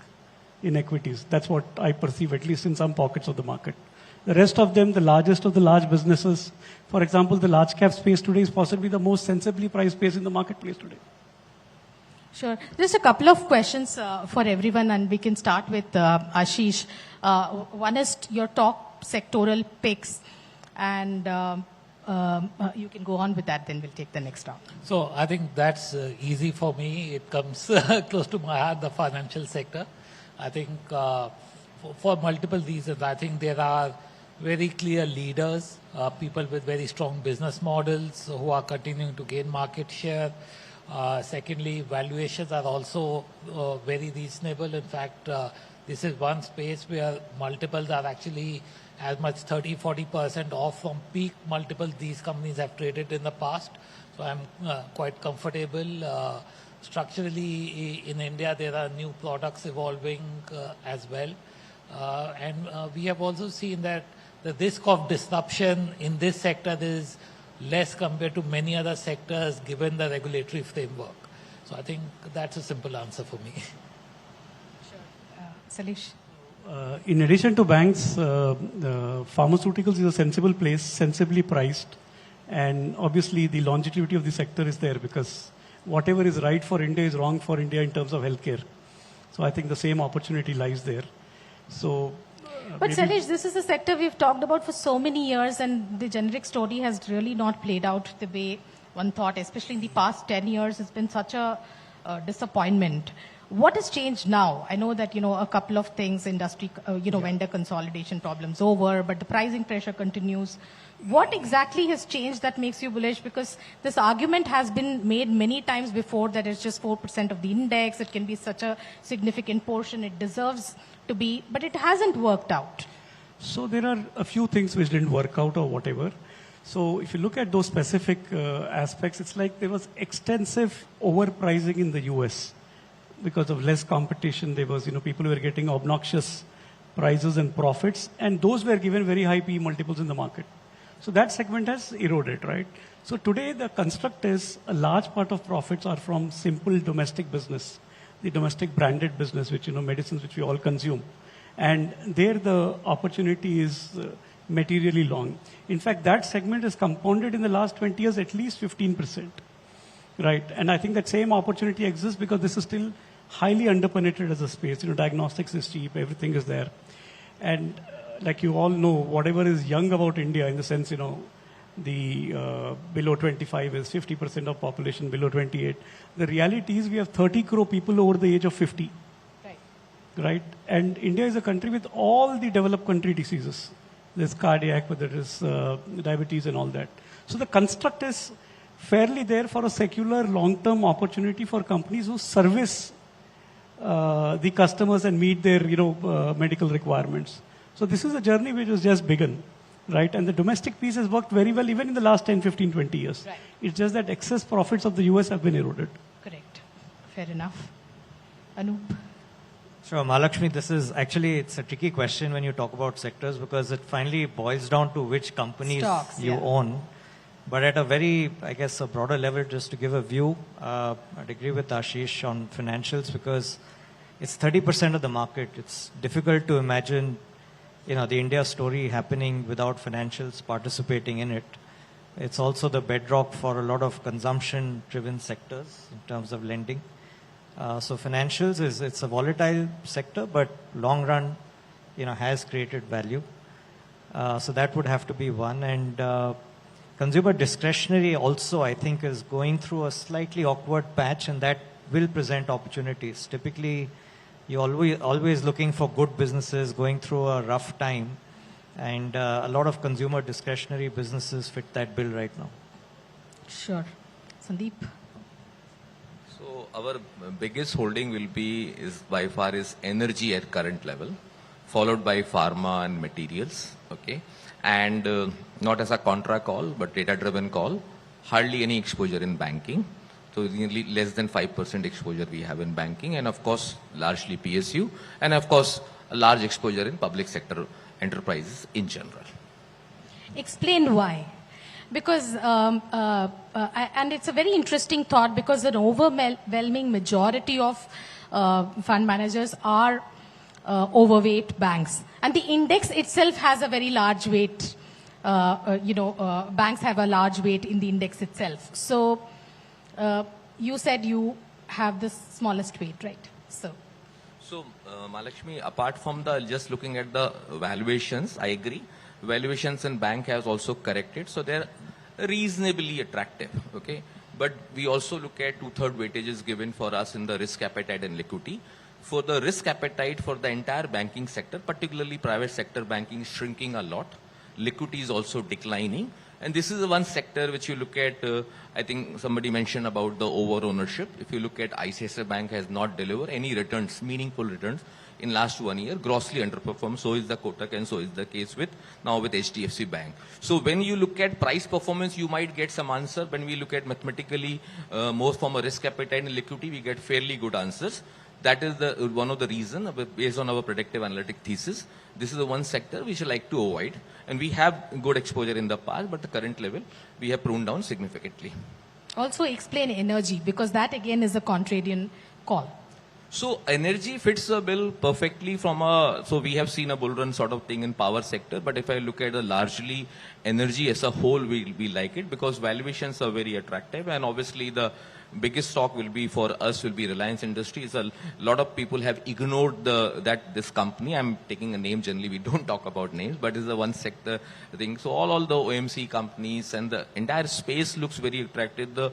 in equities. That's what I perceive, at least in some pockets of the market. The rest of them, the largest of the large businesses, for example, the large cap space today is possibly the most sensibly priced space in the marketplace today. Sure. Just a couple of questions for everyone, and we can start with Ashish. One is your top sectoral picks, and you can go on with that, then we'll take the next round. So I think that's easy for me. It comes close to my heart, the financial sector. I think for multiple reasons, I think there are very clear leaders, people with very strong business models who are continuing to gain market share. Secondly, valuations are also very reasonable. In fact, this is one space where multiples are actually as much 30-40% off from peak multiples these companies have traded in the past. So I'm quite comfortable. Structurally, in India, there are new products evolving as well. And we have also seen that the risk of disruption in this sector is less compared to many other sectors given the regulatory framework. So I think that's a simple answer for me. Sure. Salish? In addition to banks, pharmaceuticals is a sensible place, sensibly priced. And obviously the longevity of the sector is there because whatever is right for India is wrong for India in terms of healthcare. So I think the same opportunity lies there. So, but Salish, this is a sector we've talked about for so many years, and the generic story has really not played out the way one thought, especially in the past 10 years. It's been such a disappointment. What has changed now? I know that, a couple of things, industry, vendor consolidation problems over, but the pricing pressure continues. What exactly has changed that makes you bullish? Because this argument has been made many times before that it's just 4% of the index. It can be such a significant portion. It deserves to be, but it hasn't worked out. So there are a few things which didn't work out or whatever. So if you look at those specific aspects, it's like there was extensive overpricing in the US. Because of less competition, there was, people were getting obnoxious prices and profits, and those were given very high PE multiples in the market. So that segment has eroded, right? So today the construct is a large part of profits are from simple domestic business, the domestic branded business, which, medicines which we all consume. And there the opportunity is materially long. In fact, that segment has compounded in the last 20 years at least 15%, right? And I think that same opportunity exists because this is still highly underpenetrated as a space. Diagnostics is cheap, everything is there. And like you all know, whatever is young about India in the sense, the below 25 is 50% of population, below 28. The reality is we have 30 crore people over the age of 50. Right? And India is a country with all the developed country diseases. There's cardiac, whether it is diabetes and all that. So the construct is fairly there for a secular long-term opportunity for companies who service the customers and meet their, medical requirements. So this is a journey which has just begun, right? And the domestic piece has worked very well even in the last 10, 15, 20 years. Right. It's just that excess profits of the US have been eroded. Correct. Fair enough. Anup? Sure, Mahalakshmi, it's a tricky question when you talk about sectors because it finally boils down to which companies Stocks, you own. But at a very, a broader level, just to give a view, I'd agree with Ashish on financials because it's 30% of the market. It's difficult to imagine, the India story happening without financials participating in it. It's also the bedrock for a lot of consumption-driven sectors in terms of lending. So financials it's a volatile sector, but long run, has created value. So that would have to be one. And consumer discretionary also, I think, is going through a slightly awkward patch, and that will present opportunities. Typically, you're always looking for good businesses going through a rough time, and a lot of consumer discretionary businesses fit that bill right now. Sure. Sandeep? So our biggest holding is by far energy at current level, followed by pharma and materials, okay? And not as a contra call, but data-driven call, hardly any exposure in banking. So nearly less than 5% exposure we have in banking, and of course, largely PSU, and of course, a large exposure in public sector enterprises in general. Explain why. Because, and it's a very interesting thought because an overwhelming majority of fund managers are overweight banks. And the index itself has a very large weight. Banks have a large weight in the index itself. So you said you have the smallest weight, right? So Mahalakshmi, apart from just looking at the valuations, I agree. Valuations in bank has also corrected, so they're reasonably attractive, okay? But we also look at 2/3 weightages given for us in the risk appetite and liquidity. For the risk appetite for the entire banking sector, particularly private sector banking, is shrinking a lot. Liquidity is also declining. And this is the one sector which you look at, I think somebody mentioned about the over ownership. If you look at ICICI Bank has not delivered any returns, meaningful returns in last 1 year, grossly underperformed. So is the Kotak and so is the case with HDFC Bank. So when you look at price performance, you might get some answer. When we look at mathematically, more from a risk appetite and liquidity, we get fairly good answers. That is one of the reasons, based on our predictive analytic thesis. This is the one sector we should like to avoid. And we have good exposure in the past, but the current level, we have pruned down significantly. Also explain energy, because that again is a contrarian call. So energy fits the bill perfectly so we have seen a bull run sort of thing in power sector, but if I look at the largely energy as a whole, we like it because valuations are very attractive, and obviously the biggest stock will be for us will be Reliance Industries. A lot of people have ignored this company. I'm taking a name generally. We don't talk about names, but it's the one sector thing. So all the OMC companies and the entire space looks very attractive. The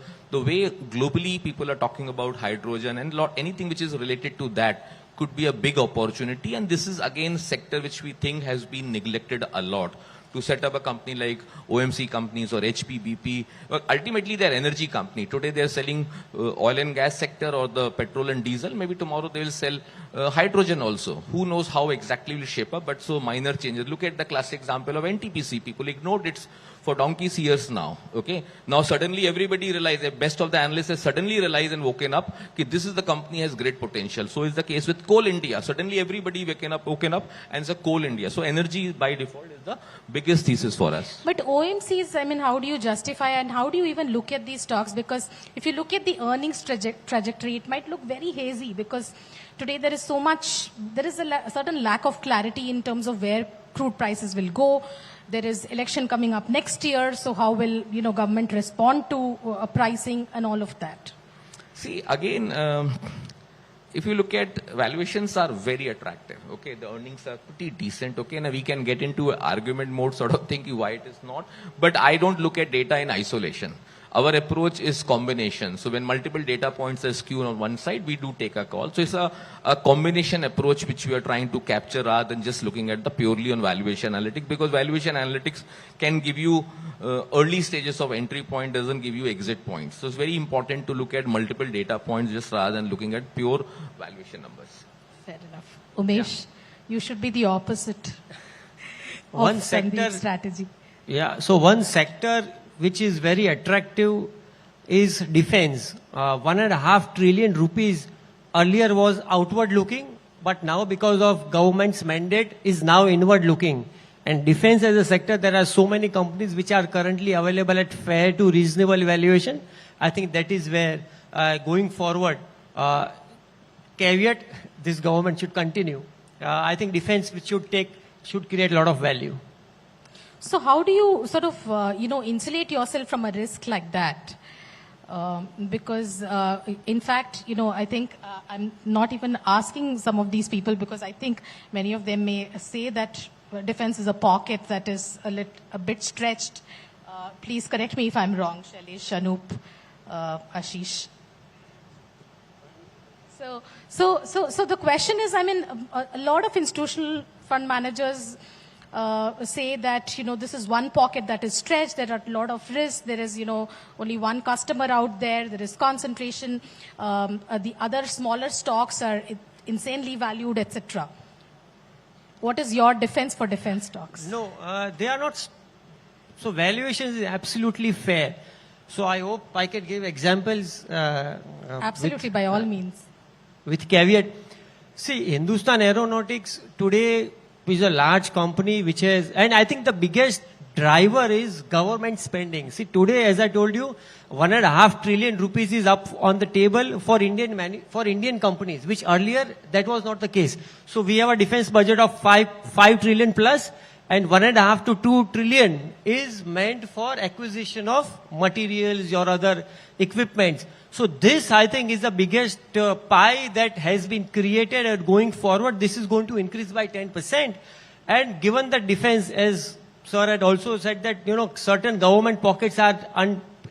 way globally people are talking about hydrogen and anything which is related to that could be a big opportunity. And this is again a sector which we think has been neglected a lot. To set up a company like OMC companies or HPBP, ultimately they're energy company. Today they're selling oil and gas sector or the petrol and diesel. Maybe tomorrow they will sell hydrogen also. Who knows how exactly will shape up, but so minor changes. Look at the classic example of NTPC. People ignored it for donkey's years now. Okay, now suddenly everybody realized, the best of the analysts has suddenly realized and woken up that this is the company has great potential. So is the case with Coal India. Suddenly everybody woken up and it's a Coal India. So energy by default is the biggest thesis for us. But OMCs, how do you justify and how do you even look at these stocks? Because if you look at the earnings trajectory, it might look very hazy because today there is a certain lack of clarity in terms of where crude prices will go. There is election coming up next year, so how will government respond to pricing and all of that? See, again, if you look at valuations are very attractive. Okay, the earnings are pretty decent. Okay, now we can get into argument mode sort of thinking why it is not. But I don't look at data in isolation. Our approach is combination. So when multiple data points are skewed on one side, we do take a call. So it's a combination approach which we are trying to capture rather than just looking at the purely on valuation analytics, because valuation analytics can give you early stages of entry point, doesn't give you exit points. So it's very important to look at multiple data points just rather than looking at pure valuation numbers. Fair enough. Umesh, you should be the opposite one sector strategy. Yeah, so one sector which is very attractive is defense. 1.5 trillion rupees earlier was outward looking. but now because of government's mandate is now inward looking. And defense as a sector, there are so many companies which are currently available at fair to reasonable valuation. I think that is where going forward, caveat, this government should continue. I think defense should create a lot of value. So how do you sort of, insulate yourself from a risk like that? Because, in fact, I think I'm not even asking some of these people because I think many of them may say that defense is a pocket that is a bit stretched. Please correct me if I'm wrong, Shailesh, Anup, Ashish. So the question is, I mean, a lot of institutional fund managers say that, this is one pocket that is stretched. There are a lot of risks. There is, only one customer out there. There is concentration. The other smaller stocks are insanely valued, etc. What is your defense for defense stocks? No, they are not. So valuation is absolutely fair. So I hope I can give examples. Absolutely, by all means. With caveat. See, Hindustan Aeronautics today is a large company which has, and I think the biggest driver is government spending. See, today, as I told you, 1.5 trillion rupees is up on the table for Indian companies, which earlier that was not the case. So we have a defense budget of 5 trillion plus, and 1.5 to 2 trillion is meant for acquisition of materials or other equipments. So this, I think, is the biggest pie that has been created, and going forward, this is going to increase by 10%. And given the defense, as Sir had also said that, certain government pockets are,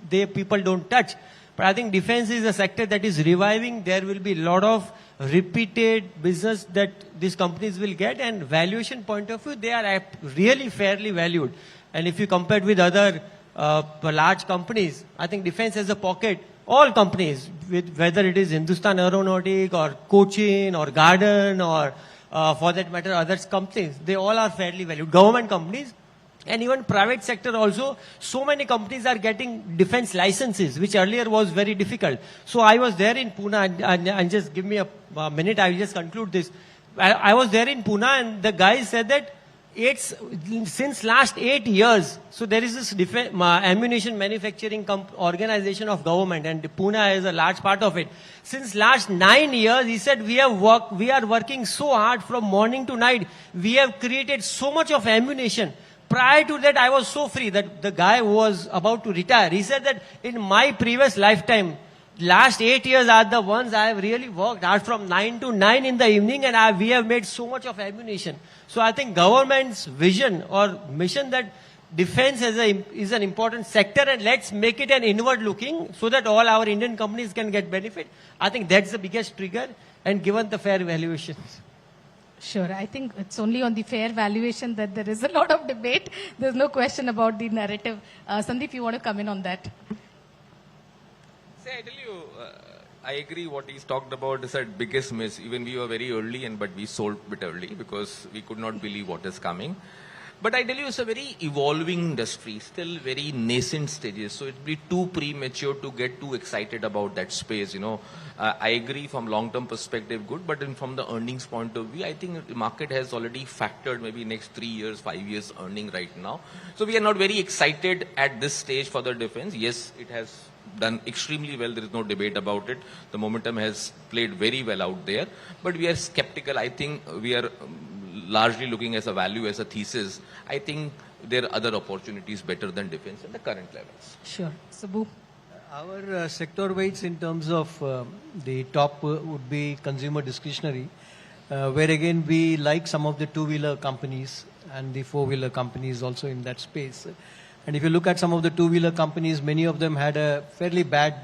people don't touch. But I think defense is a sector that is reviving. There will be a lot of repeated business that these companies will get, and valuation point of view, they are really fairly valued. And if you compare it with other large companies, I think defense as a pocket, all companies, whether it is Hindustan Aeronautic or Cochin or Garden or for that matter other companies, they all are fairly valued. Government companies and even private sector also, so many companies are getting defense licenses, which earlier was very difficult. So I was there in Pune, and just give me a minute, I will just conclude this. I was there in Pune, and the guy said that since last 8 years, so there is this ammunition manufacturing organization of government, and Pune is a large part of it. Since last 9 years, he said, we are working so hard from morning to night. We have created so much of ammunition. Prior to that, I was so free that the guy who was about to retire, he said that in my previous lifetime, last 8 years are the ones I have really worked hard from 9 to 9 in the evening, and we have made so much of ammunition. So I think government's vision or mission that defense is an important sector, and let's make it an inward looking so that all our Indian companies can get benefit. I think that's the biggest trigger, and given the fair valuations. Sure. I think it's only on the fair valuation that there is a lot of debate. There's no question about the narrative. Sandeep, you want to come in on that? See, I tell you, I agree what he's talked about is that biggest miss. Even we were very early, but we sold a bit early because we could not believe what is coming. But I tell you, it's a very evolving industry, still very nascent stages. So it'd be too premature to get too excited about that space. I agree from long-term perspective, good, but from the earnings point of view, I think the market has already factored maybe next 3 years, 5 years earning right now. So we are not very excited at this stage for the defense. Yes, it has done extremely well. There is no debate about it. The momentum has played very well out there, but we are skeptical. I think we are largely looking as a value, as a thesis. I think there are other opportunities better than defense at the current levels. Sure. Subbu? Our sector weights in terms of the top would be consumer discretionary, where again we like some of the two-wheeler companies and the four-wheeler companies also in that space. And if you look at some of the two-wheeler companies, many of them had a fairly bad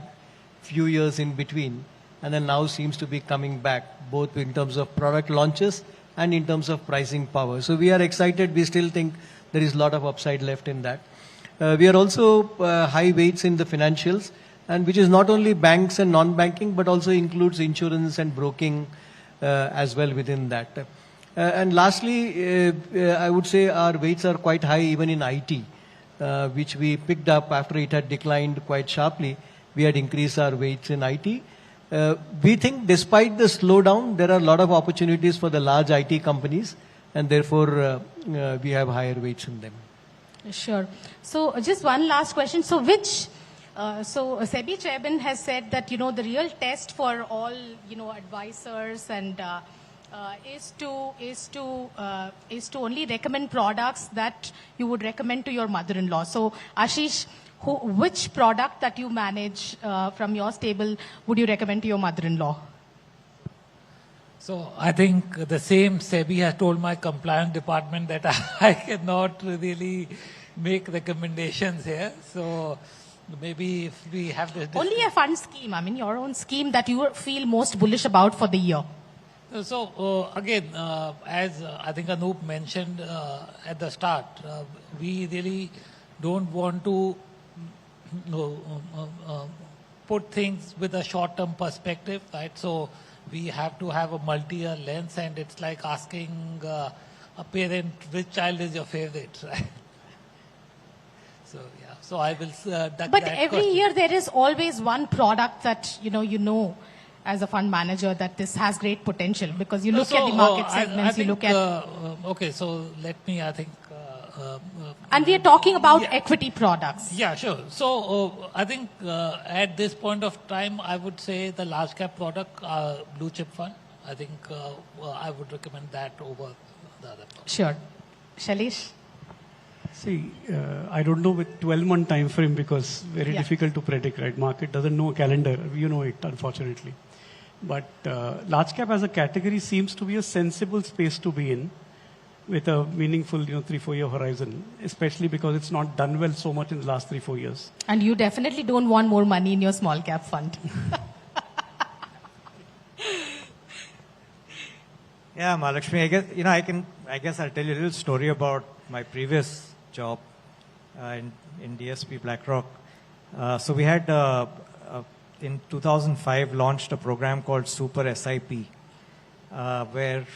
few years in between, and then now seems to be coming back, both in terms of product launches and in terms of pricing power. So we are excited. We still think there is a lot of upside left in that. We are also high weights in the financials, and which is not only banks and non-banking, but also includes insurance and broking as well within that. And lastly, I would say our weights are quite high even in IT, which we picked up after it had declined quite sharply. We had increased our weights in IT. We think despite the slowdown, there are a lot of opportunities for the large IT companies, and therefore we have higher weights in them. Sure. So just one last question. So SEBI chairman has said that, the real test for all, advisors and is to only recommend products that you would recommend to your mother-in-law. So Ashish, which product that you manage from your stable would you recommend to your mother-in-law? So I think the same SEBI has told my compliance department that I cannot really make recommendations here. So maybe if we have this... Only a fund scheme, your own scheme that you feel most bullish about for the year. So again, as I think Anup mentioned at the start, we really don't want to put things with a short-term perspective, right? So we have to have a multi-year lens, and it's like asking a parent which child is your favorite, right? So yeah, so I will. But every year there is always one product that you know as a fund manager that this has great potential, because you look at the market segments, you look at. Okay, so let me. I think. And we are talking about equity products. Yeah, sure. So I think at this point of time, I would say the large cap product, blue chip fund. I think I would recommend that over the other product. Sure. Shailesh? See, I don't know with 12-month time frame, because very difficult to predict, right? Market doesn't know a calendar. You know it, unfortunately. But large cap as a category seems to be a sensible space to be in, with a meaningful 3-4 year horizon, especially because it's not done well so much in the last 3-4 years. And you definitely don't want more money in your small cap fund. Yeah, Mahalakshmi, I guess I'll tell you a little story about my previous job in DSP BlackRock. So we had in 2005 launched a program called Super SIP, where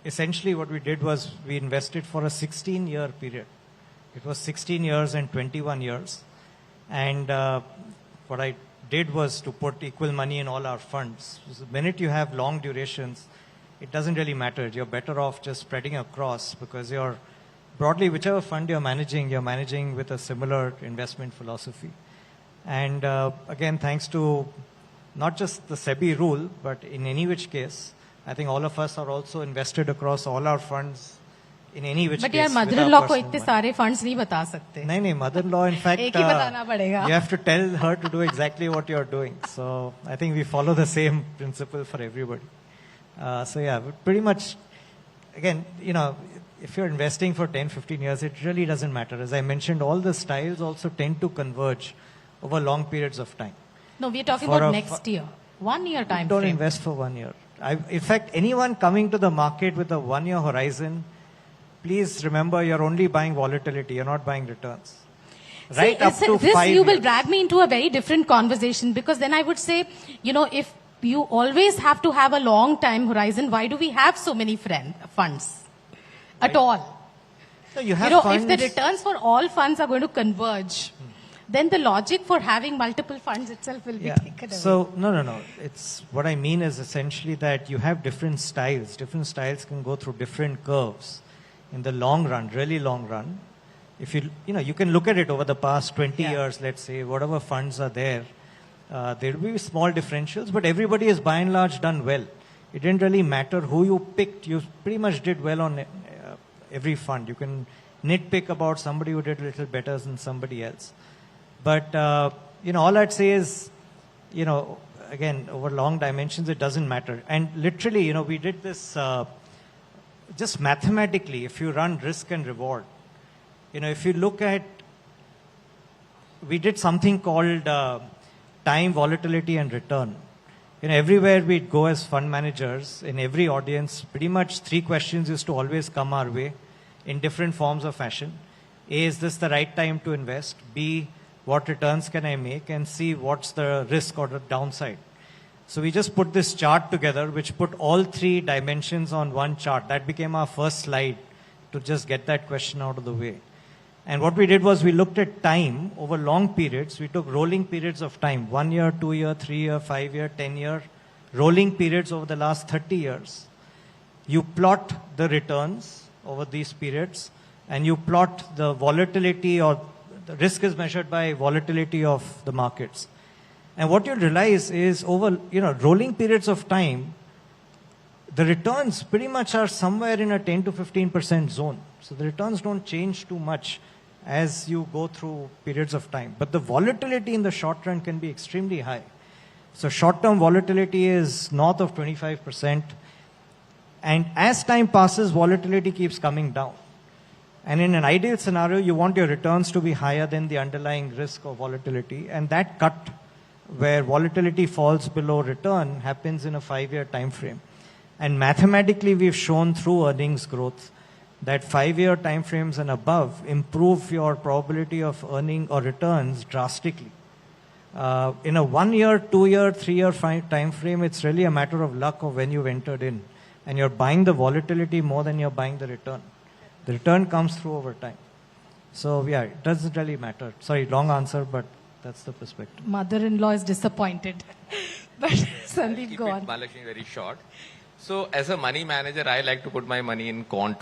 essentially what we did was we invested for a 16-year period. It was 16 years and 21 years. And what I did was to put equal money in all our funds. So the minute you have long durations, it doesn't really matter. You're better off just spreading across, because you're broadly, whichever fund you're managing with a similar investment philosophy. And again, thanks to not just the SEBI rule, but in any which case, I think all of us are also invested across all our funds in any which but case. But mother-in-law ko itne sare funds nahi bata sakte. No, mother-in-law, in fact, ek hi batana padega. You have to tell her to do exactly what you're doing. So I think we follow the same principle for everybody. So yeah, pretty much, again, if you're investing for 10, 15 years, it really doesn't matter. As I mentioned, all the styles also tend to converge over long periods of time. No, we're talking about next year. 1 year time Don't frame. invest for 1 year. In fact, anyone coming to the market with a 1 year horizon, please remember you're only buying volatility, you're not buying returns. Right up to 5 years. You will drag me into a very different conversation, because then I would say, if you always have to have a long time horizon, why do we have so many funds at all? So you have funds. If the returns for all funds are going to converge, then the logic for having multiple funds itself will be taken away. So, no. It's what I mean is essentially that you have different styles. Different styles can go through different curves in the long run, really long run. If you can look at it over the past 20 years, let's say, whatever funds are there, there will be small differentials, but everybody has by and large done well. It didn't really matter who you picked. You pretty much did well on every fund. You can nitpick about somebody who did a little better than somebody else. But, all I'd say is, again, over long dimensions, it doesn't matter. And literally, we did this just mathematically. If you run risk and reward, if you look at, we did something called time, volatility, and return. Everywhere we go as fund managers, in every audience, pretty much 3 questions used to always come our way in different forms of fashion. A, is this the right time to invest? B, what returns can I make? And C, what's the risk or the downside? So we just put this chart together, which put all 3 dimensions on one chart. That became our first slide to just get that question out of the way. And what we did was we looked at time over long periods. We took rolling periods of time, 1 year, 2 year, 3 year, 5 year, 10 year, rolling periods over the last 30 years, you plot the returns over these periods, and you plot the volatility, or the risk is measured by volatility of the markets. And what you realize is over, rolling periods of time, the returns pretty much are somewhere in a 10 to 15% zone. So the returns don't change too much as you go through periods of time. But the volatility in the short run can be extremely high. So short-term volatility is north of 25%. And as time passes, volatility keeps coming down. And in an ideal scenario, you want your returns to be higher than the underlying risk of volatility. And that cut where volatility falls below return happens in a 5-year time frame. And mathematically, we've shown through earnings growth that 5-year time frames and above improve your probability of earning or returns drastically. In a 1-year, 2-year, 3-year time frame, it's really a matter of luck of when you've entered in. And you're buying the volatility more than you're buying the return. The return comes through over time. So yeah, it doesn't really matter. Sorry, long answer, but that's the perspective. Mother-in-law is disappointed. But Sandeep, go on. Malakshmi, very short. So as a money manager, I like to put my money in quant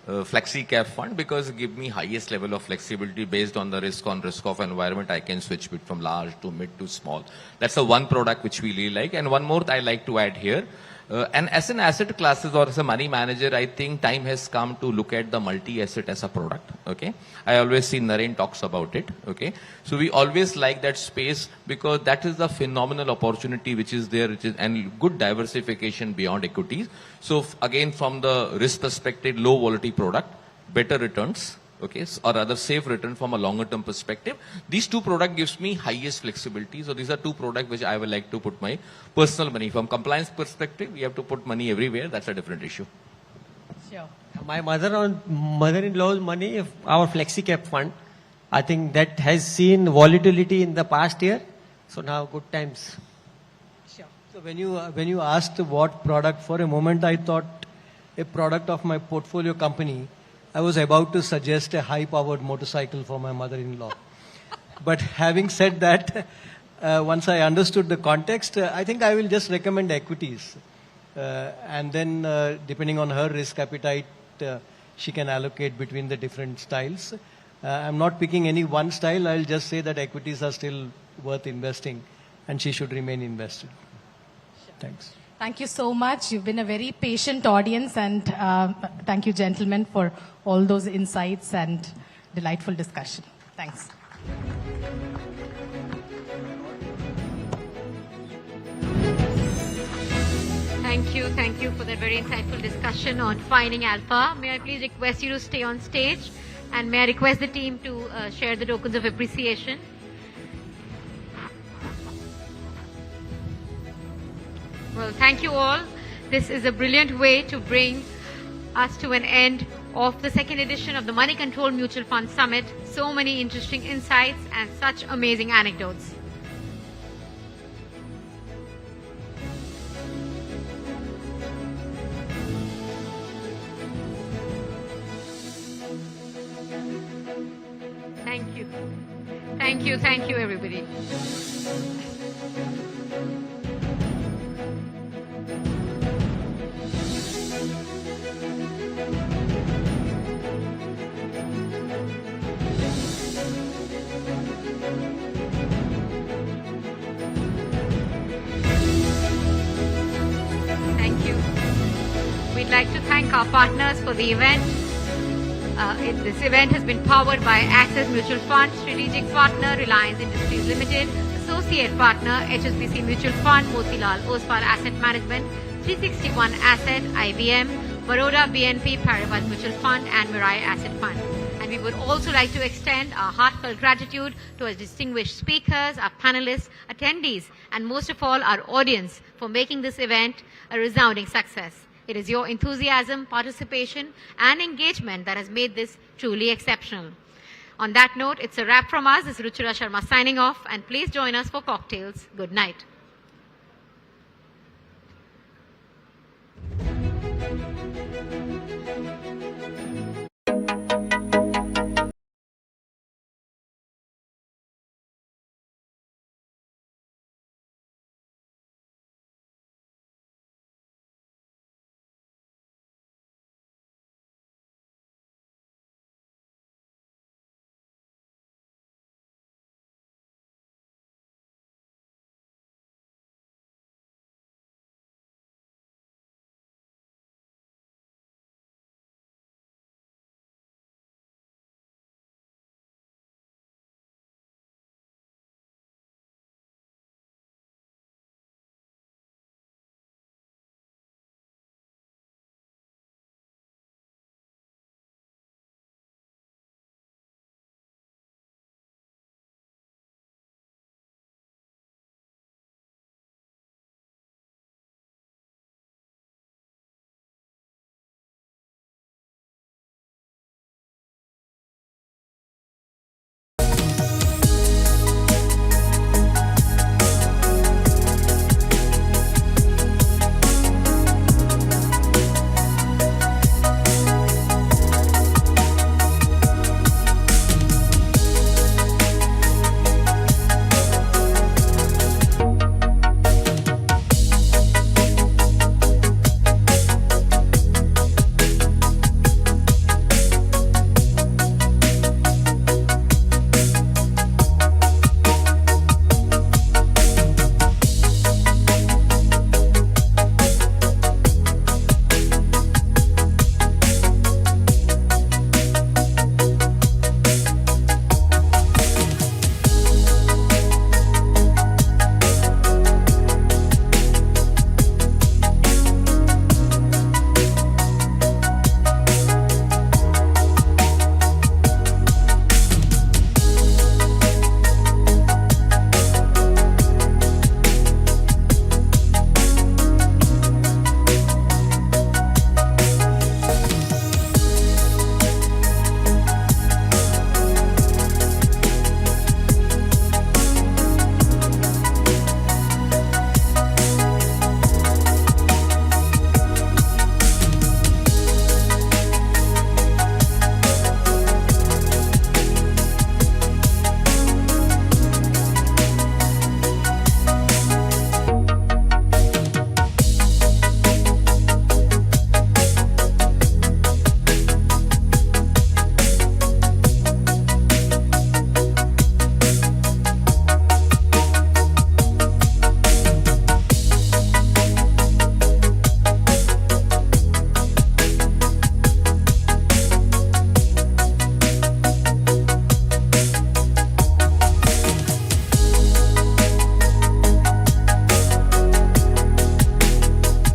flexi cap fund because it gives me highest level of flexibility based on the risk of environment. I can switch bit from large to mid to small. That's the one product which we really like. And one more I like to add here. And as an asset classes or as a money manager, I think time has come to look at the multi-asset as a product. Okay, I always see Narayan talks about it. Okay, so we always like that space because that is the phenomenal opportunity which is there, and good diversification beyond equities. So again, from the risk perspective, low volatility product, better returns. Okay, or rather safe return from a longer term perspective. These two products gives me highest flexibility. So these are two products which I would like to put my personal money. From compliance perspective, we have to put money everywhere. That's a different issue. Sure. My mother-in-law's money, our flexi cap fund, I think that has seen volatility in the past year. So now good times. Sure. So when you asked what product, for a moment I thought a product of my portfolio company. I was about to suggest a high-powered motorcycle for my mother-in-law. But having said that, once I understood the context, I think I will just recommend equities. And then, depending on her risk appetite, she can allocate between the different styles. I'm not picking any one style. I'll just say that equities are still worth investing, and she should remain invested. Sure. Thanks. Thank you so much. You've been a very patient audience, and thank you, gentlemen, for all those insights and delightful discussion. Thanks. Thank you for that very insightful discussion on finding alpha. May I please request you to stay on stage, and may I request the team to share the tokens of appreciation. Well, thank you all. This is a brilliant way to bring us to an end of the second edition of the Moneycontrol Mutual Fund Summit. So many interesting insights and such amazing anecdotes. Thank you, everybody. We'd like to thank our partners for the event. This event has been powered by Access Mutual Fund, Strategic Partner Reliance Industries Limited, Associate Partner HSBC Mutual Fund, Motilal Oswal Asset Management, 361 Asset, IBM, Baroda BNP Paribas Mutual Fund, and Mirae Asset Fund. And we would also like to extend our heartfelt gratitude to our distinguished speakers, our panelists, attendees, and most of all our audience for making this event a resounding success. It is your enthusiasm, participation, and engagement that has made this truly exceptional. On that note, it's a wrap from us. This is Ruchira Sharma signing off, and please join us for cocktails. Good night.